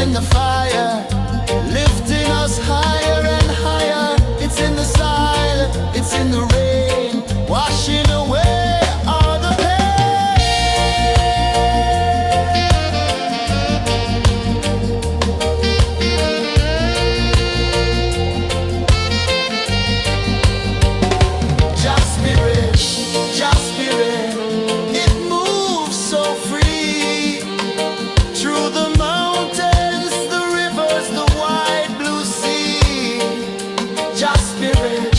in the fire, lifting us higher and higher. It's in the silence, it's in the rain, washing away all the Just spirit, just spirit, it moves so free through the mountains, the rivers, the wide blue sea. Just spirit,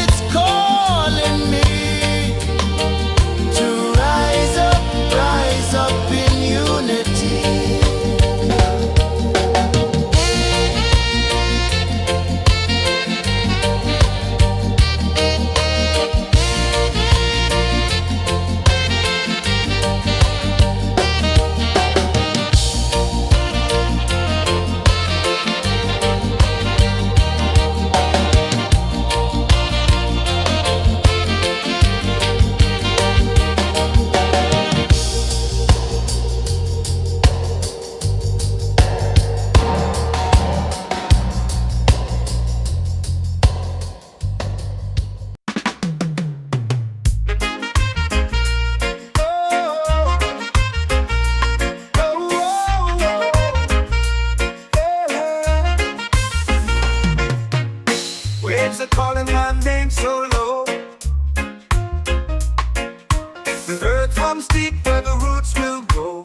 it's calling me to rise up in unity. Waves are calling my name so low. The earth comes deep where the roots will go.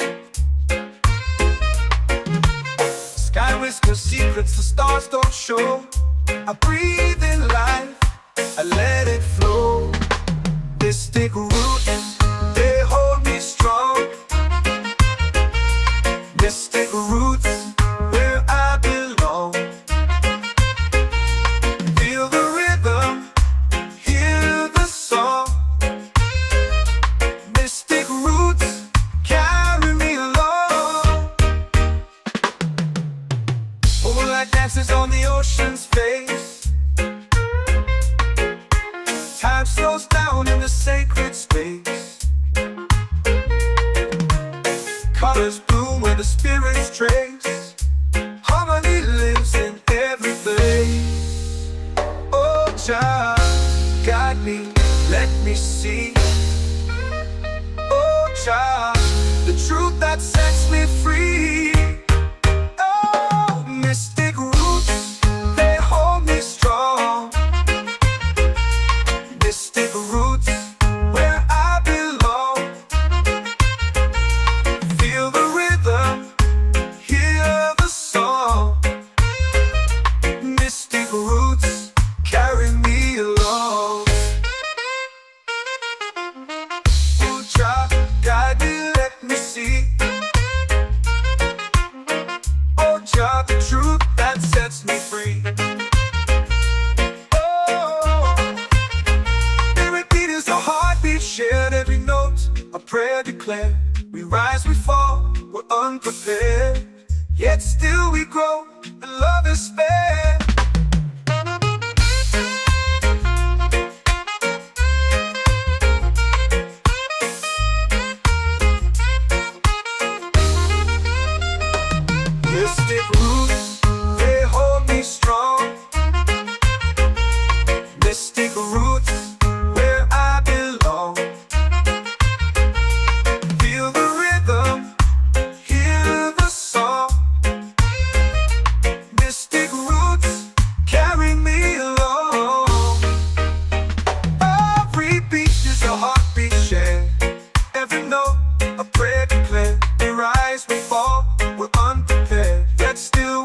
Sky whispers secrets the stars don't show. I breathe in life, I let it flow. Mystic roots, they hold me strong. Mystic roots, where I belong. Feel the rhythm, hear the song. Mystic roots, carry me along. Moonlight dances on the ocean's face. Time slows down in the sacred space. Colors bloom where the spirits trace. Harmony lives in every place. Oh, Jah, guide me, let me see. Oh, Jah, the truth that sets me free. Oh, mystic roots, they hold me strong. Mystic roots, where I belong. Feel the rhythm, hear the song. Mystic roots, carry me along. Oh, Jah, guide me, let me see. Oh, Jah, the truth that sets me free. Oh, spirit beat is a heartbeat shared, every note a prayer declared. We rise, we fall, we're unprepared, yet still we grow, and love is spared. Mystic roots, they hold me strong. Mystic roots, where I belong. Feel the rhythm, hear the song. Mystic roots, carry me along. Every beat is a heartbeat shared, every note a prayer declared. We rise, we fall, we're unprepared, yet still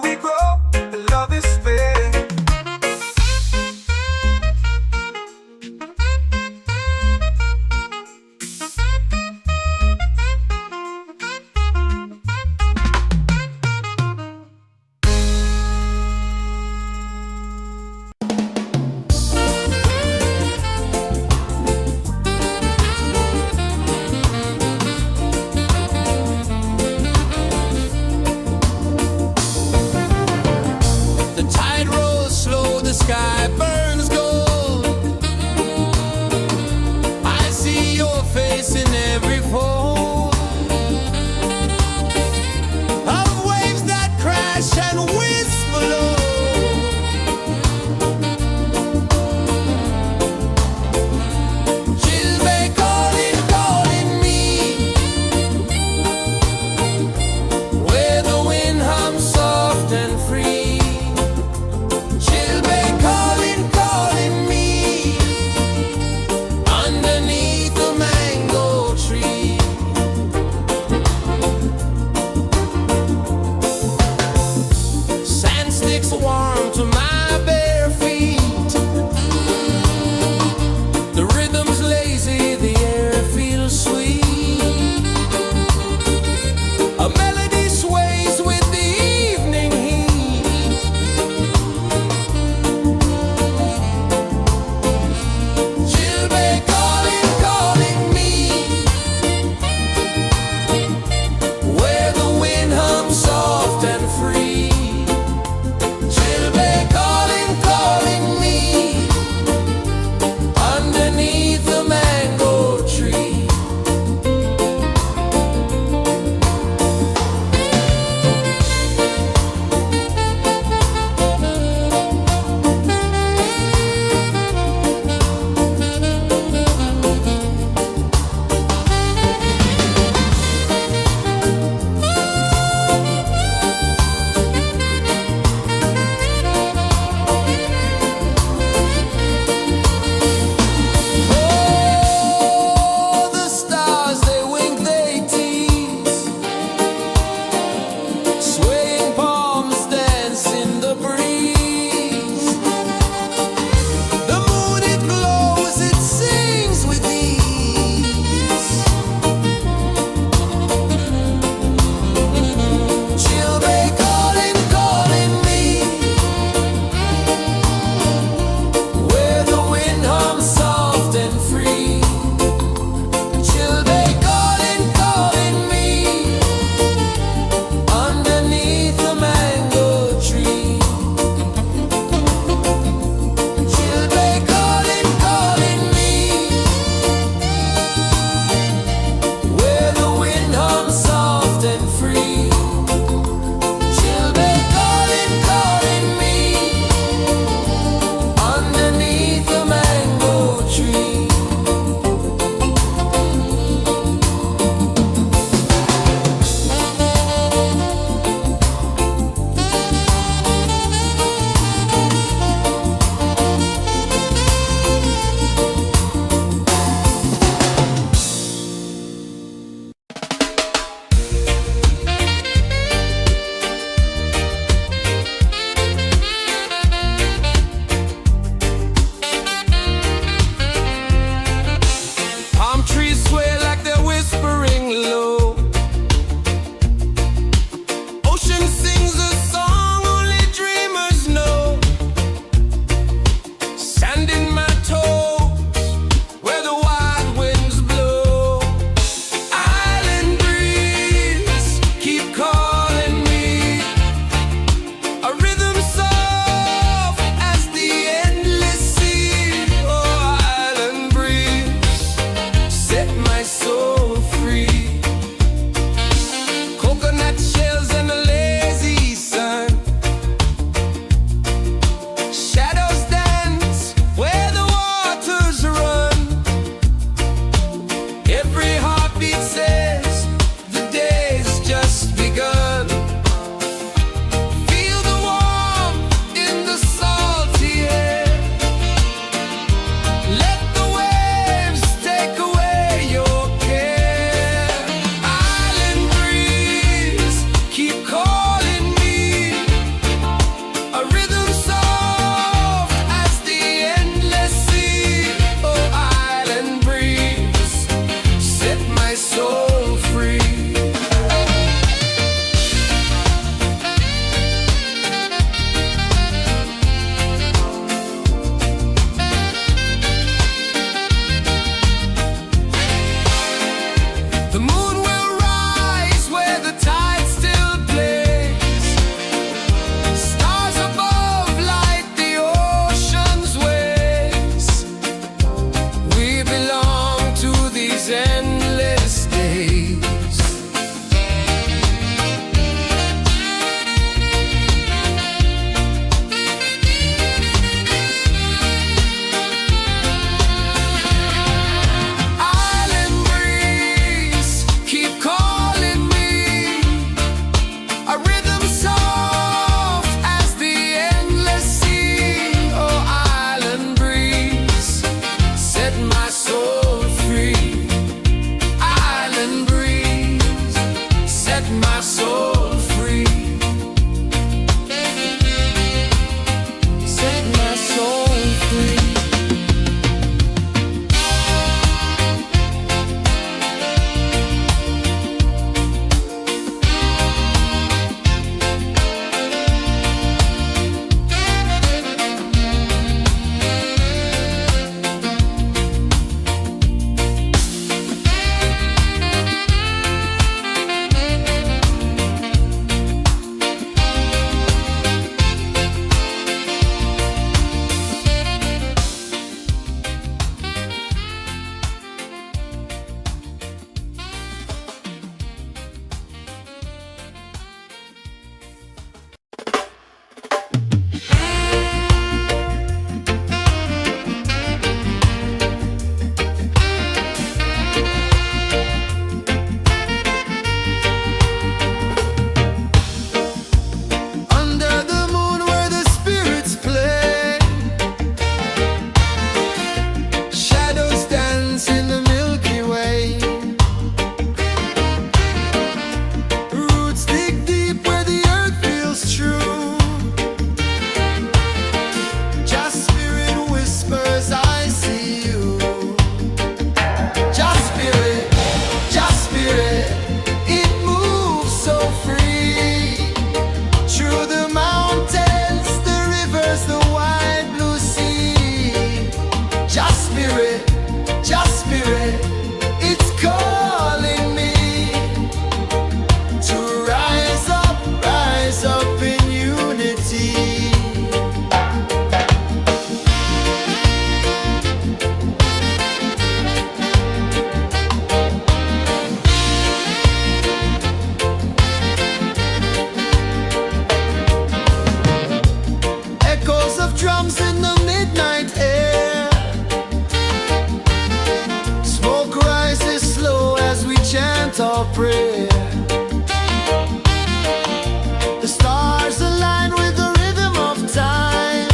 soul free. Set my soul free. Under the moon where the spirits play, shadows dance in the Milky Way. Roots dig deep where the earth feels true. Just spirit whispers, I see you. Just spirit, it moves so free. Through the mountains, the rivers, the wide blue sea. Just spirit, it's calling me to rise up in unity. Echoes of drums in the midnight air. Smoke rises slow as we chant our prayer. The stars align with the rhythm of time.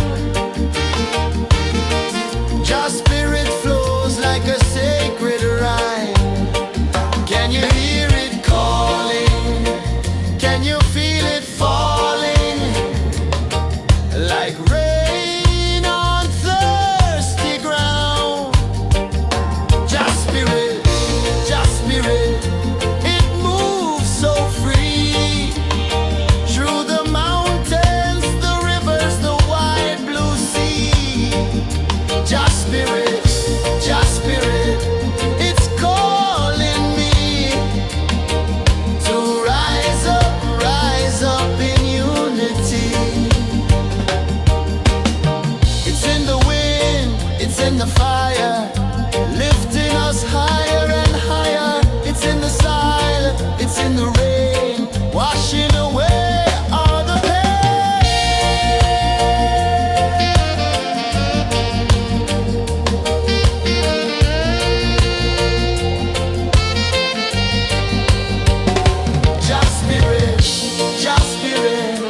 Just spirit flows like a sacred rhyme. Can you hear it calling? Can you feel it falling? Like rain on thirsty ground. Just spirit, it moves so free. Through the mountains, the rivers, the wide blue sea. Just spirit, it's calling me to rise up in unity. It's in the wind, it's in the fire, lifting us higher and higher. It's in the silence, it's in the rain, washing away all the pain. Just spirit,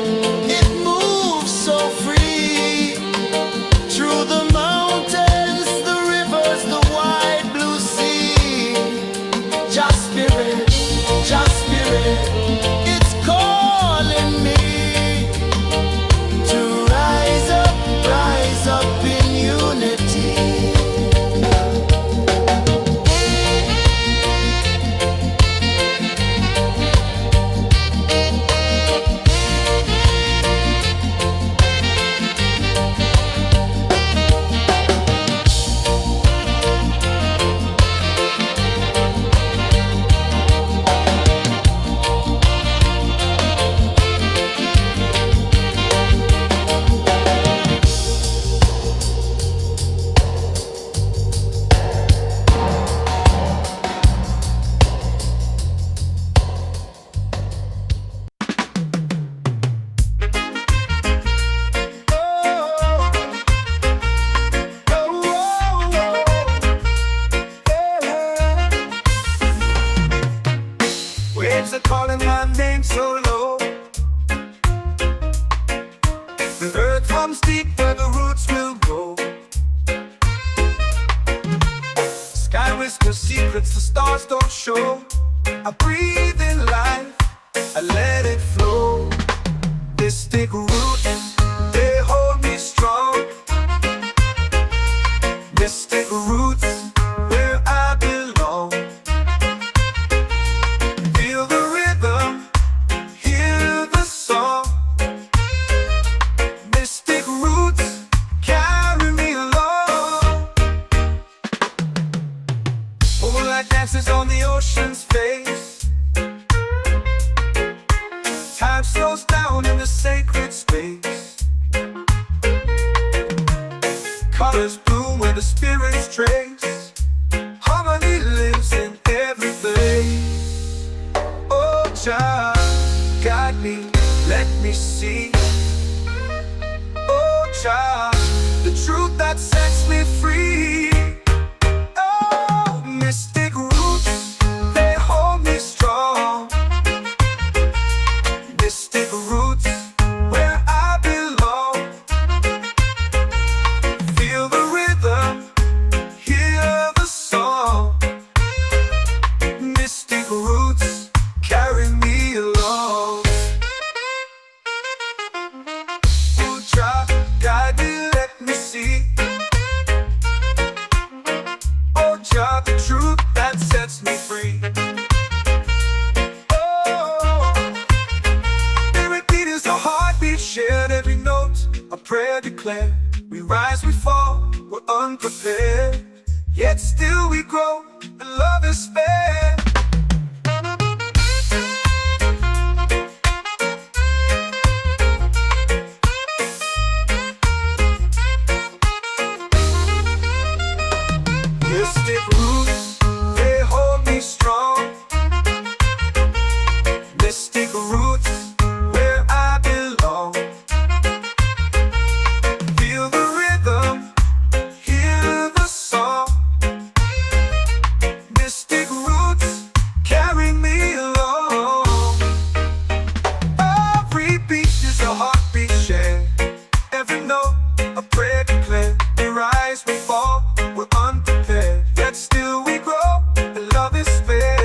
it moves so free. Through the mountains, the rivers, the wide blue sea. Just spirit, it's cold. let it flow. Mystic roots, they hold me strong. Mystic roots, where I belong. Feel the rhythm, hear the song. Mystic roots, carry me along. Moonlight dances on the ocean's face. Time slows down in the sacred space. Colors bloom where the spirits trace. Harmony lives in every place. Oh, Jah, guide me, let me see. Oh, Jah, the truth that sets me free. Oh, mystic roots, they hold me strong. Mystic roots, where I belong. Feel the rhythm, hear the song. Mystic roots, carry me along. Oh, Jah, guide me, let me see. Oh, Jah, the truth that sets me free. Shared every note, a prayer declared. We rise, we fall, we're unprepared. Yet still we grow, and love is spared. Mystic roots, they hold me strong. Mystic roots, where I belong. Feel the rhythm, hear the song. Mystic roots, carry me along. Every beat is a heartbeat shared. Every note, a prayer declared. We rise, we fall, we're unprepared. Yet still we grow, and love is fair.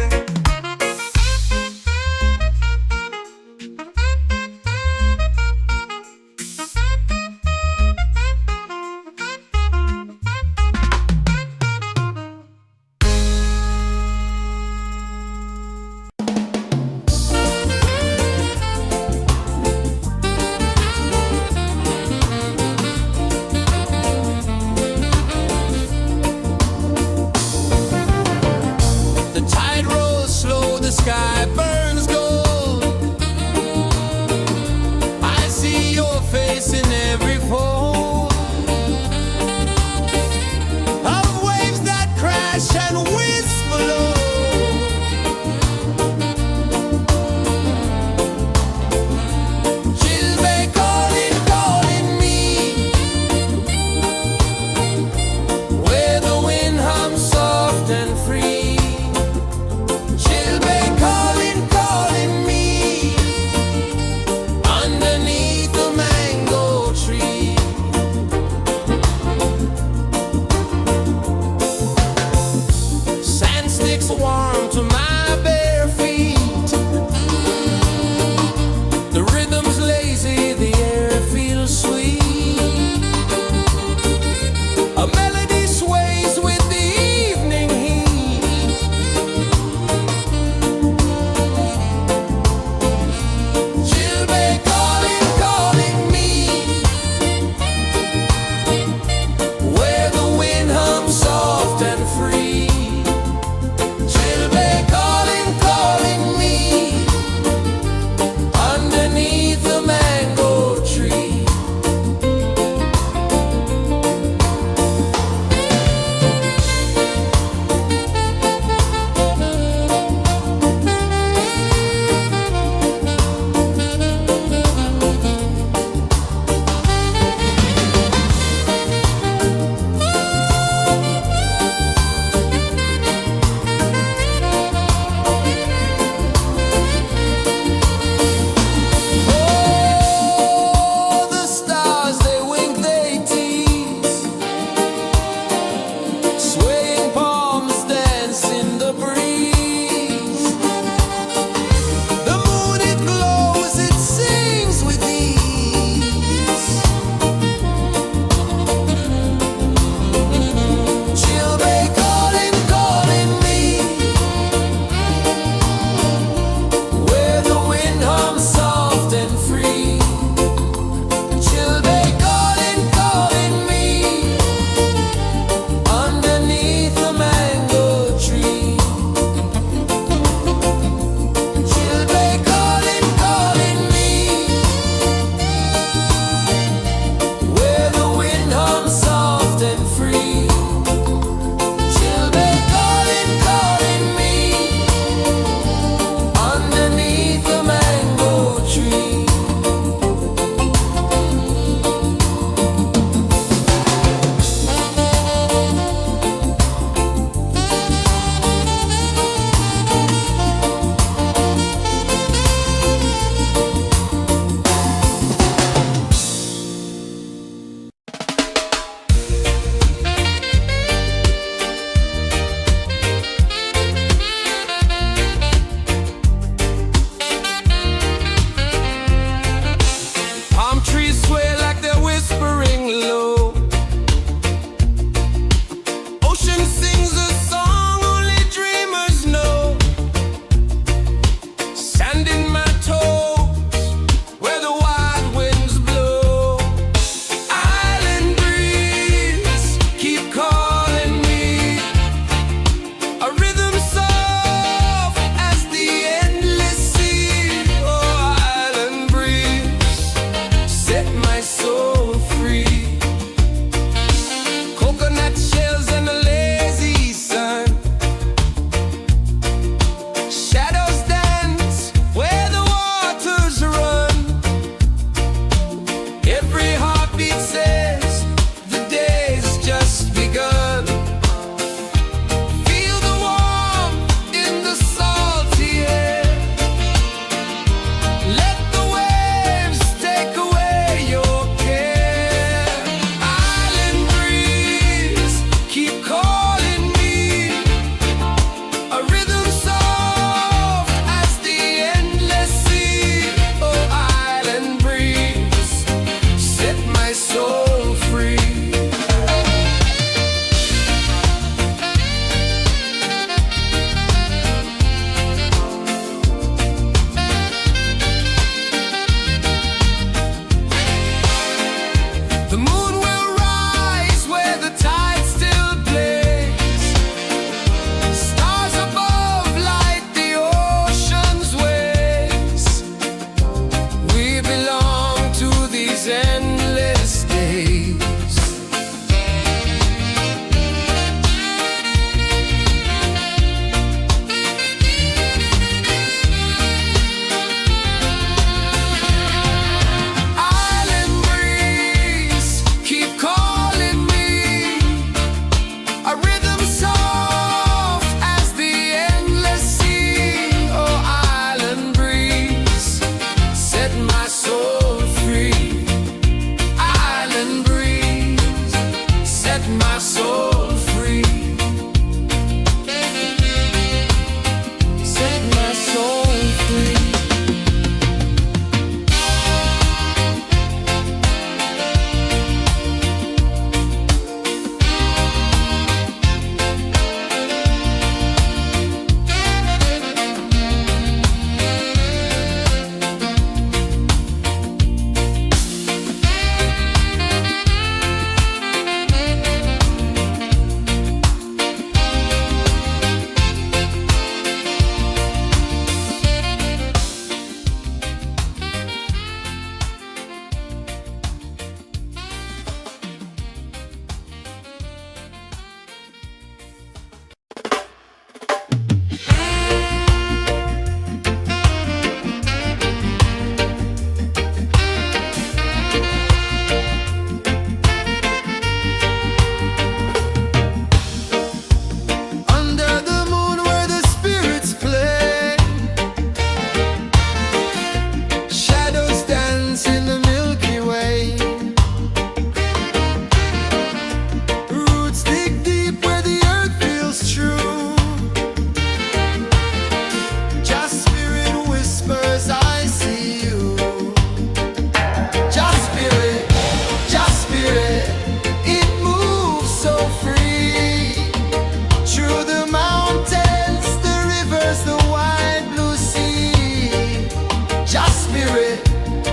spirit,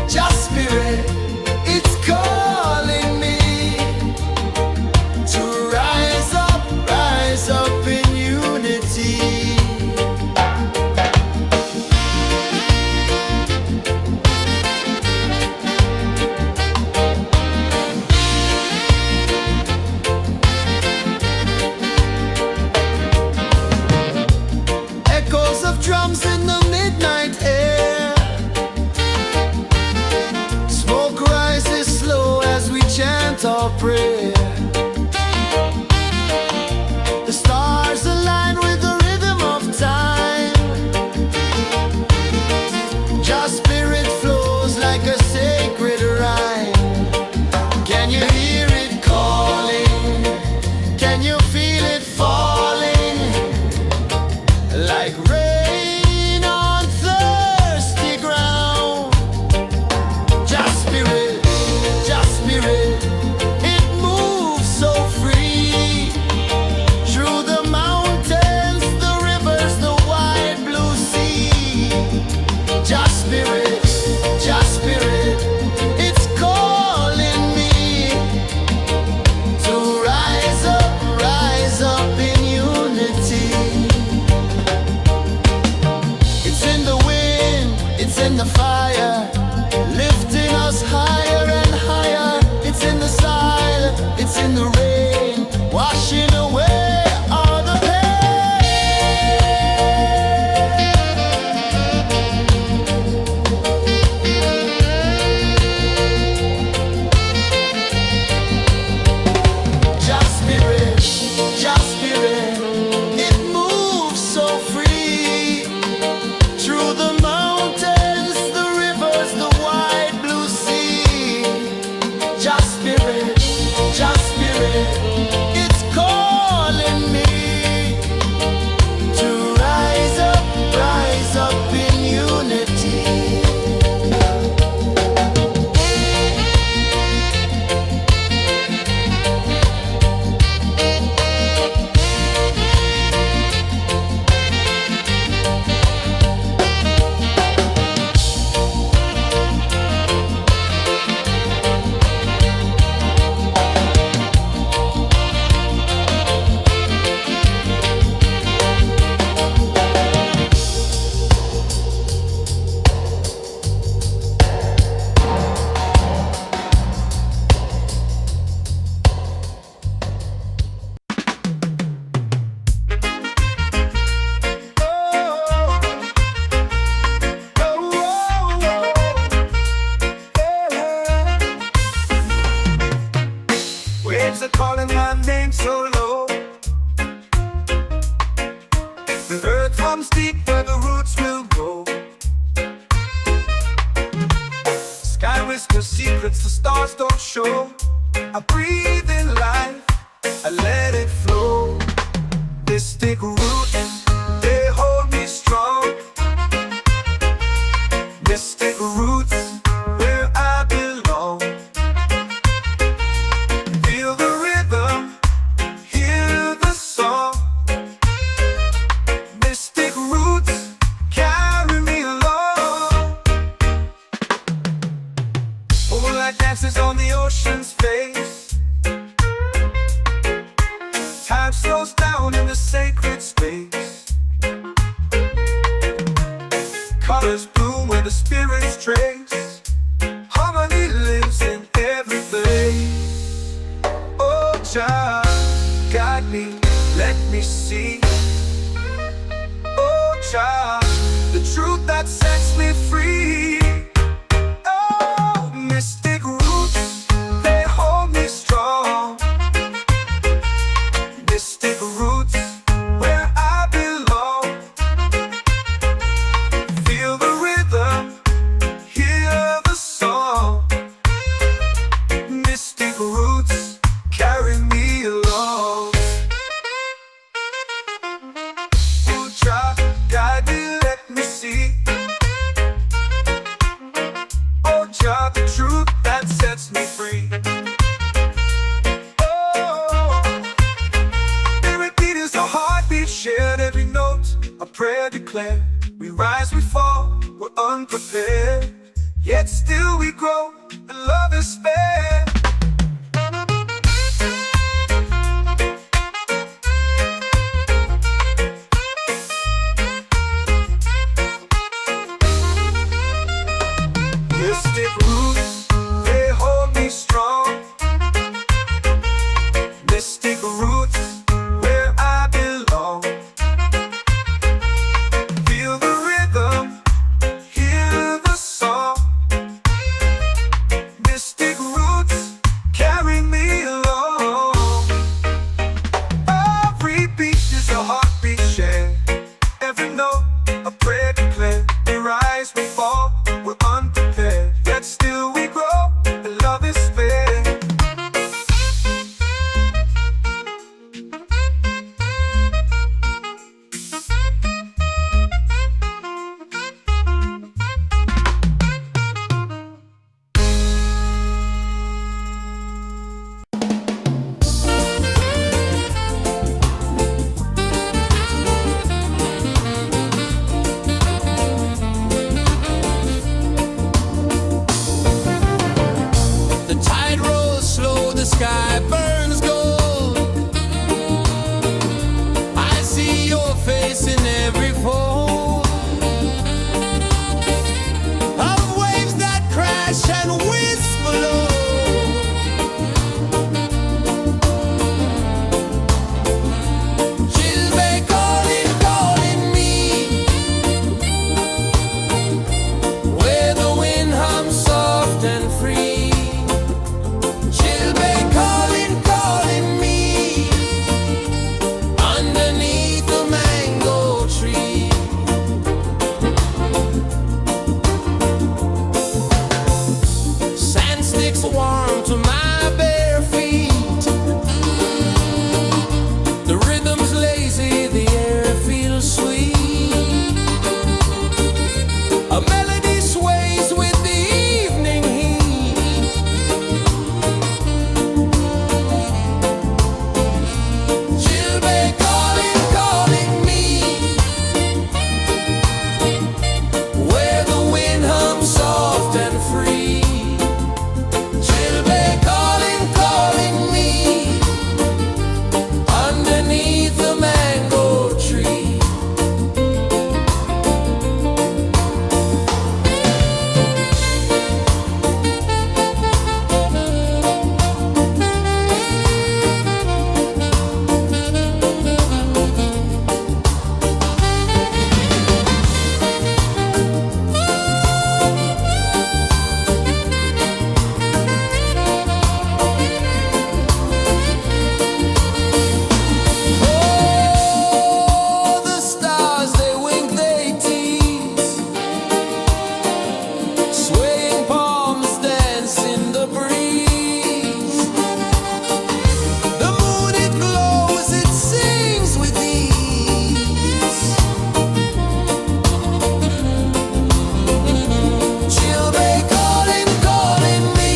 just spirit, it's calling me to rise up in unity. Echoes of drums in the midnight air. Smoke rises slow as we chant our prayer. The stars align with the rhythm of time. Just spirit flows like a sacred rhyme. Can you hear it calling? Can you feel it falling? Like rain on thirsty ground. Just spirit, it moves so free. Through the mountains, the rivers, the wide blue sea. Just spirit, it's calling me to rise up in unity. It's in the wind, it's in the fire, lifting us higher and higher. It's in the silence, it's in the rain, washing away all the pain. Just spirit, it moves so free. Through the mountains, the rivers, the wide blue sea. Just spirit, it's calling me to rise up in unity. Waves are calling my name so low. The earth hums deep where the roots will go. Sky whispers secrets the stars don't show. I breathe in life, I let it flow. Mystic roots, they hold me strong. Mystic roots, where I belong. Feel the rhythm, hear the song. Mystic roots, carry me along. Moonlight dances on the ocean's face. Time slows down in the sacred space. Colors bloom where the spirits trace. Harmony lives in every place. Oh, child, guide me, let me see. Oh, child, the truth that sets me free. Oh, mystic roots, they hold me strong. Mystic roots, where I belong. Feel the rhythm, hear the song. Mystic roots, carry me along. Oh, child, guide me, let me see. Oh, child, the truth that sets me free. Oh, spirit beat is a heartbeat, shared every note. A prayer declared. We rise, we fall, we're unprepared. grow, and love is fair. Mystic roots, they hold me strong. Mystic roots, where I belong. Feel the rhythm, hear the song. Mystic roots, carry me along. Every beat is a heartbeat shared. Every note, a prayer declared. We rise, we fall, we're unprepared. Yet still we grow, and love is fair. The tide rolls slow, the sky burns gold. I see your face in every fold of waves that crash and whisper low. She'll be calling, calling me, where the wind hums soft and free. She'll be calling, calling me, underneath the mango tree. Sand sticks warm to my bare feet. The rhythm's lazy, the air feels sweet. A melody sways with the evening heat. She'll be calling, calling me, where the wind hums soft and free. She'll be calling, calling me, underneath the mango tree. Oh, the stars, they wink, they tease. Swaying palms dance in the breeze. The moon, it glows, it sings with ease. She'll be calling, calling me,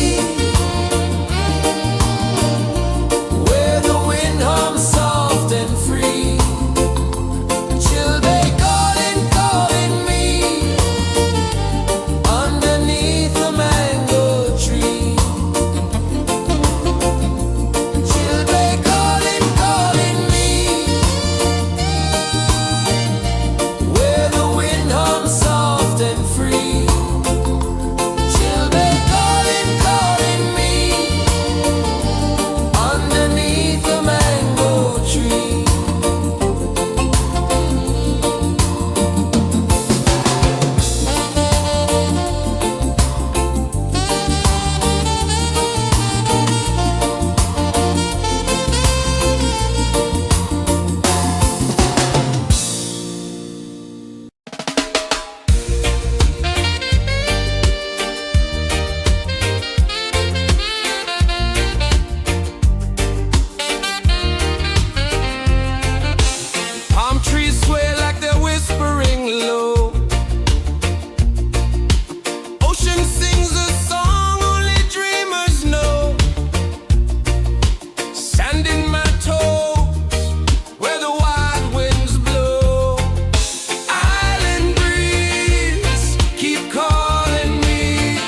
where the wind hums soft and free. She'll be calling, calling me, underneath the mango tree. She'll be calling, calling me, where the wind hums soft and free. She'll be calling, calling me, underneath the mango tree. Palm trees sway like they're whispering low. Ocean sings a song only dreamers know. Sand in my toes, where the wild winds blow. Island breeze, keep calling me,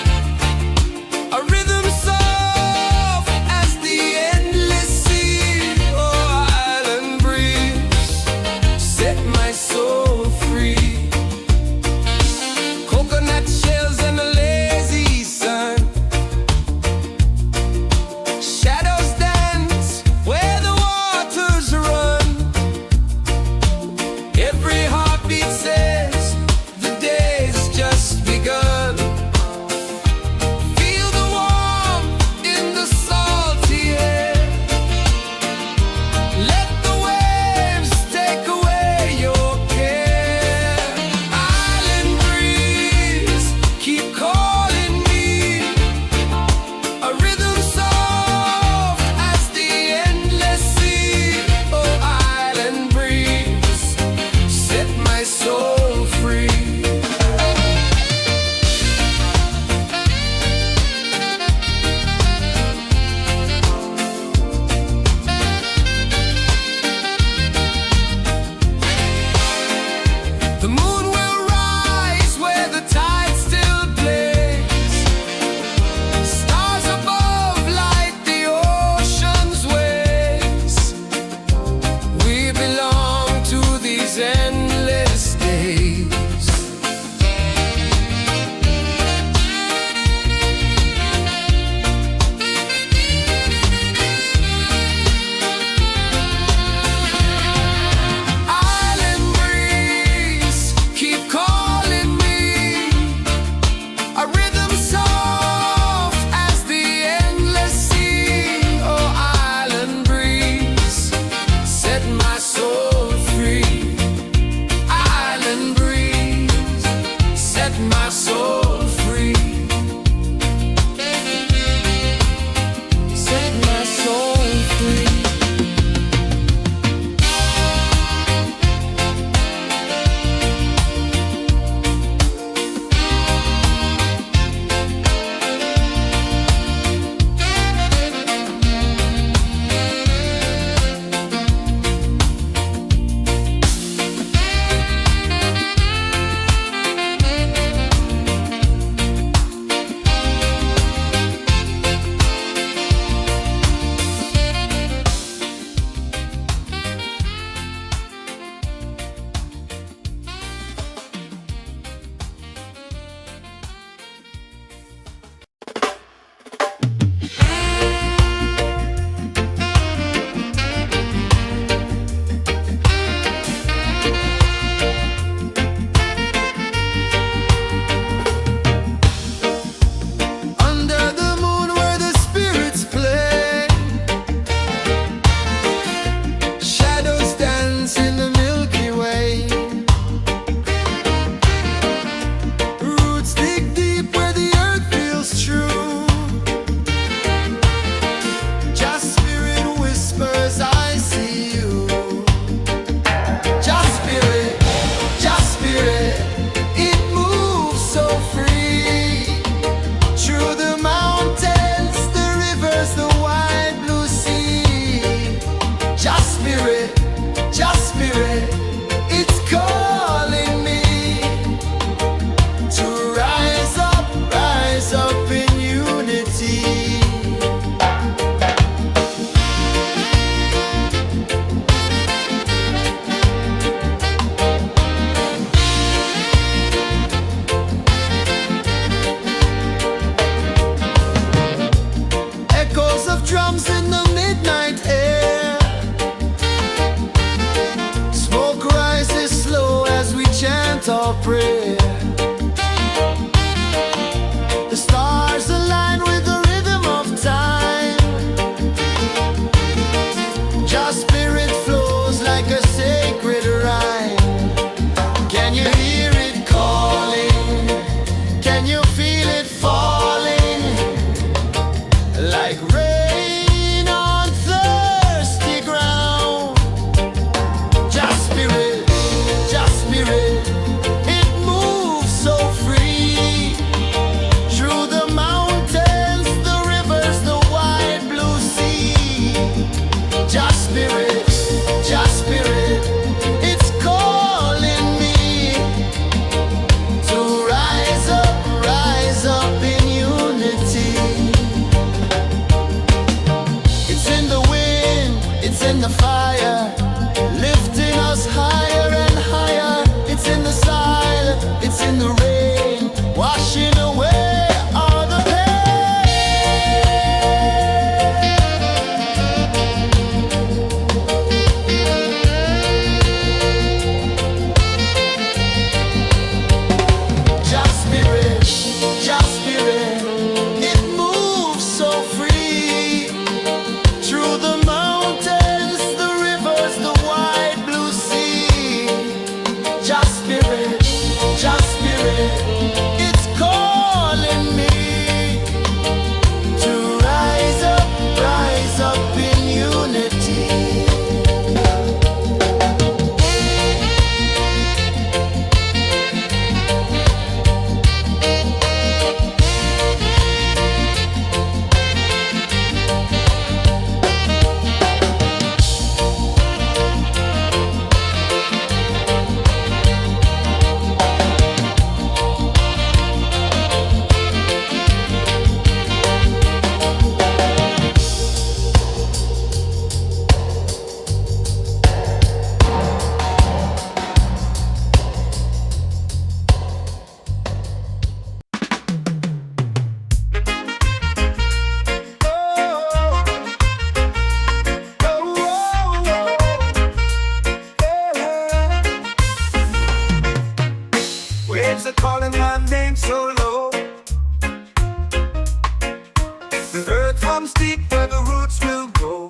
runs deep where the roots will grow.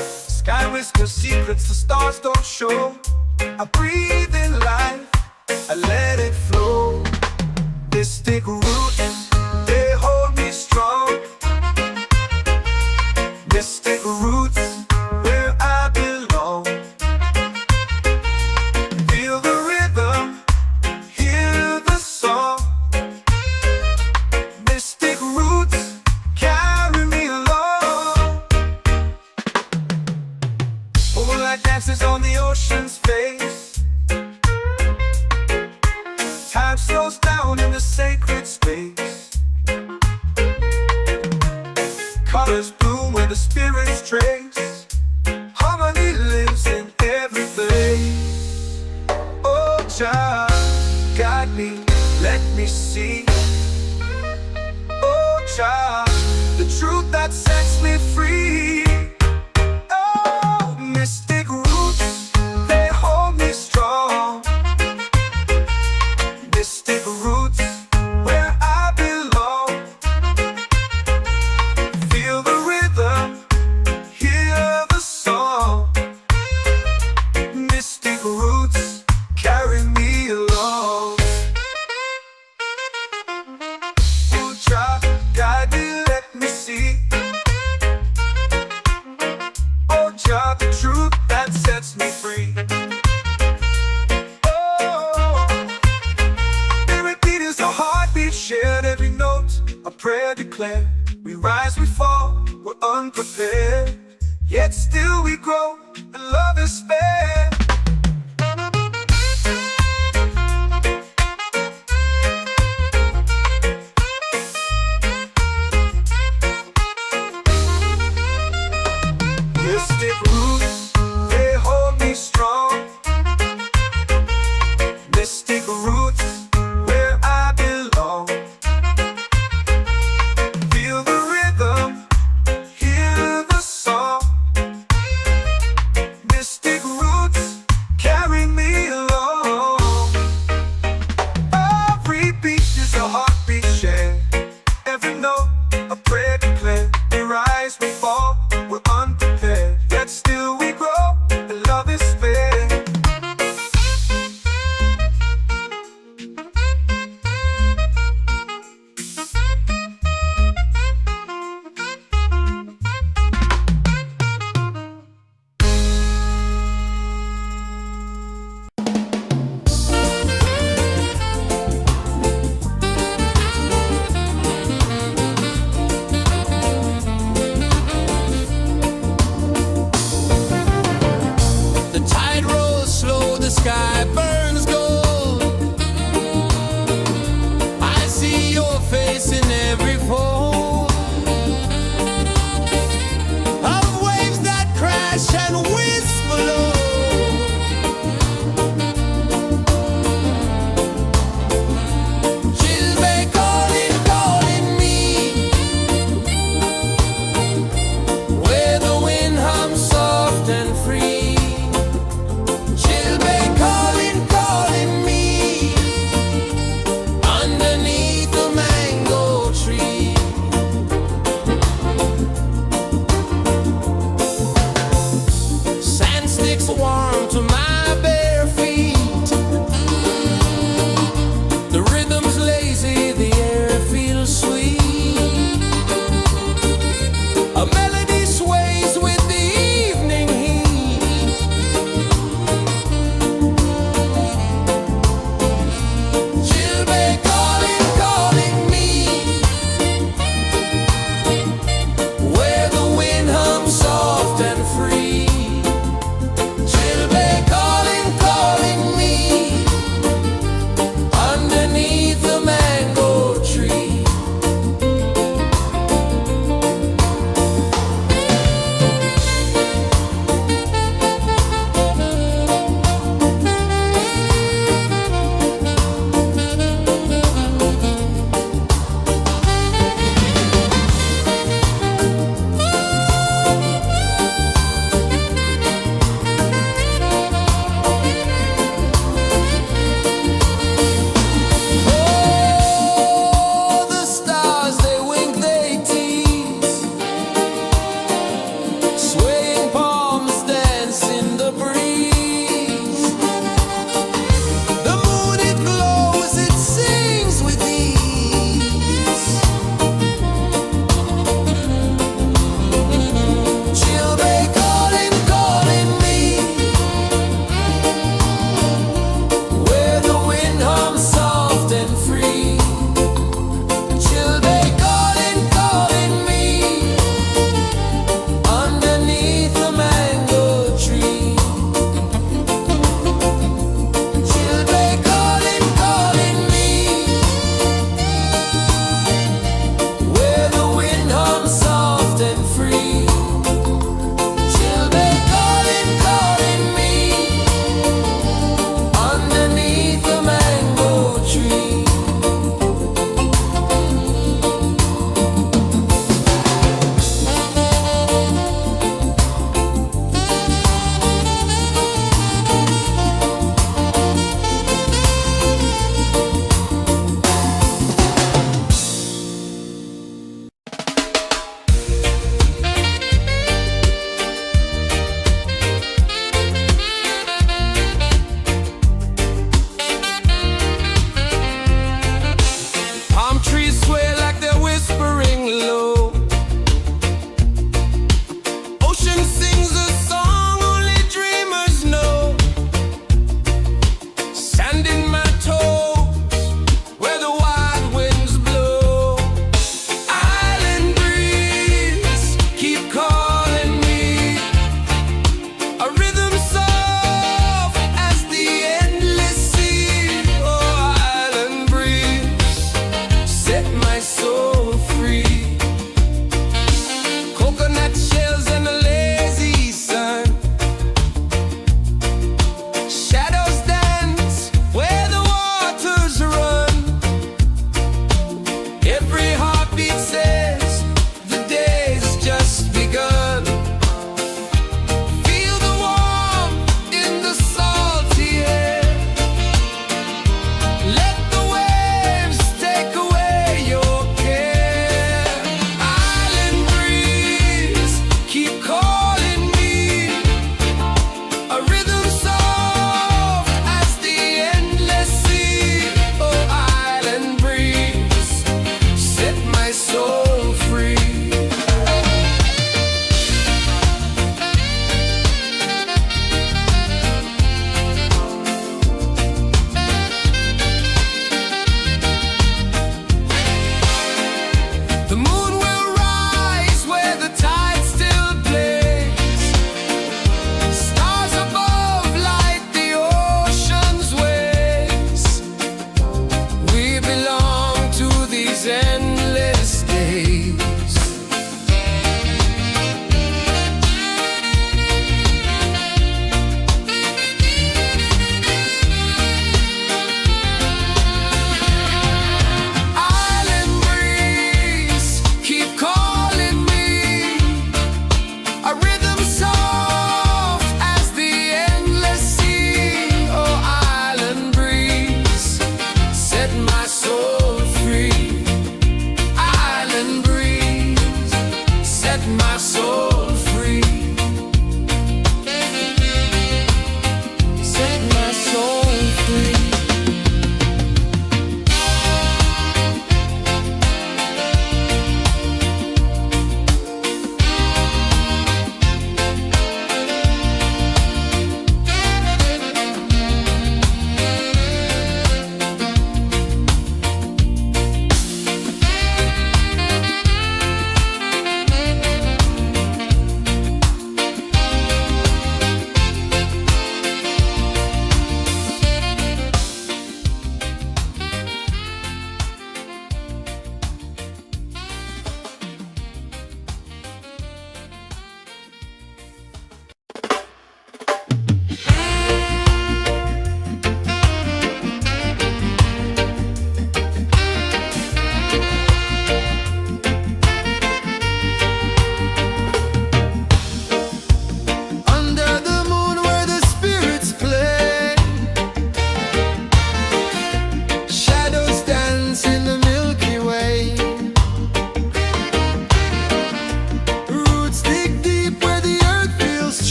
Sky whispers secrets the stars don't show. I breathe in life, I let it flow. Mystic roots, they hold me strong. Mystic roots, where I belong. Feel the rhythm, hear the song. Mystic roots, carry me along. Moonlight dances on the ocean's face. Time slows down in the sacred space. Colors bloom where the spirits trace. Harmony lives in every place. Oh, Jah, guide me, let me see. Oh, Jah, the truth that sets me free. Oh, mystic roots, they hold me strong. Mystic roots, where I belong. Feel the rhythm, hear the song. Mystic roots, carry me along. Oh, Jah, guide me, let me see. Oh, Jah, the truth that sets me free. A heartbeat shared, every note a prayer declared. We rise, we fall, we're unprepared, yet still we grow, and love is spared. Mystic roots, they hold me strong. Mystic roots, where I belong. Feel the rhythm, hear the song. Mystic roots,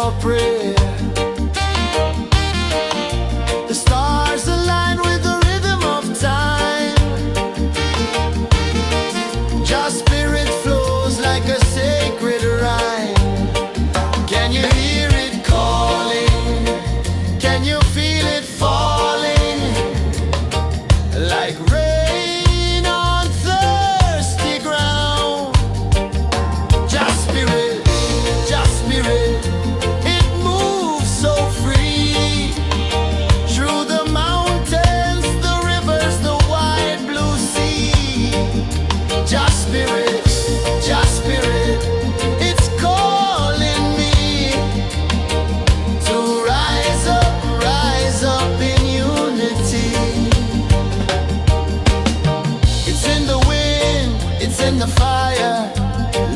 your prayer. The stars align with the rhythm of time. Your spirit flows like a sacred rhyme. Can you hear it calling? Can you feel it falling? Like rain on thirsty ground. Just spirit, it moves so free. Through the mountains, the rivers, the wide blue sea. Just spirit, it's calling me to rise up in unity. It's in the wind, it's in the fire,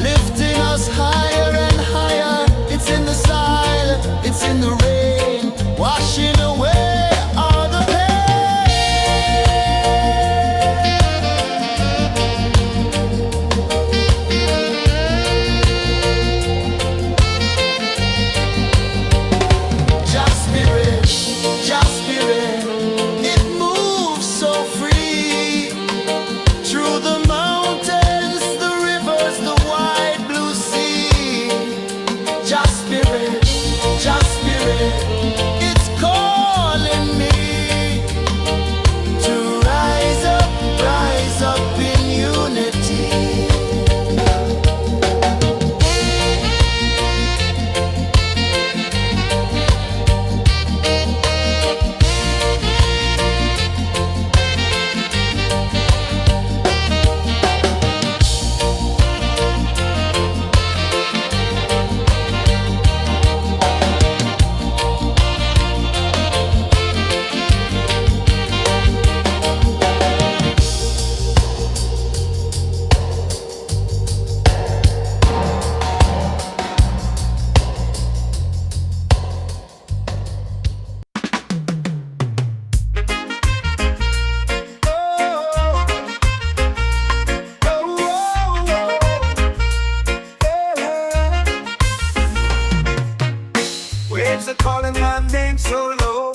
lifting us higher and higher. It's in the silence, it's in the rain, washing away all the Just spirit, it moves so free. Through the mountains, the rivers, the wide blue sea. Just spirit, it's calling me to rise up in unity. Waves are calling my name so low.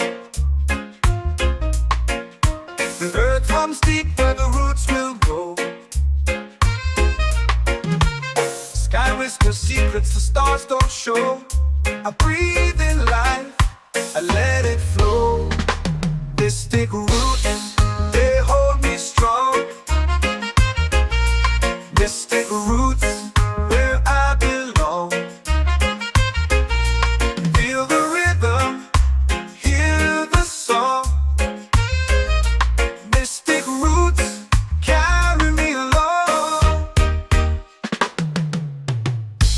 The earth hums deep where the roots will go. Sky whispers secrets the stars don't show. I breathe in life, I let it flow. Mystic roots, they hold me strong. Mystic roots, where I belong. Feel the rhythm, hear the song. Mystic roots, carry me along.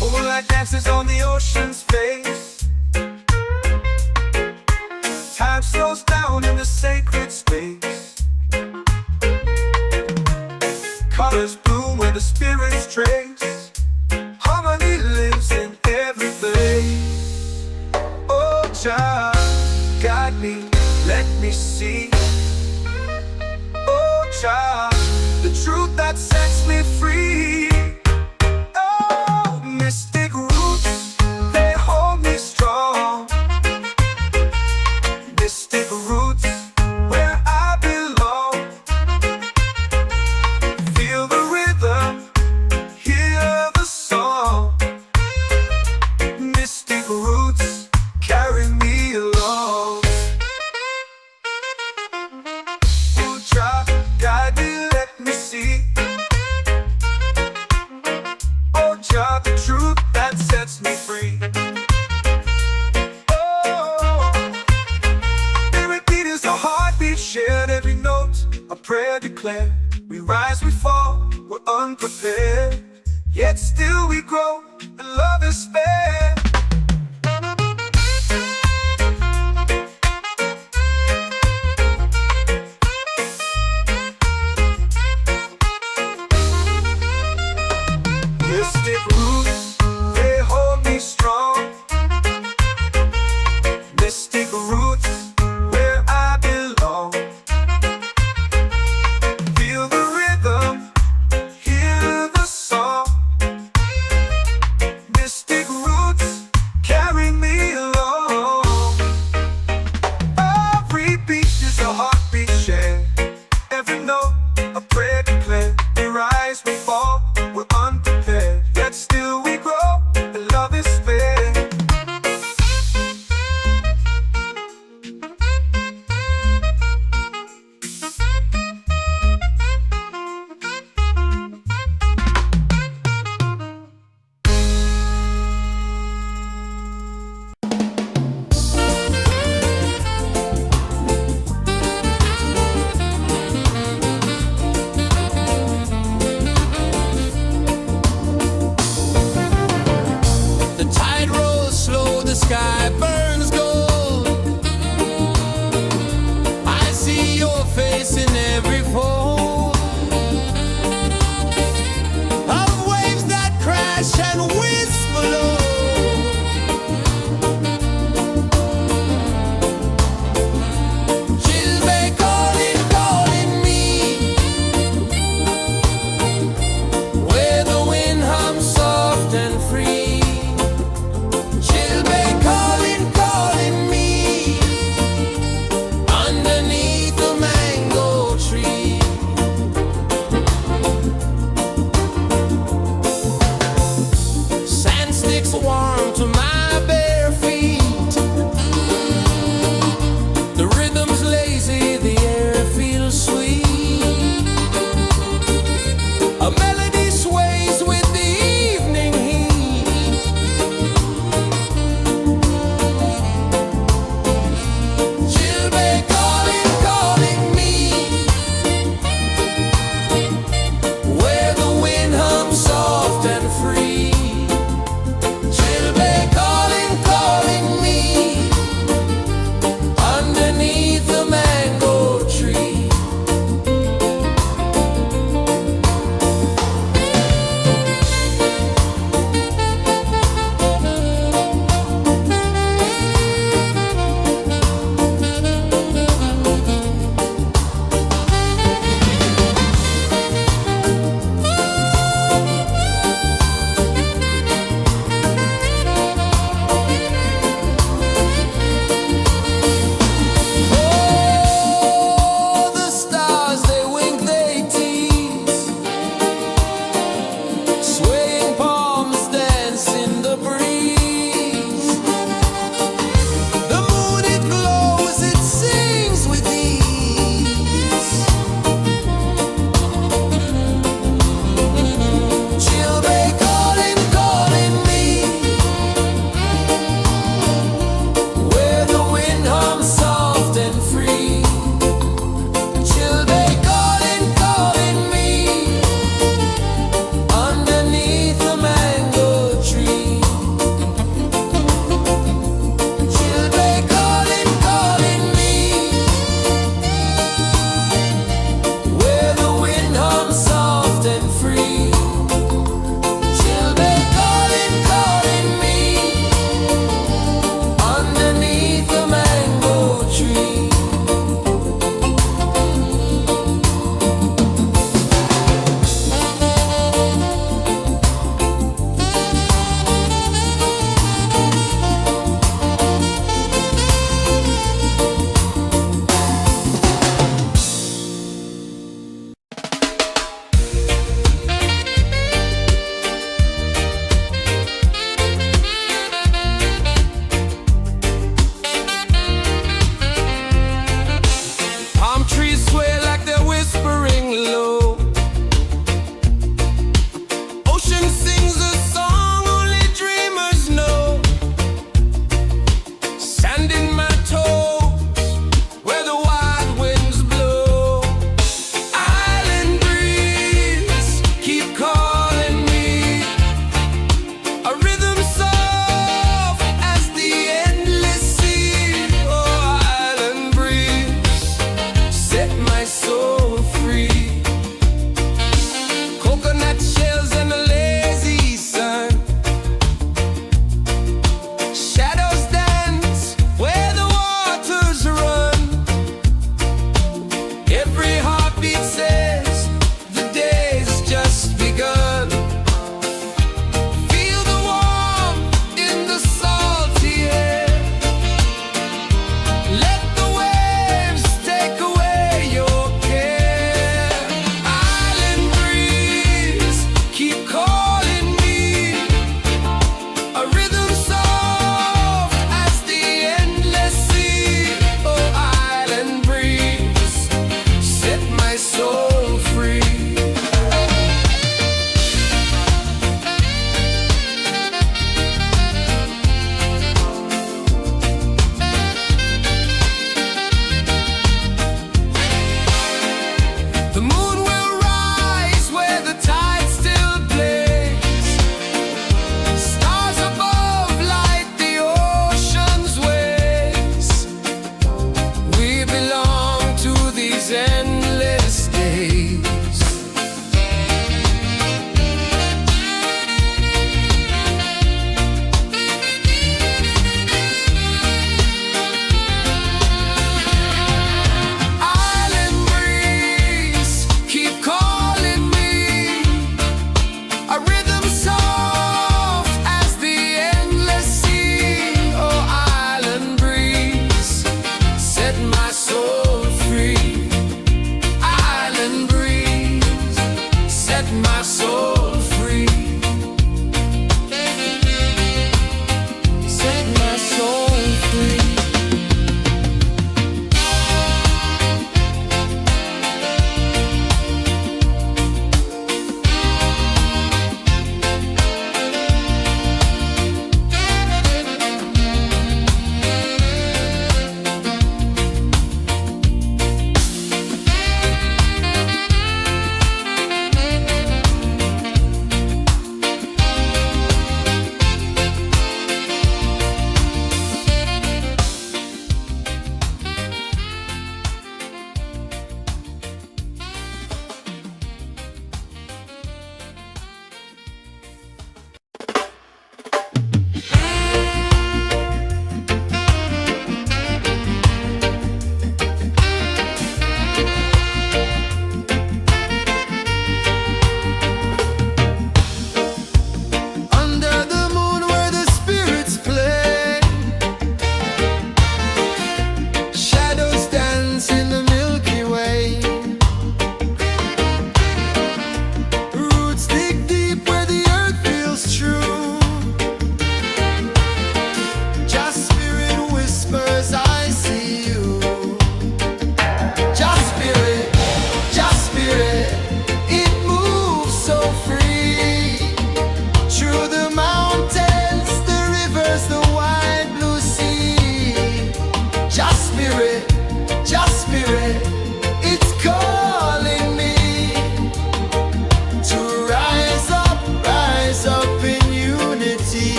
Moonlight dances on the ocean's face. Time slows down in the sacred space. Colors bloom where the spirits trace. Harmony lives in every place. Oh, child, guide me, let me see. Oh, child, the truth that sets me free. Oh, mystic roots, they hold me strong. Mystic roots, where I belong. Feel the rhythm, hear the song. Mystic roots, carry me along. Oh, child, guide me, let me see. Oh, child, the truth that sets me free. Oh, every beat is a heartbeat shared, every note a prayer declared. We rise, we fall, we're unprepared, yet still we grow, and love is spared. Mystic roots, they hold me strong. Mystic roots, where I belong. Feel the rhythm, hear the song. Mystic roots,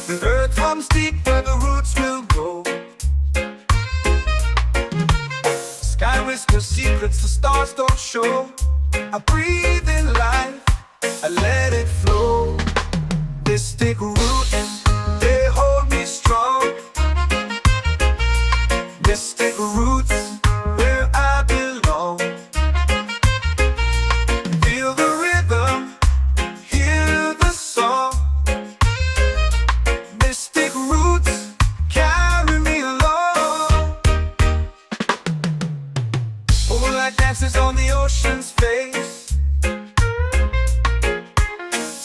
The earth runs deep where the roots will grow. Sky whispers secrets the stars don't show. I breathe in life, I let it flow. Mystic roots, they hold me strong. Mystic roots, where I belong. Feel the rhythm, hear the song. Mystic roots, carry me along. Moonlight dances on the ocean's face.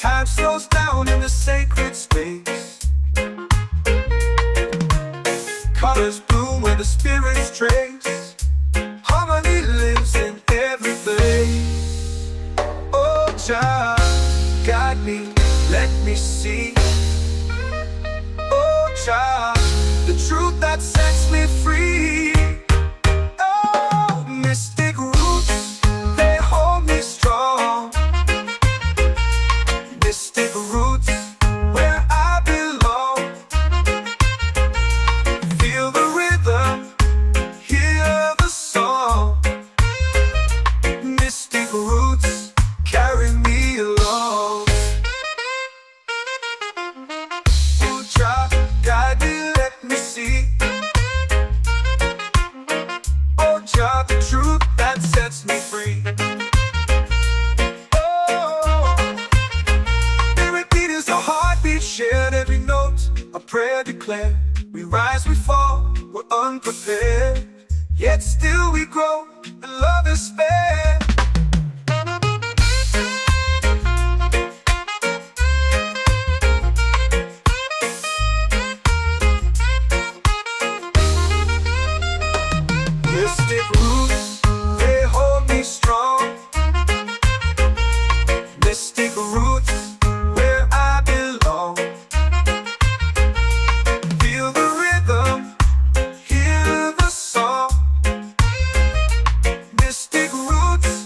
Time slows down in the sacred space. Colors bloom where the spirits trace. Harmony lives in every place. Oh, Jah, guide me, let me see. Oh, Jah, the truth that sets me free. Oh, mystic roots, they hold me strong. Mystic roots, where I belong. Feel the rhythm, hear the song. Mystic roots, carry me along. Oh, Jah, guide me, let me see. Oh, Jah, the truth that sets me free. Shared every note, a prayer declared. We rise, we fall, we're unprepared. Yet still we grow, and love is spared. Mystic roots, they hold me strong. Mystic roots, where I belong. Feel the rhythm, hear the song. Mystic roots,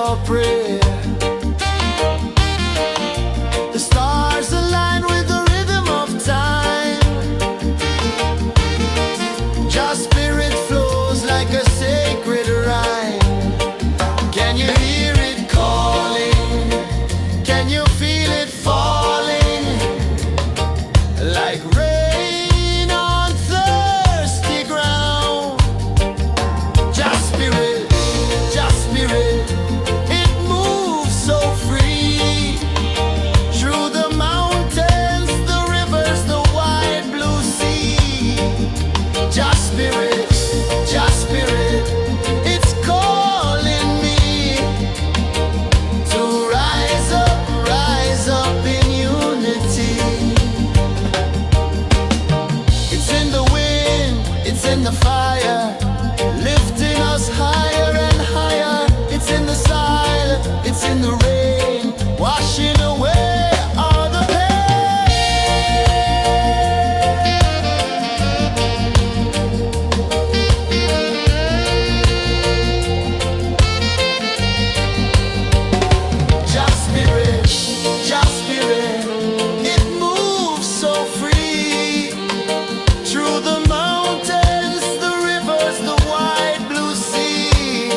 our prayer. The stars align with the rhythm of time. Just spirit flows like a sacred rhyme. Can you hear it calling? Can you feel it falling? Like rain on thirsty ground. Just spirit, it moves so free. Through the mountains, the rivers, the wide blue sea. Just spirit, it's calling me to rise up in unity. It's in the wind, it's in the fire, lifting us higher and higher. It's in the silence, it's in the rain, washing away all the Just spirit, it moves so free. Through the mountains, the rivers, the wide blue sea.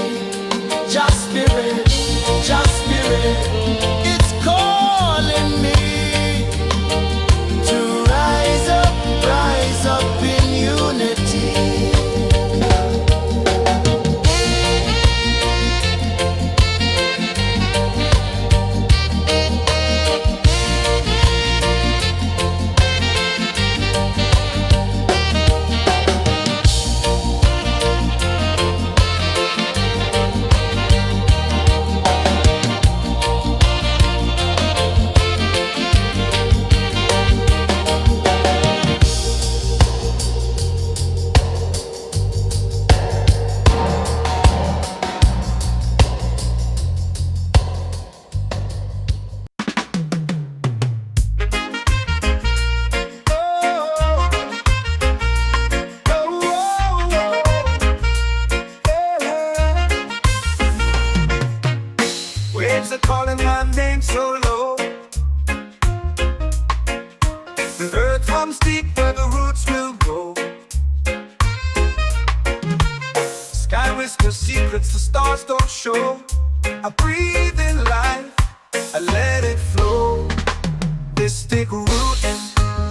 Just spirit, it's calling me to rise up in unity. Waves are calling my name so low. The earth comes deep where the roots will grow. Sky whispers secrets the stars don't show. I breathe in life, I let it flow. They stick root and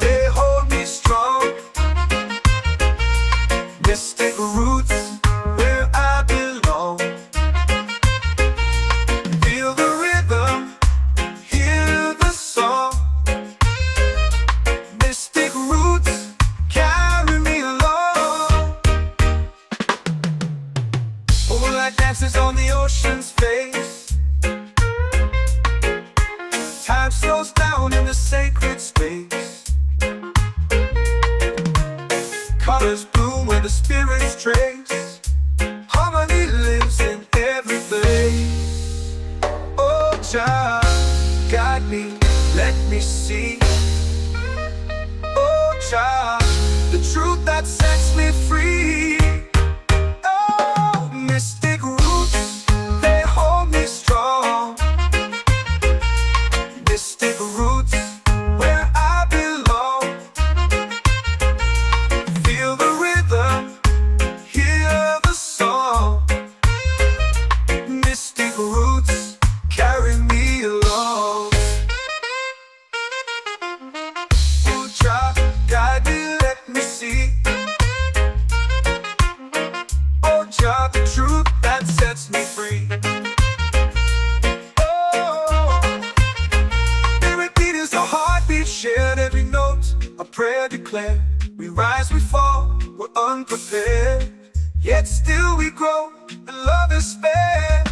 they hold me strong. Mystic roots where I belong. Feel the rhythm, hear the song. Mystic roots carry me along. Moonlight dances on the ocean's face. Time slows down in the sacred space. Colors bloom where the spirits trace. Harmony lives in every place. Oh, Jah, guide me, let me see. Oh, Jah, the truth that sets me free. Oh, mystic roots, they hold me strong. Mystic roots where I belong. Feel the rhythm, hear the song. Mystic roots carry me along. Oh, Jah, guide me, let me see. Oh, Jah, the truth that sets me free. Oh, spirit beat is a heartbeat, shared every note. A prayer declared. We rise, we fall, we're unprepared. Yet still we grow, and love is spared.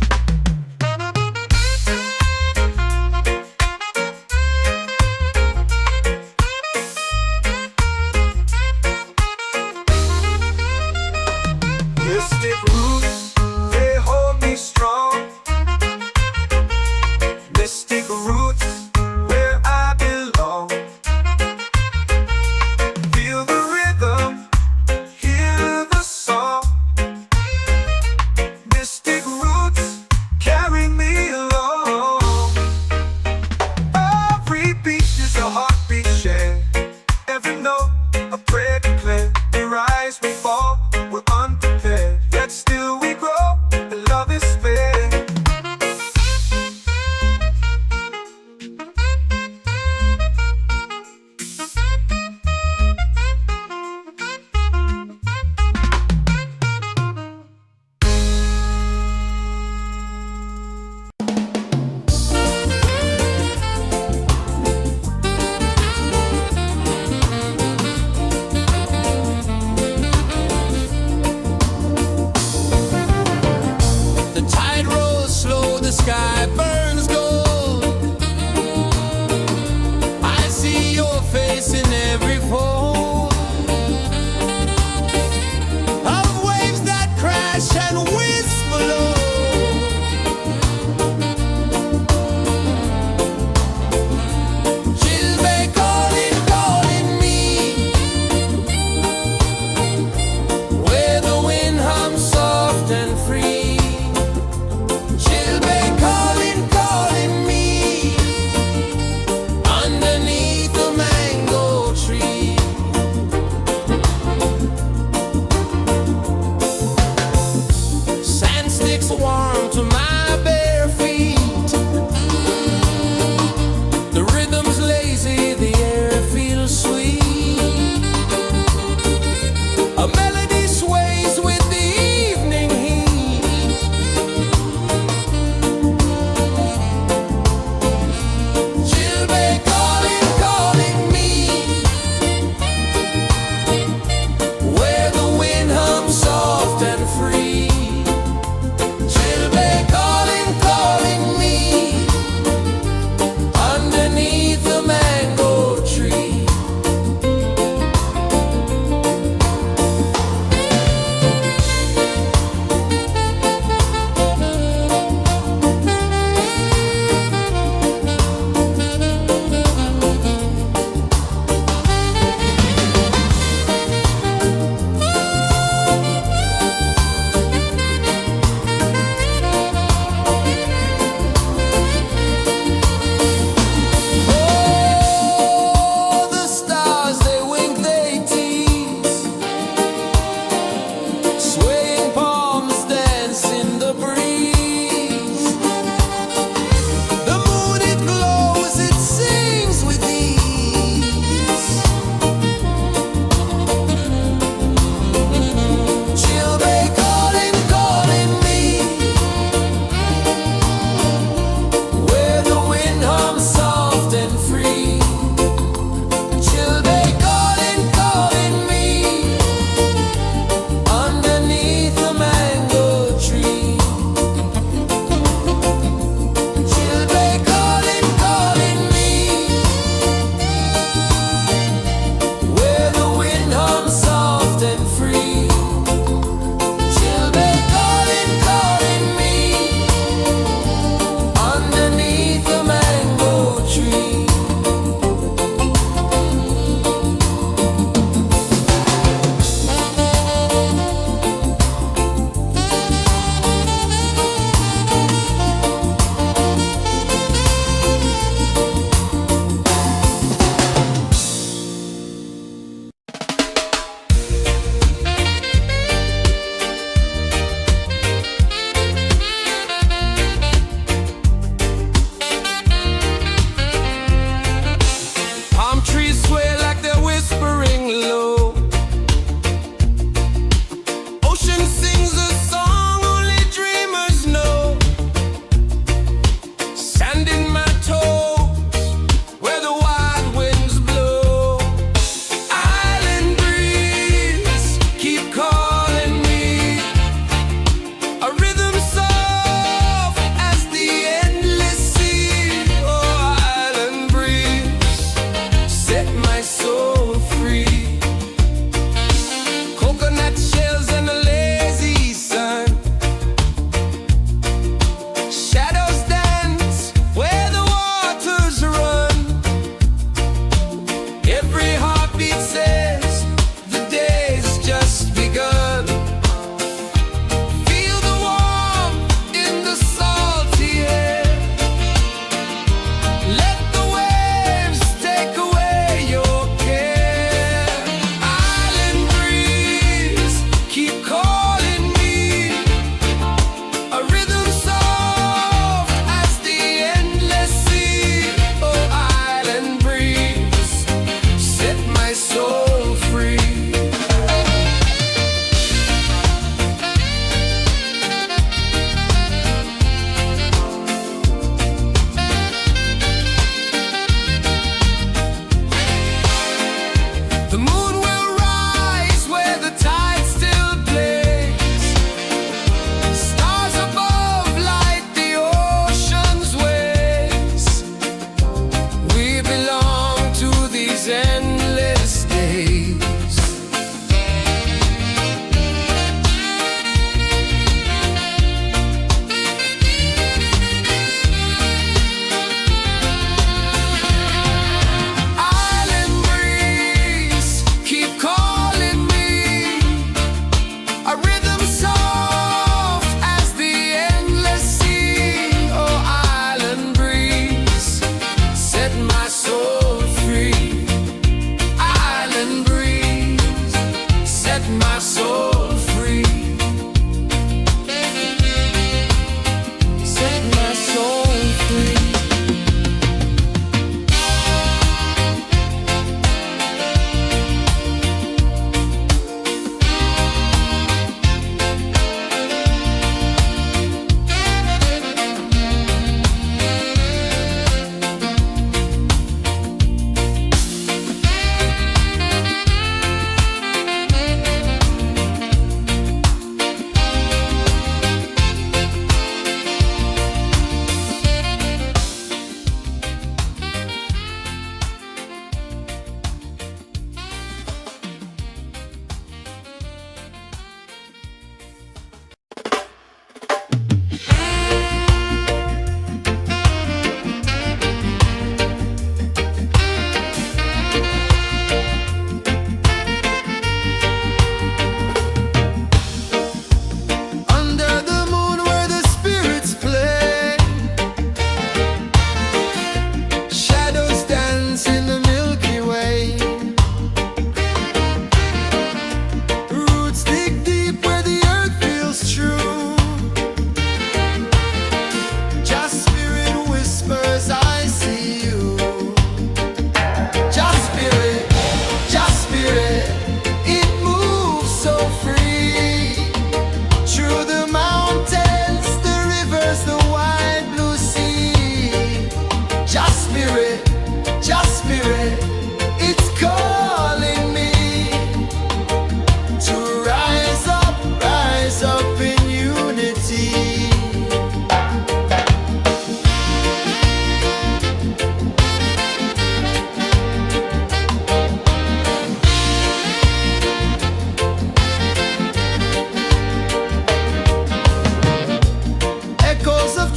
Mystic roots, they hold me strong. Mystic roots where I belong. Feel the rhythm, hear the cool to my bare feet. The rhythm's lazy, the air feels sweet. A melody sways with the evening heat. Chilbay calling, calling me, where the wind hums soft and free. Chilbay calling.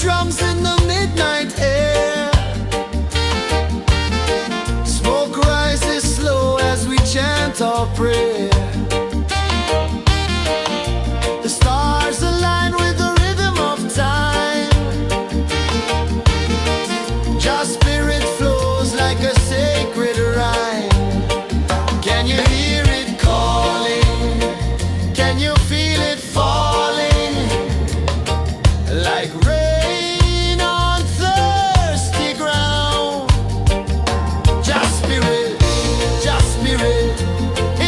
drums in the midnight air. Smoke rises slow as we chant our prayer. The stars align with the rhythm of time. Your spirit flows like a sacred rhyme. Can you hear it calling? Can you feel it falling? Like rain on thirsty ground. Just spirit,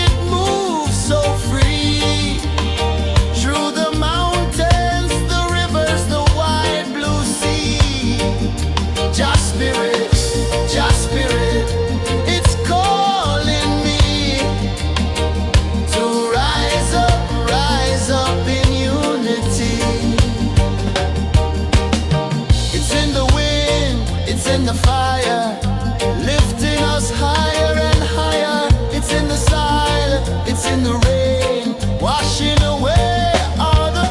it moves so free. Through the mountains, the rivers, the wide blue sea. Just spirit, it's calling me to rise up in unity. It's in the wind, it's in the fire, lifting us higher and higher. It's in the silence, it's in the rain, washing away all the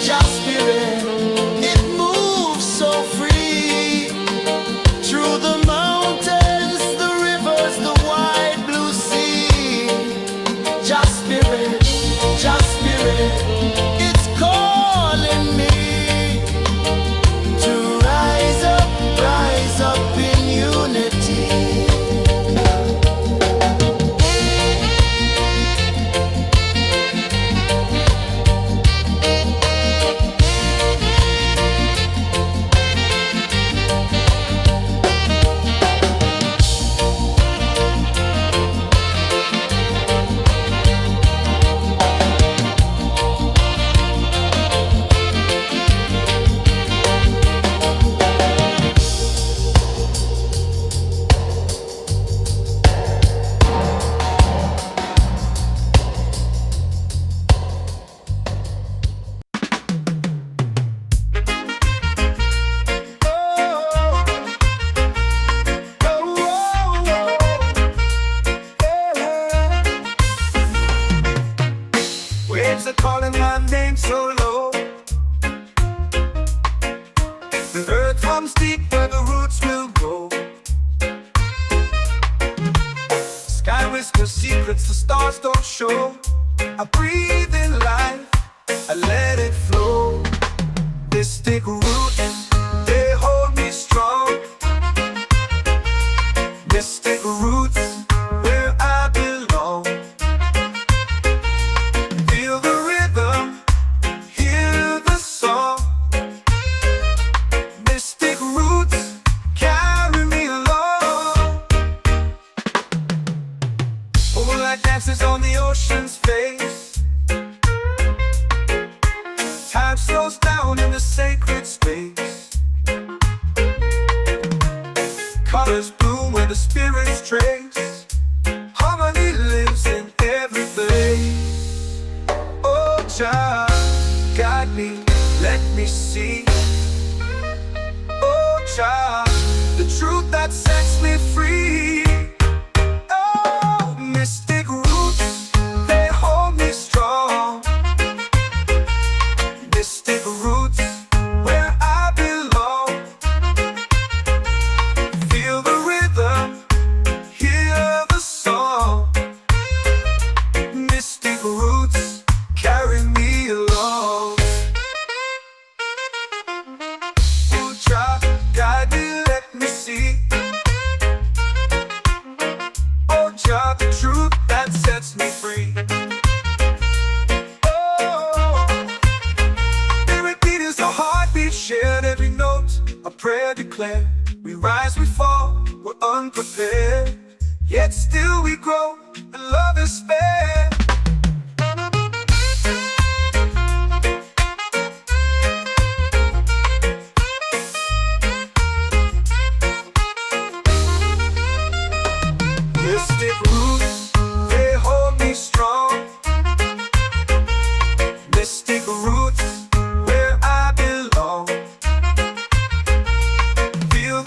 Just spirit, it moves so free. Through the mountains, the rivers, the wide blue sea. Just spirit, it's calling me to rise up in unity. Waves are calling my name so low. The earth comes deep where the roots will grow. Sky whispers secrets the stars don't show. I breathe in life, I let it flow. Mystic roots, they hold me strong. Mystic roots, where I belong. Feel the rhythm, hear the song. Mystic roots, carry me along. Moonlight dances on the ocean's face. Time slows down in the sacred space. Colors bloom where the spirits trace. Harmony lives in every place. Oh, child, guide me, let me see. Oh, child, the truth that sets me free. Oh, mystic roots, they hold me strong. Mystic roots, where I belong. Feel the rhythm, hear the song. Mystic roots, carry me along. Oh, child, guide me, let me see. Oh, child, the truth that sets me free. Shared every note, a prayer declared. We rise, we fall, we're unprepared. Yet still we grow, and love is spared. Mystic roots, they hold me strong. Mystic roots, where I belong. Feel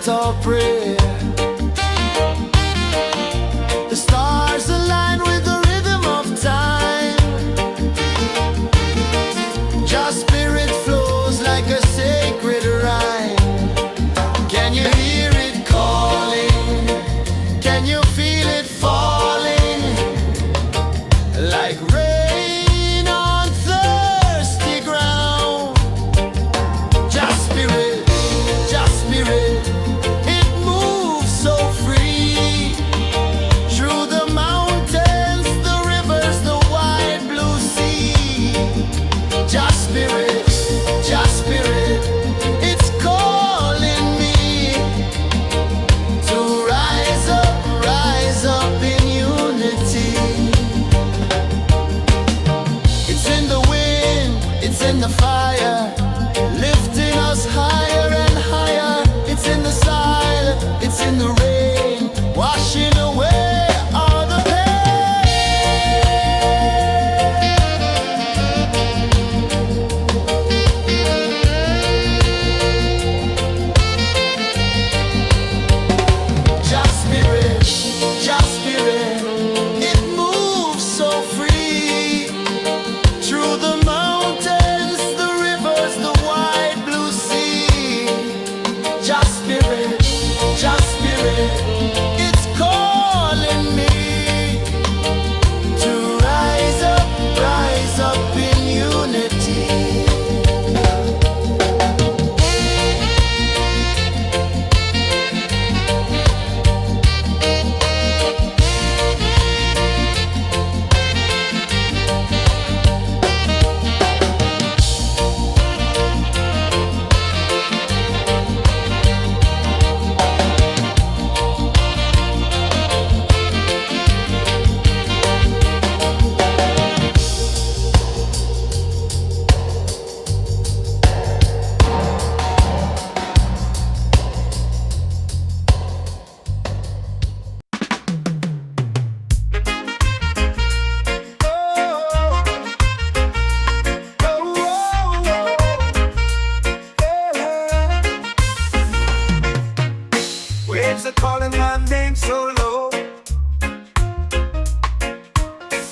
chant or pray. The stars align with the rhythm of time. Your spirit flows like a sacred rhyme. Can you hear it calling? Can you feel it falling? Like rain on thirsty ground. Just spirit, it moves so free. Through the mountains, the rivers, the wide blue sea. Just spirit, it's calling me to rise up in unity. It's in the wind, it's in the fire, lifting us higher and higher. It's in the silence, it's in the rain, washing away all the pain. Just spirit, it moves so free. Through the mountains, the rivers, the wide blue sea. Just spirit, it's calling me to rise up in unity. Waves are calling my name so low.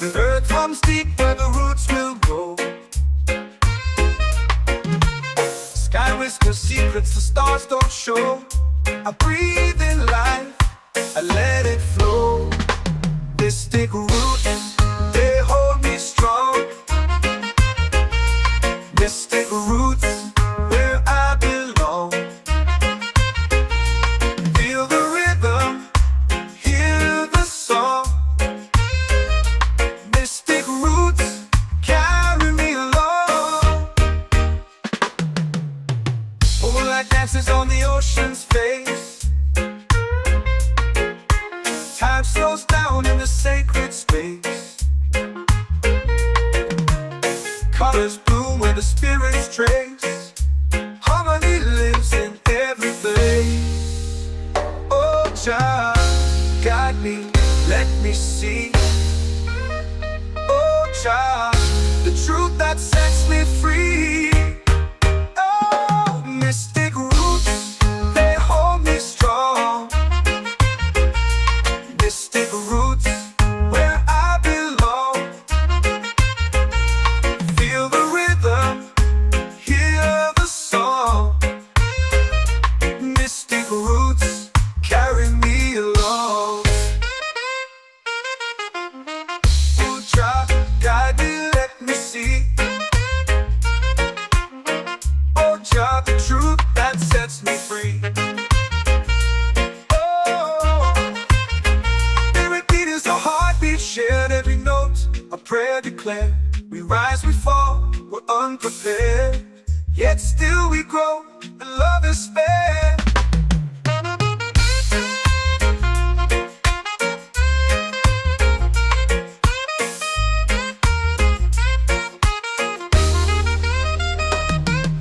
The earth runs deep where the roots will grow. Sky whispers secrets the stars don't show. I breathe in life, I let it flow. Mystic roots, they hold me strong. Mystic roots, where I belong. Feel the rhythm, hear the song. Mystic roots, carry me along. Moonlight dances on the ocean's face. Time slows down in the sacred space. Colors bloom where the spirits trace. Harmony lives in every place. Oh, child, guide me, let me see. Oh, child, the truth that sets me free. Oh, mystic roots, they hold me strong. Mystic roots, where I belong. Feel the rhythm, hear the song. Mystic roots, carry me along. Oh, child, guide me, let me see. Oh, child, the truth that sets me free. Oh, every beat is a heartbeat shared, every note a prayer declared. We rise, we fall, we're unprepared, yet still we grow, and love is spared.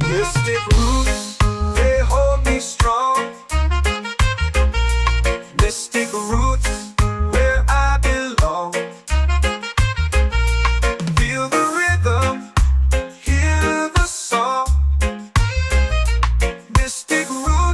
Mystic roots, they hold me strong. Mystic roots, where I belong. Feel the rhythm, hear the song. Mystic roots.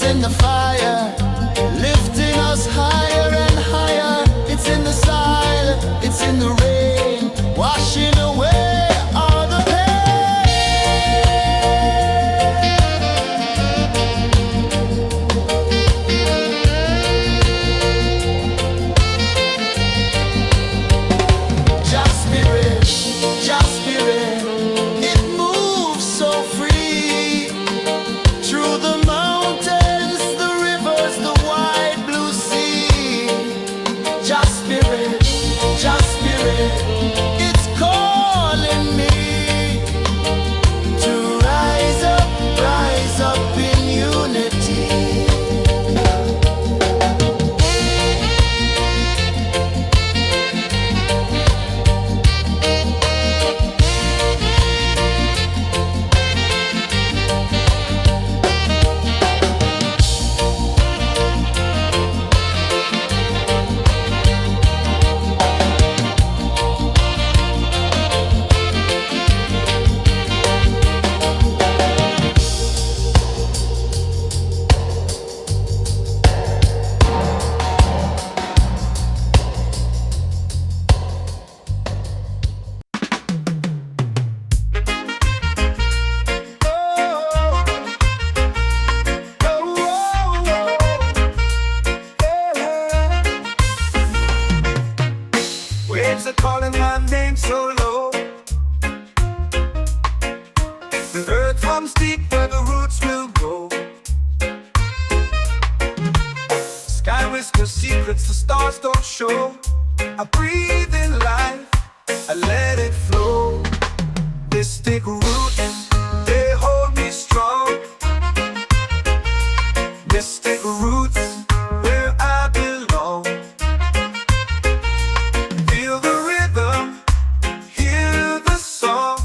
in the fire, lifting us higher and higher. It's in the silence, it's in the rain, washing away all the Just spirit, just spirit, it moves so free through the mountains, the rivers, the wide blue sea. Just spirit, it's calling me to rise up in unity. Waves are calling my name so low. The earth comes deep where the roots will go. Sky whispers secrets the stars don't show. I breathe in life, I let it flow. Mystic roots, they hold me strong. Mystic roots, where I belong. Feel the rhythm, hear the song.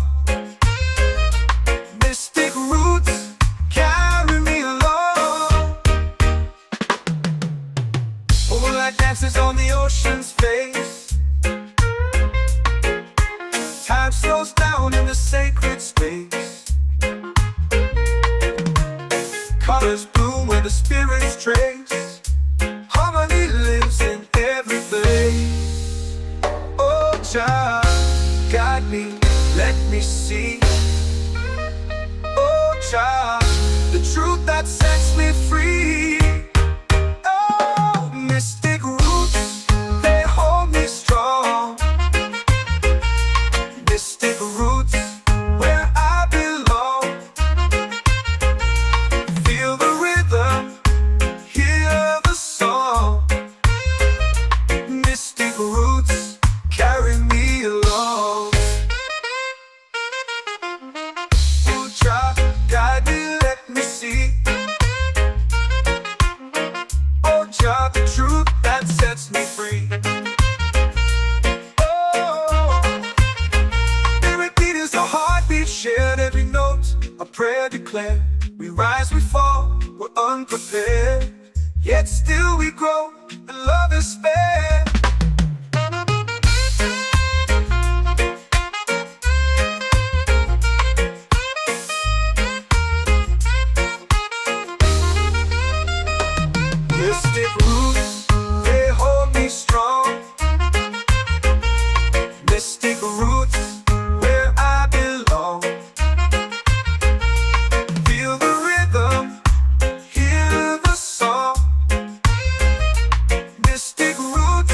Mystic roots, carry me along. Moonlight dances on the ocean's face. Time slows down in the sacred space. Colors bloom where the spirits trace. Harmony lives in every place. Oh, Jah, guide me, let me see. Oh, Jah, the truth that sets me free. Oh, mystic roots, they hold me strong. Mystic roots, where I belong. Feel the rhythm, hear the song. Mystic roots, carry me along. Oh, Jah, guide me, let me see. Oh, Jah, the truth that sets me free. Oh, spirit beat is a heartbeat, shared every note. A prayer declared. We rise, we fall, we're unprepared. Yet still we grow, and love is spared. Mystic roots, they hold me strong. Mystic roots, where I belong. Feel the rhythm, hear the song. Mystic roots,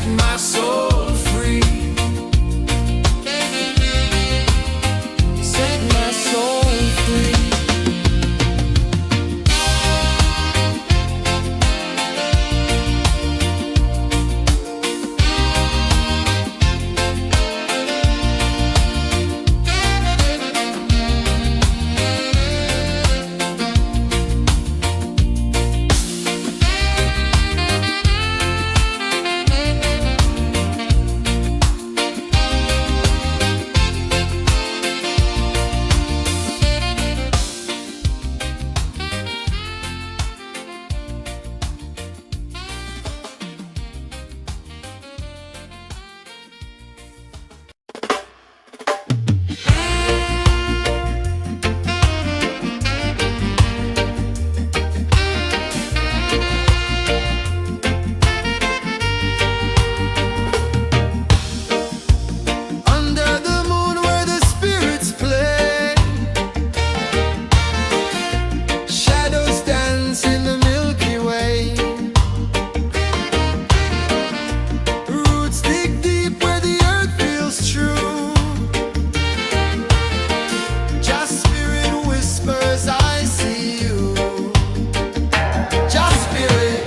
my soul free. Set my soul free. Under the moon where the spirits play, shadows dance in the Milky Way. Roots dig deep where the earth feels true. Just spirit whispers, I see you. Just spirit,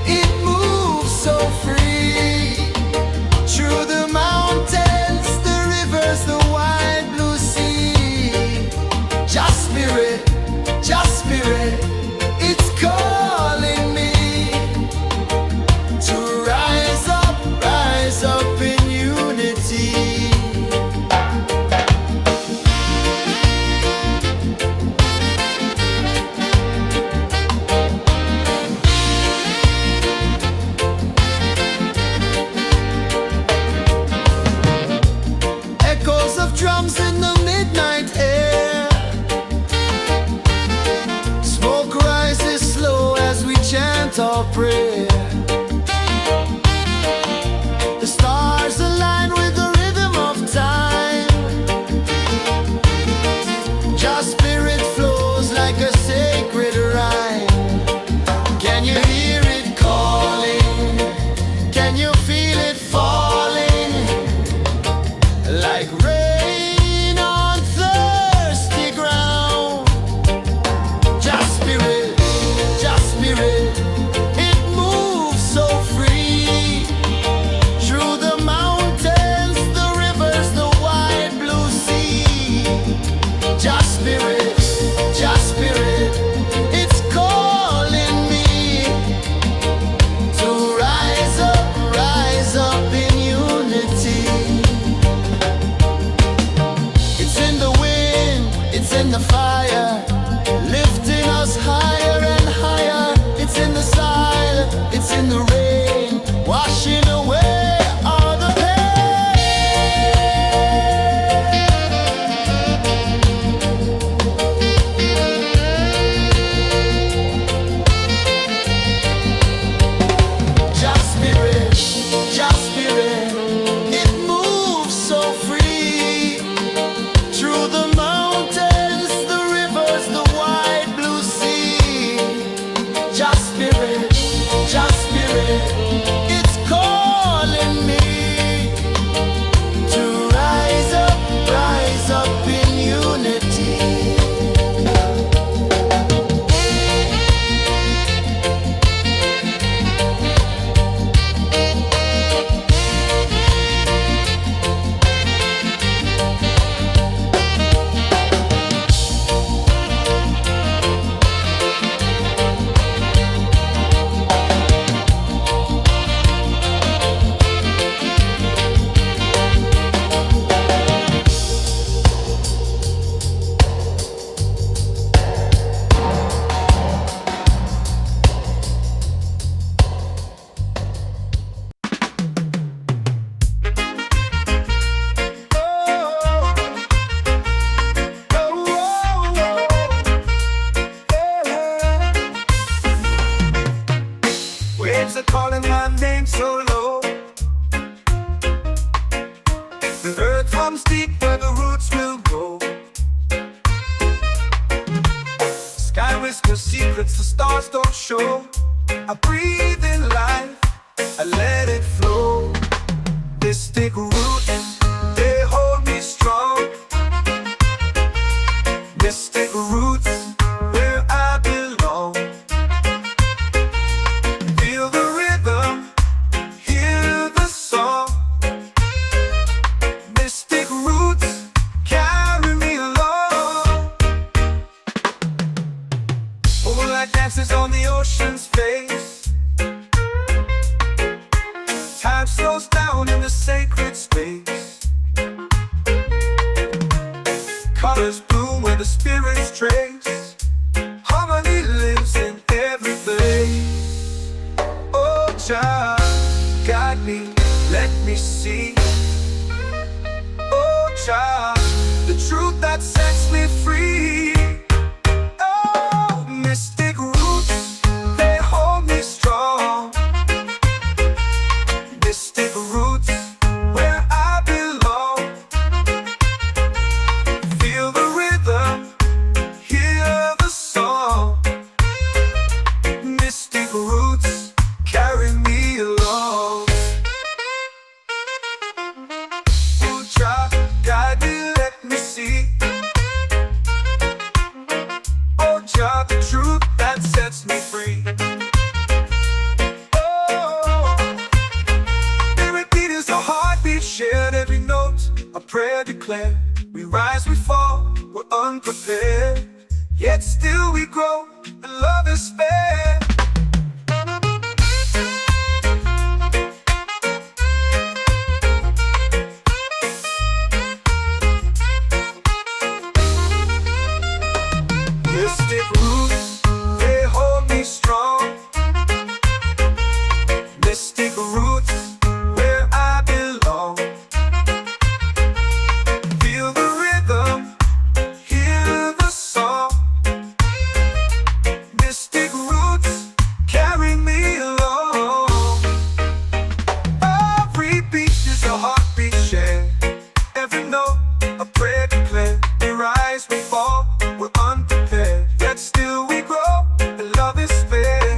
it moves so free. Through the mountains, the rivers, the wide blue sea. Just spirit, it's calling me to rise up in unity. Echoes of drums in the midnight air. Smoke rises slow as we chant our prayer. The stars align with the rhythm of time. Just spirit flows like a sacred rhyme. Can you hear it calling? Can you feel it falling? Like rain on thirsty ground. Just spirit, it moves so free. Through the mountains, the rivers, the wide blue sea. Just spirit, it's calling me to rise up in unity. It's in the wind, it's in the fire, lifting us higher and higher. It's in the silence, it's in the rain, washing away all the pain. Just spirit, it moves so free. Through the mountains, the rivers, the wide blue sea. Just spirit, it's calling me to rise up in unity. Waves are calling my name so low. The earth hums deep where the roots will go. Sky whispers secrets the stars don't show. I breathe in life, I let it flow. Mystic roots, they hold me strong. Mystic roots, where I belong. Feel the rhythm, hear the song. Mystic roots, carry me along. Moonlight dances on the ocean's face. Time slows down in the sacred space. Colors bloom where the spirits trace. Harmony lives in every place. Oh, child, guide me, let me see. Oh, child, the truth that sets me free. Oh, mystic roots, they hold me strong. Mystic roots, where I belong. Feel the rhythm, hear the song. Mystic roots, carry me along. Oh, child, guide me, let me see. Oh, child, the truth that sets me free. Shared every note, a prayer declared. We rise, we fall, we're unprepared. Yet still we grow, and love is spared. Mystic roots, they hold me strong. Mystic roots, where I belong. Feel the rhythm, hear the song. Mystic roots, carry me along. Every beat is a heartbeat shared. Every note, a prayer declared. We rise, we fall, we're unprepared. Yet still we grow, and love is spared.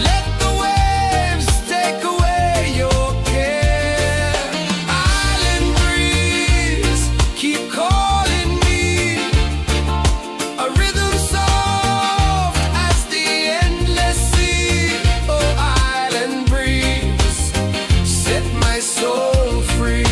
Let the waves take away your care. Island breeze, keep calling me. A rhythm soft as the endless sea. Oh, island breeze, set my soul free.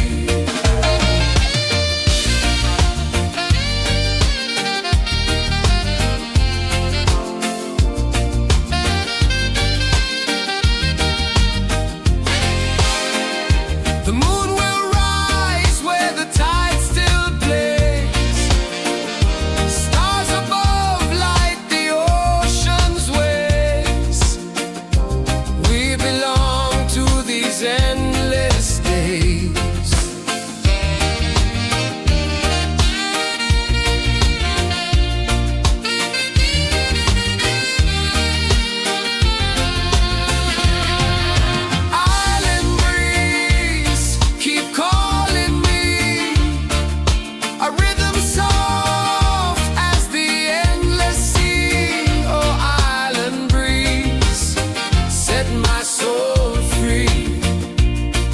The moon will rise where the tide still plays. Stars above light the ocean's waves. We belong to these endless days. Island breeze, keep calling me. A rhythm soft as the endless sea. Oh, island breeze, set my soul free.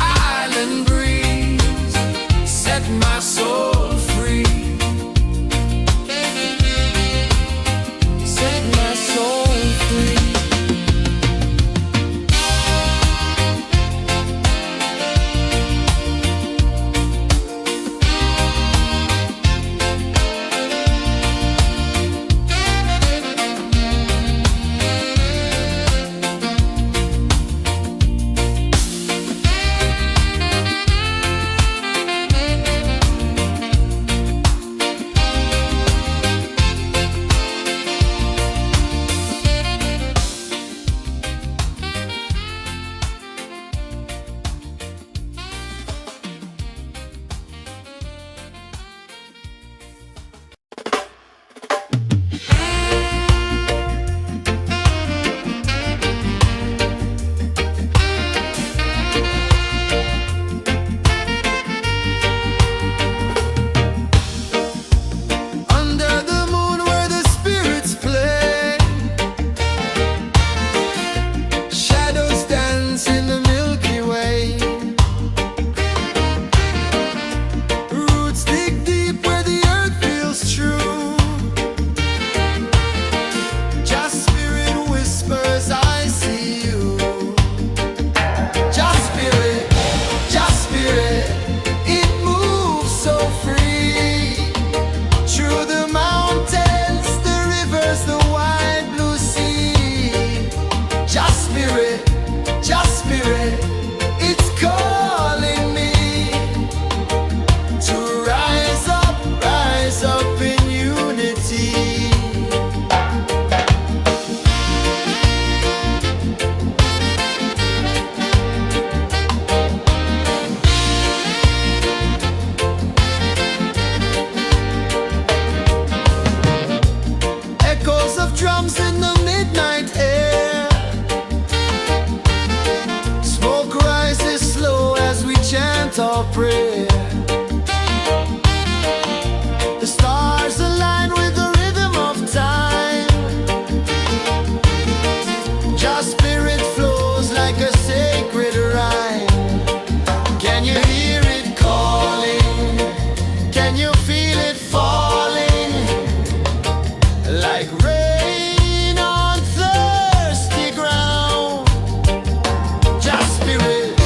Island breeze, set my soul free. Set my soul free. Under the moon where the spirits play, shadows dance in the Milky Way. Roots dig deep where the earth feels true. Just spirit whispers, I see you. Just spirit, it moves so free. Through the mountains, the rivers, the wide blue sea. Just spirit, it's calling me to rise up in unity. Echoes of drums in the midnight air. Smoke rises slow as we chant our prayer. The stars align with the rhythm of time. Just spirit flows like a sacred rhyme. Can you hear it calling? Can you feel it falling? Like rain on thirsty ground. Just spirit,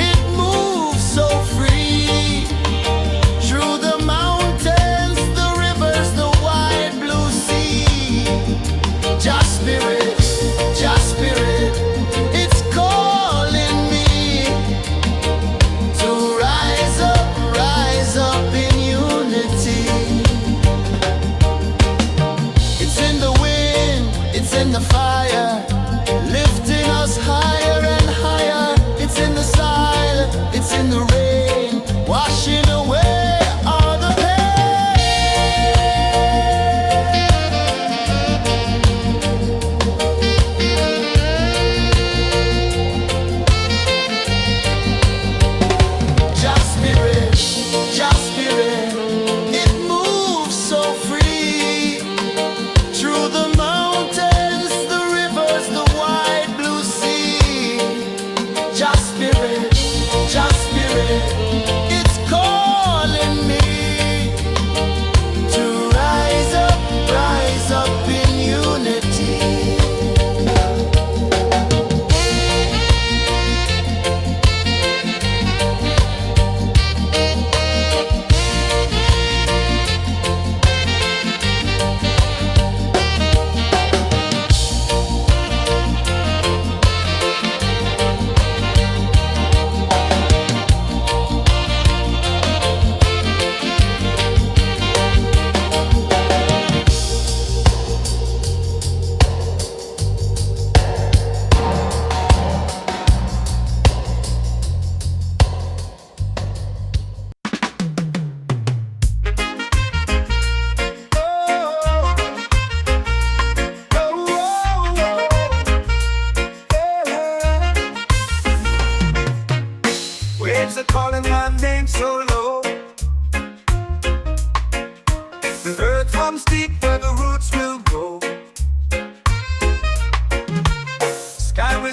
it moves so free. Through the mountains, the rivers, the wide blue sea. Just spirit,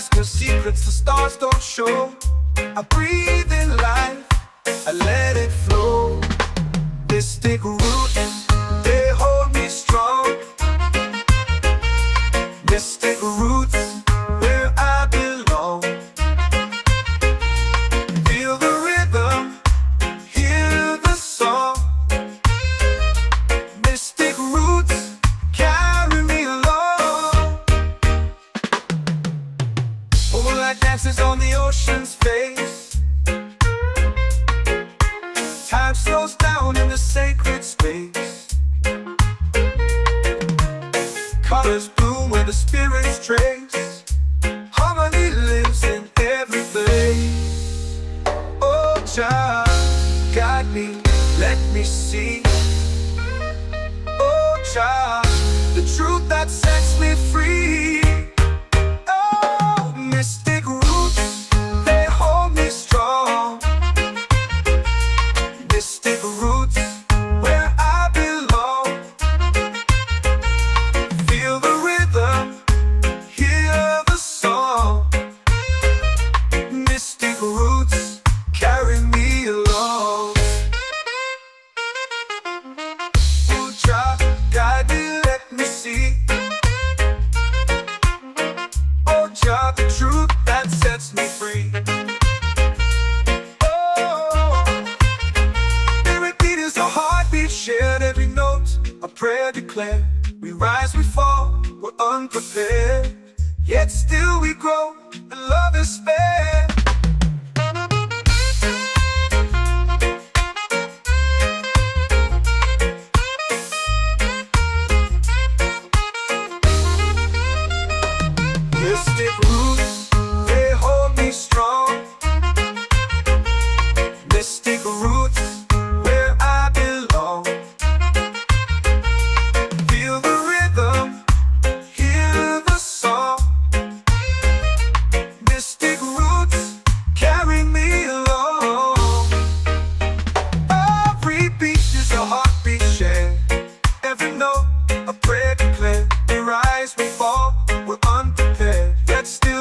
whisper secrets the stars don't show. I breathe in life, I let it flow. Mystic roots, they hold me strong. Mystic roots, where I belong. Feel the rhythm, hear the song. Mystic roots, carry me along. Moonlight dances on the ocean's face. Time slows down in the sacred space. Colors bloom where the spirits trace. Harmony lives in every place. Oh, child, guide me, let me see. Oh, child, the truth that sets me free. Oh, mystic roots, they hold me strong. Mystic roots, where I belong. Feel the rhythm, hear the song. Mystic roots, carry me along. Oh, child, guide me, let me see. Oh, child, the truth that sets me free. Oh, every beat is a heartbeat shared, every note a prayer declared. We rise, we fall, we're unprepared, yet still we grow, and love is spared. Mystic roots, they hold me strong. Mystic roots, where I belong. Feel the rhythm, hear the song. Mystic roots, carry me along. Every beat is a heartbeat shared, every note a prayer declared. We rise, we fall, we're unprepared, yet still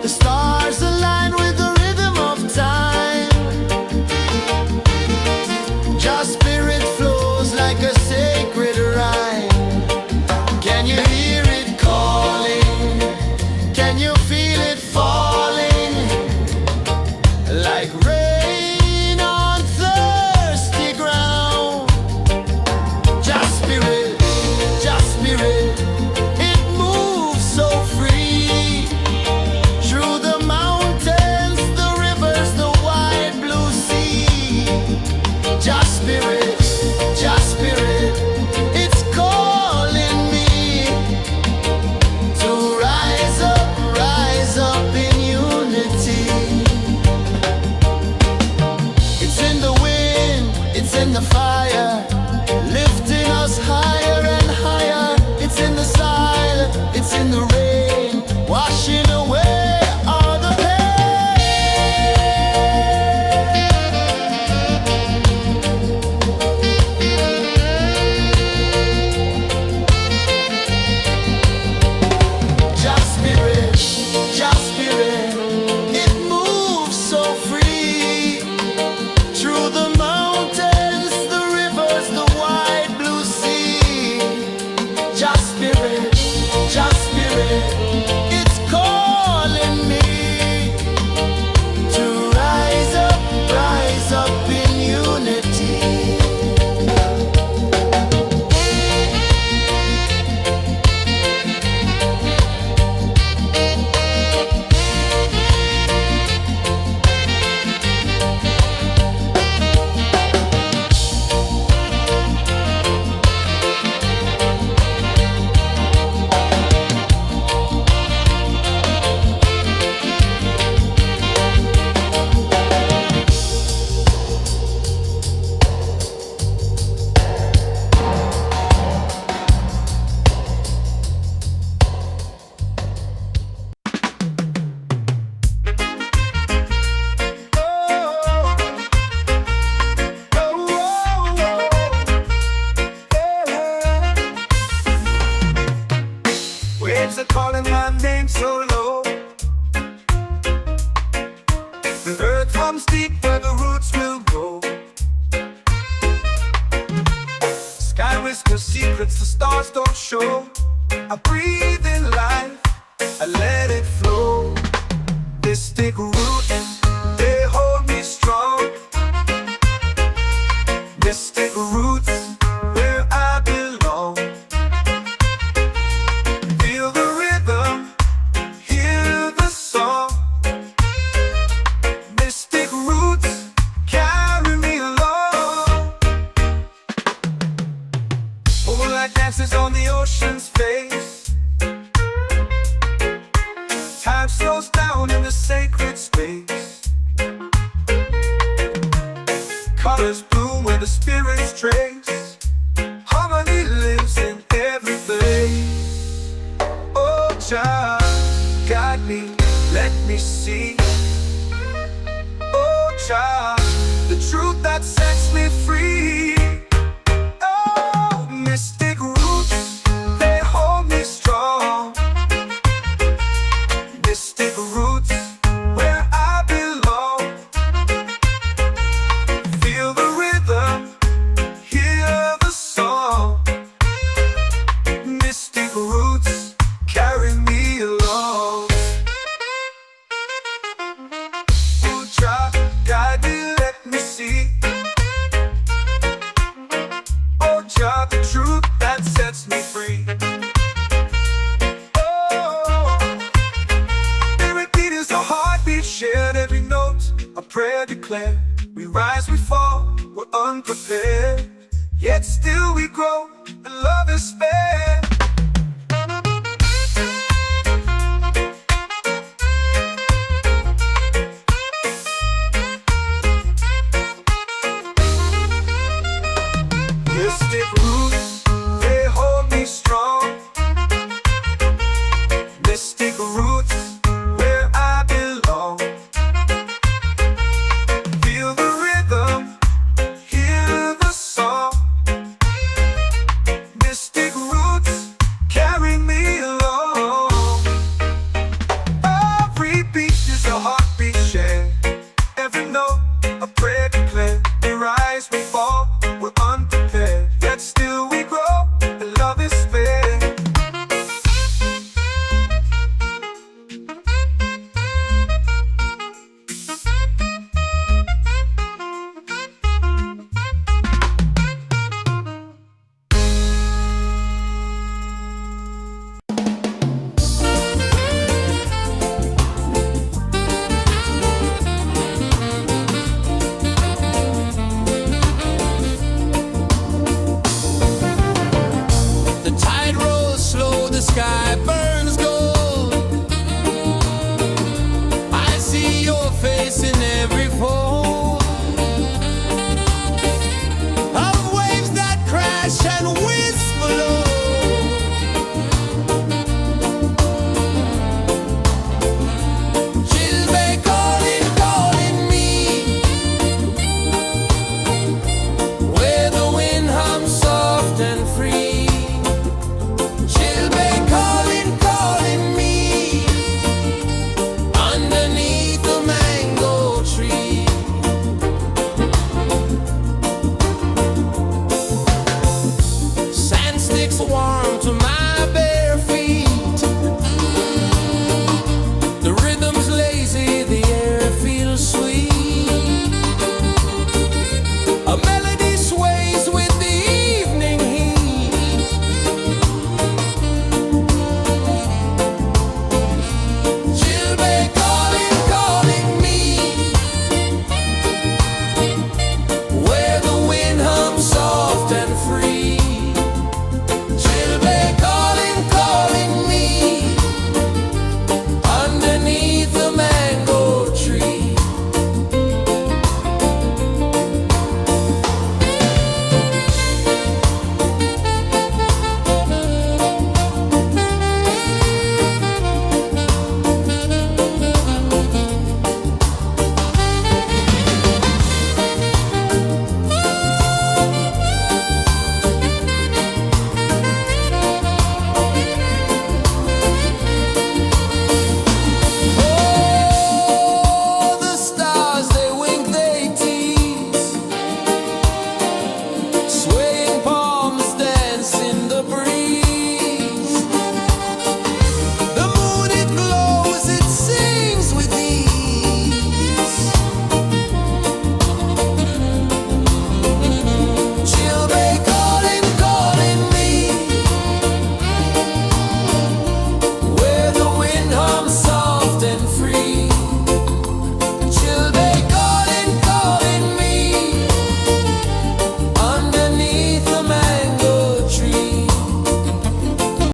The stars align with the rhythm of time. Your spirit flows like a sacred rhyme. Can you hear it calling? Can you feel it falling? Like rain on thirsty ground. Just spirit, it moves so free. Through the mountains, the rivers, the wide blue sea. Just spirit, it's calling me to rise up in unity. It's in the wind, it's in the fire, lifting us higher and higher. It's in the silence, it's in the rain, washing away all the Just spirit, it moves so free. Through the mountains, the rivers, the wide blue sea. Just spirit, it's calling me to rise up in unity. Waves are calling my name so low. The earth hums deep where the roots will go. Sky whispers secrets the stars don't show. I breathe in life, I let it flow. This take root and they hold me strong. This take roots where I belong. Feel the rhythm, hear the song. Mystic roots carry me along. Moonlight dances on the ocean's face. Time slows down in the sacred space. Colors bloom where the spirits trace. Harmony lives in every place. Oh, Jah, guide me, let me see. Oh, Jah, the truth that sets me free. Oh, mystic roots, they hold me strong. Mystic roots, where I belong. Feel the rhythm, hear the song. Mystic roots carry me along. Oh, Jah, guide me, let me see. Oh, Jah, the truth that sets me free. Oh, spirit beat is a heartbeat, shared every note. A prayer declared. We rise, we fall, we're unprepared. Yet still we grow, and love is spared.